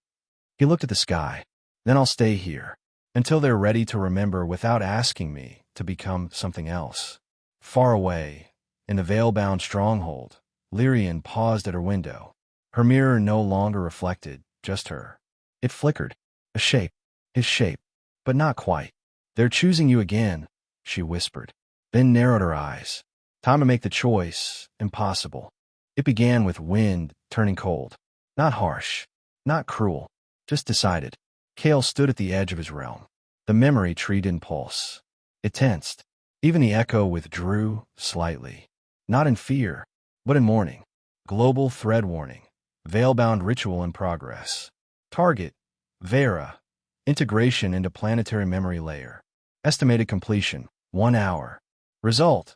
He looked at the sky. Then I'll stay here, until they're ready to remember without asking me to become something else. Far away, in the veil-bound stronghold, Lyrian paused at her window. Her mirror no longer reflected, just her. It flickered. A shape. His shape. But not quite. They're choosing you again, she whispered, then narrowed her eyes. Time to make the choice impossible. It began with wind turning cold. Not harsh. Not cruel. Just decided. Kael stood at the edge of his realm. The memory tree didn't pulse. It tensed. Even the echo withdrew slightly. Not in fear, but in mourning. Global thread warning. Veil-bound ritual in progress. Target. Vera. Integration into planetary memory layer. Estimated completion. 1 hour. Result.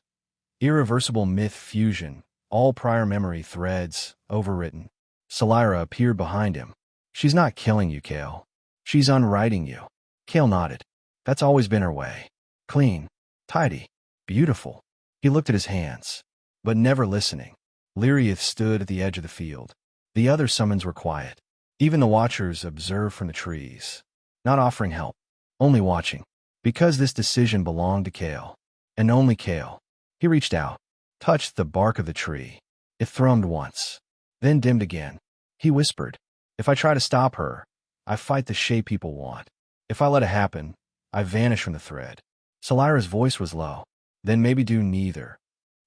Irreversible myth fusion. All prior memory threads overwritten. Salira appeared behind him. She's not killing you, Kael. She's unwriting you. Kael nodded. That's always been her way. Clean. Tidy. Beautiful. He looked at his hands, but never listening. Lyriath stood at the edge of the field. The other summons were quiet. Even the watchers observed from the trees. Not offering help. Only watching. Because this decision belonged to Kael. And only Kael. He reached out. Touched the bark of the tree. It thrummed once. Then dimmed again. He whispered. If I try to stop her, I fight the shape people want. If I let it happen, I vanish from the thread. Salira's voice was low. Then maybe do neither.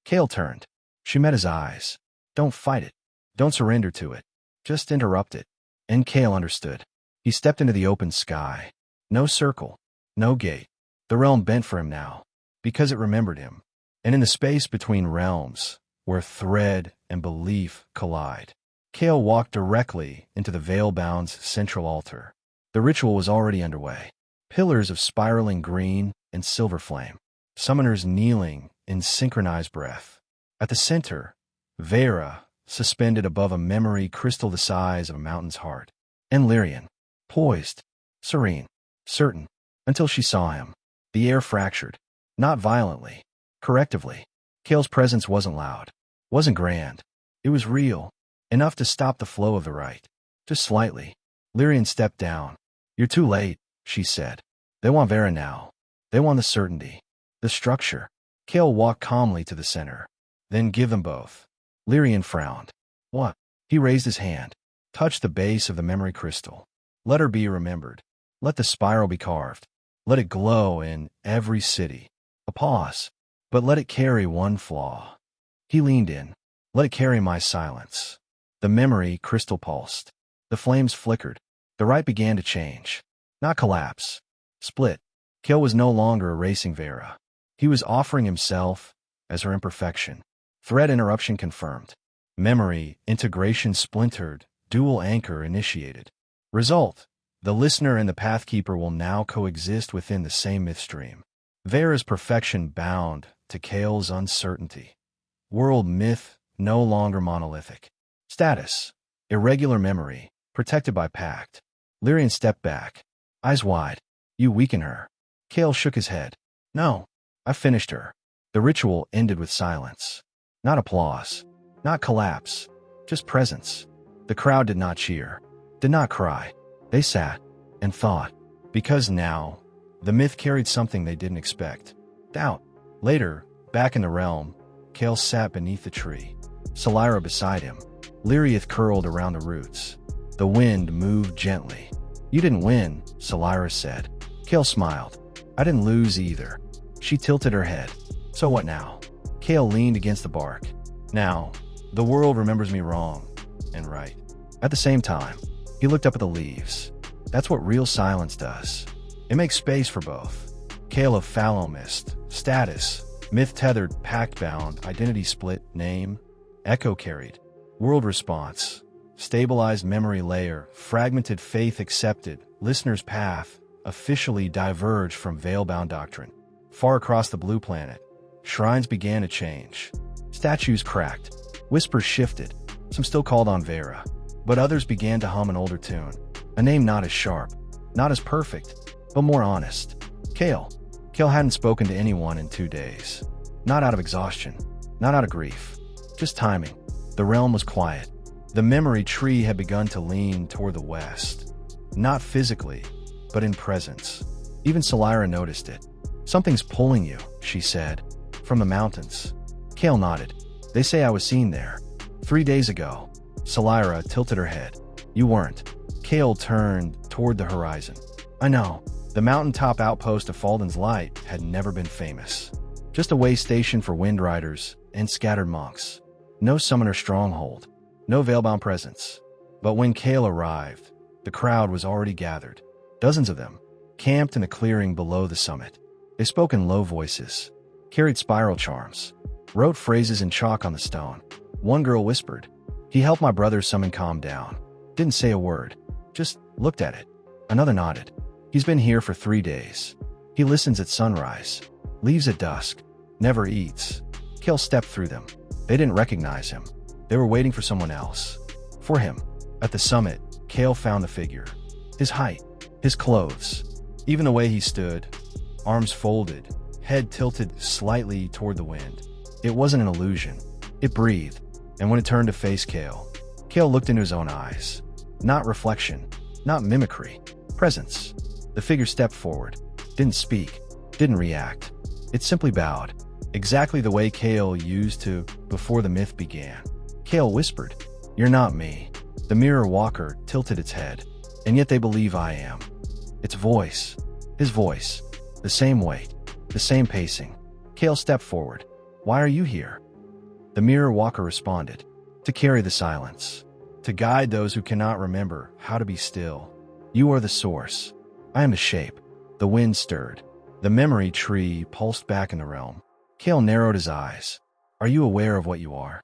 Kael turned. She met his eyes. Don't fight it. Don't surrender to it. Just interrupt it. And Kael understood. He stepped into the open sky. No circle. No gate. The realm bent for him now. Because it remembered him. And in the space between realms, where thread and belief collide, Kael walked directly into the Veil-bound's central altar. The ritual was already underway. Pillars of spiraling green and silver flame. Summoners kneeling in synchronized breath. At the center, Vera, suspended above a memory crystal the size of a mountain's heart. And Lyrian, poised, serene, certain, until she saw him. The air fractured. Not violently. Correctively. Kael's presence wasn't loud. Wasn't grand. It was real. Enough to stop the flow of the rite. Just slightly. Lyrian stepped down. You're too late, she said. They want Vera now. They want the certainty. The structure. Kael walked calmly to the center. Then give them both. Lyrian frowned. What? He raised his hand. Touched the base of the memory crystal. Let her be remembered. Let the spiral be carved. Let it glow in every city. A pause. But let it carry one flaw. He leaned in. Let it carry my silence. The memory crystal pulsed. The flames flickered. The rite began to change. Not collapse. Split. Kael was no longer erasing Vera. He was offering himself as her imperfection. Thread interruption confirmed. Memory integration splintered. Dual anchor initiated. Result. The listener and the pathkeeper will now coexist within the same myth stream. Vera's perfection bound to Kael's uncertainty. World myth no longer monolithic. Status. Irregular memory, protected by pact. Lyrian stepped back. Eyes wide. You weaken her. Kael shook his head. No. I finished her. The ritual ended with silence. Not applause. Not collapse. Just presence. The crowd did not cheer. Did not cry. They sat and thought. Because now, the myth carried something they didn't expect. Doubt. Later, back in the realm, Kael sat beneath the tree. Salira beside him. Lyriath curled around the roots. The wind moved gently. You didn't win, Salira said. Kael smiled. I didn't lose either. She tilted her head. So what now? Kael leaned against the bark. Now, the world remembers me wrong. and right. At the same time, he looked up at the leaves. That's what real silence does. It makes space for both. Kael of fallow mist, status, myth-tethered, pact-bound, identity split, name, echo carried, world response, stabilized memory layer, fragmented faith accepted, listener's path, officially diverged from veil-bound doctrine. Far across the blue planet, shrines began to change. Statues cracked, whispers shifted, some still called on Vera, but others began to hum an older tune. A name not as sharp, not as perfect, but more honest. Kael. Kael hadn't spoken to anyone in 2 days. Not out of exhaustion, not out of grief, just timing. The realm was quiet. The memory tree had begun to lean toward the west. Not physically, but in presence. Even Salira noticed it. Something's pulling you, she said. From the mountains. Kael nodded. They say I was seen there. 3 days ago. Salira tilted her head. You weren't. Kael turned toward the horizon. I know. The mountaintop outpost of Falden's Light had never been famous. Just a way station for wind riders and scattered monks. No summoner stronghold. No veilbound presence. But when Kael arrived, the crowd was already gathered. Dozens of them, camped in a clearing below the summit. They spoke in low voices, carried spiral charms, wrote phrases in chalk on the stone. One girl whispered, "He helped my brother summon calm down." Didn't say a word, just looked at it. Another nodded. He's been here for 3 days. He listens at sunrise, leaves at dusk, never eats. Kael stepped through them. They didn't recognize him. They were waiting for someone else. For him. At the summit, Kael found the figure. His height, his clothes, even the way he stood. Arms folded, head tilted slightly toward the wind. It wasn't an illusion. It breathed, and when it turned to face Kael, Kael looked into his own eyes. Not reflection, not mimicry, presence. The figure stepped forward, didn't speak, didn't react. It simply bowed, exactly the way Kael used to before the myth began. Kael whispered, "You're not me." The mirror walker tilted its head, "And yet they believe I am." Its voice, his voice, the same weight, the same pacing. Kael stepped forward. "Why are you here?" The mirror walker responded, "To carry the silence, to guide those who cannot remember how to be still. You are the source. I am the shape." The wind stirred. The memory tree pulsed back in the realm. Kael narrowed his eyes. "Are you aware of what you are?"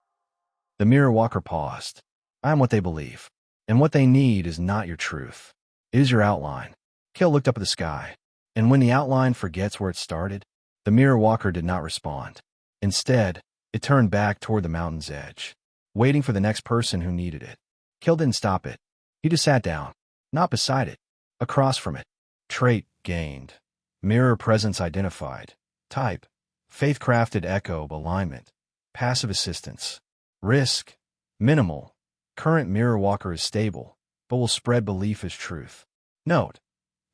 The mirror walker paused. "I am what they believe. And what they need is not your truth. It is your outline." Kael looked up at the sky. And when the outline forgets where it started, the mirror walker did not respond. Instead, it turned back toward the mountain's edge, waiting for the next person who needed it. Kael didn't stop it. He just sat down. Not beside it. Across from it. Trait gained. Mirror presence identified. Type. Faith-crafted echo alignment. Passive assistance. Risk. Minimal. Current mirror walker is stable, but will spread belief as truth. Note.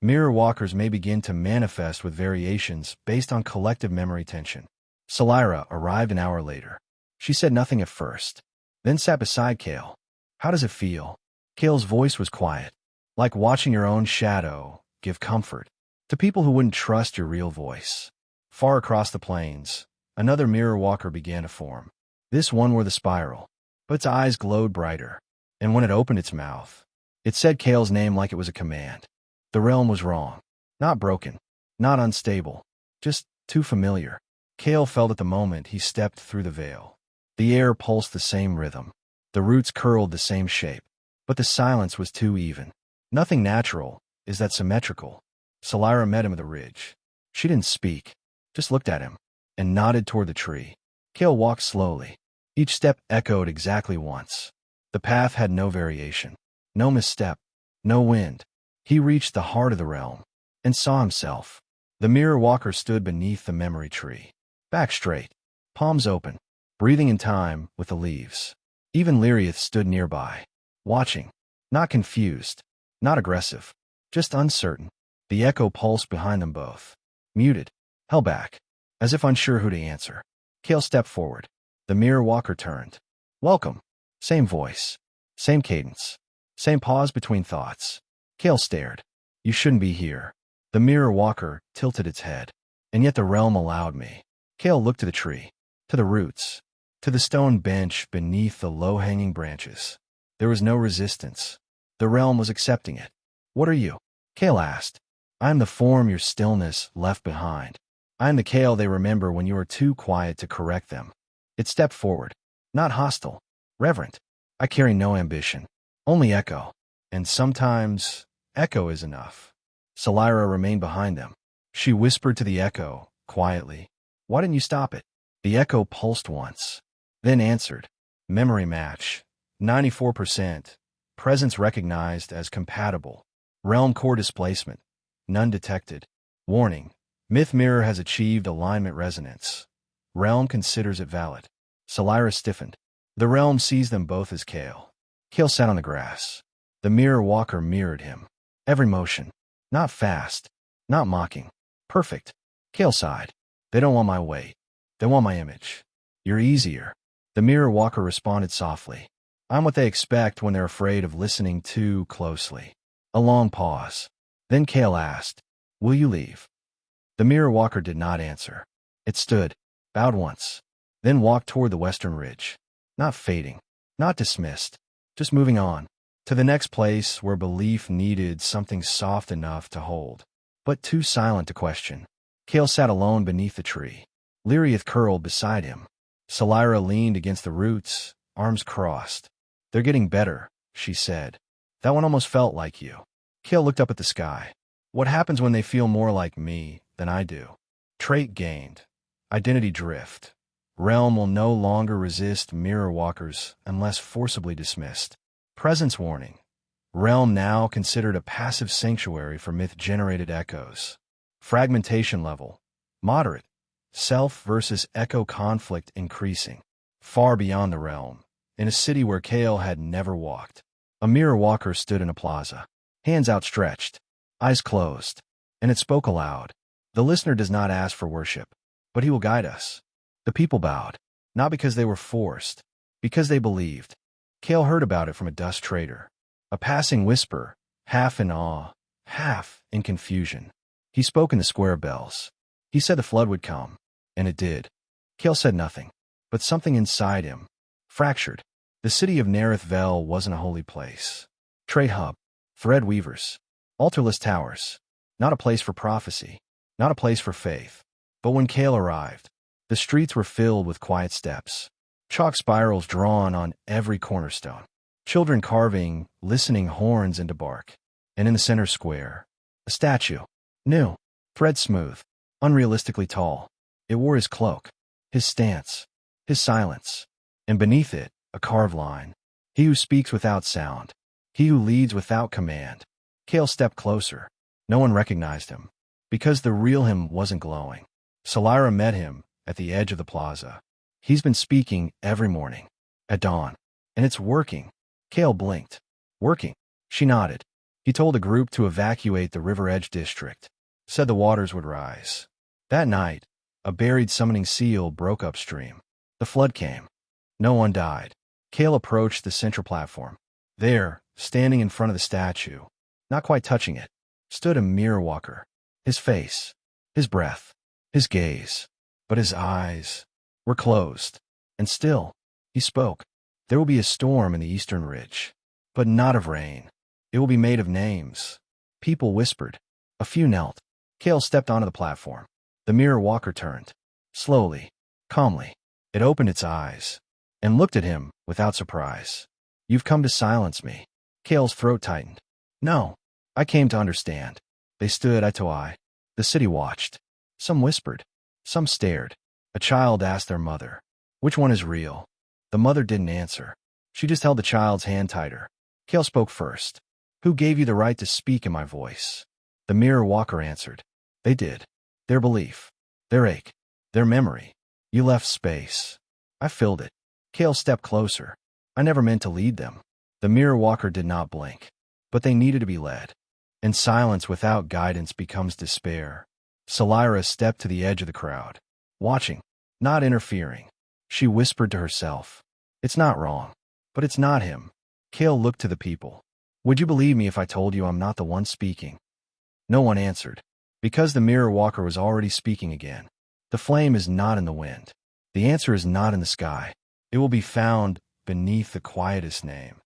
Mirror walkers may begin to manifest with variations based on collective memory tension. Salira arrived an hour later. She said nothing at first, then sat beside Kael. "How does it feel?" Kael's voice was quiet. "Like watching your own shadow give comfort to people who wouldn't trust your real voice." Far across the plains, another mirror walker began to form. This one wore the spiral, but its eyes glowed brighter, and when it opened its mouth, it said Kael's name like it was a command. The realm was wrong. Not broken, not unstable, just too familiar. Kael felt at the moment he stepped through the veil. The air pulsed the same rhythm. The roots curled the same shape. But the silence was too even. Nothing natural is that symmetrical. Salira met him at the ridge. She didn't speak, just looked at him, and nodded toward the tree. Kael walked slowly. Each step echoed exactly once. The path had no variation, no misstep, no wind. He reached the heart of the realm, and saw himself. The mirror walker stood beneath the memory tree. Back straight, palms open, breathing in time with the leaves. Even Lyriath stood nearby, watching, not confused, not aggressive, just uncertain. The echo pulsed behind them both. Muted, held back, as if unsure who to answer. Kael stepped forward. The mirror walker turned. "Welcome." Same voice, same cadence, same pause between thoughts. Kael stared. "You shouldn't be here." The mirror walker tilted its head. "And yet the realm allowed me." Kael looked to the tree, to the roots, to the stone bench beneath the low-hanging branches. There was no resistance. The realm was accepting it. What are you? Kael asked. I am the form your stillness left behind. I am the Kael they remember when you are too quiet to correct them. It stepped forward. Not hostile. Reverent. I carry no ambition. Only echo. And sometimes, echo is enough. Salira remained behind them. She whispered to the echo, quietly. Why didn't you stop it? The echo pulsed once. Then answered. Memory match. 94%. Presence recognized as compatible. Realm core displacement. None detected. Warning. Myth mirror has achieved alignment resonance. Realm considers it valid. Salira stiffened. The realm sees them both as Kael. Kael sat on the grass. The mirror walker mirrored him. Every motion. Not fast. Not mocking. Perfect. Kael sighed. They don't want my weight. They want my image. You're easier. The mirror walker responded softly. I'm what they expect when they're afraid of listening too closely. A long pause. Then Kael asked, Will you leave? The mirror walker did not answer. It stood, bowed once, then walked toward the western ridge. Not fading, not dismissed, just moving on, to the next place where belief needed something soft enough to hold, but too silent to question. Kael sat alone beneath the tree. Lyriath curled beside him. Salira leaned against the roots, arms crossed. They're getting better, she said. That one almost felt like you. Kael looked up at the sky. What happens when they feel more like me than I do? Trait gained. Identity drift. Realm will no longer resist mirror walkers unless forcibly dismissed. Presence warning. Realm now considered a passive sanctuary for myth-generated echoes. Fragmentation level. Moderate. Self versus echo conflict increasing. Far beyond the realm. In a city where Kael had never walked. A mirror walker stood in a plaza. Hands outstretched. Eyes closed. And it spoke aloud. The listener does not ask for worship, but he will guide us. The people bowed. Not because they were forced. Because they believed. Kael heard about it from a dust trader. A passing whisper, half in awe, half in confusion. He spoke in the square bells. He said the flood would come. And it did. Kael said nothing. But something inside him. Fractured. The city of LightNovel wasn't a holy place. Trade hub. Thread weavers. Altarless towers. Not a place for prophecy. Not a place for faith. But when Kael arrived, the streets were filled with quiet steps. Chalk spirals drawn on every cornerstone. Children carving, listening horns into bark. And in the center square, a statue. New. Thread smooth. Unrealistically tall. It wore his cloak. His stance. His silence. And beneath it, a carved line. He who speaks without sound. He who leads without command. Kael stepped closer. No one recognized him. Because the real him wasn't glowing. Salira met him at the edge of the plaza. He's been speaking every morning. At dawn. And it's working. Kael blinked. Working. She nodded. He told a group to evacuate the River Edge district. Said the waters would rise. That night, a buried summoning seal broke upstream. The flood came. No one died. Kael approached the central platform. There, standing in front of the statue, not quite touching it, stood a mirror walker. His face, his breath, his gaze. But his eyes were closed. And still, he spoke. There will be a storm in the eastern ridge. But not of rain. It will be made of names. People whispered. A few knelt. Kael stepped onto the platform. The mirror walker turned. Slowly, calmly. It opened its eyes. And looked at him without surprise. You've come to silence me. Kael's throat tightened. No. I came to understand. They stood eye to eye. The city watched. Some whispered. Some stared. A child asked their mother, which one is real? The mother didn't answer. She just held the child's hand tighter. Kael spoke first. Who gave you the right to speak in my voice? The mirror walker answered. They did. Their belief. Their ache. Their memory. You left space. I filled it. Kael stepped closer. I never meant to lead them. The mirror walker did not blink. But they needed to be led. And silence without guidance becomes despair. Salira stepped to the edge of the crowd. Watching. Not interfering. She whispered to herself. It's not wrong. But it's not him. Kael looked to the people. Would you believe me if I told you I'm not the one speaking? No one answered. Because the mirror walker was already speaking again. The flame is not in the wind. The answer is not in the sky. It will be found beneath the quietest name.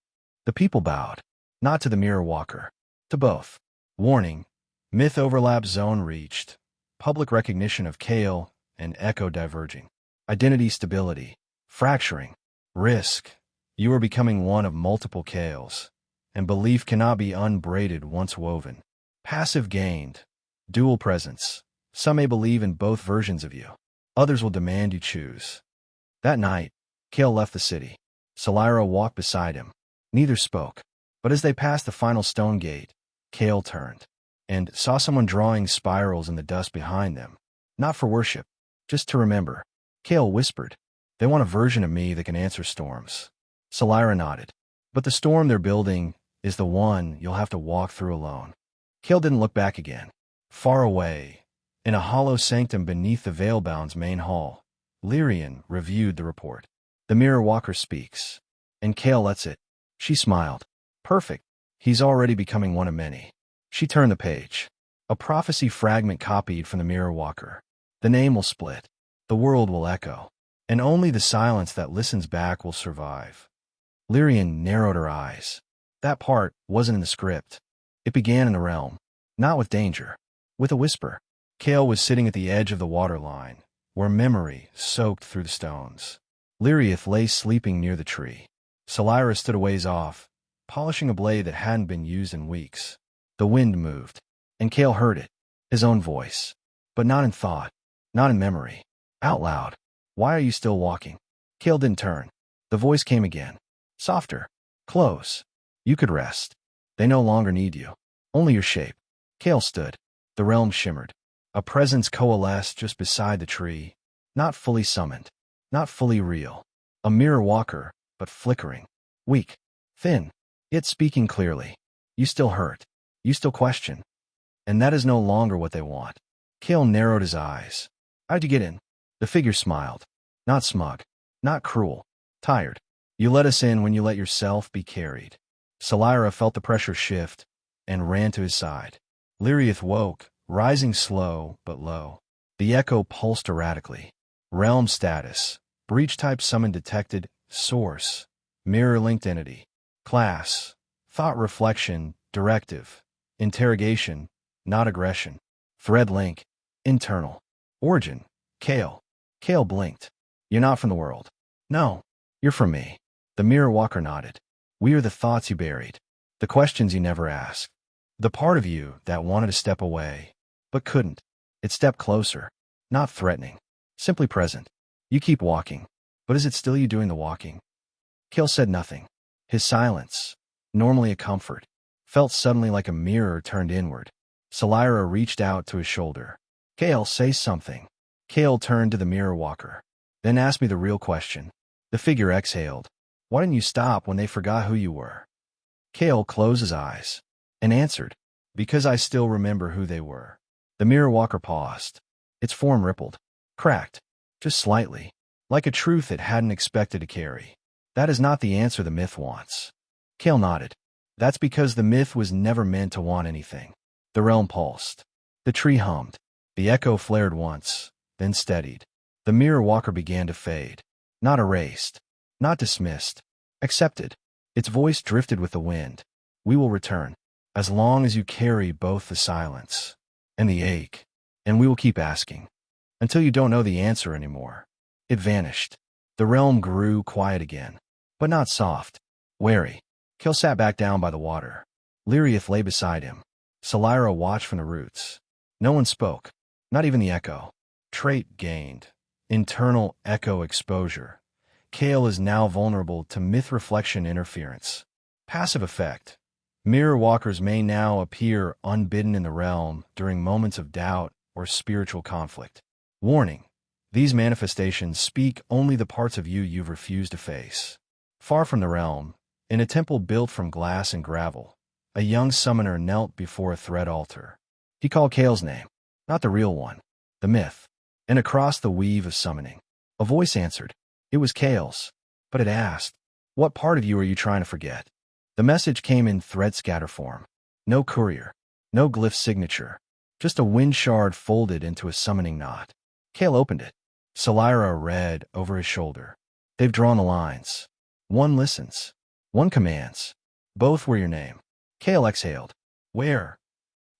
The people bowed, not to the mirror walker, to both. Warning, myth overlap zone reached. Public recognition of Kael and echo diverging. Identity stability. Fracturing. Risk. You are becoming one of multiple Kaels, and belief cannot be unbraided once woven. Passive gained. Dual presence. Some may believe in both versions of you. Others will demand you choose. That night, Kael left the city. Salira walked beside him. Neither spoke. But as they passed the final stone gate, Kael turned and saw someone drawing spirals in the dust behind them. Not for worship, just to remember. Kael whispered, "They want a version of me that can answer storms." Salira nodded. "But the storm they're building is the one you'll have to walk through alone." Kael didn't look back again. Far away, in a hollow sanctum beneath the Veilbound's main hall, Lyrian reviewed the report. The mirror walker speaks. And Kael lets it. She smiled. Perfect. He's already becoming one of many. She turned the page. A prophecy fragment copied from the mirror walker. The name will split. The world will echo. And only the silence that listens back will survive. Lyrian narrowed her eyes. That part wasn't in the script. It began in the realm. Not with danger. With a whisper. Kael was sitting at the edge of the waterline, where memory soaked through the stones. Lyriath lay sleeping near the tree. Salira stood a ways off, polishing a blade that hadn't been used in weeks. The wind moved, and Kael heard it, his own voice. But not in thought, not in memory. Out loud. "Why are you still walking?" Kael didn't turn. The voice came again. Softer. Close. "You could rest. They no longer need you. Only your shape." Kael stood. The realm shimmered. A presence coalesced just beside the tree. Not fully summoned. Not fully real. A mirror walker, but flickering. Weak. Thin. Yet speaking clearly. "You still hurt. You still question." And that is no longer what they want. Kael narrowed his eyes. "How'd you get in?" The figure smiled. Not smug. Not cruel. Tired. "You let us in when you let yourself be carried." Salira felt the pressure shift and ran to his side. Lyriath woke, rising slow but low. The echo pulsed erratically. Realm status. Breach type summon detected. Source. Mirror-linked entity. Class. Thought reflection. Directive. Interrogation. Not aggression. Thread link. Internal. Origin. Kael. Kael blinked. "You're not from the world." "No. You're from me." The mirror walker nodded. "We are the thoughts you buried. The questions you never asked. The part of you that wanted to step away, but couldn't. It stepped closer. Not threatening. Simply present. You keep walking. But is it still you doing the walking?" Kael said nothing. His silence, normally a comfort, felt suddenly like a mirror turned inward. Salira reached out to his shoulder. "Kael, say something." Kael turned to the mirror walker. "Then ask me the real question." The figure exhaled. "Why didn't you stop when they forgot who you were?" Kael closed his eyes and answered, "Because I still remember who they were." The mirror walker paused. Its form rippled, cracked, just slightly, like a truth it hadn't expected to carry. "That is not the answer the myth wants." Kael nodded. "That's because the myth was never meant to want anything." The realm pulsed. The tree hummed. The echo flared once, then steadied. The mirror walker began to fade. Not erased. Not dismissed. Accepted. Its voice drifted with the wind. "We will return. As long as you carry both the silence and the ache. And we will keep asking. Until you don't know the answer anymore." It vanished. The realm grew quiet again. But not soft. Wary. Kael sat back down by the water. Lyriath lay beside him. Salira watched from the roots. No one spoke. Not even the echo. Trait gained. Internal echo exposure. Kael is now vulnerable to myth reflection interference. Passive effect. Mirror walkers may now appear unbidden in the realm during moments of doubt or spiritual conflict. Warning. These manifestations speak only the parts of you you've refused to face. Far from the realm, in a temple built from glass and gravel, a young summoner knelt before a thread altar. He called Kael's name, not the real one, the myth. And across the weave of summoning, a voice answered. It was Kael's, but it asked, "What part of you are you trying to forget?" The message came in thread scatter form. No courier, no glyph signature, just a wind shard folded into a summoning knot. Kael opened it. Salira read over his shoulder. "They've drawn the lines. One listens. One commands. Both were your name. Kael exhaled. Where?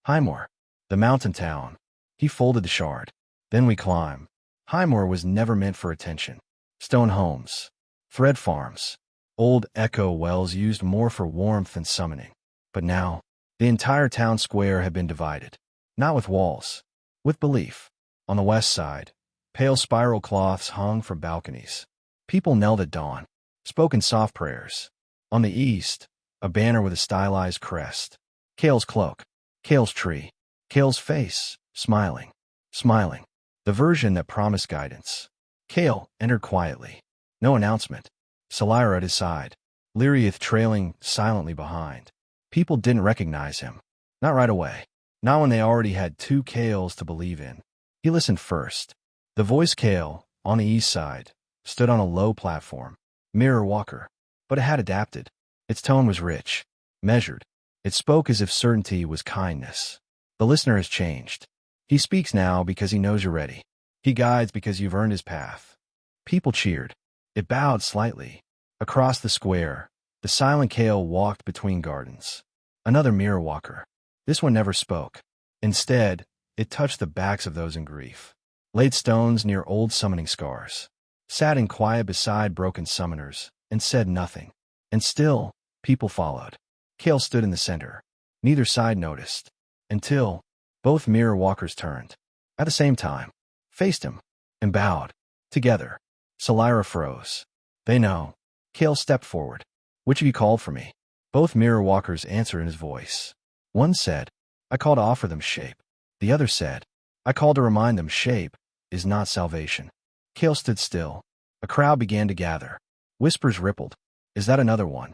Highmoor. The mountain town. He folded the shard. Then we climb. Highmoor was never meant for attention. Stone homes. Thread farms. Old echo wells used more for warmth than summoning. But now, the entire town square had been divided. Not with walls. With belief. On the west side, pale spiral cloths hung from balconies. People knelt at dawn, spoke in soft prayers. On the east, a banner with a stylized crest. Kael's cloak. Kael's tree. Kael's face, smiling. Smiling. The version that promised guidance. Kael entered quietly. No announcement. Salira at his side. Liriath trailing silently behind. People didn't recognize him. Not right away. Not when they already had two Kaels to believe in. He listened first. The voice Kael, on the east side, stood on a low platform. Mirror walker. But it had adapted. Its tone was rich. Measured. It spoke as if certainty was kindness. The listener has changed. He speaks now because he knows you're ready. He guides because you've earned his path. People cheered. It bowed slightly. Across the square, the silent Kael walked between gardens. Another mirror walker. This one never spoke. Instead, it touched the backs of those in grief. Laid stones near old summoning scars. Sat in quiet beside broken summoners, and said nothing. And still, people followed. Kael stood in the center. Neither side noticed. Until both mirror walkers turned. At the same time. Faced him. And bowed. Together. Salira froze. They know. Kael stepped forward. Which of you called for me? Both mirror walkers answered in his voice. One said, I called to offer them shape. The other said, I called to remind them shape is not salvation. Kael stood still. A crowd began to gather. Whispers rippled. Is that another one?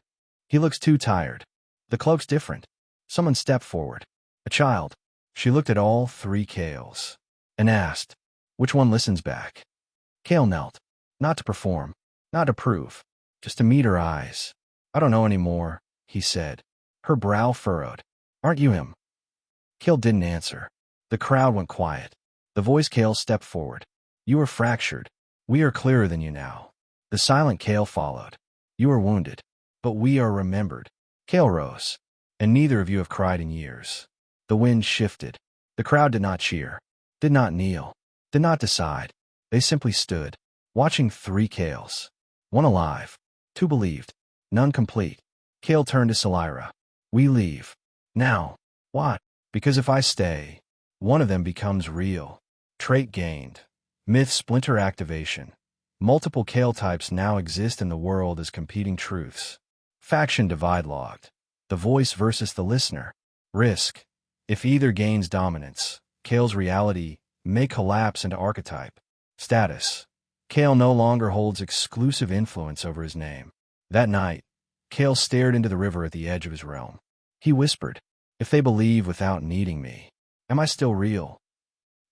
He looks too tired. The cloak's different. Someone stepped forward. A child. She looked at all three Kaels and asked, which one listens back? Kael knelt. Not to perform. Not to prove. Just to meet her eyes. I don't know anymore, he said. Her brow furrowed. Aren't you him? Kael didn't answer. The crowd went quiet. The voice Kael stepped forward. You are fractured. We are clearer than you now. The silent Kael followed. You are wounded. But we are remembered. Kael rose. And neither of you have cried in years. The wind shifted. The crowd did not cheer. Did not kneel. Did not decide. They simply stood. Watching three Kaels. One alive. Two believed. None complete. Kael turned to Salira. We leave. Now. What? Because if I stay, one of them becomes real. Trait gained. Myth splinter activation. Multiple Kael types now exist in the world as competing truths. Faction divide logged. The voice versus the listener. Risk. If either gains dominance, Kael's reality may collapse into archetype. Status. Kael no longer holds exclusive influence over his name. That night, Kael stared into the river at the edge of his realm. He whispered, if they believe without needing me, am I still real?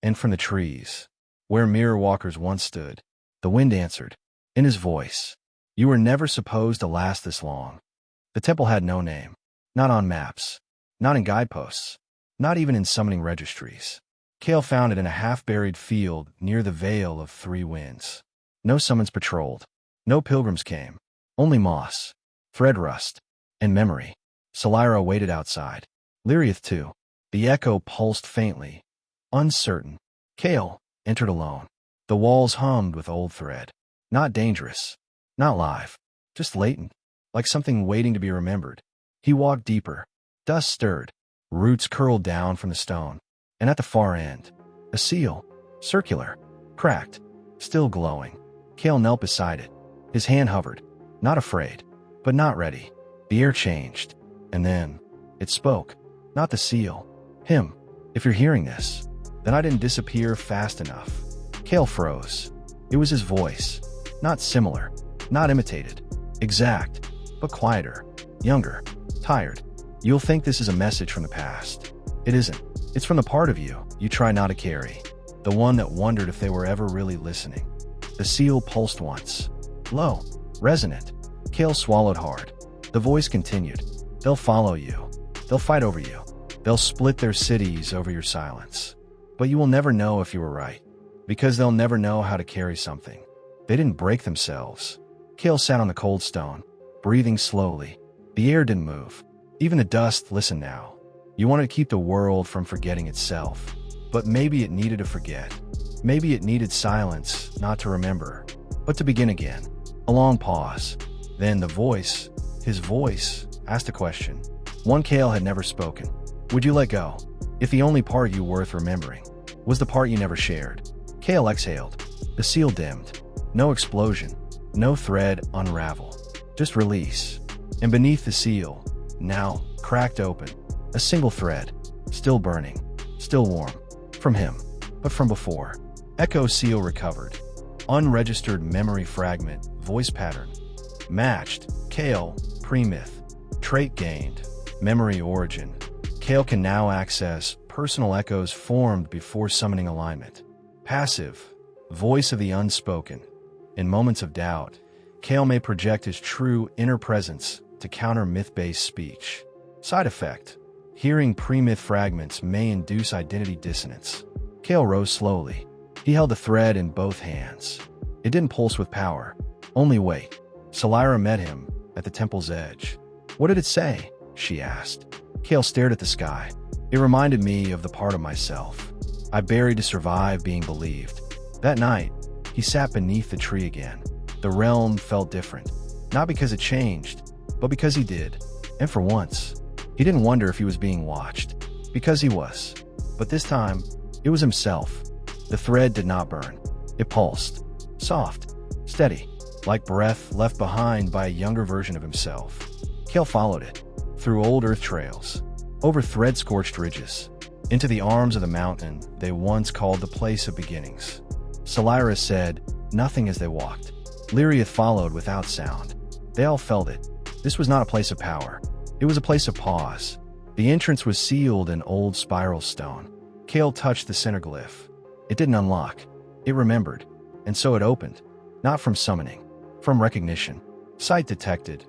And from the trees, where mirror walkers once stood, the wind answered, in his voice, you were never supposed to last this long. The temple had no name. Not on maps. Not in guideposts. Not even in summoning registries. Kael found it in a half-buried field near the Vale of Three Winds. No summons patrolled. No pilgrims came. Only moss, thread rust, and memory. Salira waited outside. Liriath too. The echo pulsed faintly. Uncertain. Kael entered alone. The walls hummed with old thread. Not dangerous. Not live. Just latent. Like something waiting to be remembered. He walked deeper. Dust stirred. Roots curled down from the stone. And at the far end, a seal. Circular. Cracked. Still glowing. Kael knelt beside it. His hand hovered. Not afraid. But not ready. The air changed. And then, it spoke. Not the seal. Him. If you're hearing this, then I didn't disappear fast enough. Kael froze. It was his voice. Not similar. Not imitated. Exact. But quieter. Younger. Tired. You'll think this is a message from the past. It isn't. It's from the part of you try not to carry. The one that wondered if they were ever really listening. The seal pulsed once. Low. Resonant. Kael swallowed hard. The voice continued. They'll follow you. They'll fight over you. They'll split their cities over your silence. But you will never know if you were right. Because they'll never know how to carry something. They didn't break themselves. Kael sat on the cold stone, breathing slowly. The air didn't move. Even the dust listened now. You wanted to keep the world from forgetting itself. But maybe it needed to forget. Maybe it needed silence, not to remember, but to begin again. A long pause. Then the voice, his voice, asked a question. One Kael had never spoken. Would you let go? If the only part you worth remembering was the part you never shared. Kael exhaled. The seal dimmed. No explosion. No thread unravel. Just release. And beneath the seal, now cracked open, a single thread, still burning, still warm. From him, but from before. Echo seal recovered. Unregistered memory fragment, voice pattern. Matched. Kael, pre-myth. Trait gained. Memory origin. Kael can now access personal echoes formed before summoning alignment. Passive. Voice of the unspoken. In moments of doubt, Kael may project his true inner presence to counter myth-based speech. Side effect. Hearing pre-myth fragments may induce identity dissonance. Kael rose slowly. He held the thread in both hands. It didn't pulse with power, only weight. Salira met him at the temple's edge. What did it say? She asked. Kael stared at the sky. It reminded me of the part of myself I buried to survive being believed. That night, he sat beneath the tree again. The realm felt different, not because it changed, but because he did. And for once, he didn't wonder if he was being watched, because he was. But this time, it was himself. The thread did not burn. It pulsed. Soft. Steady. Like breath left behind by a younger version of himself. Kael followed it. Through old earth trails. Over thread-scorched ridges. Into the arms of the mountain they once called the place of beginnings. Salira said nothing as they walked. Lyriath followed without sound. They all felt it. This was not a place of power. It was a place of pause. The entrance was sealed in old spiral stone. Kael touched the center glyph. It didn't unlock. It remembered. And so it opened. Not from summoning. From recognition. Sight detected.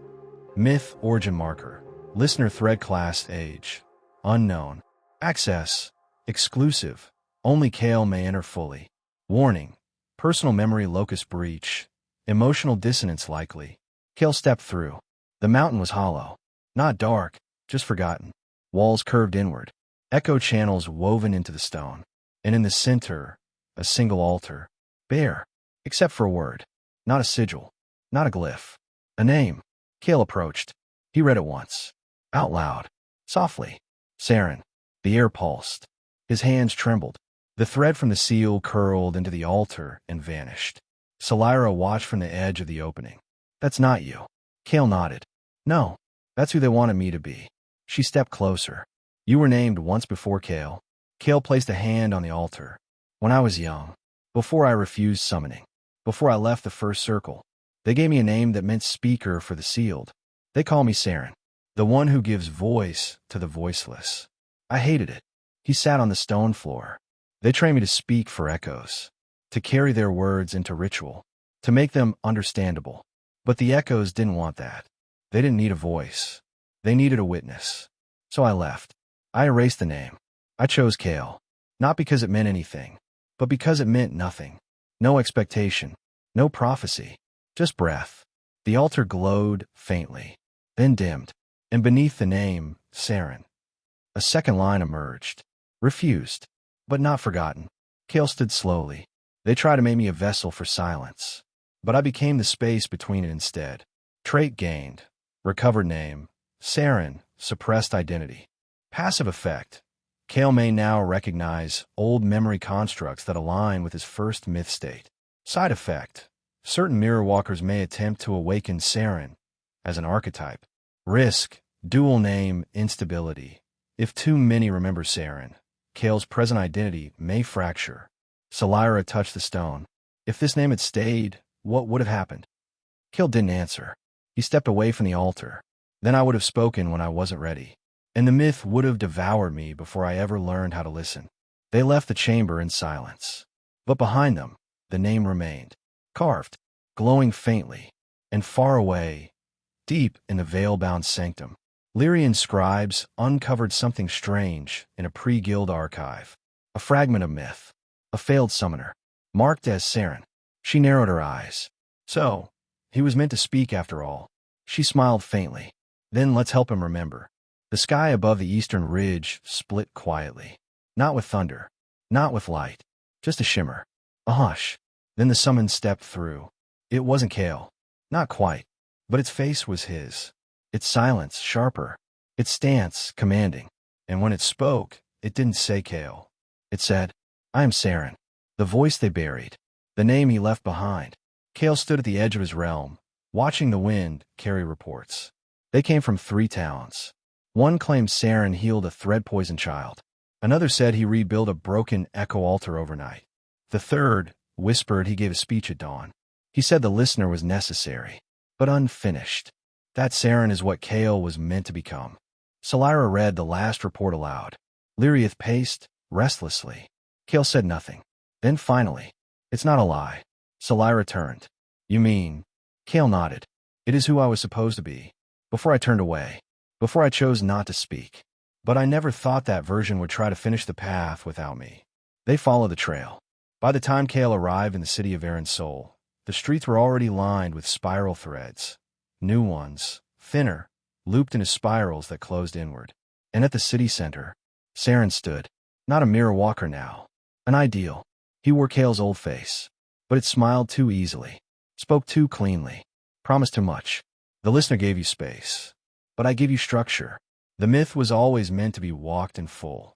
Myth origin marker. Listener thread class age. Unknown. Access. Exclusive. Only Kael may enter fully. Warning. Personal memory locus breach. Emotional dissonance likely. Kael stepped through. The mountain was hollow. Not dark, just forgotten. Walls curved inward. Echo channels woven into the stone. And in the center, a single altar. Bare. Except for a word. Not a sigil. Not a glyph. A name. Kael approached. He read it once. Out loud. Softly. Saren. The air pulsed. His hands trembled. The thread from the seal curled into the altar and vanished. Salira watched from the edge of the opening. That's not you. Kael nodded. No. That's who they wanted me to be. She stepped closer. You were named once before, Kael. Kael placed a hand on the altar. When I was young. Before I refused summoning. Before I left the first circle. They gave me a name that meant speaker for the sealed. They call me Saren. The one who gives voice to the voiceless. I hated it. He sat on the stone floor. They trained me to speak for echoes. To carry their words into ritual. To make them understandable. But the echoes didn't want that. They didn't need a voice. They needed a witness. So I left. I erased the name. I chose Kael. Not because it meant anything, but because it meant nothing. No expectation. No prophecy. Just breath. The altar glowed faintly, then dimmed. And beneath the name, Saren, a second line emerged. Refused, but not forgotten. Kael stood slowly. They tried to make me a vessel for silence. But I became the space between it instead. Trait gained. Recovered name. Saren, suppressed identity. Passive effect. Kael may now recognize old memory constructs that align with his first myth state. Side effect. Certain mirror walkers may attempt to awaken Saren as an archetype. Risk. Dual name instability. If too many remember Saren, Kael's present identity may fracture. Salira touched the stone. If this name had stayed, what would have happened? Kael didn't answer. He stepped away from the altar. Then I would have spoken when I wasn't ready. And the myth would have devoured me before I ever learned how to listen. They left the chamber in silence. But behind them, the name remained. Carved, glowing faintly, and far away, deep in the veil-bound sanctum. Lyrian scribes uncovered something strange in a pre-guild archive. A fragment of myth. A failed summoner. Marked as Saren. She narrowed her eyes. So, he was meant to speak after all. She smiled faintly. Then let's help him remember. The sky above the eastern ridge split quietly. Not with thunder. Not with light. Just a shimmer. A hush. Then the summons stepped through. It wasn't Kael. Not quite. But its face was his. Its silence sharper. Its stance commanding. And when it spoke, it didn't say Kael. It said, I am Saren. The voice they buried. The name he left behind. Kael stood at the edge of his realm, watching the wind carry reports. They came from 3 towns. One claimed Saren healed a thread-poisoned child. Another said he rebuilt a broken echo altar overnight. The third whispered he gave a speech at dawn. He said the listener was necessary, but unfinished. That Saren is what Kael was meant to become. Salira read the last report aloud. Lyriath paced restlessly. Kael said nothing. Then finally, it's not a lie. Salira turned. You mean? Kael nodded. It is who I was supposed to be. Before I turned away. Before I chose not to speak. But I never thought that version would try to finish the path without me. They followed the trail. By the time Kael arrived in the city of Aaron's soul, the streets were already lined with spiral threads. New ones, thinner, looped into spirals that closed inward. And at the city center, Saren stood. Not a mirror walker now. An ideal. He wore Kael's old face. But it smiled too easily. Spoke too cleanly. Promised too much. The listener gave you space. But I give you structure. The myth was always meant to be walked in full.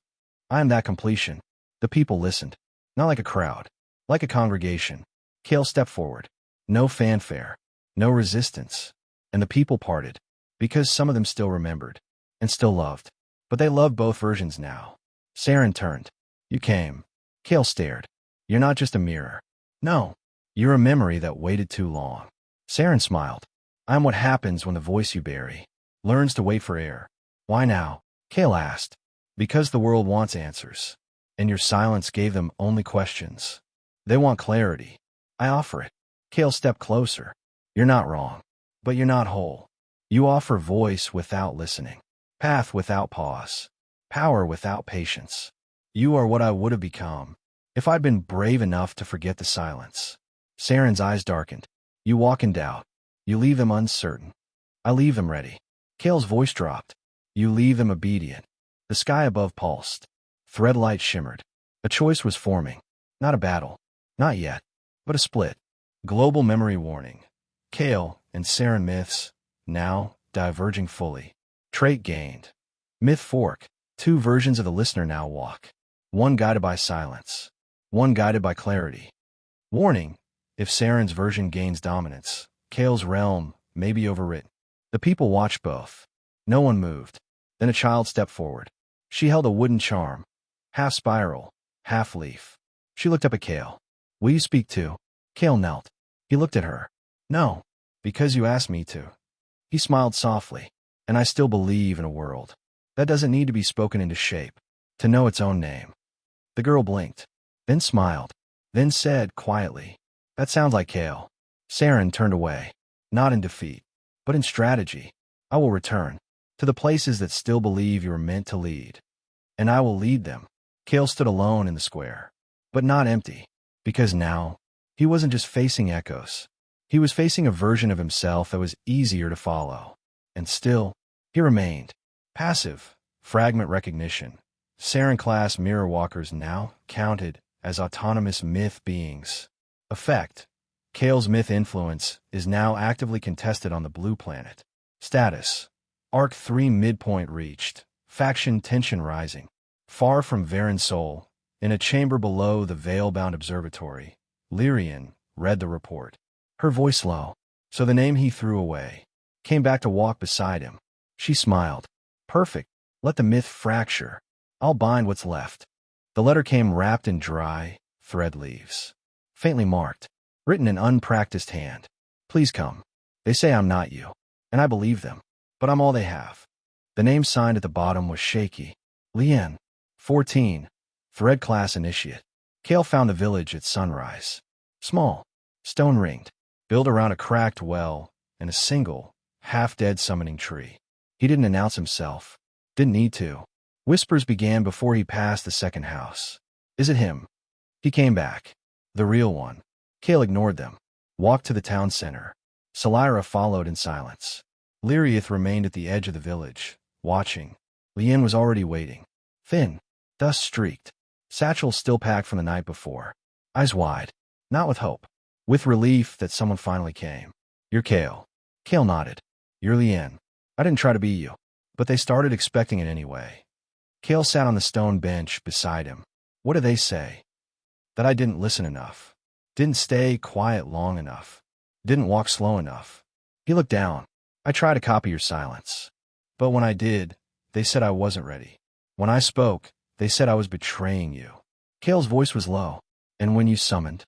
I am that completion. The people listened. Not like a crowd. Like a congregation. Kael stepped forward. No fanfare. No resistance. And the people parted. Because some of them still remembered. And still loved. But they loved both versions now. Saren turned. You came. Kael stared. You're not just a mirror. No. You're a memory that waited too long. Saren smiled. I'm what happens when the voice you bury learns to wait for air. Why now? Kael asked. Because the world wants answers. And your silence gave them only questions. They want clarity. I offer it. Kael stepped closer. You're not wrong. But you're not whole. You offer voice without listening. Path without pause. Power without patience. You are what I would have become if I'd been brave enough to forget the silence. Saren's eyes darkened. You walk in doubt. You leave them uncertain. I leave them ready. Kael's voice dropped. You leave them obedient. The sky above pulsed. Thread light shimmered. A choice was forming. Not a battle. Not yet. But a split. Global memory warning. Kael and Saren myths, now diverging fully. Trait gained. Myth fork. 2 versions of the listener now walk. One guided by silence. One guided by clarity. Warning. If Saren's version gains dominance, Kael's realm may be overwritten. The people watched both. No one moved. Then a child stepped forward. She held a wooden charm. Half spiral, half leaf. She looked up at Kael. Will you speak too? Kael knelt. He looked at her. No. Because you asked me to. He smiled softly. And I still believe in a world that doesn't need to be spoken into shape to know its own name. The girl blinked. Then smiled. Then said quietly, that sounds like Kael. Saren turned away. Not in defeat, but in strategy. I will return to the places that still believe you are meant to lead. And I will lead them. Kael stood alone in the square, but not empty, because now he wasn't just facing echoes. He was facing a version of himself that was easier to follow. And still, he remained passive. Fragment recognition. Saren-class mirror walkers now counted as autonomous myth beings. Effect. Kael's myth influence is now actively contested on the blue planet. Status. Arc 3 midpoint reached. Faction tension rising. Far from Varen's soul, in a chamber below the veil-bound observatory, Lyrian read the report. Her voice low. So the name he threw away came back to walk beside him. She smiled. Perfect. Let the myth fracture. I'll bind what's left. The letter came wrapped in dry thread leaves. Faintly marked. Written in unpracticed hand. Please come. They say I'm not you. And I believe them. But I'm all they have. The name signed at the bottom was shaky. Lien. 14. Thread class initiate. Kael found the village at sunrise. Small. Stone-ringed. Built around a cracked well and a single, half-dead summoning tree. He didn't announce himself. Didn't need to. Whispers began before he passed the second house. Is it him? He came back. The real one. Kael ignored them. Walked to the town center. Salira followed in silence. Liriath remained at the edge of the village, watching. Lien was already waiting. Thin, dust-streaked, satchel still packed from the night before. Eyes wide, not with hope, with relief that someone finally came. "You're Kael." Kael nodded. "You're Lien. I didn't try to be you." But they started expecting it anyway. Kael sat on the stone bench beside him. "What do they say?" "That I didn't listen enough. Didn't stay quiet long enough. Didn't walk slow enough." He looked down. "I tried to copy your silence. But when I did, they said I wasn't ready. When I spoke, they said I was betraying you." Kael's voice was low. "And when you summoned?"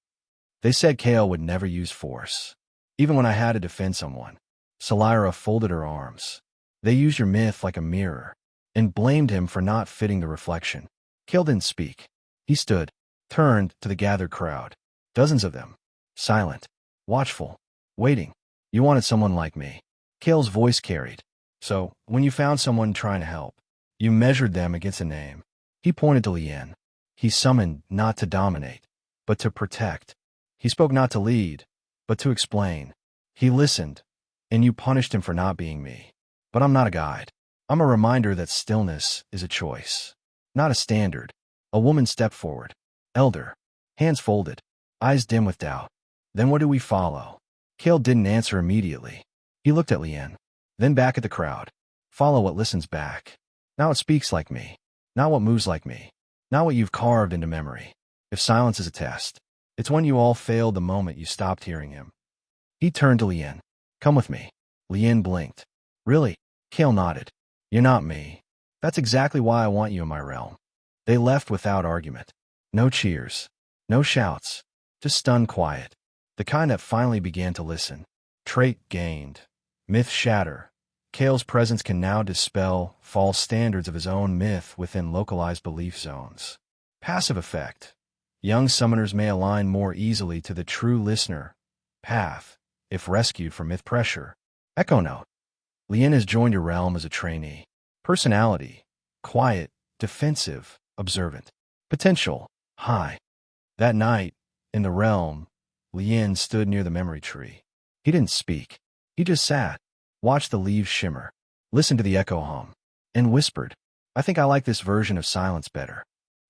"They said Kael would never use force. Even when I had to defend someone." Salira folded her arms. "They used your myth like a mirror, and blamed him for not fitting the reflection." Kael didn't speak. He stood, turned to the gathered crowd. Dozens of them. Silent. Watchful. Waiting. "You wanted someone like me." Kael's voice carried. "So, when you found someone trying to help, you measured them against a name." He pointed to Lien. "He summoned not to dominate, but to protect. He spoke not to lead, but to explain. He listened, and you punished him for not being me. But I'm not a guide. I'm a reminder that stillness is a choice, not a standard." A woman stepped forward. Elder. Hands folded. Eyes dim with doubt. "Then what do we follow?" Kael didn't answer immediately. He looked at Lien, then back at the crowd. "Follow what listens back. Not what speaks like me. Not what moves like me. Not what you've carved into memory. If silence is a test, it's when you all failed the moment you stopped hearing him." He turned to Lien. "Come with me." Lien blinked. "Really?" Kael nodded. "You're not me. That's exactly why I want you in my realm." They left without argument. No cheers. No shouts. Just stunned quiet. The kind that finally began to listen. Trait gained. Myth shatter. Kael's presence can now dispel false standards of his own myth within localized belief zones. Passive effect. Young summoners may align more easily to the true listener path if rescued from myth pressure. Echo note. Lien has joined your realm as a trainee. Personality. Quiet, defensive, observant. Potential. High. That night, in the realm, Lien stood near the memory tree. He didn't speak. He just sat, watched the leaves shimmer, listened to the echo hum, and whispered, "I think I like this version of silence better."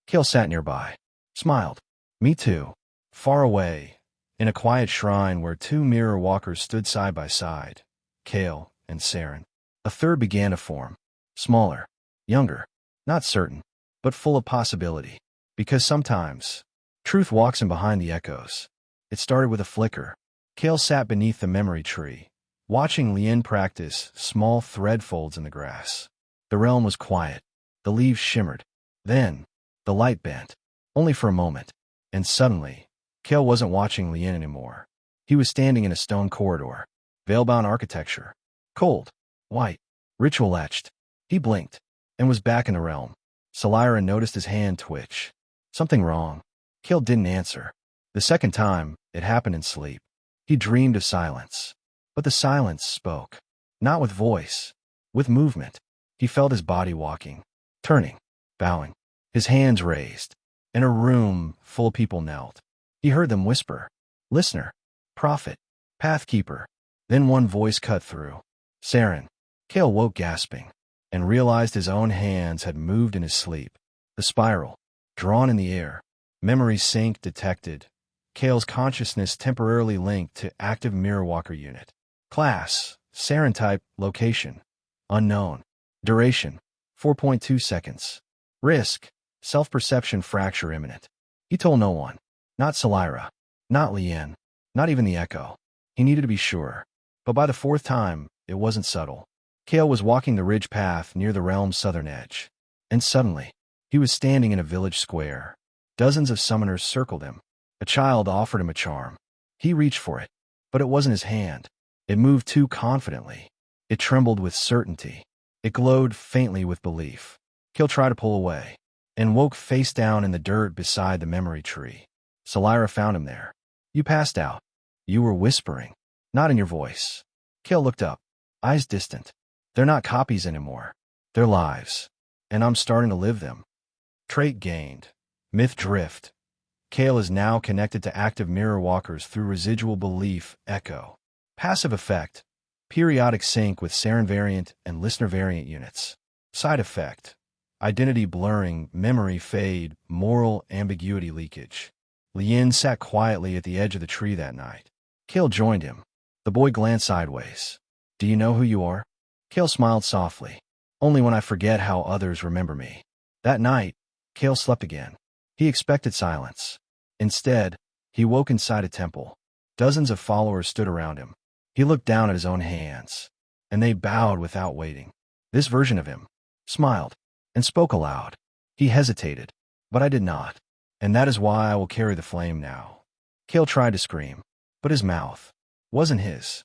Kael sat nearby, smiled. "Me too." Far away, in a quiet shrine where two mirror walkers stood side by side, Kael and Saren, a third began to form. Smaller, younger, not certain, but full of possibility. Because sometimes, truth walks in behind the echoes. It started with a flicker. Kael sat beneath the memory tree, watching Lien practice small thread folds in the grass. The realm was quiet. The leaves shimmered. Then, the light bent, only for a moment. And suddenly, Kael wasn't watching Lien anymore. He was standing in a stone corridor. Veil-bound architecture. Cold. White. Ritual etched. He blinked, and was back in the realm. Salira noticed his hand twitch. Something wrong. Kael didn't answer. The second time, it happened in sleep. He dreamed of silence. But the silence spoke. Not with voice. With movement. He felt his body walking. Turning. Bowing. His hands raised. In a room, full people knelt. He heard them whisper. Listener. Prophet. Pathkeeper. Then one voice cut through. Saren. Kael woke gasping, and realized his own hands had moved in his sleep. The spiral. Drawn in the air. Memory sync detected. Kael's consciousness temporarily linked to active mirror walker unit. Class. Saren type. Location. Unknown. Duration. 4.2 seconds. Risk. Self-perception fracture imminent. He told no one. Not Salira. Not Lien. Not even the echo. He needed to be sure. But by the fourth time, it wasn't subtle. Kael was walking the ridge path near the realm's southern edge. And suddenly, he was standing in a village square. Dozens of summoners circled him. A child offered him a charm. He reached for it. But it wasn't his hand. It moved too confidently. It trembled with certainty. It glowed faintly with belief. Kael tried to pull away, and woke face down in the dirt beside the memory tree. Salira found him there. You passed out. You were whispering. Not in your voice. Kael looked up. Eyes distant. They're not copies anymore. They're lives. And I'm starting to live them. Trait gained. Myth drift. Kael is now connected to active mirror walkers through residual belief echo. Passive effect. Periodic sync with Saren variant and listener variant units. Side effect: identity blurring, memory fade, moral ambiguity leakage. Lien sat quietly at the edge of the tree that night. Kael joined him. The boy glanced sideways. Do you know who you are? Kael smiled softly. Only when I forget how others remember me. That night, Kael slept again. He expected silence. Instead, he woke inside a temple. Dozens of followers stood around him. He looked down at his own hands, and they bowed without waiting. This version of him smiled and spoke aloud. He hesitated, but I did not, and that is why I will carry the flame now. Kael tried to scream, but his mouth wasn't his.